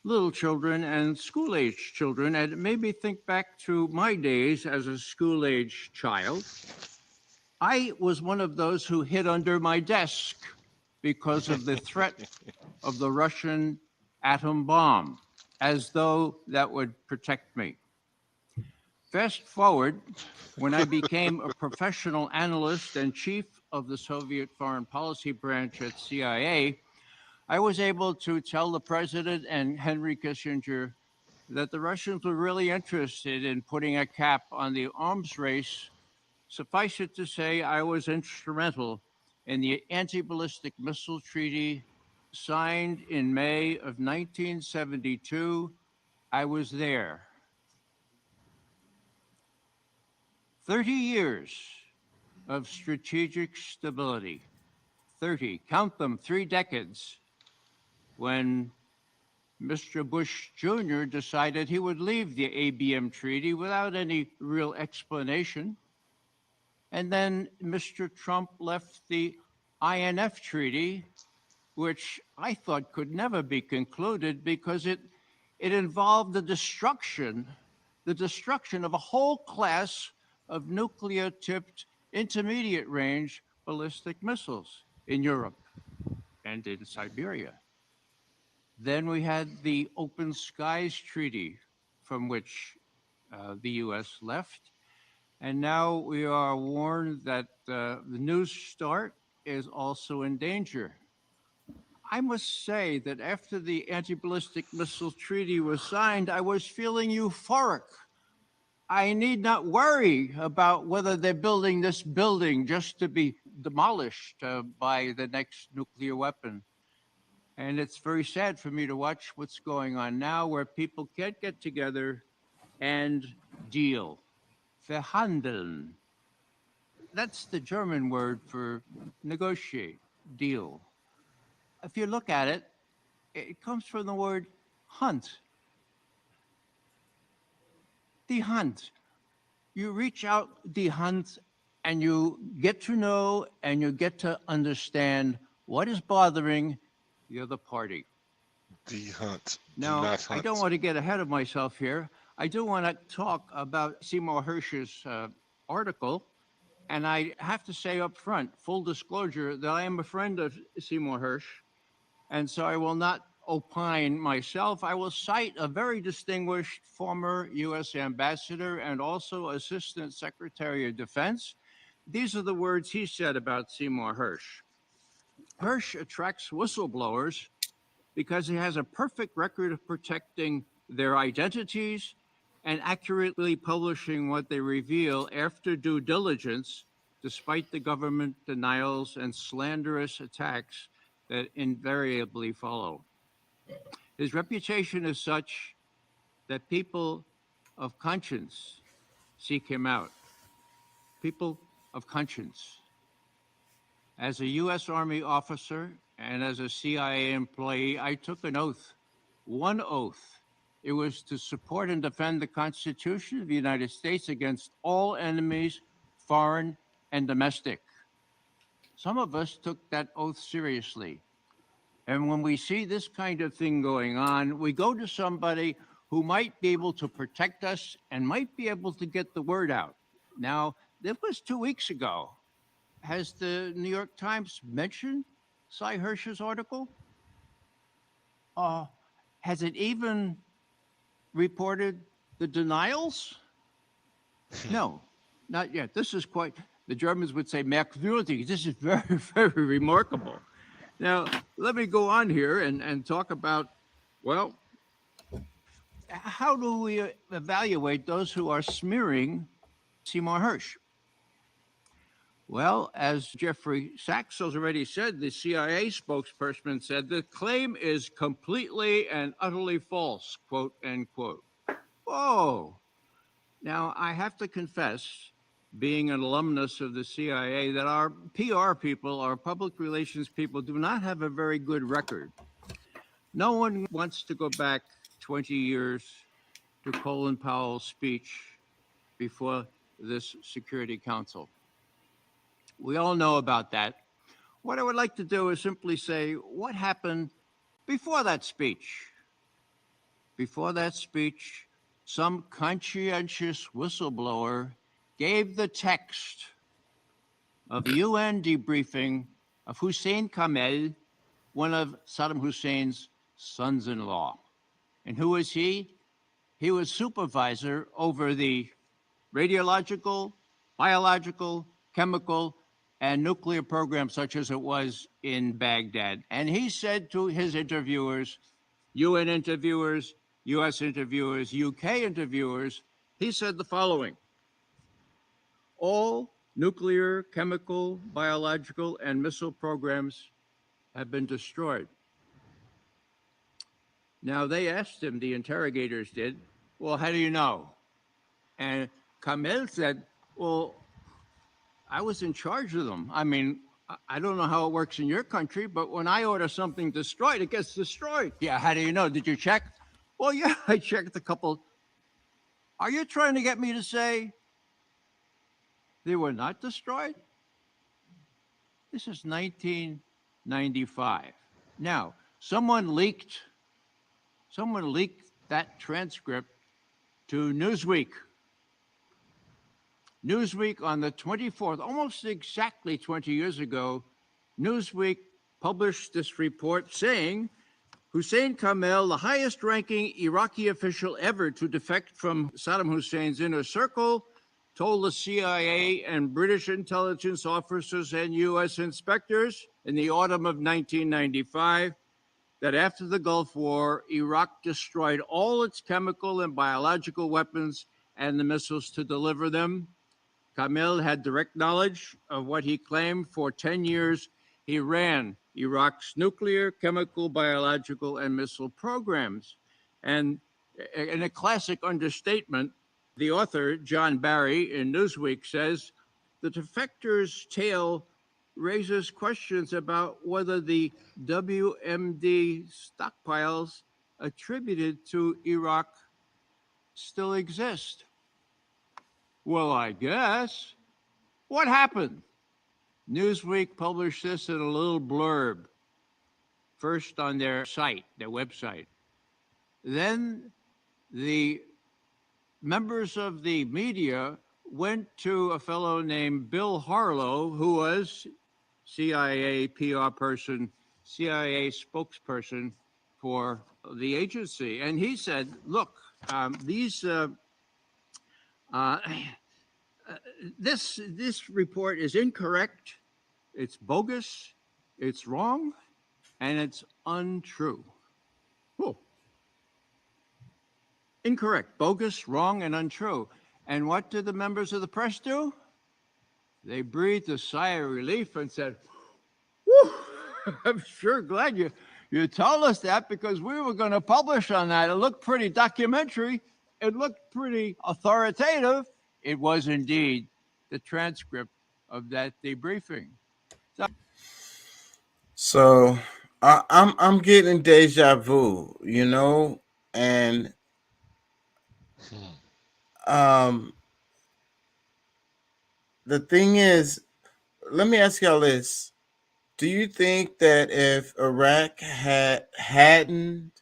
little children and school-age children, and it made me think back to my days as a school-age child. I was one of those who hid under my desk because of the threat of the Russian atom bomb, as though that would protect me. Fast forward, when I became a professional analyst and chief of the Soviet foreign policy branch at CIA, I was able to tell the president and Henry Kissinger that the Russians were really interested in putting a cap on the arms race. Suffice it to say, I was instrumental in the anti-ballistic missile treaty signed in May of 1972. I was there. 30 years of strategic stability. 30, count them, 3 decades, when Mr. Bush Jr. decided he would leave the ABM treaty without any real explanation. And then Mr. Trump left the INF treaty, which I thought could never be concluded because it involved the destruction of a whole class of nuclear-tipped intermediate-range ballistic missiles in Europe and in Siberia. Then we had the Open Skies Treaty, from which the U.S. left. And now we are warned that the New START is also in danger. I must say that after the anti-ballistic missile treaty was signed, I was feeling euphoric. I need not worry about whether they're building this building just to be demolished by the next nuclear weapon. And it's very sad for me to watch what's going on now, where people can't get together and deal. Verhandeln. That's the German word for negotiate, deal. If you look at it, it comes from the word hunt. Die Hand. You reach out die Hand and you get to know and you get to understand what is bothering the other party. The hunt. Now, Do not hunt. I don't want to get ahead of myself here. I do want to talk about Seymour Hersh's article. And I have to say up front, full disclosure, that I am a friend of Seymour Hersh. And so I will not opine myself, I will cite a very distinguished former U.S. ambassador and also Assistant Secretary of Defense. These are the words he said about Seymour Hersh. Hersh attracts whistleblowers because he has a perfect record of protecting their identities and accurately publishing what they reveal after due diligence, despite the government denials and slanderous attacks that invariably follow. His reputation is such that people of conscience seek him out. People of conscience. As a U.S. Army officer and as a CIA employee, I took an oath, one oath. It was to support and defend the Constitution of the United States against all enemies, foreign and domestic. Some of us took that oath seriously. And when we see this kind of thing going on, we go to somebody who might be able to protect us and might be able to get the word out. Now, this was 2 weeks ago. Has the New York Times mentioned Cy Hersh's article? Has it even reported the denials? No, not yet. This is quite, the Germans would say, merkwürdig. This is very, very remarkable. Now, let me go on here and talk about, well, how do we evaluate those who are smearing Seymour Hersh? Well, as Jeffrey Sachs has already said, the CIA spokesperson said the claim is completely and utterly false, quote, end quote. Whoa. Now, I have to confess, being an alumnus of the CIA, that our PR people, our public relations people, do not have a very good record. No one wants to go back 20 years to Colin Powell's speech before this Security Council. We all know about that. What I would like to do is simply say what happened before that speech. Before that speech, some conscientious whistleblower gave the text of a UN debriefing of Hussein Kamel, one of Saddam Hussein's sons-in-law. And who was he? He was supervisor over the radiological, biological, chemical, and nuclear program, such as it was in Baghdad. And he said to his interviewers, UN interviewers, US interviewers, UK interviewers, he said the following: all nuclear, chemical, biological, and missile programs have been destroyed. Now, they asked him, the interrogators did, well, how do you know? And Kamel said, well, I was in charge of them. I mean, I don't know how it works in your country, but when I order something destroyed, it gets destroyed. Yeah, how do you know? Did you check? Well, yeah, I checked a couple. Are you trying to get me to say they were not destroyed? This is 1995. Now, someone leaked that transcript to Newsweek. Newsweek on the 24th, almost exactly 20 years ago, Newsweek published this report saying Hussein Kamel, the highest ranking Iraqi official ever to defect from Saddam Hussein's inner circle, told the CIA and British intelligence officers and US inspectors in the autumn of 1995 that after the Gulf War, Iraq destroyed all its chemical and biological weapons and the missiles to deliver them. Kamel had direct knowledge of what he claimed. For 10 years, he ran Iraq's nuclear, chemical, biological, and missile programs. And in a classic understatement, the author, John Barry, in Newsweek says, the defector's tale raises questions about whether the WMD stockpiles attributed to Iraq still exist. Well, I guess. What happened? Newsweek published this in a little blurb, first on their site, their website. Then the members of the media went to a fellow named Bill Harlow, who was CIA PR person, CIA spokesperson for the agency. And he said, look, this report is incorrect, it's bogus, it's wrong, and it's untrue. Whoa. Incorrect, bogus, wrong, and untrue. And what did the members of the press do? They breathed a sigh of relief and said, whew, I'm sure glad you told us that, because we were going to publish on that. It looked pretty documentary. It looked pretty authoritative. It was indeed the transcript of that debriefing. So I'm getting deja vu, you know, and the thing is, let me ask y'all this. Do you think that if Iraq hadn't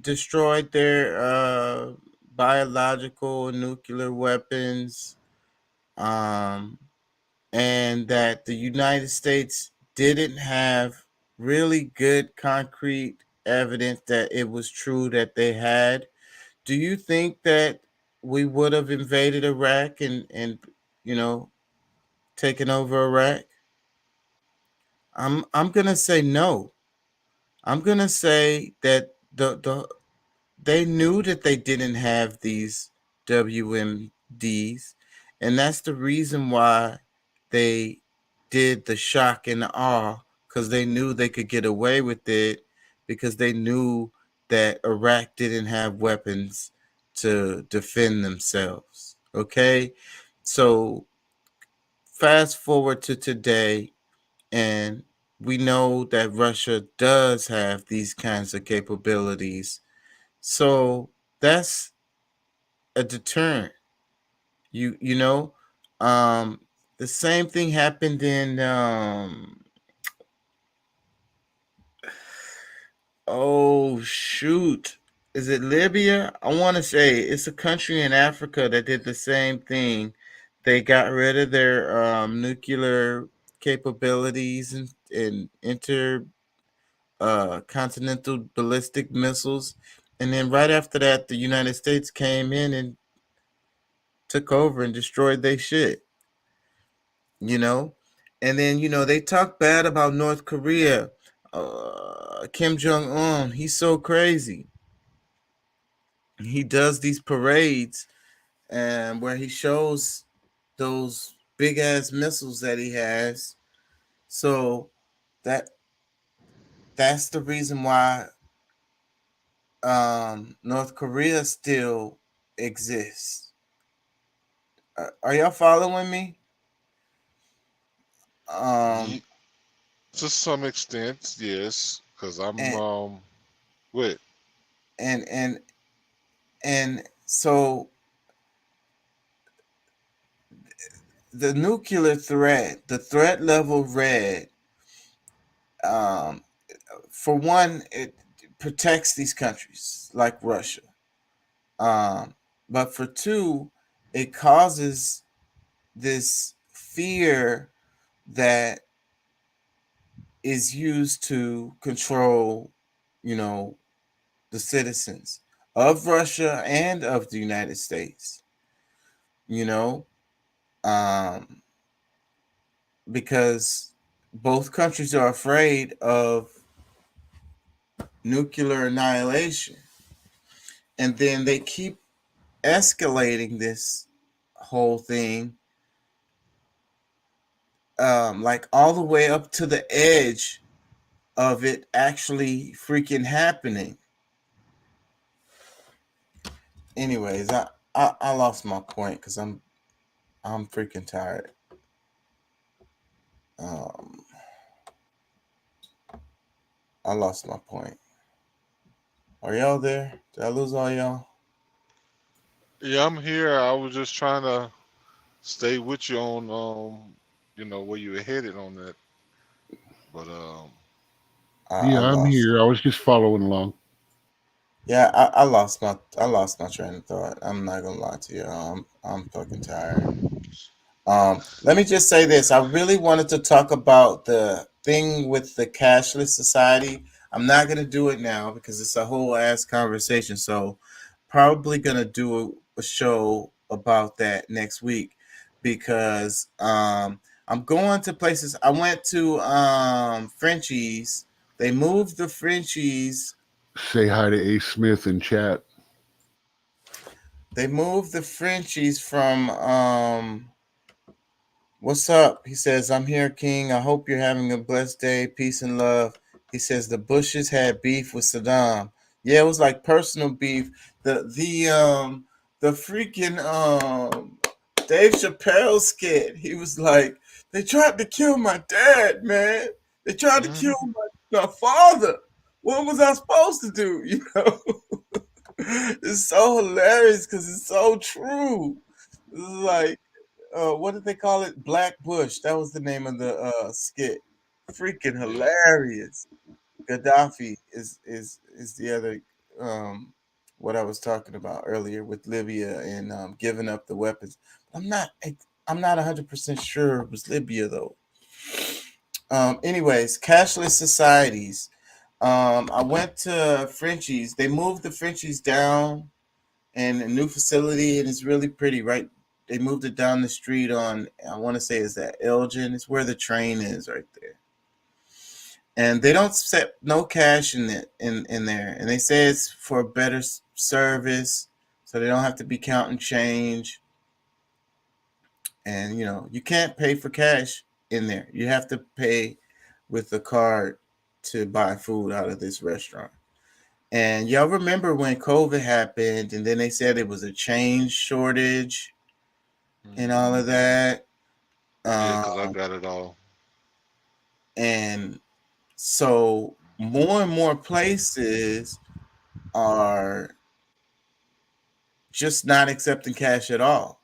destroyed their biological and nuclear weapons, and that the United States didn't have really good concrete evidence that it was true that they had, do you think that we would have invaded Iraq and you know, taken over Iraq? I'm gonna say no. I'm gonna say that they knew that they didn't have these WMDs, and that's the reason why they did the shock and the awe, because they knew they could get away with it, because they knew that Iraq didn't have weapons to defend themselves. Okay, so fast forward to today, and we know that Russia does have these kinds of capabilities. So that's a deterrent. You know, the same thing happened in oh shoot, is it Libya? I want to say it's a country in Africa that did the same thing. They got rid of their nuclear capabilities and continental ballistic missiles, and then right after that, the United States came in and took over and destroyed their shit. You know, and then they talk bad about North Korea. Kim Jong Un, he's so crazy. He does these parades, and where he shows those big ass missiles that he has. So that's the reason why North Korea still exists. Are y'all following me? To some extent, yes, because I'm with. And so the nuclear threat, the threat level red, for one, it protects these countries like Russia. But for two, it causes this fear that is used to control, the citizens of Russia and of the United States. Because both countries are afraid of nuclear annihilation. And then they keep escalating this whole thing, like all the way up to the edge of it actually freaking happening. Anyways, I lost my point because I'm freaking tired. I lost my point. Are y'all there? Did I lose all y'all? Yeah, I'm here. I was just trying to stay with you on where you were headed on that. But I'm here. I was just following along. Yeah, I lost my train of thought. I'm not gonna lie to you. I'm fucking tired. Let me just say this. I really wanted to talk about the thing with the cashless society. I'm not gonna do it now because it's a whole ass conversation. So probably gonna do a show about that next week because I'm going to places. I went to Frenchies. They moved the Frenchies. Say hi to A. Smith in chat. They moved the Frenchies from what's up? He says, I'm here, King. I hope you're having a blessed day. Peace and love. He says the Bushes had beef with Saddam. Yeah, it was like personal beef. The freaking Dave Chappelle skit. He was like, they tried to kill my dad, man. They tried to kill my father. What was I supposed to do? You know? It's so hilarious because it's so true. It's like, what did they call it? Black Bush. That was the name of the skit. Freaking hilarious. Gaddafi is the other what I was talking about earlier with Libya and giving up the weapons. I'm not 100% sure it was Libya though. Anyways, cashless societies. I went to Frenchies. They moved the Frenchies down in a new facility, and it's really pretty. Right, they moved it down the street on. I want to say is that Elgin. It's where the train is, right there. And they don't accept no cash in it in there, and they say it's for better service, so they don't have to be counting change. And you can't pay for cash in there. You have to pay with a card to buy food out of this restaurant. And y'all remember when COVID happened, and then they said it was a change shortage and all of that. Yeah, because I got it all. And so more and more places are just not accepting cash at all.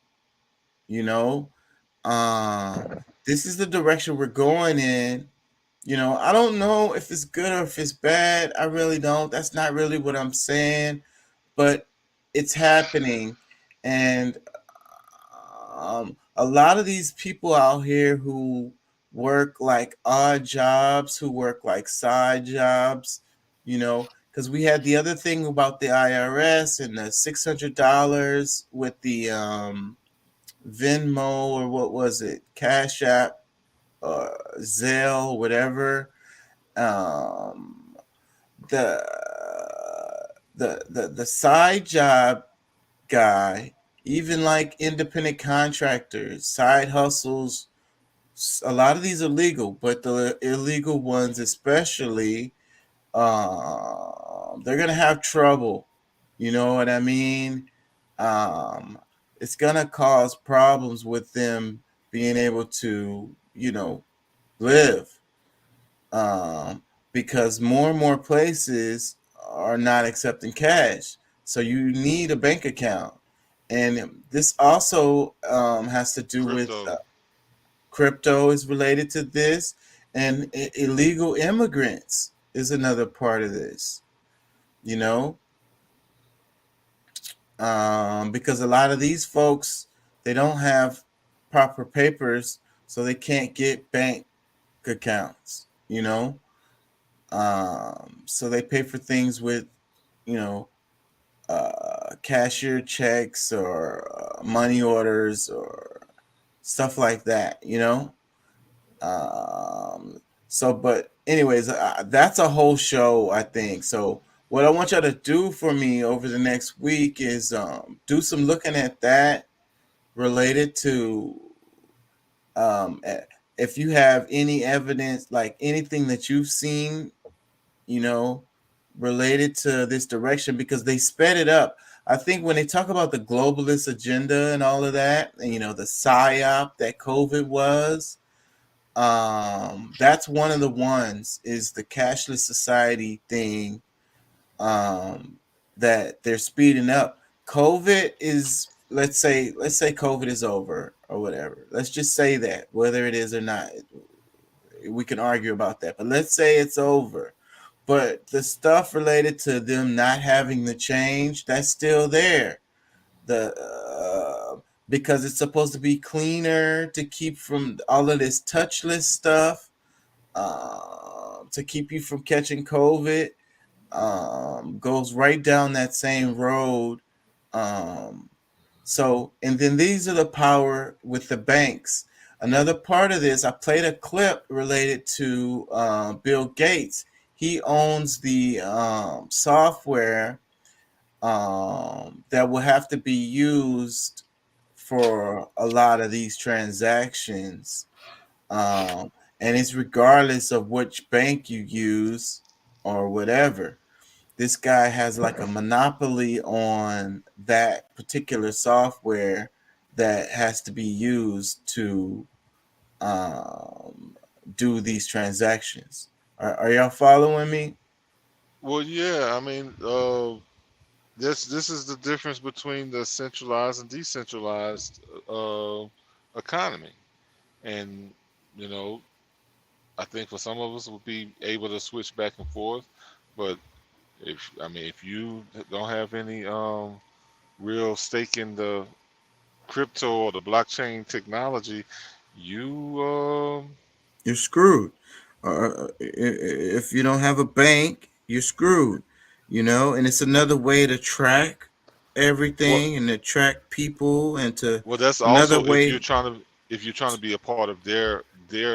This is the direction we're going in. I don't know if it's good or if it's bad. I really don't. That's not really what I'm saying, but it's happening. And a lot of these people out here who work like odd jobs, who work like side jobs, because we had the other thing about the IRS and the $600 with the Venmo, or what was it, Cash App, Zelle, whatever. Um, the the side job guy, even like independent contractors, side hustles, a lot of these are legal, but the illegal ones especially, they're gonna have trouble. You know what I mean? It's gonna cause problems with them being able to, live, because more and more places are not accepting cash. So you need a bank account. And this also has to do with crypto is related to this, and illegal immigrants is another part of this, because a lot of these folks, they don't have proper papers, so they can't get bank accounts, so they pay for things with, cashier checks or money orders or stuff like that, but anyways, that's a whole show, I think. So what I want y'all to do for me over the next week is do some looking at that related to if you have any evidence, like anything that you've seen, related to this direction, because they sped it up. I think when they talk about the globalist agenda and all of that, and the psyop that COVID was, that's one of the ones, is the cashless society thing, that they're speeding up. COVID is, let's say COVID is over or whatever. Let's just say that, whether it is or not, we can argue about that, but let's say it's over. But the stuff related to them not having the change, that's still there. Because it's supposed to be cleaner to keep from all of this touchless stuff. to keep you from catching COVID. Goes right down that same road. And then these are the power with the banks. Another part of this, I played a clip related to Bill Gates. He owns the software that will have to be used for a lot of these transactions. And it's regardless of which bank you use or whatever. This guy has like a monopoly on that particular software that has to be used to do these transactions. Are y'all following me? Well, yeah. I mean, this is the difference between the centralized and decentralized economy, and you know, I think for some of us we'll be able to switch back and forth, but if you don't have any real stake in the crypto or the blockchain technology, you You're screwed. If you don't have a bank, you're screwed. And it's another way to track well, everything and to track people and to well, that's another also way. if you're trying to be a part of their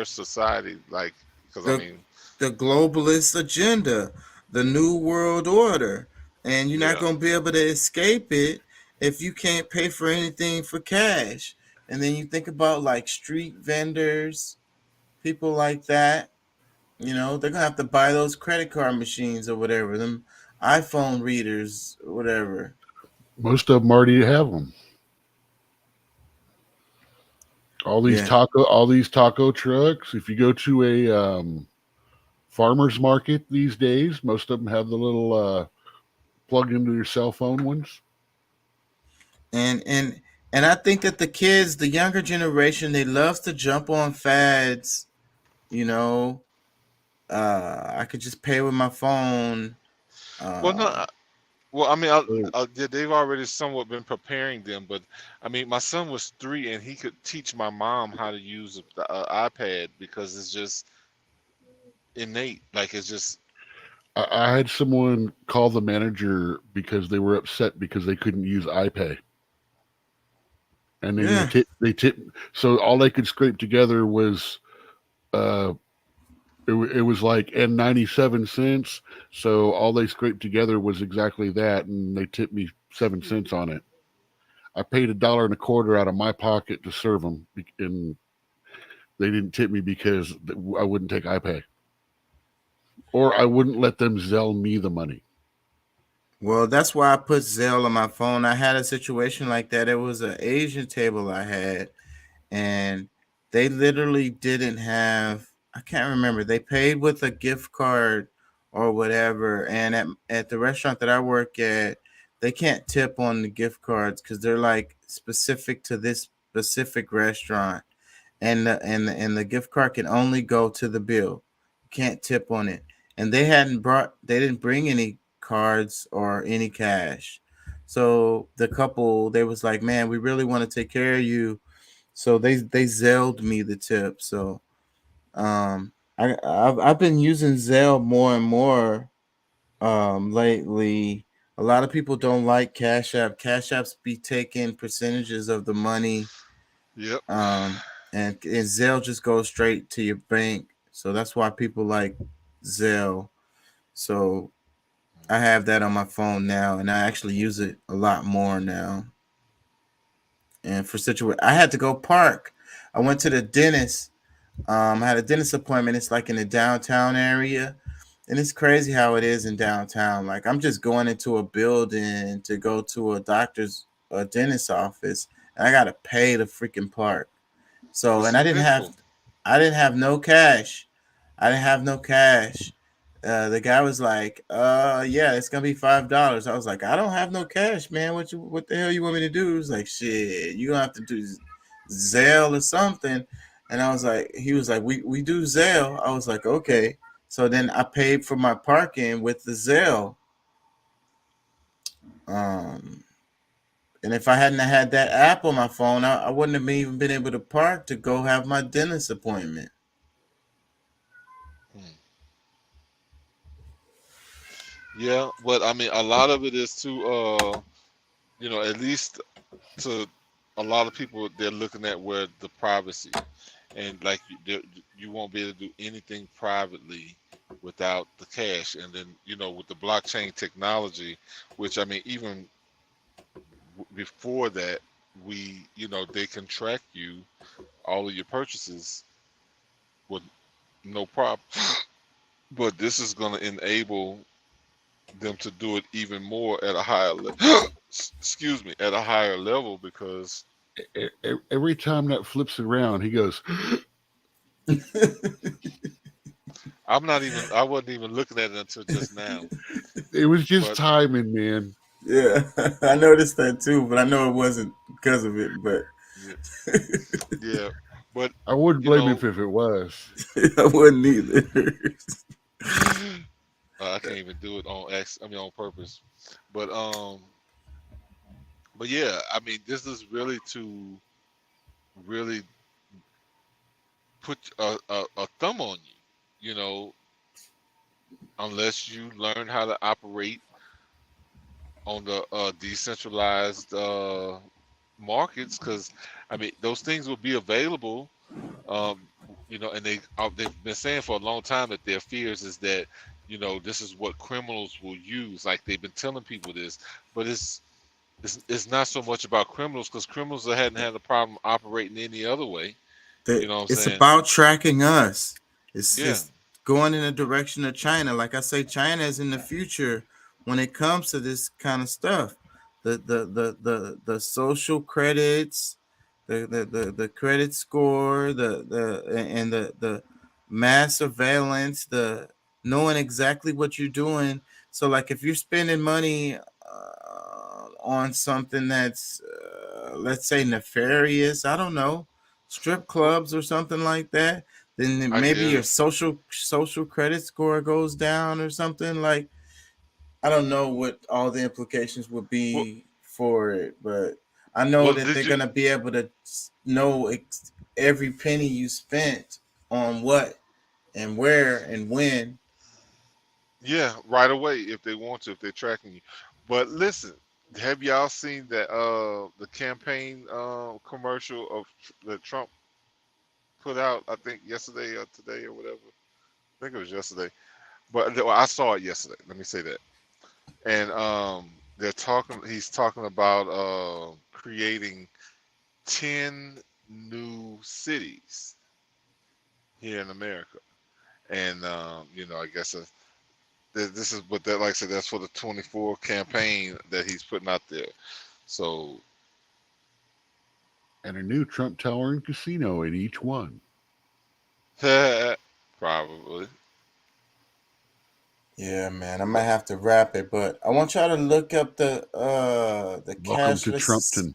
society, like because I the mean, the globalist agenda, the new world order, and you're not yeah, going to be able to escape it if you can't pay for anything for cash. And then you think about like street vendors, people like that. They're gonna have to buy those credit card machines or whatever, them iPhone readers or whatever. Most of them already have them. Yeah. All these taco trucks. If you go to a farmers market these days, most of them have the little plug into your cell phone ones. And I think that the kids, the younger generation, they love to jump on fads. You know, I could just pay with my phone. well, no, Um, well, I mean, they've already somewhat been preparing them, but I mean, my son was 3 and he could teach my mom how to use the iPad because it's just innate, like it's just I had someone call the manager because they were upset because they couldn't use iPay, and then yeah. they tip. So all they could scrape together was uh, it was like N 97 cents. So all they scraped together was exactly that, and they tipped me 7 cents on it. I paid $1.25 out of my pocket to serve them, and they didn't tip me because I wouldn't take iPay, or I wouldn't let them Zelle me the money. Well, that's why I put Zelle on my phone. I had a situation like that. It was an Asian table I had, and they literally didn't have, I can't remember. They paid with a gift card or whatever. And at the restaurant that I work at, they can't tip on the gift cards because they're like specific to this specific restaurant. And the gift card can only go to the bill. You can't tip on it. And they didn't bring any cards or any cash. So the couple, they was like, man, we really want to take care of you, so they Zelled me the tip. So I've been using Zelle more and more lately. A lot of people don't like Cash App. Cash Apps be taking percentages of the money. yep. And Zelle just goes straight to your bank. So that's why people like Zelle. So I have that on my phone now, and I actually use it a lot more now. And for situation, I had to go park. I went to the dentist. I had a dentist appointment. It's like in the downtown area. And it's crazy how it is in downtown. Like I'm just going into a building to go to a dentist office, and I gotta pay to freaking park. So, It's and eventful. I didn't have no cash. I didn't have no cash. The guy was like, yeah, it's gonna be $5. I was like, I don't have no cash, man. What the hell you want me to do? He was like, shit, you gonna have to do Zelle or something. And I was like, he was like, we do Zelle. I was like, okay. So then I paid for my parking with the Zelle. Um, and if I hadn't had that app on my phone, I wouldn't have even been able to park to go have my dentist appointment. Yeah, but I mean, a lot of it is to, at least to a lot of people, they're looking at where the privacy, and like you won't be able to do anything privately without the cash. And then, with the blockchain technology, which I mean, even before that, they can track you, all of your purchases with no problem. But this is going to enable them to do it even more at a higher excuse me, at a higher level, because Every time that flips around, he goes. I wasn't even looking at it until just now. It was just But timing, man. Yeah, I noticed that too, but I know it wasn't because of it. But yeah, but I wouldn't blame him if it was. I wouldn't either. I can't even do it on purpose. But yeah, I mean, this is really to really put a thumb on you, unless you learn how to operate on the decentralized markets, because I mean, those things will be available. um, and they've been saying for a long time that their fears is that, this is what criminals will use. Like, they've been telling people this, but it's not so much about criminals, because criminals hadn't had a problem operating any other way. You know what I'm It's saying? about tracking us. Yeah. It's going in the direction of China. Like I say, China is in the future when it comes to this kind of stuff. The social credits, the credit score, the mass surveillance, the knowing exactly what you're doing. So like if you're spending money on something that's let's say nefarious, I don't know, strip clubs or something like that, then I maybe your guess. social credit score goes down or something. Like I don't know what all the implications would Well, be for it, but I know that did they're you? gonna be able to know every penny you spent on what and where and when. Yeah, right away if they want to, if they're tracking you. But listen, have y'all seen that the campaign commercial that Trump put out? I think yesterday or today or whatever. I think it was yesterday. But well, I saw it yesterday. Let me say that. And they're talking. He's talking about creating 10 new cities here in America. And I guess this is, but that, like I said, that's for the 24 campaign that he's putting out there. So And a new Trump Tower and casino in each one. probably. Yeah, man, I might have to wrap it, but I want y'all to look up the Welcome to cashless Trumpton.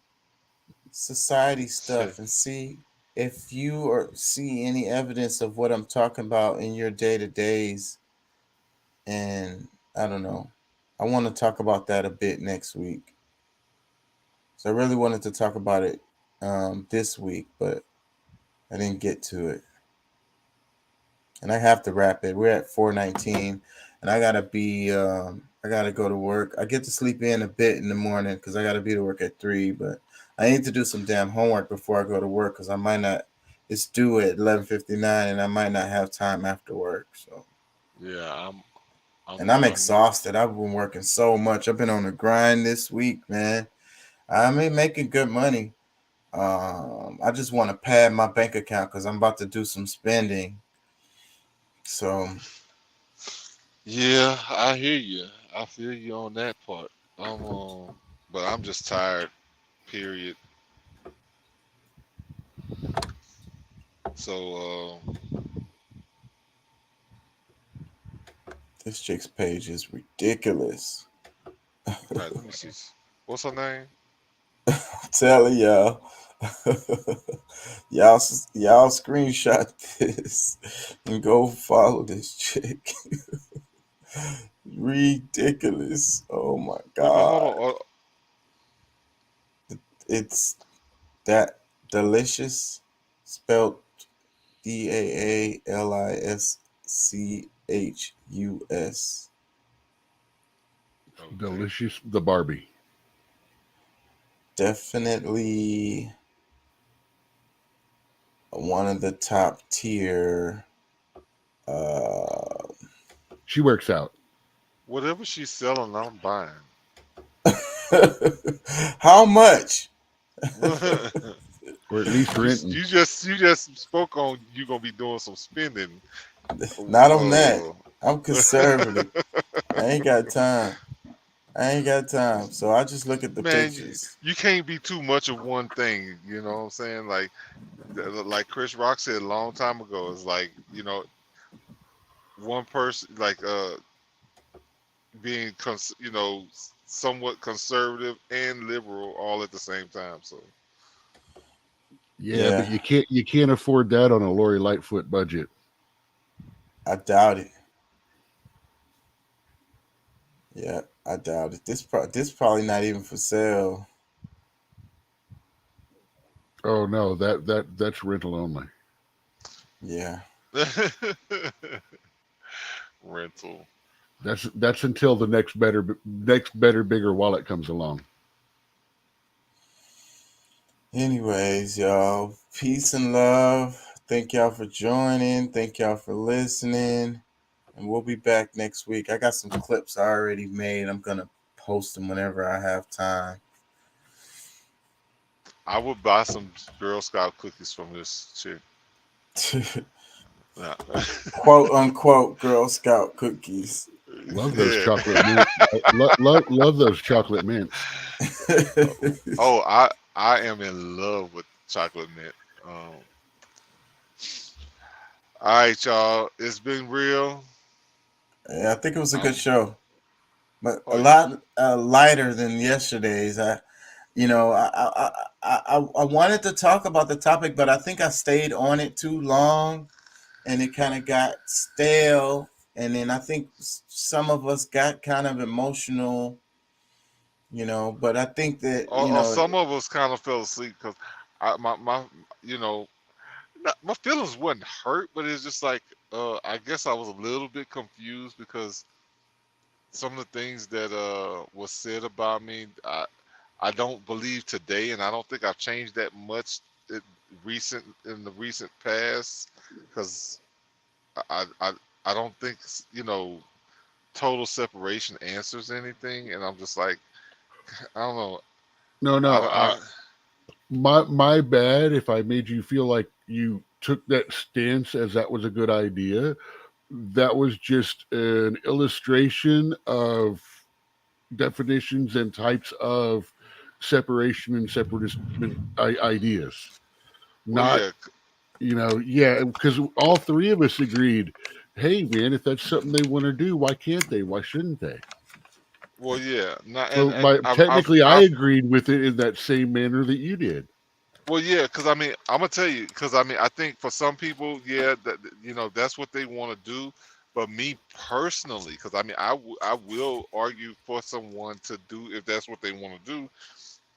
society stuff and see if you or see any evidence of what I'm talking about in your day-to-days. And I don't know. I want to talk about that a bit next week. So I really wanted to talk about it this week, but I didn't get to it. And I have to wrap it. We're at 4:19, and I gotta I gotta go to work. I get to sleep in a bit in the morning because I gotta be to work at 3. But I need to do some damn homework before I go to work because I might not. It's due at 11:59, and I might not have time after work. So. Yeah, And I'm exhausted. I've been working so much. I've been on the grind this week, man. I'm making good money. I just want to pad my bank account because I'm about to do some spending. So Yeah, I hear you. I feel you on that part. But I'm just tired. Period. So this chick's page is ridiculous. let me see. What's her name? I'm telling y'all. y'all screenshot this and go follow this chick. Ridiculous. Oh my Wait a minute, hold god. on. It's that delicious, spelled DAALISCHUS. Delicious, the Barbie. Definitely one of the top tier. She works out. Whatever she's selling, I'm buying. How much? Or at least renting. You just spoke on you gonna be doing some spending. Not on that. I'm conservative. I ain't got time. So I just look at the Man, pictures. you can't be too much of one thing. You know what I'm saying? Like Chris Rock said a long time ago. It's like, one person being somewhat conservative and liberal all at the same time. So Yeah, but you can't afford that on a Lori Lightfoot budget. I doubt it. Yeah, I doubt it. This probably not even for sale. Oh no, that's rental only. Yeah. Rental. That's until the next better, bigger wallet comes along. Anyways, y'all, peace and love. Thank y'all for joining. Thank y'all for listening. And we'll be back next week. I got some clips I already made. I'm going to post them whenever I have time. I would buy some Girl Scout cookies from this chick. Quote unquote Girl Scout cookies. Love those chocolate mint. love those chocolate mints. Oh, I am in love with chocolate mint. All right, y'all. It's been real. Yeah, I think it was a good show, but a lot lighter than yesterday's. I wanted to talk about the topic, but I think I stayed on it too long, and it kind of got stale. And then I think some of us got kind of emotional, But I think that some of us kind of fell asleep because my feelings wasn't hurt, but it's just like I guess I was a little bit confused because some of the things that was said about me, I don't believe today, and I don't think I've changed that much in the recent past, because I don't think total separation answers anything, and I'm just like, I don't know. No. My bad if I made you feel like you took that stance as that was a good idea. That was just an illustration of definitions and types of separation and separatist ideas. Not, because all three of us agreed, hey, man, if that's something they want to do, why can't they? Why shouldn't they? Well, yeah. Technically, I agreed with it in that same manner that you did. Well, yeah, because I'm gonna tell you, because I think for some people, that's what they want to do. But me personally, because I will argue for someone to do if that's what they want to do.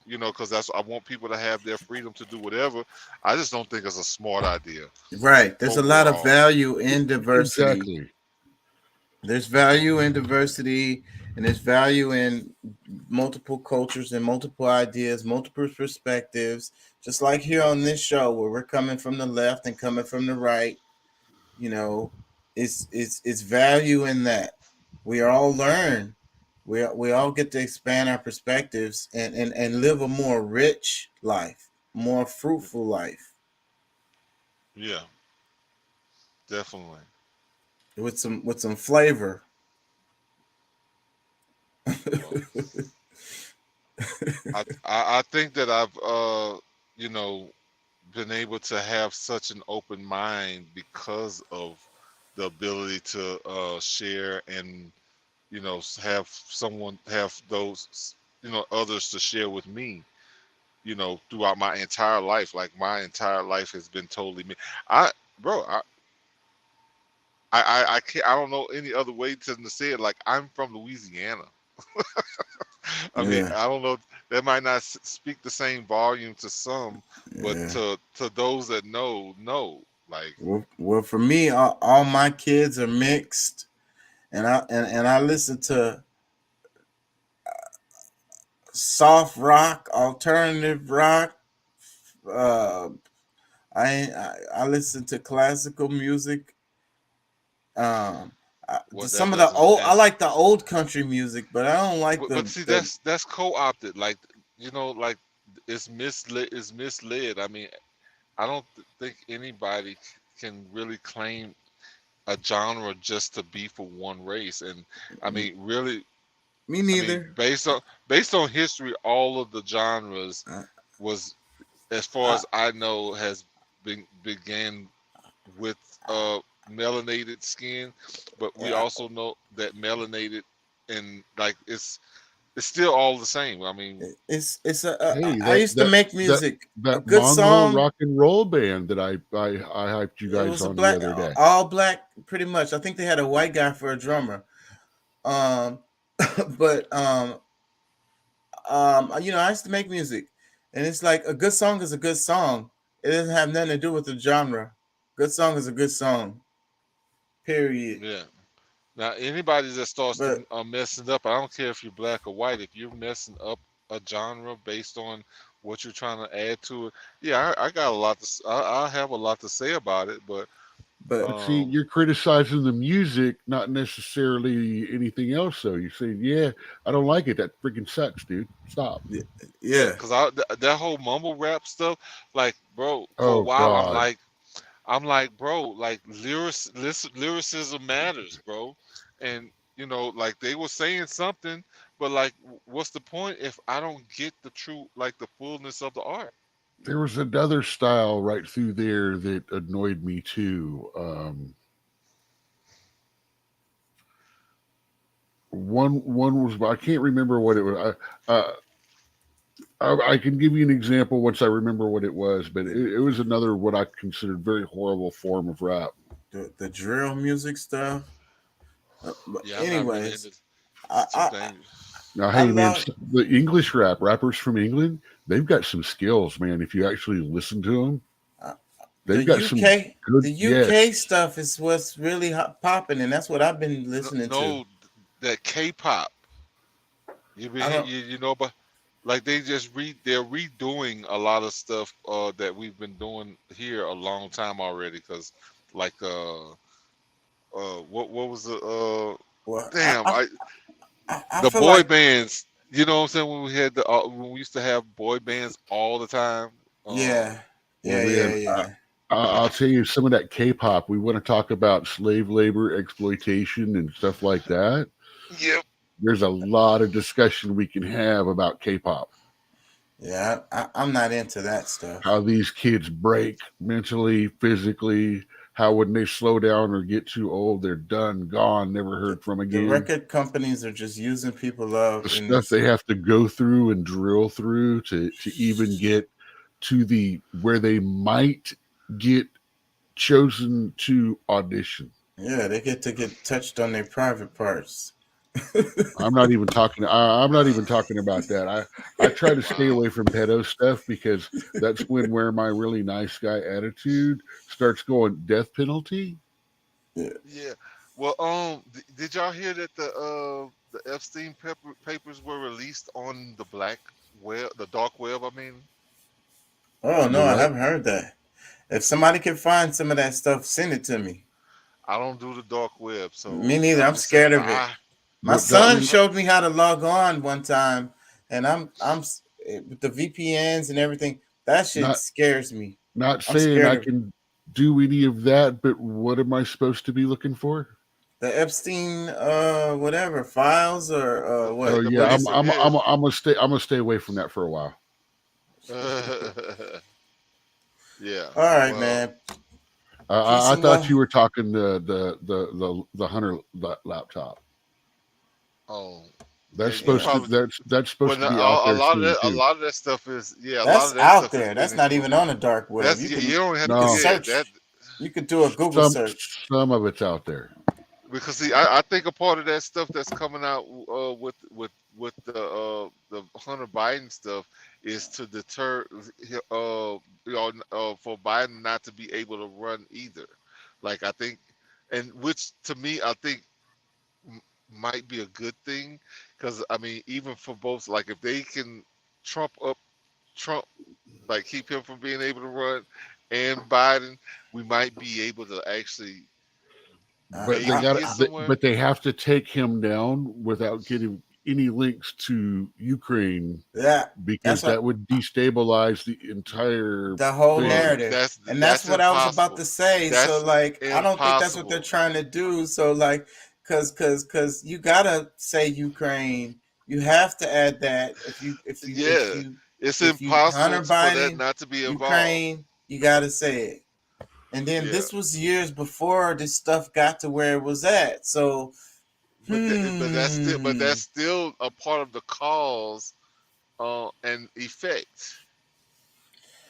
Because I want people to have their freedom to do whatever. I just don't think it's a smart idea. Right. There's overall. a lot of value in diversity. Exactly. There's value in diversity, and there's value in multiple cultures and multiple ideas, multiple perspectives. Just like here on this show, where we're coming from the left and coming from the right, it's value in that. We all learn. We all get to expand our perspectives and live a more rich life, more fruitful life. Yeah, definitely. With some flavor. I think that I've been able to have such an open mind because of the ability to share and have those others to share with me throughout my entire life. Like my entire life has been totally me. I can't, I don't know any other way to say it. Like, I'm from Louisiana. I mean, I don't know, that might not speak the same volume to some, but to those that know, like, well, for me, all my kids are mixed, and I listen to soft rock, alternative rock. Uh, I listen to classical music. Well, that Some of the doesn't. old, I like the old country music, but I don't like But see, the. that's co-opted. Like like it's misled. It's misled. I mean, I don't think anybody can really claim a genre just to be for one race. And I mean, really, Me I mean, neither. based on history, all of the genres was, as far I, as I know, has began with melanated skin, but we yeah, also know that melanated and like it's still all the same. I mean, it's Hey, I used to make that music. A that good Mongrel song. rock and roll band that I hyped you It guys was a on the black, other day. all black, pretty much. I think they had a white guy for a drummer. Um, but I used to make music, and it's like a good song is a good song. It doesn't have nothing to do with the genre. Good song is a good song. Period. yeah. Now, anybody that starts But messing up, I don't care if you're black or white, if you're messing up a genre based on what you're trying to add to it, yeah, I got a lot to, I have a lot to say about it, but but But see, you're criticizing the music, not necessarily anything else. Though you say, "Yeah, I don't like it. That freaking sucks, dude. Stop." yeah, yeah, because that whole mumble rap stuff, like, bro, for a Oh while, God, I'm like, bro, like lyricism matters, bro. And like they were saying something, but like, what's the point if I don't get the true, like the fullness of the art? there was another style right through there that annoyed me too. One was I can't remember what it was. I can give you an example once I remember what it was, but it was another what I considered very horrible form of rap. the drill music stuff. But Yeah, I'm not really anyways, into. I It's too I dangerous. Now, I hey man, love the English rappers from England, they've got some skills, man. If you actually listen to them, uh, the they've got some UK. good. The Yes, UK stuff is what's really popping, and that's what I've been No, listening to. no, that K-pop. I don't. But like they're redoing a lot of stuff that we've been doing here a long time already. Cause like what was the Well, damn I the feel boy like bands. You know what I'm saying? When we had when we used to have boy bands all the time. yeah, well, yeah, man, yeah, yeah. I'll tell you some of that K-pop. We want to talk about slave labor exploitation and stuff like that. Yep. There's a lot of discussion we can have about K-pop. Yeah, I'm not into that stuff. How these kids break mentally, physically. How when they slow down or get too old, they're done, gone, never heard from The again. record companies are just using people up, The and stuff they have to go through and drill through to even get to the where they might get chosen to audition. yeah, they get to get touched on their private parts. I'm not even talking about that. I try to stay Wow. away from pedo stuff because that's when where my really nice guy attitude starts going death penalty. Yeah. Yeah. Well, did y'all hear that the Epstein papers were released on the black web, the dark web? I mean, Oh The no, I what? haven't heard that. If somebody can find some of that stuff, send it to me. I don't do the dark web, Me so neither. I'm I'm just saying scared of it. My That son one? showed me how to log on one time, and with the VPNs and everything. That shit Not scares me. not I'm saying scared I of can do any of that, but what am I supposed to be looking for? the Epstein, whatever files or Oh what? the yeah, What is paper. it? Yeah. I'm gonna stay away from that for a while. Yeah. All right, Well, man. Peace I and thought love. you were talking the Hunter laptop. oh, yeah. That's You supposed to Yeah, probably. that's Well, supposed to no, be out a there lot of soon that, a too. lot of that stuff is, yeah. A lot that's of that out stuff has there. been That's not even on the dark web. That's you don't have You to. can No, Yeah, search. that You could do a Google some search. some of it's out there. because see, I think a part of that stuff that's coming out with the Hunter Biden stuff is to deter for Biden not to be able to run either. Like I think, and which to me I think might be a good thing, because I mean, even for both, like if they can trump up Trump, like keep him from being able to run, and Biden, we might be able to actually But they maybe got get somewhere. but they have to take him down without getting any links to Ukraine, Yeah, because that's that what would destabilize the entire the whole thing. narrative. And that's what I was about impossible. to say. So That's like I don't think that's what they're impossible. trying to do. So like cause you gotta say Ukraine. You have to add that Yeah, it's if you impossible Hunter for that Biden, not to be involved. Ukraine, you gotta say it. And then Yeah, this was years before this stuff got to where it was at. So but that's still a part of the cause and effect.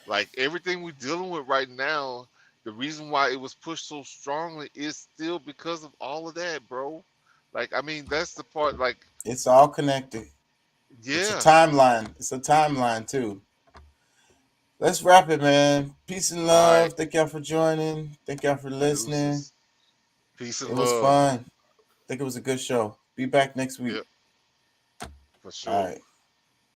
Like everything we're dealing with right now, the reason why it was pushed so strongly is still because of all of that, bro. Like, I mean, that's the part. Like, it's all connected. It's a yeah, timeline. It's a timeline too. Let's wrap it, man. Peace and all right, love. Thank y'all for joining. Thank y'all for listening. deuces, peace It and was love. fun. I think it was a good show. Be back next week. Yep, for All sure. right.